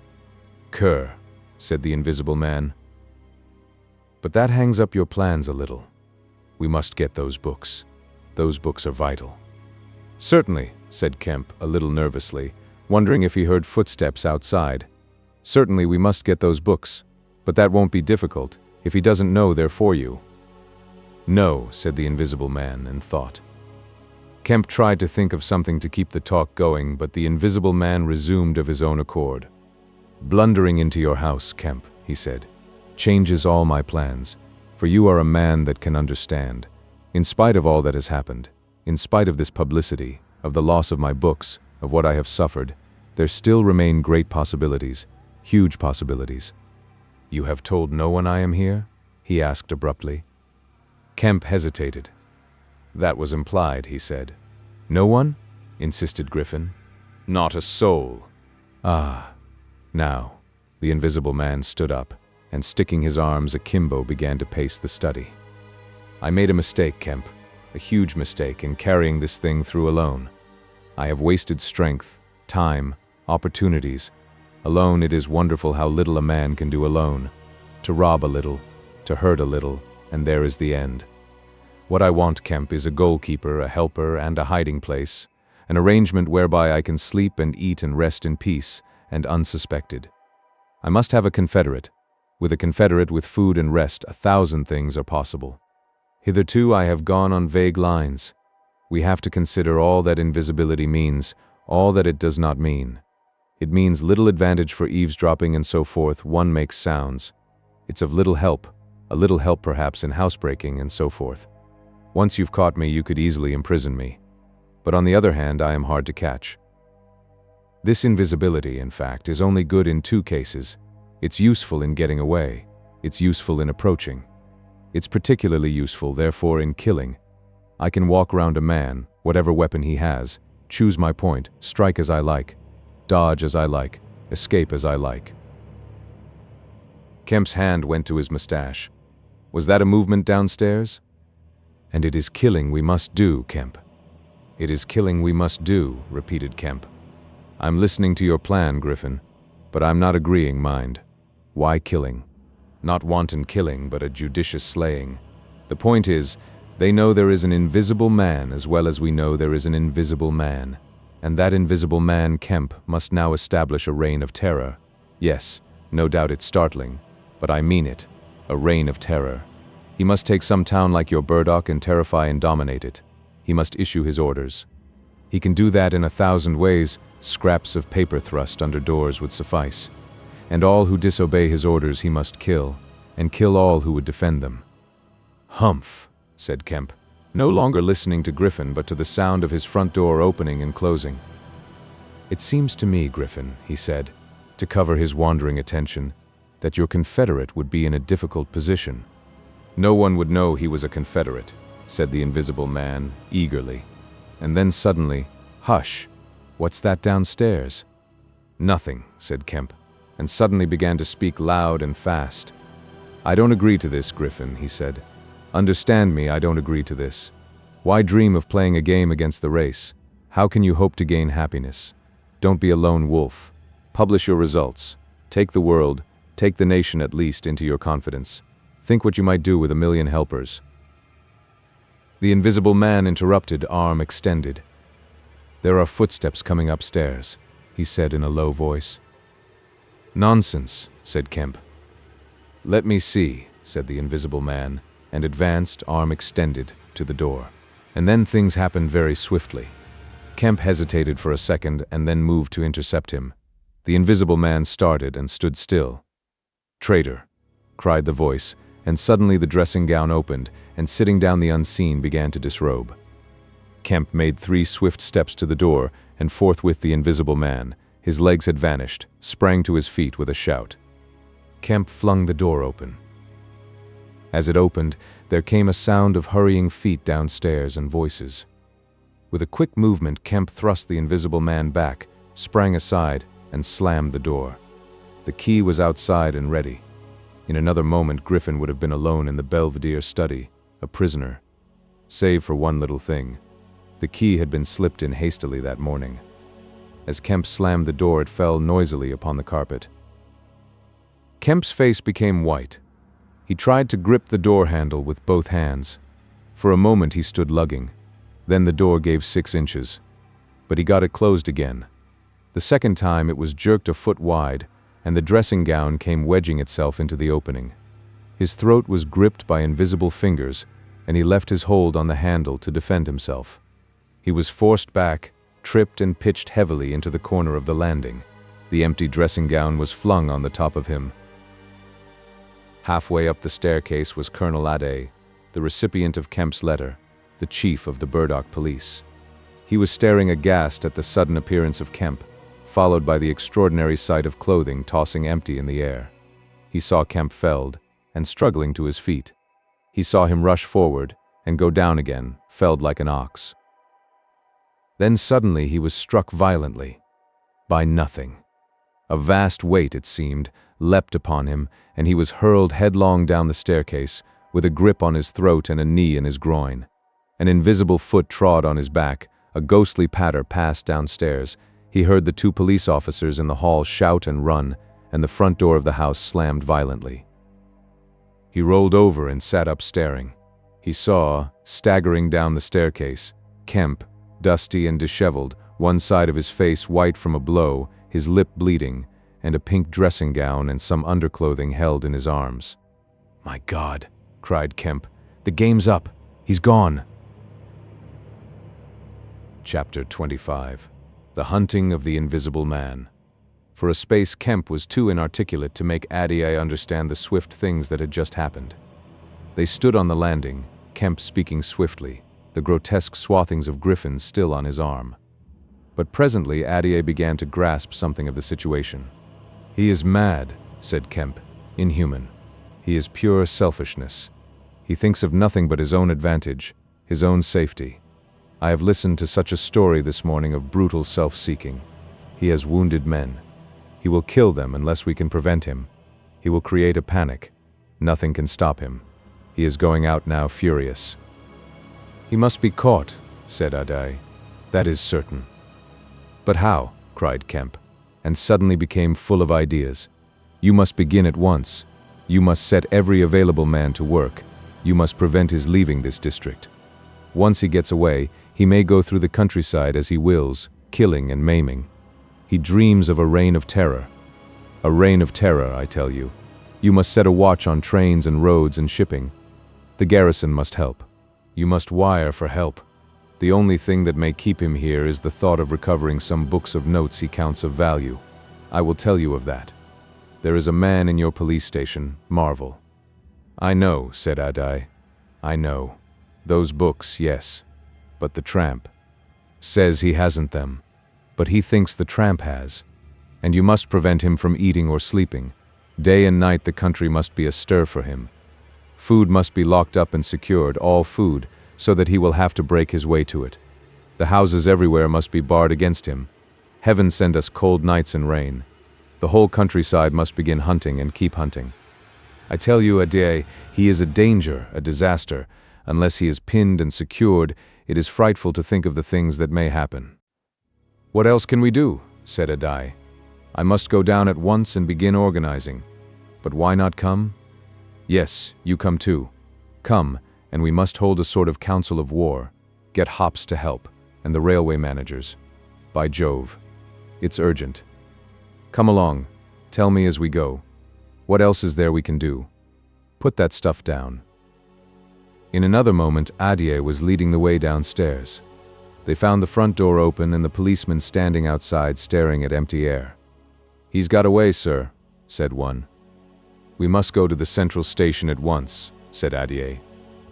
Cur, said the invisible man. But that hangs up your plans a little. We must get those books. Those books are vital. Certainly, said Kemp, a little nervously, wondering if he heard footsteps outside. Certainly we must get those books, but that won't be difficult, if he doesn't know they're for you. No, said the invisible man, and thought. Kemp tried to think of something to keep the talk going, but the invisible man resumed of his own accord. "Blundering into your house, Kemp," he said, "changes all my plans, for you are a man that can understand. In spite of all that has happened, in spite of this publicity, of the loss of my books, of what I have suffered, there still remain great possibilities, huge possibilities." "You have told no one I am here?" he asked abruptly. Kemp hesitated. "That was implied," he said. "No one?" insisted Griffin. "Not a soul." "Ah." Now, the Invisible Man stood up, and sticking his arms akimbo began to pace the study. "I made a mistake, Kemp, a huge mistake in carrying this thing through alone. I have wasted strength, time, opportunities. Alone it is wonderful how little a man can do alone. To rob a little, to hurt a little, and there is the end. What I want, Kemp, is a goalkeeper, a helper, and a hiding place, an arrangement whereby I can sleep and eat and rest in peace, and unsuspected. I must have a confederate. With a confederate with food and rest, 1,000 things are possible. Hitherto I have gone on vague lines. We have to consider all that invisibility means, all that it does not mean. It means little advantage for eavesdropping and so forth. One makes sounds. It's of little help, a little help perhaps in housebreaking and so forth. Once you've caught me, you could easily imprison me. But on the other hand, I am hard to catch. This invisibility, in fact, is only good in 2 cases. It's useful in getting away. It's useful in approaching. It's particularly useful, therefore, in killing. I can walk round a man, whatever weapon he has, choose my point, strike as I like, dodge as I like, escape as I like." Kemp's hand went to his mustache. "Was that a movement downstairs?" "And it is killing we must do, Kemp." "It is killing we must do," repeated Kemp. "I'm listening to your plan, Griffin, but I'm not agreeing, mind. Why killing? Not wanton killing, but a judicious slaying. The point is, they know there is an invisible man as well as we know there is an invisible man. And that invisible man, Kemp, must now establish a reign of terror. Yes, no doubt it's startling, but I mean it. A reign of terror. He must take some town like your Burdock and terrify and dominate it. He must issue his orders. He can do that in 1,000 ways. Scraps of paper thrust under doors would suffice. And all who disobey his orders he must kill, and kill all who would defend them." "Humph," said Kemp, no longer listening to Griffin but to the sound of his front door opening and closing. "It seems to me, Griffin," he said, to cover his wandering attention, "that your confederate would be in a difficult position." "No one would know he was a confederate," said the Invisible Man, eagerly. And then suddenly, "Hush! What's that downstairs?" "Nothing," said Kemp, and suddenly began to speak loud and fast. "I don't agree to this, Griffin," he said. "Understand me, I don't agree to this. Why dream of playing a game against the race? How can you hope to gain happiness? Don't be a lone wolf. Publish your results. Take the world, take the nation at least, into your confidence. Think what you might do with 1,000,000 helpers." The Invisible Man interrupted, arm extended. "There are footsteps coming upstairs," he said in a low voice. "Nonsense," said Kemp. "Let me see," said the Invisible Man, and advanced, arm extended, to the door. And then things happened very swiftly. Kemp hesitated for a second and then moved to intercept him. The Invisible Man started and stood still. "Traitor," cried the voice, and suddenly the dressing gown opened, and sitting down the unseen began to disrobe. Kemp made 3 swift steps to the door, and forthwith the Invisible Man, his legs had vanished, sprang to his feet with a shout. Kemp flung the door open. As it opened, there came a sound of hurrying feet downstairs and voices. With a quick movement, Kemp thrust the Invisible Man back, sprang aside, and slammed the door. The key was outside and ready. In another moment, Griffin would have been alone in the Belvedere study, a prisoner. Save for one little thing. The key had been slipped in hastily that morning. As Kemp slammed the door, it fell noisily upon the carpet. Kemp's face became white. He tried to grip the door handle with both hands. For a moment he stood lugging. Then the door gave 6 inches. But he got it closed again. The second time it was jerked a foot wide, and the dressing gown came wedging itself into the opening. His throat was gripped by invisible fingers, and he left his hold on the handle to defend himself. He was forced back, tripped and pitched heavily into the corner of the landing. The empty dressing gown was flung on the top of him. Halfway up the staircase was Colonel Ade, the recipient of Kemp's letter, the chief of the Burdock police. He was staring aghast at the sudden appearance of Kemp, followed by the extraordinary sight of clothing tossing empty in the air. He saw Kemp felled, and struggling to his feet. He saw him rush forward, and go down again, felled like an ox. Then suddenly he was struck violently. By nothing. A vast weight, it seemed, leapt upon him, and he was hurled headlong down the staircase, with a grip on his throat and a knee in his groin. An invisible foot trod on his back, a ghostly patter passed downstairs. He heard the two police officers in the hall shout and run, and the front door of the house slammed violently. He rolled over and sat up staring. He saw, staggering down the staircase, Kemp, dusty and disheveled, one side of his face white from a blow, his lip bleeding, and a pink dressing gown and some underclothing held in his arms. "My God," cried Kemp, "the game's up. He's gone." Chapter 25. The Hunting of the Invisible Man. For a space Kemp was too inarticulate to make Addie understand the swift things that had just happened. They stood on the landing, Kemp speaking swiftly, the grotesque swathings of griffin still on his arm. But presently Addie began to grasp something of the situation. "He is mad," said Kemp, "inhuman. He is pure selfishness. He thinks of nothing but his own advantage, his own safety. I have listened to such a story this morning of brutal self-seeking. He has wounded men. He will kill them unless we can prevent him. He will create a panic. Nothing can stop him. He is going out now furious." "He must be caught," said Addie. "That is certain." "But how?" cried Kemp, and suddenly became full of ideas. "You must begin at once. You must set every available man to work. You must prevent his leaving this district. Once he gets away, he may go through the countryside as he wills, killing and maiming. He dreams of a reign of terror. A reign of terror, I tell you. You must set a watch on trains and roads and shipping. The garrison must help. You must wire for help. The only thing that may keep him here is the thought of recovering some books of notes he counts of value. I will tell you of that. There is a man in your police station, Marvel." "I know," said Addie. "I know. Those books, yes. But the tramp says he hasn't them. But he thinks the tramp has. And you must prevent him from eating or sleeping. Day and night the country must be astir for him. Food must be locked up and secured, all food, so that he will have to break his way to it. The houses everywhere must be barred against him. Heaven send us cold nights and rain. The whole countryside must begin hunting and keep hunting. I tell you, Addie, he is a danger, a disaster. Unless he is pinned and secured, it is frightful to think of the things that may happen." "What else can we do?" said Addie. "I must go down at once and begin organizing. But why not come?" "Yes, you come too. Come, and we must hold a sort of council of war. Get Hops to help, and the railway managers. By Jove. It's urgent. Come along. Tell me as we go. What else is there we can do? Put that stuff down." In another moment, Addie was leading the way downstairs. They found the front door open and the policeman standing outside staring at empty air. "He's got away, sir," said one. "We must go to the central station at once," said Addie.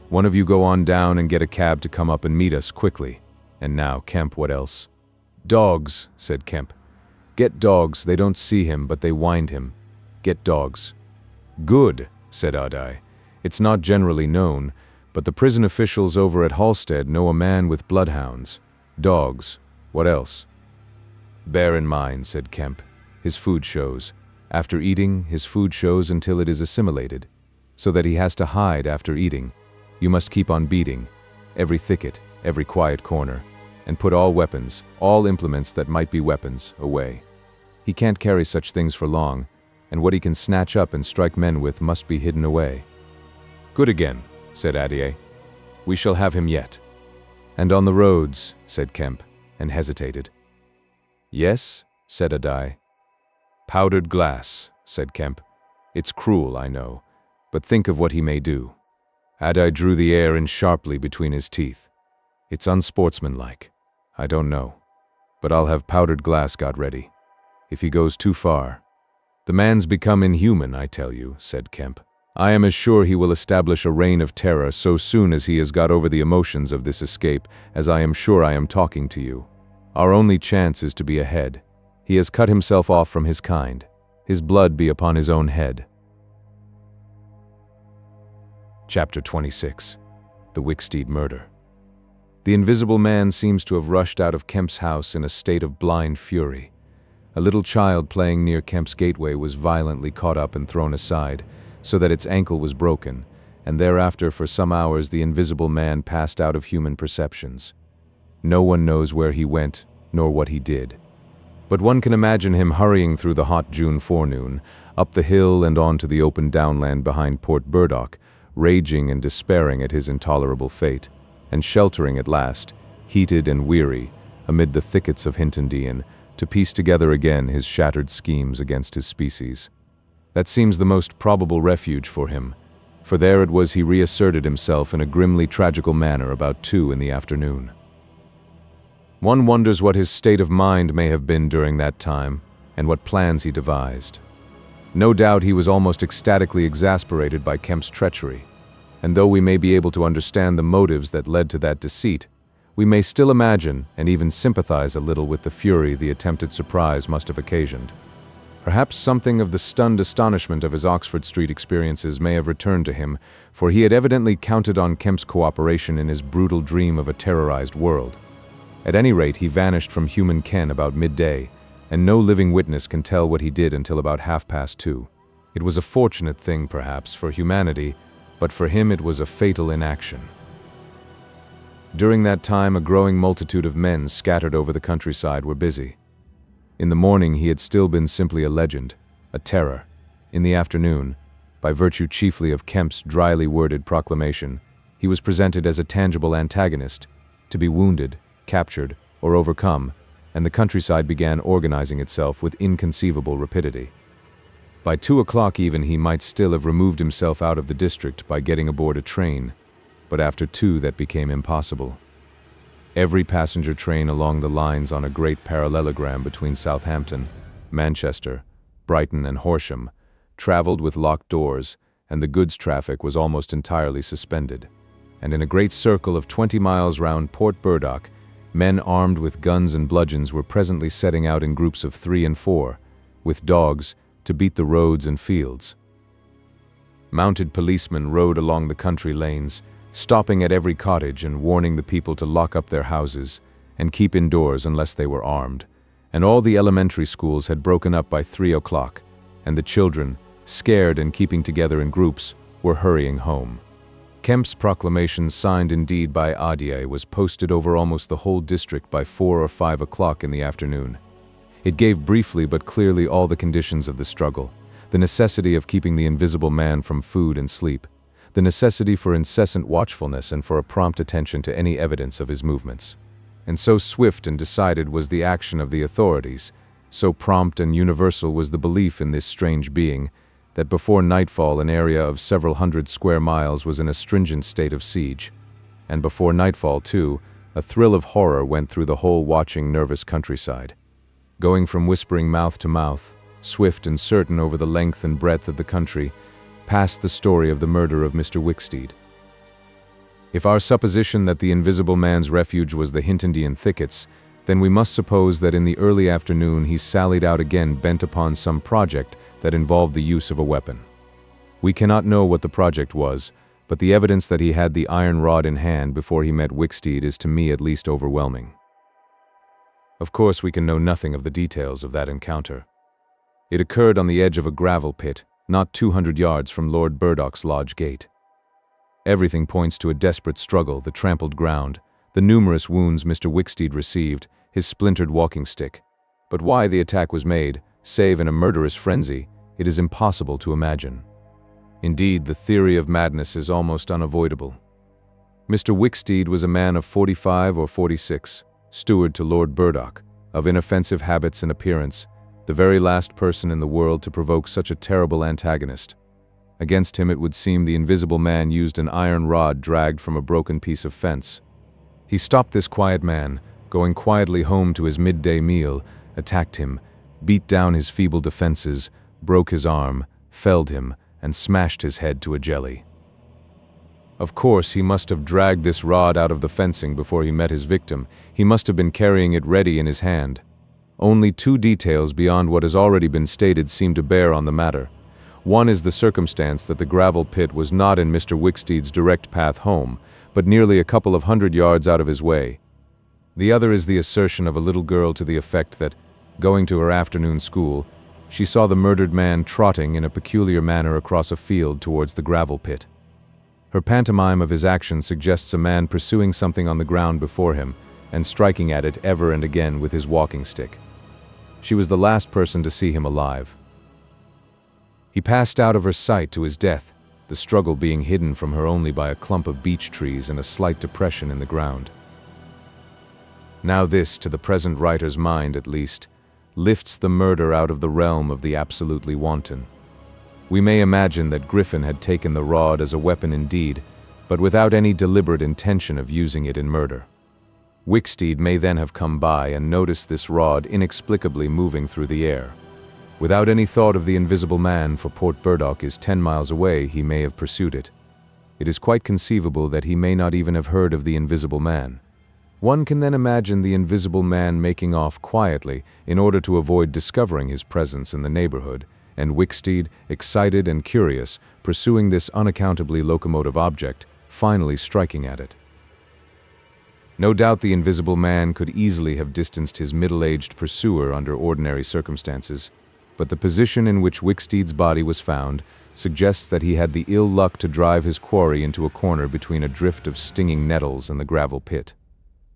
"One of you go on down and get a cab to come up and meet us quickly. And now, Kemp, what else?" "Dogs," said Kemp. "Get dogs. They don't see him, but they wind him. Get dogs." "Good," said Addie. "It's not generally known, but the prison officials over at Halstead know a man with bloodhounds. Dogs. What else?" "Bear in mind," said Kemp, "his food shows. After eating, his food shows until it is assimilated, so that he has to hide after eating. You must keep on beating, every thicket, every quiet corner, and put all weapons, all implements that might be weapons, away. He can't carry such things for long, and what he can snatch up and strike men with must be hidden away." "Good again," said Addie. "We shall have him yet." "And on the roads," said Kemp, and hesitated. "Yes," said Addie. "Powdered glass," said Kemp. "It's cruel, I know, but think of what he may do." Addie drew the air in sharply between his teeth. "It's unsportsmanlike. I don't know. But I'll have powdered glass got ready. if he goes too far. The man's become inhuman, I tell you, said Kemp. I am as sure he will establish a reign of terror so soon as he has got over the emotions of this escape as I am sure I am talking to you. Our only chance is to be ahead. He has cut himself off from his kind. His blood be upon his own head. Chapter 26. The Wicksteed Murder. The Invisible Man seems to have rushed out of Kemp's house in a state of blind fury. A little child playing near Kemp's gateway was violently caught up and thrown aside, so that its ankle was broken, and thereafter for some hours the Invisible Man passed out of human perceptions. No one knows where he went, nor what he did. But one can imagine him hurrying through the hot June forenoon, up the hill and on to the open downland behind Port Burdock, raging and despairing at his intolerable fate, and sheltering at last, heated and weary, amid the thickets of Hintondean, to piece together again his shattered schemes against his species. That seems the most probable refuge for him, for there it was he reasserted himself in a grimly tragical manner about 2 in the afternoon. One wonders what his state of mind may have been during that time, and what plans he devised. No doubt he was almost ecstatically exasperated by Kemp's treachery, and though we may be able to understand the motives that led to that deceit, we may still imagine and even sympathize a little with the fury the attempted surprise must have occasioned. Perhaps something of the stunned astonishment of his Oxford Street experiences may have returned to him, for he had evidently counted on Kemp's cooperation in his brutal dream of a terrorized world. At any rate, he vanished from human ken about midday, and no living witness can tell what he did until about 2:30. It was a fortunate thing, perhaps, for humanity, but for him it was a fatal inaction. During that time, a growing multitude of men scattered over the countryside were busy. In the morning he had still been simply a legend, a terror. In the afternoon, by virtue chiefly of Kemp's dryly worded proclamation, he was presented as a tangible antagonist, to be wounded, captured, or overcome, and the countryside began organizing itself with inconceivable rapidity. By 2 o'clock even he might still have removed himself out of the district by getting aboard a train, but after 2 that became impossible. Every passenger train along the lines on a great parallelogram between Southampton, Manchester, Brighton and Horsham traveled with locked doors, and the goods traffic was almost entirely suspended. And in a great circle of 20 miles round Port Burdock, men armed with guns and bludgeons were presently setting out in groups of 3 and 4, with dogs, to beat the roads and fields. Mounted policemen rode along the country lanes, stopping at every cottage and warning the people to lock up their houses and keep indoors unless they were armed, and all the elementary schools had broken up by 3 o'clock, and the children, scared and keeping together in groups, were hurrying home. Kemp's proclamation, signed indeed by Adier, was posted over almost the whole district by 4 or 5 o'clock in the afternoon. It gave briefly but clearly all the conditions of the struggle: the necessity of keeping the Invisible Man from food and sleep, the necessity for incessant watchfulness and for a prompt attention to any evidence of his movements. And so swift and decided was the action of the authorities, so prompt and universal was the belief in this strange being, that before nightfall an area of several hundred square miles was in a stringent state of siege. And before nightfall, too, a thrill of horror went through the whole watching, nervous countryside. Going from whispering mouth to mouth, swift and certain over the length and breadth of the country, passed the story of the murder of Mr. Wicksteed. If our supposition that the Invisible Man's refuge was the Hintondean thickets, then we must suppose that in the early afternoon he sallied out again bent upon some project that involved the use of a weapon. We cannot know what the project was, but the evidence that he had the iron rod in hand before he met Wicksteed is to me at least overwhelming. Of course, we can know nothing of the details of that encounter. It occurred on the edge of a gravel pit, not 200 yards from Lord Burdock's lodge gate. Everything points to a desperate struggle, the trampled ground, the numerous wounds Mr. Wicksteed received, his splintered walking stick. But why the attack was made, save in a murderous frenzy, it is impossible to imagine. Indeed, the theory of madness is almost unavoidable. Mr. Wicksteed was a man of 45 or 46, steward to Lord Burdock, of inoffensive habits and appearance, the very last person in the world to provoke such a terrible antagonist. Against him it would seem the Invisible Man used an iron rod dragged from a broken piece of fence. He stopped this quiet man, going quietly home to his midday meal, attacked him, beat down his feeble defenses, broke his arm, felled him, and smashed his head to a jelly. Of course, he must have dragged this rod out of the fencing before he met his victim. He must have been carrying it ready in his hand. Only two details beyond what has already been stated seem to bear on the matter. One is the circumstance that the gravel pit was not in Mr. Wicksteed's direct path home, but nearly a couple of 100 yards out of his way. The other is the assertion of a little girl to the effect that, going to her afternoon school, she saw the murdered man trotting in a peculiar manner across a field towards the gravel pit. Her pantomime of his action suggests a man pursuing something on the ground before him and striking at it ever and again with his walking stick. She was the last person to see him alive. He passed out of her sight to his death, the struggle being hidden from her only by a clump of beech trees and a slight depression in the ground. Now this, to the present writer's mind at least, lifts the murder out of the realm of the absolutely wanton. We may imagine that Griffin had taken the rod as a weapon indeed, but without any deliberate intention of using it in murder. Wicksteed may then have come by and noticed this rod inexplicably moving through the air. Without any thought of the invisible man, for Port Burdock is 10 miles away, he may have pursued it. It is quite conceivable that he may not even have heard of the invisible man. One can then imagine the invisible man making off quietly in order to avoid discovering his presence in the neighborhood, and Wicksteed, excited and curious, pursuing this unaccountably locomotive object, finally striking at it. No doubt the invisible man could easily have distanced his middle-aged pursuer under ordinary circumstances, but the position in which Wicksteed's body was found suggests that he had the ill luck to drive his quarry into a corner between a drift of stinging nettles and the gravel pit.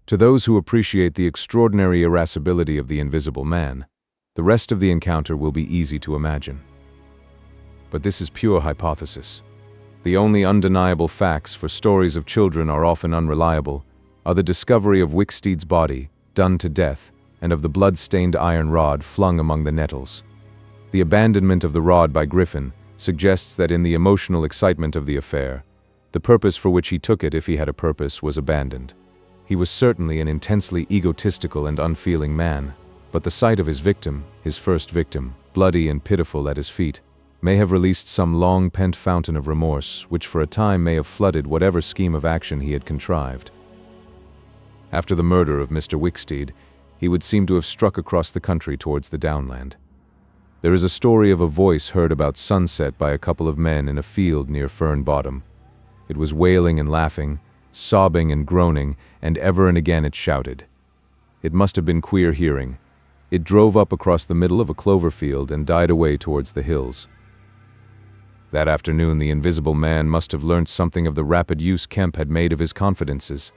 To those who appreciate the extraordinary irascibility of the invisible man, the rest of the encounter will be easy to imagine. But this is pure hypothesis. The only undeniable facts, for stories of children are often unreliable, are the discovery of Wicksteed's body, done to death, and of the blood-stained iron rod flung among the nettles. The abandonment of the rod by Griffin suggests that in the emotional excitement of the affair, the purpose for which he took it, if he had a purpose, was abandoned. He was certainly an intensely egotistical and unfeeling man, but the sight of his victim, his first victim, bloody and pitiful at his feet, may have released some long-pent fountain of remorse which for a time may have flooded whatever scheme of action he had contrived. After the murder of Mr. Wicksteed, he would seem to have struck across the country towards the downland. There is a story of a voice heard about sunset by a couple of men in a field near Fern Bottom. It was wailing and laughing, sobbing and groaning, and ever and again it shouted. It must have been queer hearing. It drove up across the middle of a clover field and died away towards the hills. That afternoon the invisible man must have learnt something of the rapid use Kemp had made of his confidences.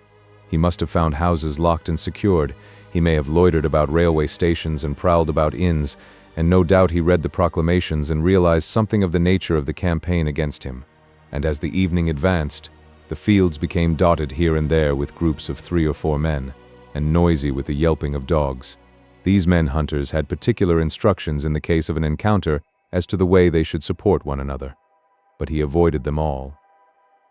He must have found houses locked and secured. He may have loitered about railway stations and prowled about inns, and no doubt he read the proclamations and realized something of the nature of the campaign against him. And as the evening advanced, the fields became dotted here and there with groups of 3 or 4 men, and noisy with the yelping of dogs. These men-hunters had particular instructions in the case of an encounter as to the way they should support one another. But he avoided them all.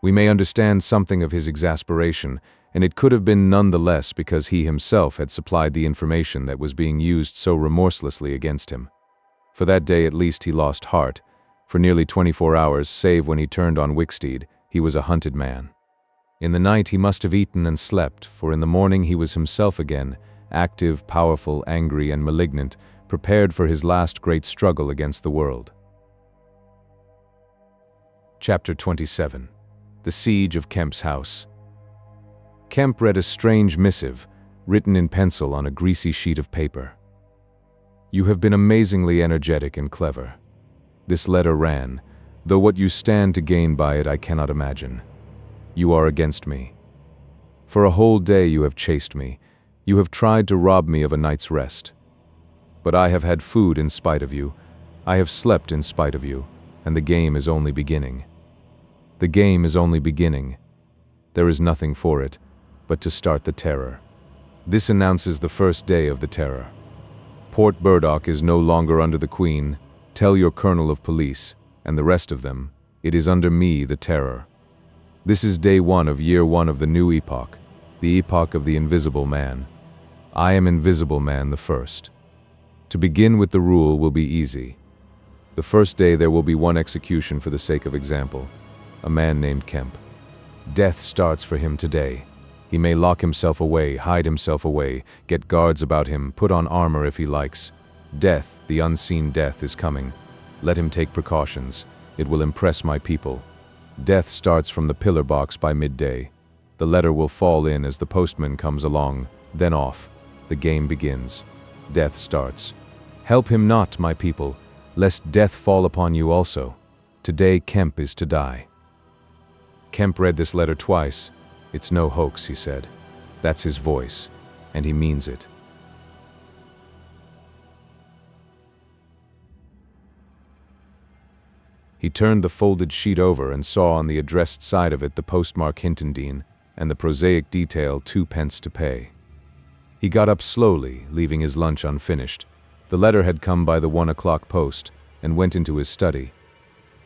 We may understand something of his exasperation, and it could have been none the less because he himself had supplied the information that was being used so remorselessly against him. For that day at least he lost heart. For nearly 24 hours, save when he turned on Wicksteed, he was a hunted man. In the night he must have eaten and slept, for in the morning he was himself again, active, powerful, angry, and malignant, prepared for his last great struggle against the world. Chapter 27. The Siege of Kemp's House. Kemp read a strange missive, written in pencil on a greasy sheet of paper. "You have been amazingly energetic and clever." This letter ran, "Though what you stand to gain by it I cannot imagine. You are against me. For a whole day you have chased me. You have tried to rob me of a night's rest. But I have had food in spite of you. I have slept in spite of you, and the game is only beginning. The game is only beginning. There is nothing for it but to start the terror." This announces the first day of the terror. Port Burdock is no longer under the Queen. Tell your colonel of police, and the rest of them, it is under me the terror. This is day 1 of year 1 of the new epoch, the epoch of the Invisible Man. I am Invisible Man the first. To begin with the rule will be easy. The first day there will be one execution for the sake of example. A man named Kemp. Death starts for him today. He may lock himself away, hide himself away, get guards about him, put on armor if he likes. Death, the unseen death, is coming. Let him take precautions. It will impress my people. Death starts from the pillar box by midday. The letter will fall in as the postman comes along, then off. The game begins. Death starts. Help him not, my people, lest death fall upon you also. Today Kemp is to die. Kemp read this letter twice. It's no hoax, he said. That's his voice, and he means it. He turned the folded sheet over and saw on the addressed side of it the postmark Hintondean and the prosaic detail 2d to pay. He got up slowly, leaving his lunch unfinished. The letter had come by the 1 o'clock post and went into his study.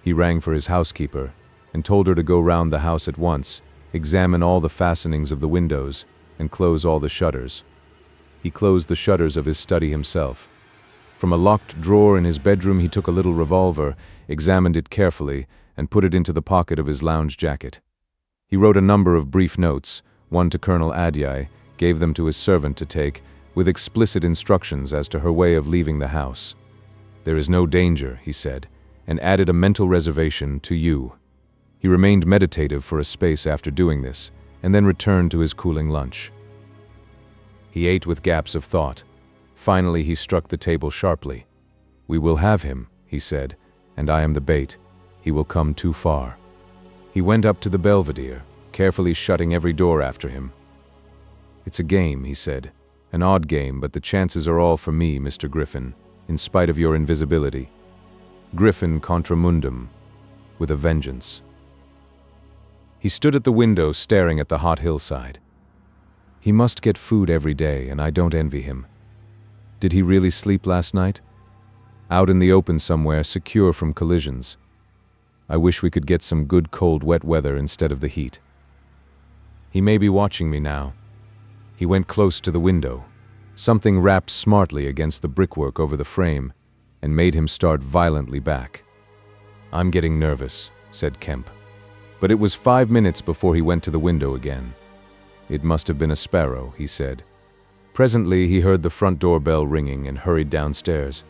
He rang for his housekeeper and told her to go round the house at once, examine all the fastenings of the windows, and close all the shutters. He closed the shutters of his study himself. From a locked drawer in his bedroom he took a little revolver, examined it carefully, and put it into the pocket of his lounge jacket. He wrote a number of brief notes, one to Colonel Adyai, gave them to his servant to take, with explicit instructions as to her way of leaving the house. There is no danger, he said, and added a mental reservation to you. He remained meditative for a space after doing this, and then returned to his cooling lunch. He ate with gaps of thought. Finally he struck the table sharply. We will have him, he said, and I am the bait. He will come too far. He went up to the belvedere, carefully shutting every door after him. It's a game, he said. An odd game, but the chances are all for me, Mr. Griffin, in spite of your invisibility. Griffin contra mundum, with a vengeance. He stood at the window staring at the hot hillside. He must get food every day, and I don't envy him. Did he really sleep last night? Out in the open somewhere, secure from collisions. I wish we could get some good cold wet weather instead of the heat. He may be watching me now. He went close to the window. Something rapped smartly against the brickwork over the frame and made him start violently back. I'm getting nervous, said Kemp. But it was 5 minutes before he went to the window again. It must have been a sparrow, he said. Presently he heard the front door bell ringing and hurried downstairs.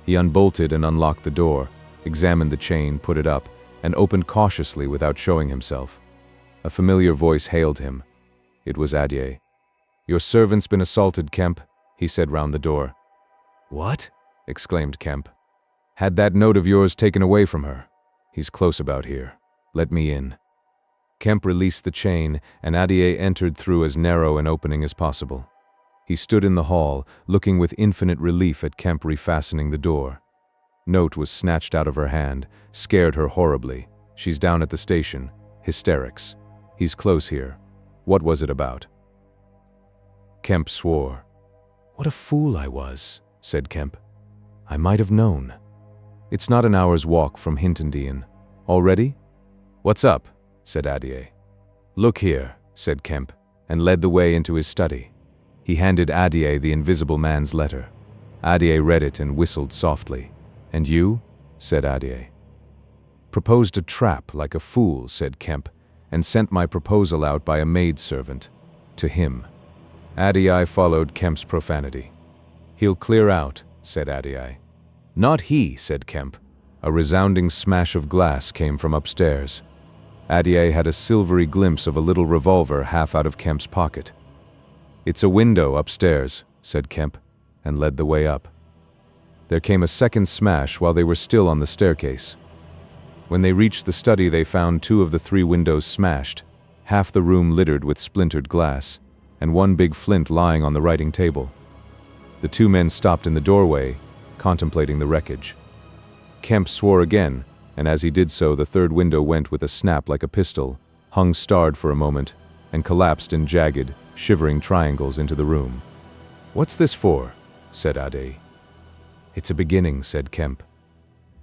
He unbolted and unlocked the door, examined the chain, put it up, and opened cautiously without showing himself. A familiar voice hailed him. It was Adyai. Your servant's been assaulted, Kemp, he said round the door. What? Exclaimed Kemp. Had that note of yours taken away from her. He's close about here. Let me in. Kemp released the chain, and Adyai entered through as narrow an opening as possible. He stood in the hall, looking with infinite relief at Kemp refastening the door. Note was snatched out of her hand, scared her horribly. She's down at the station. Hysterics. He's close here. What was it about? Kemp swore. What a fool I was, said Kemp. I might have known. It's not an hour's walk from Hintondean. Already? What's up? Said Adyai. Look here, said Kemp, and led the way into his study. He handed Adyai the invisible man's letter. Adyai read it and whistled softly. And you? Said Adyai. Proposed a trap like a fool, said Kemp, and sent my proposal out by a maidservant. To him. Adyai followed Kemp's profanity. He'll clear out, said Adyai. Not he, said Kemp. A resounding smash of glass came from upstairs. Adyai had a silvery glimpse of a little revolver half out of Kemp's pocket. It's a window upstairs, said Kemp, and led the way up. There came a second smash while they were still on the staircase. When they reached the study, they found 2 of the 3 windows smashed, half the room littered with splintered glass, and one big flint lying on the writing table. The 2 men stopped in the doorway, contemplating the wreckage. Kemp swore again, and as he did so, the 3rd window went with a snap like a pistol, hung starred for a moment, and collapsed in jagged, shivering triangles into the room. What's this for? Said Adyai. It's a beginning, said Kemp.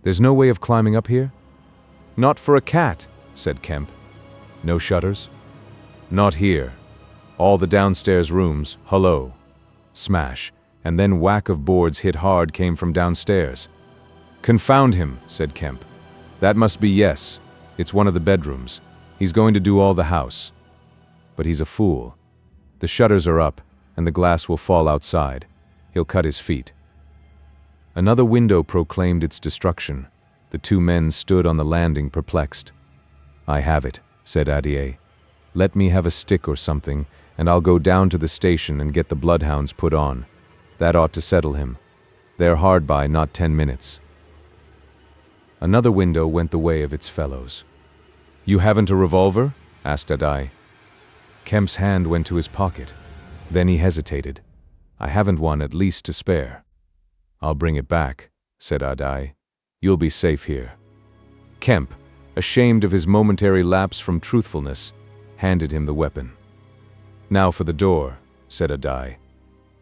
There's no way of climbing up here? Not for a cat, said Kemp. No shutters? Not here. All the downstairs rooms, hullo. Smash, and then whack of boards hit hard came from downstairs. "Confound him," said Kemp. "That must be yes. It's one of the bedrooms. He's going to do all the house." But he's a fool. The shutters are up, and the glass will fall outside. He'll cut his feet. Another window proclaimed its destruction. The two men stood on the landing perplexed. "I have it," said Adier. "Let me have a stick or something, and I'll go down to the station and get the bloodhounds put on. That ought to settle him. They're hard by, not 10 minutes. Another window went the way of its fellows. "You haven't a revolver?" asked Adai. Kemp's hand went to his pocket. Then he hesitated. "I haven't one at least to spare." "I'll bring it back," said Adai. "You'll be safe here." Kemp, ashamed of his momentary lapse from truthfulness, handed him the weapon. "Now for the door," said Adai.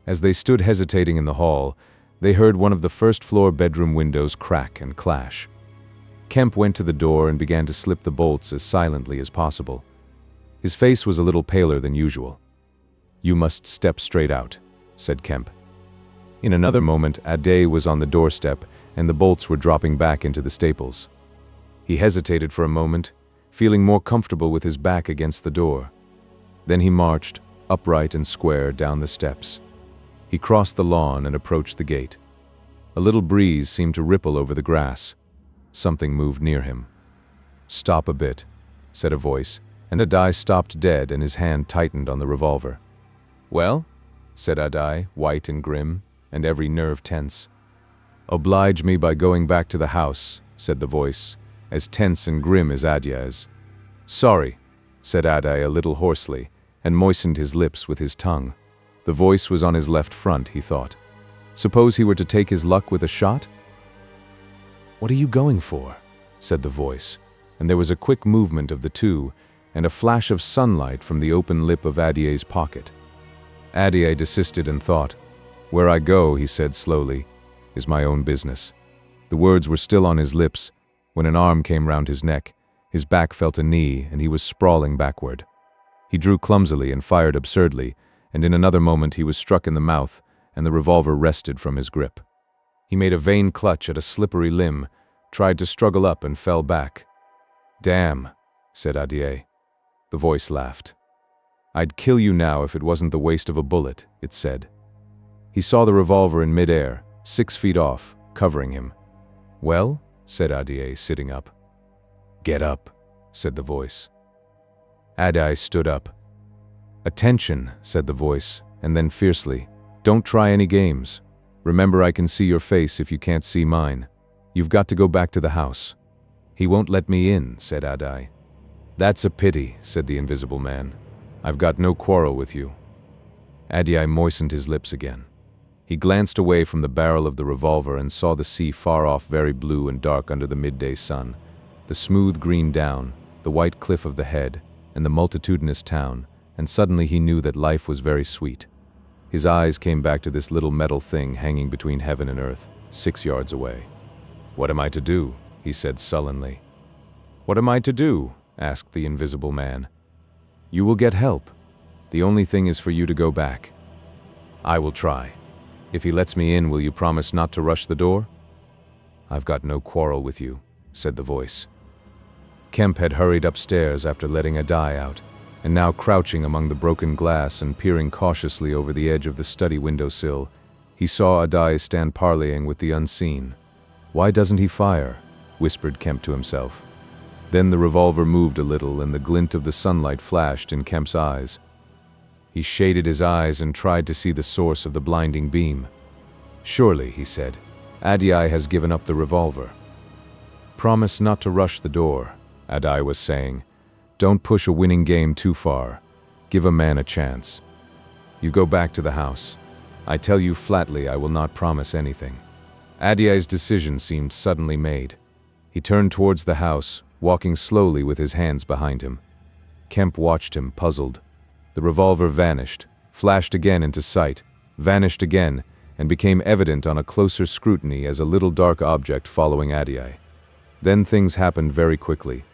As they stood hesitating in the hall, they heard one of the first-floor bedroom windows crack and clash. Kemp went to the door and began to slip the bolts as silently as possible. His face was a little paler than usual. "You must step straight out," said Kemp. In another moment, Adai was on the doorstep, and the bolts were dropping back into the staples. He hesitated for a moment, feeling more comfortable with his back against the door. Then he marched, upright and square, down the steps. He crossed the lawn and approached the gate. A little breeze seemed to ripple over the grass. Something moved near him. "Stop a bit," said a voice, and Adai stopped dead and his hand tightened on the revolver. "Well?" said Adai, white and grim, and every nerve tense. "Oblige me by going back to the house," said the voice, as tense and grim as Adai's. "Sorry," said Adai a little hoarsely, and moistened his lips with his tongue. The voice was on his left front, he thought. Suppose he were to take his luck with a shot? "What are you going for?" said the voice, and there was a quick movement of the two, and a flash of sunlight from the open lip of Adier's pocket. Adier desisted and thought. "Where I go," he said slowly, "is my own business." The words were still on his lips, when an arm came round his neck, his back felt a knee, and he was sprawling backward. He drew clumsily and fired absurdly, and in another moment he was struck in the mouth, and the revolver wrested from his grip. He made a vain clutch at a slippery limb, tried to struggle up and fell back. "Damn," said Adier. The voice laughed. "I'd kill you now if it wasn't the waste of a bullet," it said. He saw the revolver in midair, 6 feet off, covering him. "Well?" said Adier, sitting up. "Get up," said the voice. Adai stood up. "Attention," said the voice, and then fiercely, "Don't try any games. Remember, I can see your face if you can't see mine. You've got to go back to the house." "He won't let me in," said Adai. "That's a pity," said the invisible man. "I've got no quarrel with you." Adai moistened his lips again. He glanced away from the barrel of the revolver and saw the sea far off, very blue and dark under the midday sun, the smooth green down, the white cliff of the head, and the multitudinous town, and suddenly he knew that life was very sweet. His eyes came back to this little metal thing hanging between heaven and earth, 6 yards away. "What am I to do?" he said sullenly. "What am I to do?" asked the invisible man. "You will get help. The only thing is for you to go back." "I will try. If he lets me in, will you promise not to rush the door?" "I've got no quarrel with you," said the voice. Kemp had hurried upstairs after letting Adai out, and now crouching among the broken glass and peering cautiously over the edge of the study windowsill, he saw Adai stand parleying with the unseen. "Why doesn't he fire?" whispered Kemp to himself. Then the revolver moved a little and the glint of the sunlight flashed in Kemp's eyes. He shaded his eyes and tried to see the source of the blinding beam. "Surely," he said, "Adai has given up the revolver." "Promise not to rush the door," Adai was saying. "Don't push a winning game too far. Give a man a chance. You go back to the house. I tell you flatly I will not promise anything." Adai's decision seemed suddenly made. He turned towards the house, walking slowly with his hands behind him. Kemp watched him, puzzled. The revolver vanished, flashed again into sight, vanished again, and became evident on a closer scrutiny as a little dark object following Adai. Then things happened very quickly.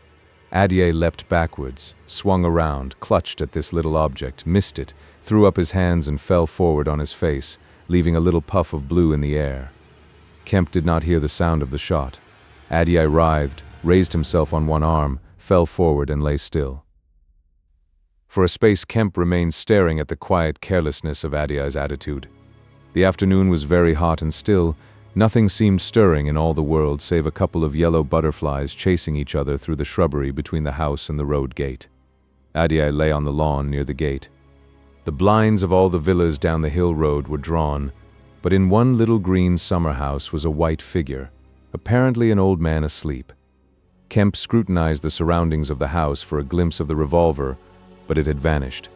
Adai leapt backwards, swung around, clutched at this little object, missed it, threw up his hands and fell forward on his face, leaving a little puff of blue in the air. Kemp did not hear the sound of the shot. Adii writhed, raised himself on one arm, fell forward and lay still. For a space Kemp remained staring at the quiet carelessness of Adii's attitude. The afternoon was very hot and still. Nothing seemed stirring in all the world save a couple of yellow butterflies chasing each other through the shrubbery between the house and the road gate. Adii lay on the lawn near the gate. The blinds of all the villas down the hill road were drawn, but in one little green summer house was a white figure, apparently an old man asleep. Kemp scrutinized the surroundings of the house for a glimpse of the revolver, but it had vanished.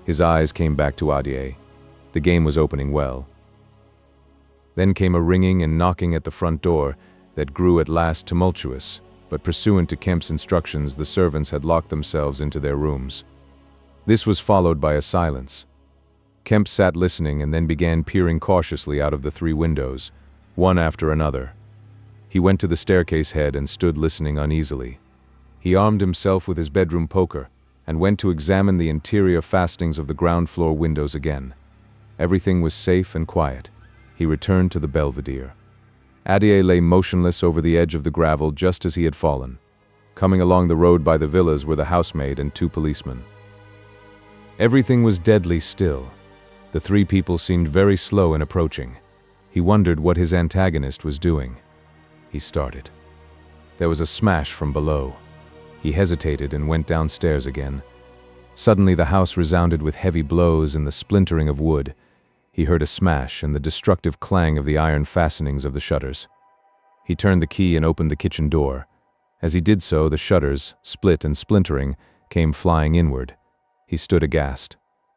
His eyes came back to Adii. The game was opening well. Then came a ringing and knocking at the front door that grew at last tumultuous, but pursuant to Kemp's instructions, the servants had locked themselves into their rooms. This was followed by a silence. Kemp sat listening and then began peering cautiously out of the 3 windows, one after another. He went to the staircase head and stood listening uneasily. He armed himself with his bedroom poker and went to examine the interior fastenings of the ground floor windows again. Everything was safe and quiet. He returned to the belvedere. Adii lay motionless over the edge of the gravel just as he had fallen. Coming along the road by the villas were the housemaid and 2 policemen. Everything was deadly still. The 3 people seemed very slow in approaching. He wondered what his antagonist was doing. He started. There was a smash from below. He hesitated and went downstairs again. Suddenly the house resounded with heavy blows and the splintering of wood. He heard a smash and the destructive clang of the iron fastenings of the shutters. He turned the key and opened the kitchen door. As he did so, the shutters, split and splintering, came flying inward. He stood aghast.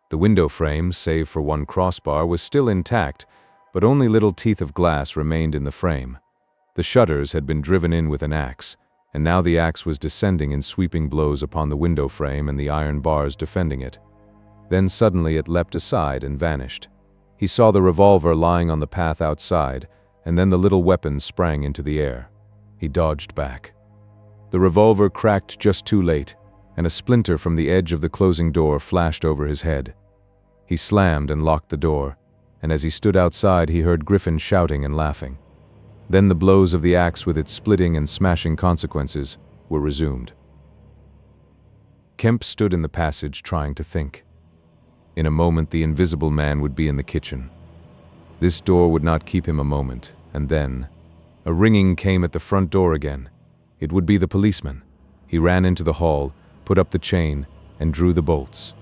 The window frame, save for one crossbar, was still intact, but only little teeth of glass remained in the frame. The shutters had been driven in with an axe, and now the axe was descending in sweeping blows upon the window frame and the iron bars defending it. Then suddenly it leapt aside and vanished. He saw the revolver lying on the path outside, and then the little weapon sprang into the air. He dodged back. The revolver cracked just too late, and a splinter from the edge of the closing door flashed over his head. He slammed and locked the door, and as he stood outside he heard Griffin shouting and laughing. Then the blows of the axe with its splitting and smashing consequences were resumed. Kemp stood in the passage trying to think. In a moment the invisible man would be in the kitchen. This door would not keep him a moment, and then a ringing came at the front door again. It would be the policeman. He ran into the hall, put up the chain, and drew the bolts.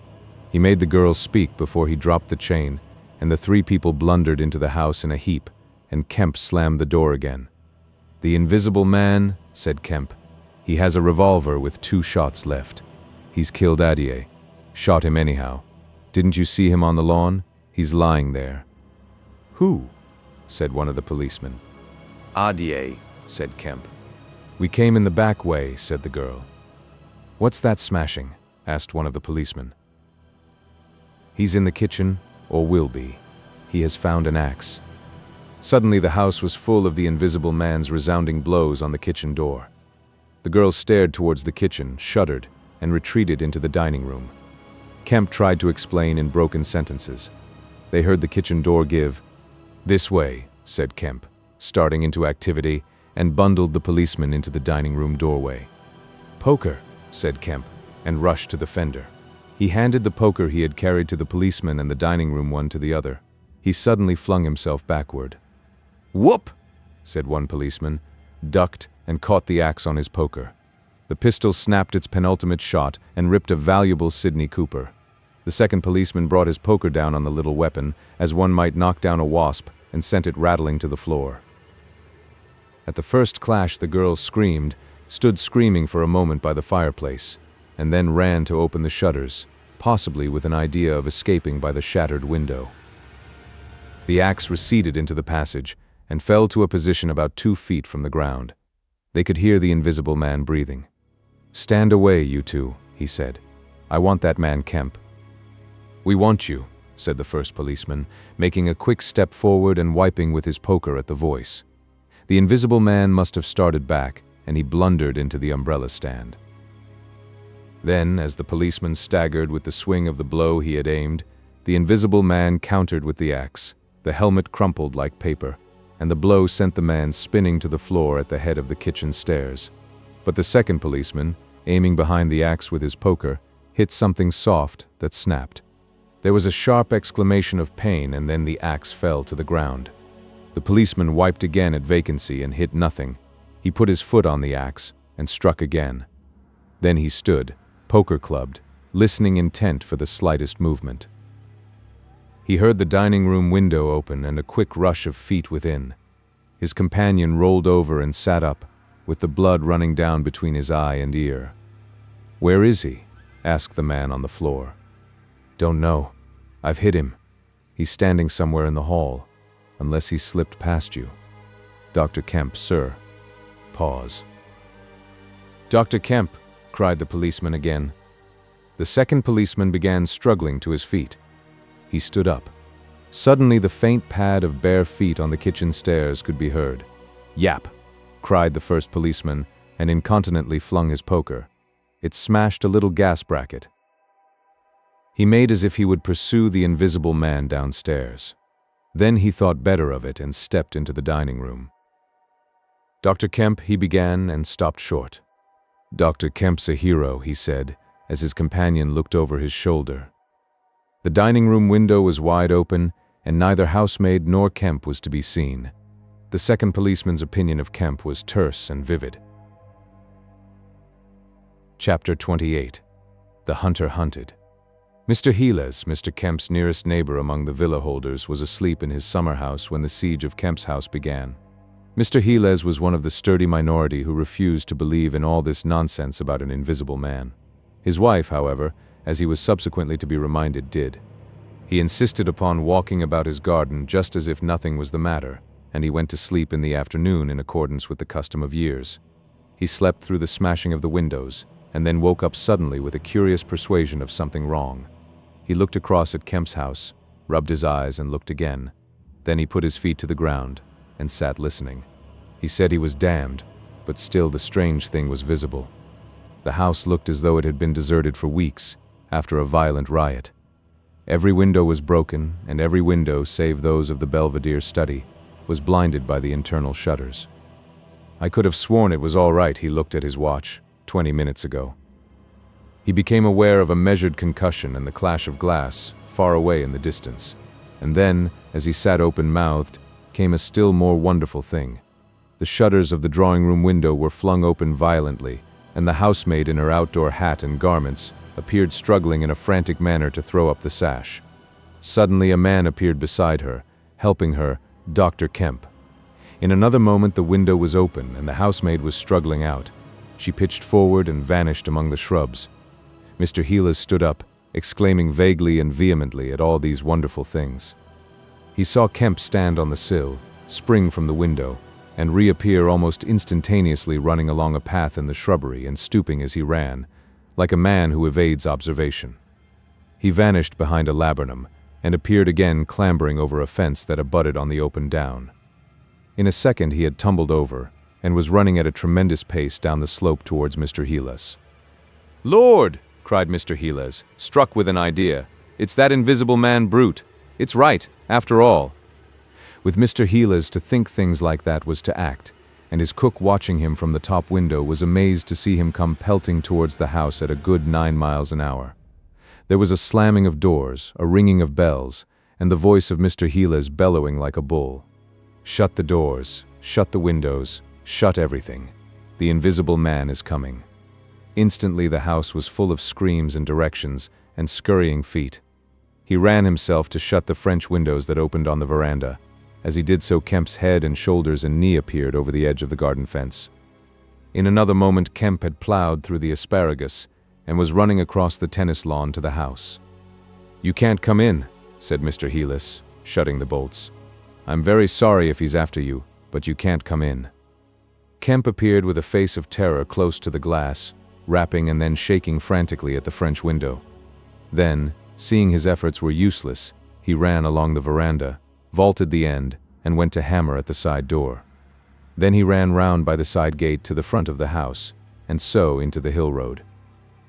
He made the girl speak before he dropped the chain, and the 3 people blundered into the house in a heap, and Kemp slammed the door again. "The invisible man," said Kemp. "He has a revolver with 2 shots left. He's killed Adii. Shot him anyhow. Didn't you see him on the lawn? He's lying there." "Who?" said one of the policemen. "Adii," said Kemp. "We came in the back way," said the girl. "What's that smashing?" asked one of the policemen. "He's in the kitchen, or will be. He has found an axe." Suddenly the house was full of the invisible man's resounding blows on the kitchen door. The girl stared towards the kitchen, shuddered, and retreated into the dining room. Kemp tried to explain in broken sentences. They heard the kitchen door give. "This way," said Kemp, starting into activity, and bundled the policeman into the dining room doorway. "Poker," said Kemp, and rushed to the fender. He handed the poker he had carried to the policeman and the dining room one to the other. He suddenly flung himself backward. "Whoop!" said one policeman, ducked, and caught the axe on his poker. The pistol snapped its penultimate shot and ripped a valuable Sidney Cooper. The second policeman brought his poker down on the little weapon, as one might knock down a wasp, and sent it rattling to the floor. At the first clash the girl screamed, stood screaming for a moment by the fireplace, and then ran to open the shutters, possibly with an idea of escaping by the shattered window. The axe receded into the passage and fell to a position about 2 feet from the ground. They could hear the invisible man breathing. "Stand away, you 2, he said. "I want that man Kemp." "We want you," said the first policeman, making a quick step forward and wiping with his poker at the voice. The invisible man must have started back, and he blundered into the umbrella stand. Then, as the policeman staggered with the swing of the blow he had aimed, the invisible man countered with the axe. The helmet crumpled like paper, and the blow sent the man spinning to the floor at the head of the kitchen stairs. But the second policeman, aiming behind the axe with his poker, hit something soft that snapped. There was a sharp exclamation of pain, and then the axe fell to the ground. The policeman wiped again at vacancy and hit nothing. He put his foot on the axe and struck again. Then he stood, poker clubbed, listening intent for the slightest movement. He heard the dining room window open and a quick rush of feet within. His companion rolled over and sat up, with the blood running down between his eye and ear. "Where is he?" asked the man on the floor. "Don't know. I've hit him. He's standing somewhere in the hall, unless he slipped past you. Dr. Kemp, sir." Pause. "Dr. Kemp," cried the policeman again. The second policeman began struggling to his feet. He stood up. Suddenly the faint pad of bare feet on the kitchen stairs could be heard. "Yap!" cried the first policeman, and incontinently flung his poker. It smashed a little gas bracket. He made as if he would pursue the invisible man downstairs. Then he thought better of it and stepped into the dining room. "Dr. Kemp," he began, and stopped short. "Dr. Kemp's a hero," he said, as his companion looked over his shoulder. The dining room window was wide open, and neither housemaid nor Kemp was to be seen. The second policeman's opinion of Kemp was terse and vivid. Chapter 28. The Hunter Hunted. Mr. Heeles, Mr. Kemp's nearest neighbor among the villa holders, was asleep in his summer house when the siege of Kemp's house began. Mr. Heeles was one of the sturdy minority who refused to believe in all this nonsense about an invisible man. His wife, however, as he was subsequently to be reminded, did. He insisted upon walking about his garden just as if nothing was the matter, and he went to sleep in the afternoon in accordance with the custom of years. He slept through the smashing of the windows, and then woke up suddenly with a curious persuasion of something wrong. He looked across at Kemp's house, rubbed his eyes and looked again. Then he put his feet to the ground and sat listening. He said he was damned, but still the strange thing was visible. The house looked as though it had been deserted for weeks, after a violent riot. Every window was broken, and every window, save those of the Belvedere study, was blinded by the internal shutters. I could have sworn it was all right. He looked at his watch, 20 minutes ago. He became aware of a measured concussion and the clash of glass, far away in the distance. And then, as he sat open-mouthed, came a still more wonderful thing. The shutters of the drawing-room window were flung open violently, and the housemaid in her outdoor hat and garments appeared struggling in a frantic manner to throw up the sash. Suddenly a man appeared beside her, helping her, Dr. Kemp. In another moment the window was open and the housemaid was struggling out. She pitched forward and vanished among the shrubs. Mr. Heeles stood up, exclaiming vaguely and vehemently at all these wonderful things. He saw Kemp stand on the sill, spring from the window, and reappear almost instantaneously running along a path in the shrubbery and stooping as he ran, like a man who evades observation. He vanished behind a laburnum and appeared again clambering over a fence that abutted on the open down. In a second he had tumbled over and was running at a tremendous pace down the slope towards Mr. Heeles. "Lord!" cried Mr. Heeles, struck with an idea. "It's that invisible man Brute. It's right, after all." With Mr. Heeles, to think things like that was to act, and his cook watching him from the top window was amazed to see him come pelting towards the house at a good 9 miles an hour. There was a slamming of doors, a ringing of bells, and the voice of Mr. Heeles bellowing like a bull. "Shut the doors, shut the windows, shut everything. The invisible man is coming." Instantly the house was full of screams and directions and scurrying feet. He ran himself to shut the French windows that opened on the veranda. As he did so, Kemp's head and shoulders and knee appeared over the edge of the garden fence. In another moment Kemp had plowed through the asparagus and was running across the tennis lawn to the house. "You can't come in," said Mr. Heeles, shutting the bolts. "I'm very sorry if he's after you, but you can't come in." Kemp appeared with a face of terror close to the glass, rapping and then shaking frantically at the French window. Then, seeing his efforts were useless, he ran along the veranda, vaulted the end, and went to hammer at the side door. Then he ran round by the side gate to the front of the house, and so into the hill road.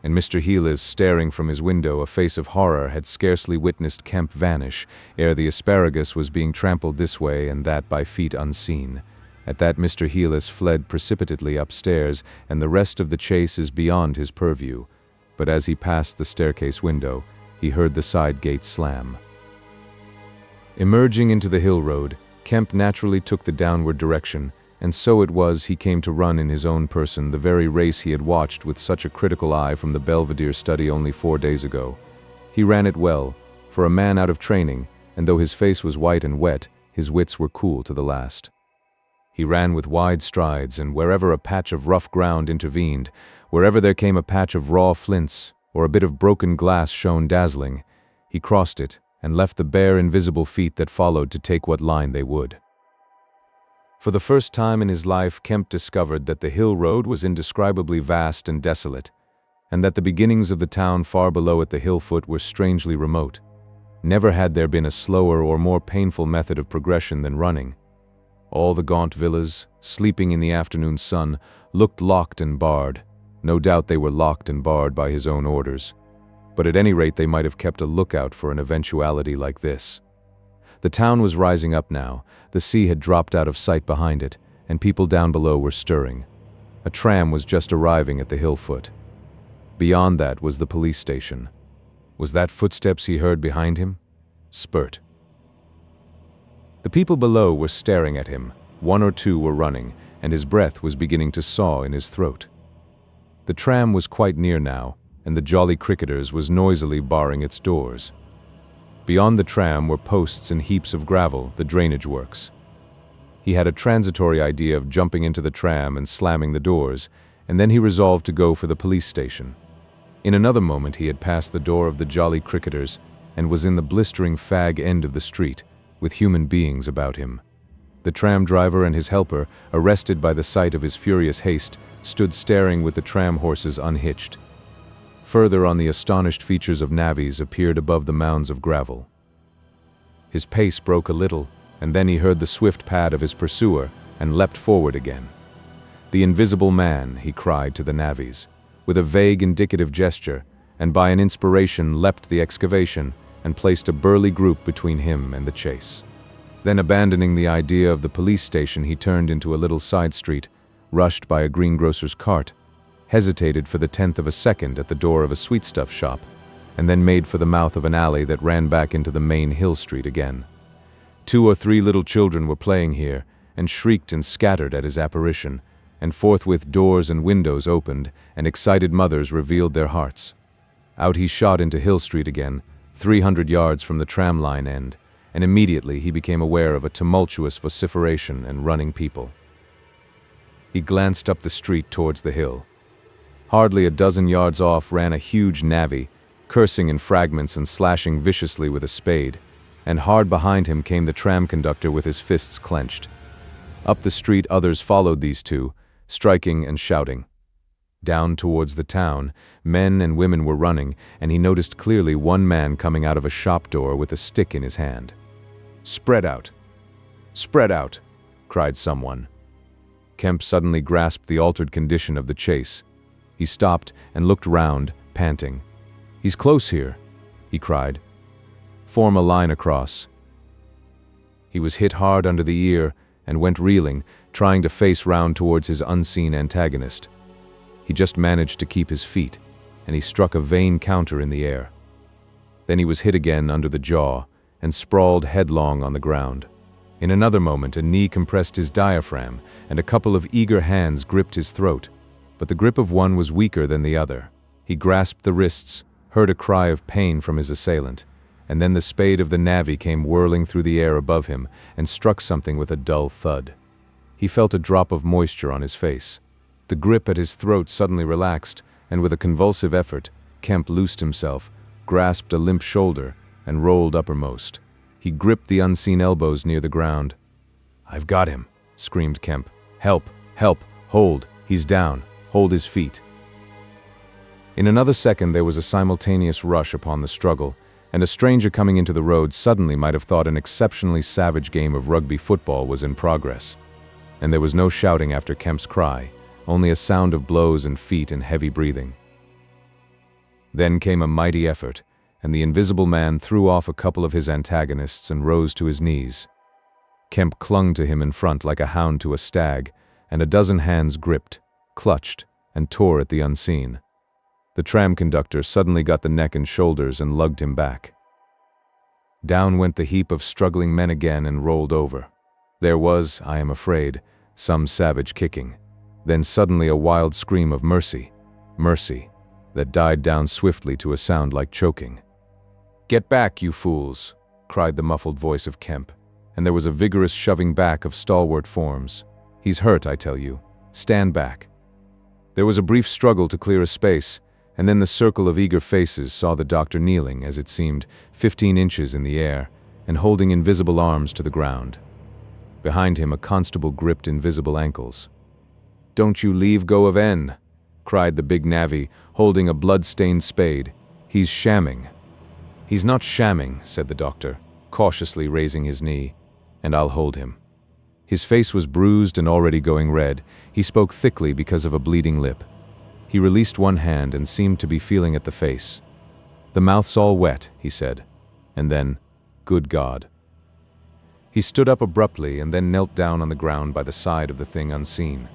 and Mr. Heelas, staring from his window, a face of horror, had scarcely witnessed Kemp vanish, ere the asparagus was being trampled this way and that by feet unseen. At that Mr. Heelas fled precipitately upstairs, and the rest of the chase is beyond his purview. But as he passed the staircase window, he heard the side gate slam. Emerging into the hill road, Kemp naturally took the downward direction, and so it was he came to run in his own person the very race he had watched with such a critical eye from the Belvedere study only 4 days ago. He ran it well, for a man out of training, and though his face was white and wet, his wits were cool to the last. He ran with wide strides, and wherever a patch of rough ground intervened, wherever there came a patch of raw flints, or a bit of broken glass shone dazzling, he crossed it, and left the bare invisible feet that followed to take what line they would. For the first time in his life, Kemp discovered that the hill road was indescribably vast and desolate, and that the beginnings of the town far below at the hill foot were strangely remote. Never had there been a slower or more painful method of progression than running. All the gaunt villas, sleeping in the afternoon sun, looked locked and barred. No doubt they were locked and barred by his own orders. But at any rate they might have kept a lookout for an eventuality like this. The town was rising up now, the sea had dropped out of sight behind it, and people down below were stirring. A tram was just arriving at the hill foot. Beyond that was the police station. Was that footsteps he heard behind him? Spurt. The people below were staring at him, 1 or 2 were running, and his breath was beginning to saw in his throat. The tram was quite near now, and the Jolly Cricketers was noisily barring its doors. Beyond the tram were posts and heaps of gravel, the drainage works. He had a transitory idea of jumping into the tram and slamming the doors, and then he resolved to go for the police station. In another moment he had passed the door of the Jolly Cricketers and was in the blistering fag end of the street, with human beings about him. The tram driver and his helper, arrested by the sight of his furious haste, stood staring with the tram horses unhitched. Further on, the astonished features of navvies appeared above the mounds of gravel. His pace broke a little, and then he heard the swift pad of his pursuer and leapt forward again. "The invisible man," he cried to the navvies, with a vague indicative gesture, and by an inspiration leapt the excavation and placed a burly group between him and the chase. Then, abandoning the idea of the police station, he turned into a little side street, rushed by a greengrocer's cart, hesitated for the 10th of a second at the door of a sweetstuff shop, and then made for the mouth of an alley that ran back into the main hill street again. 2 or 3 little children were playing here, and shrieked and scattered at his apparition, and forthwith doors and windows opened, and excited mothers revealed their hearts. Out he shot into Hill Street again, 300 yards from the tram line end, and immediately he became aware of a tumultuous vociferation and running people. He glanced up the street towards the hill. Hardly a dozen yards off ran a huge navvy, cursing in fragments and slashing viciously with a spade, and hard behind him came the tram conductor with his fists clenched. Up the street others followed these two, striking and shouting. Down towards the town, men and women were running, and he noticed clearly one man coming out of a shop door with a stick in his hand. "Spread out! Spread out!" cried someone. Kemp suddenly grasped the altered condition of the chase. He stopped and looked round, panting. "He's close here," he cried. "Form a line across." He was hit hard under the ear and went reeling, trying to face round towards his unseen antagonist. He just managed to keep his feet, and he struck a vain counter in the air. Then he was hit again under the jaw and sprawled headlong on the ground. In another moment a knee compressed his diaphragm, and a couple of eager hands gripped his throat. But the grip of one was weaker than the other. He grasped the wrists, heard a cry of pain from his assailant, and then the spade of the navvy came whirling through the air above him and struck something with a dull thud. He felt a drop of moisture on his face. The grip at his throat suddenly relaxed, and with a convulsive effort, Kemp loosed himself, grasped a limp shoulder, and rolled uppermost. He gripped the unseen elbows near the ground. "I've got him," screamed Kemp. "Help! Help! Hold! He's down! Hold his feet!" In another second there was a simultaneous rush upon the struggle, and a stranger coming into the road suddenly might have thought an exceptionally savage game of rugby football was in progress. And there was no shouting after Kemp's cry, only a sound of blows and feet and heavy breathing. Then came a mighty effort, and the invisible man threw off a couple of his antagonists and rose to his knees. Kemp clung to him in front like a hound to a stag, and a dozen hands gripped, clutched, and tore at the unseen. The tram conductor suddenly got the neck and shoulders and lugged him back. Down went the heap of struggling men again and rolled over. There was, I am afraid, some savage kicking. Then suddenly a wild scream of mercy, mercy, that died down swiftly to a sound like choking. "Get back, you fools!" cried the muffled voice of Kemp, and there was a vigorous shoving back of stalwart forms. "He's hurt, I tell you. Stand back." There was a brief struggle to clear a space, and then the circle of eager faces saw the doctor kneeling, as it seemed, 15 inches in the air, and holding invisible arms to the ground. Behind him a constable gripped invisible ankles. "Don't you leave go of N," cried the big navvy, holding a blood-stained spade. "He's shamming." "He's not shamming," said the doctor, cautiously raising his knee, "and I'll hold him." His face was bruised and already going red. He spoke thickly because of a bleeding lip. He released one hand and seemed to be feeling at the face. "The mouth's all wet," he said, and then, "Good God." He stood up abruptly and then knelt down on the ground by the side of the thing unseen.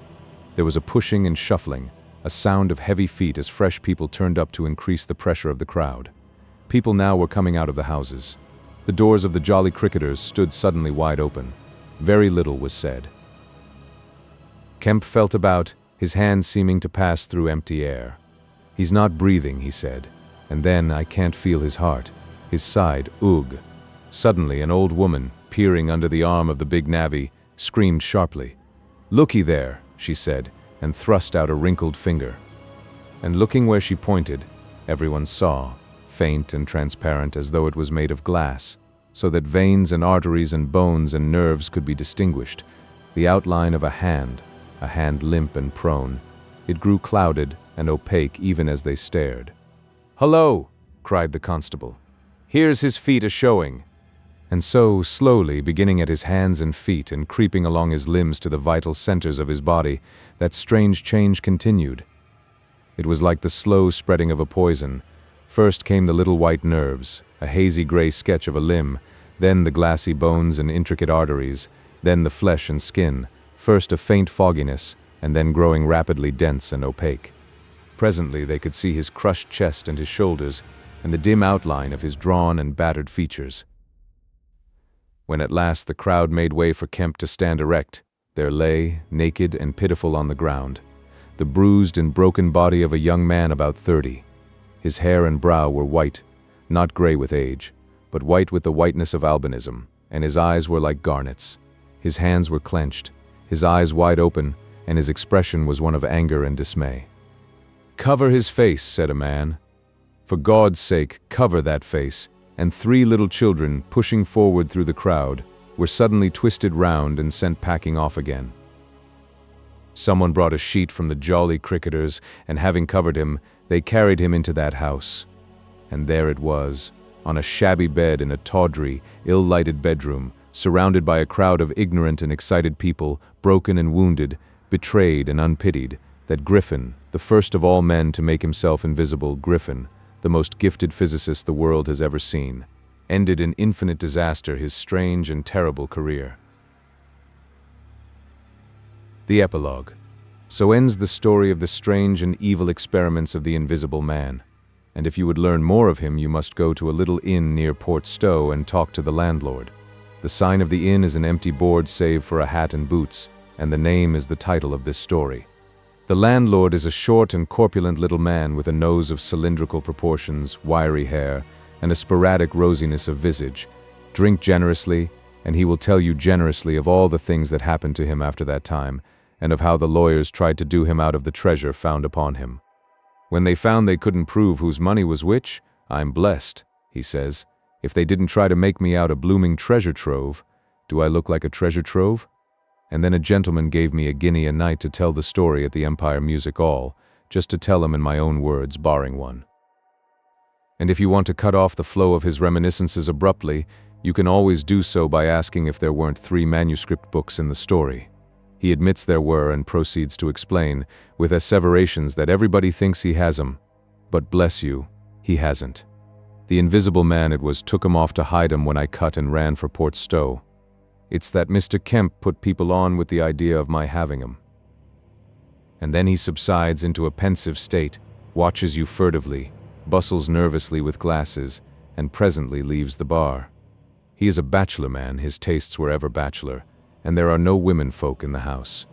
There was a pushing and shuffling, a sound of heavy feet as fresh people turned up to increase the pressure of the crowd. People now were coming out of the houses. The doors of the Jolly Cricketers stood suddenly wide open. Very little was said. Kemp felt about, his hands seeming to pass through empty air. "He's not breathing," he said, and then I can't feel his heart. His side, ugh. Suddenly an old woman, peering under the arm of the big navvy, screamed sharply. "Looky there," she said, and thrust out a wrinkled finger. And looking where she pointed, everyone saw, faint and transparent as though it was made of glass, so that veins and arteries and bones and nerves could be distinguished, the outline of a hand limp and prone. It grew clouded and opaque even as they stared. "Hullo!" cried the constable. "Here's his feet a-showing." And so, slowly, beginning at his hands and feet and creeping along his limbs to the vital centers of his body, that strange change continued. It was like the slow spreading of a poison. First came the little white nerves, a hazy gray sketch of a limb, then the glassy bones and intricate arteries, then the flesh and skin, first a faint fogginess, and then growing rapidly dense and opaque. Presently they could see his crushed chest and his shoulders, and the dim outline of his drawn and battered features. When at last the crowd made way for Kemp to stand erect, there lay, naked and pitiful on the ground, the bruised and broken body of a young man about 30. His hair and brow were white, not gray with age, but white with the whiteness of albinism, and his eyes were like garnets. His hands were clenched, his eyes wide open, and his expression was one of anger and dismay. "Cover his face," said a man. "For God's sake, cover that face," and 3 little children, pushing forward through the crowd, were suddenly twisted round and sent packing off again. Someone brought a sheet from the Jolly Cricketers, and having covered him, they carried him into that house. And there it was, on a shabby bed in a tawdry, ill-lighted bedroom, surrounded by a crowd of ignorant and excited people, broken and wounded, betrayed and unpitied, that Griffin, the first of all men to make himself invisible, Griffin, the most gifted physicist the world has ever seen, ended in infinite disaster his strange and terrible career. The Epilogue. So ends the story of the strange and evil experiments of the Invisible Man. And if you would learn more of him, you must go to a little inn near Port Stowe and talk to the landlord. The sign of the inn is an empty board save for a hat and boots, and the name is the title of this story. The landlord is a short and corpulent little man with a nose of cylindrical proportions, wiry hair, and a sporadic rosiness of visage. Drink generously, and he will tell you generously of all the things that happened to him after that time, and of how the lawyers tried to do him out of the treasure found upon him. When they found they couldn't prove whose money was which, "I'm blessed," he says. "If they didn't try to make me out a blooming treasure trove, do I look like a treasure trove?" And then a gentleman gave me £1 a night to tell the story at the Empire Music Hall, just to tell him in my own words, barring one. And if you want to cut off the flow of his reminiscences abruptly, you can always do so by asking if there weren't 3 manuscript books in the story. He admits there were and proceeds to explain, with asseverations that everybody thinks he has 'em. But bless you, He hasn't. The invisible man it was took him off to hide him when I cut and ran for Port Stowe. It's that Mr. Kemp put people on with the idea of my having him. And then he subsides into a pensive state, watches you furtively, bustles nervously with glasses, and presently leaves the bar. He is a bachelor man, his tastes were ever bachelor, and there are no women folk in the house.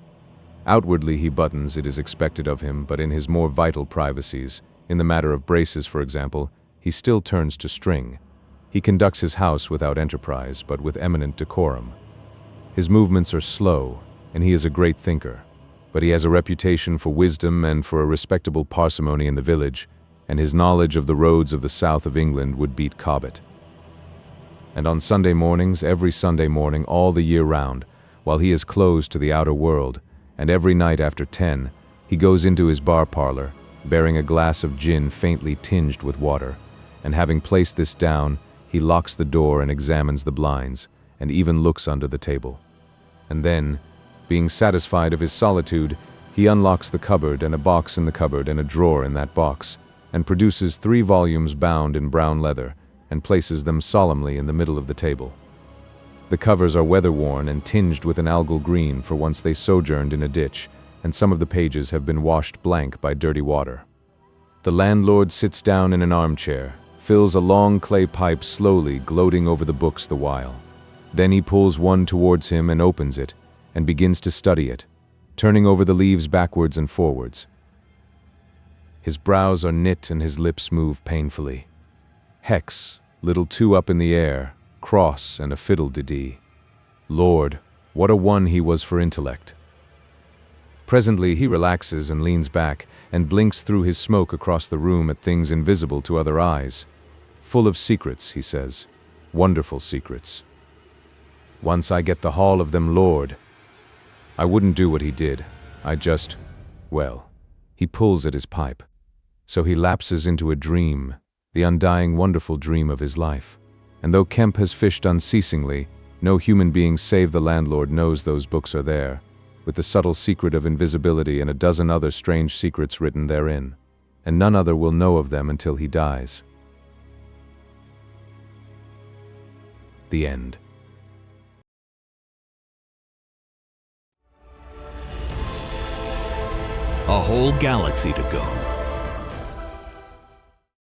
Outwardly he buttons, it is expected of him, but in his more vital privacies, in the matter of braces for example, he still turns to string. He conducts his house without enterprise, but with eminent decorum. His movements are slow, and he is a great thinker, but he has a reputation for wisdom and for a respectable parsimony in the village, and his knowledge of the roads of the south of England would beat Cobbett. And on Sunday mornings, every Sunday morning, all the year round, while he is closed to the outer world, and every night after 10, he goes into his bar parlor, bearing a glass of gin faintly tinged with water, and having placed this down, he locks the door and examines the blinds, and even looks under the table. And then, being satisfied of his solitude, he unlocks the cupboard and a box in the cupboard and a drawer in that box, and produces 3 volumes bound in brown leather, and places them solemnly in the middle of the table. The covers are weather-worn and tinged with an algal green, for once they sojourned in a ditch, and some of the pages have been washed blank by dirty water. The landlord sits down in an armchair, fills a long clay pipe slowly, gloating over the books the while. Then he pulls one towards him and opens it, and begins to study it, turning over the leaves backwards and forwards. His brows are knit and his lips move painfully. Hex, little 2 up in the air, cross and a fiddle-de-dee. Lord, what a one he was for intellect. Presently he relaxes and leans back and blinks through his smoke across the room at things invisible to other eyes. Full of secrets, he says. Wonderful secrets. Once I get the haul of them, Lord. I wouldn't do what he did. I just, well, he pulls at his pipe. So he lapses into a dream, the undying wonderful dream of his life. And though Kemp has fished unceasingly, no human being save the landlord knows those books are there, with the subtle secret of invisibility and a dozen other strange secrets written therein, and none other will know of them until he dies. The end. A whole galaxy to go.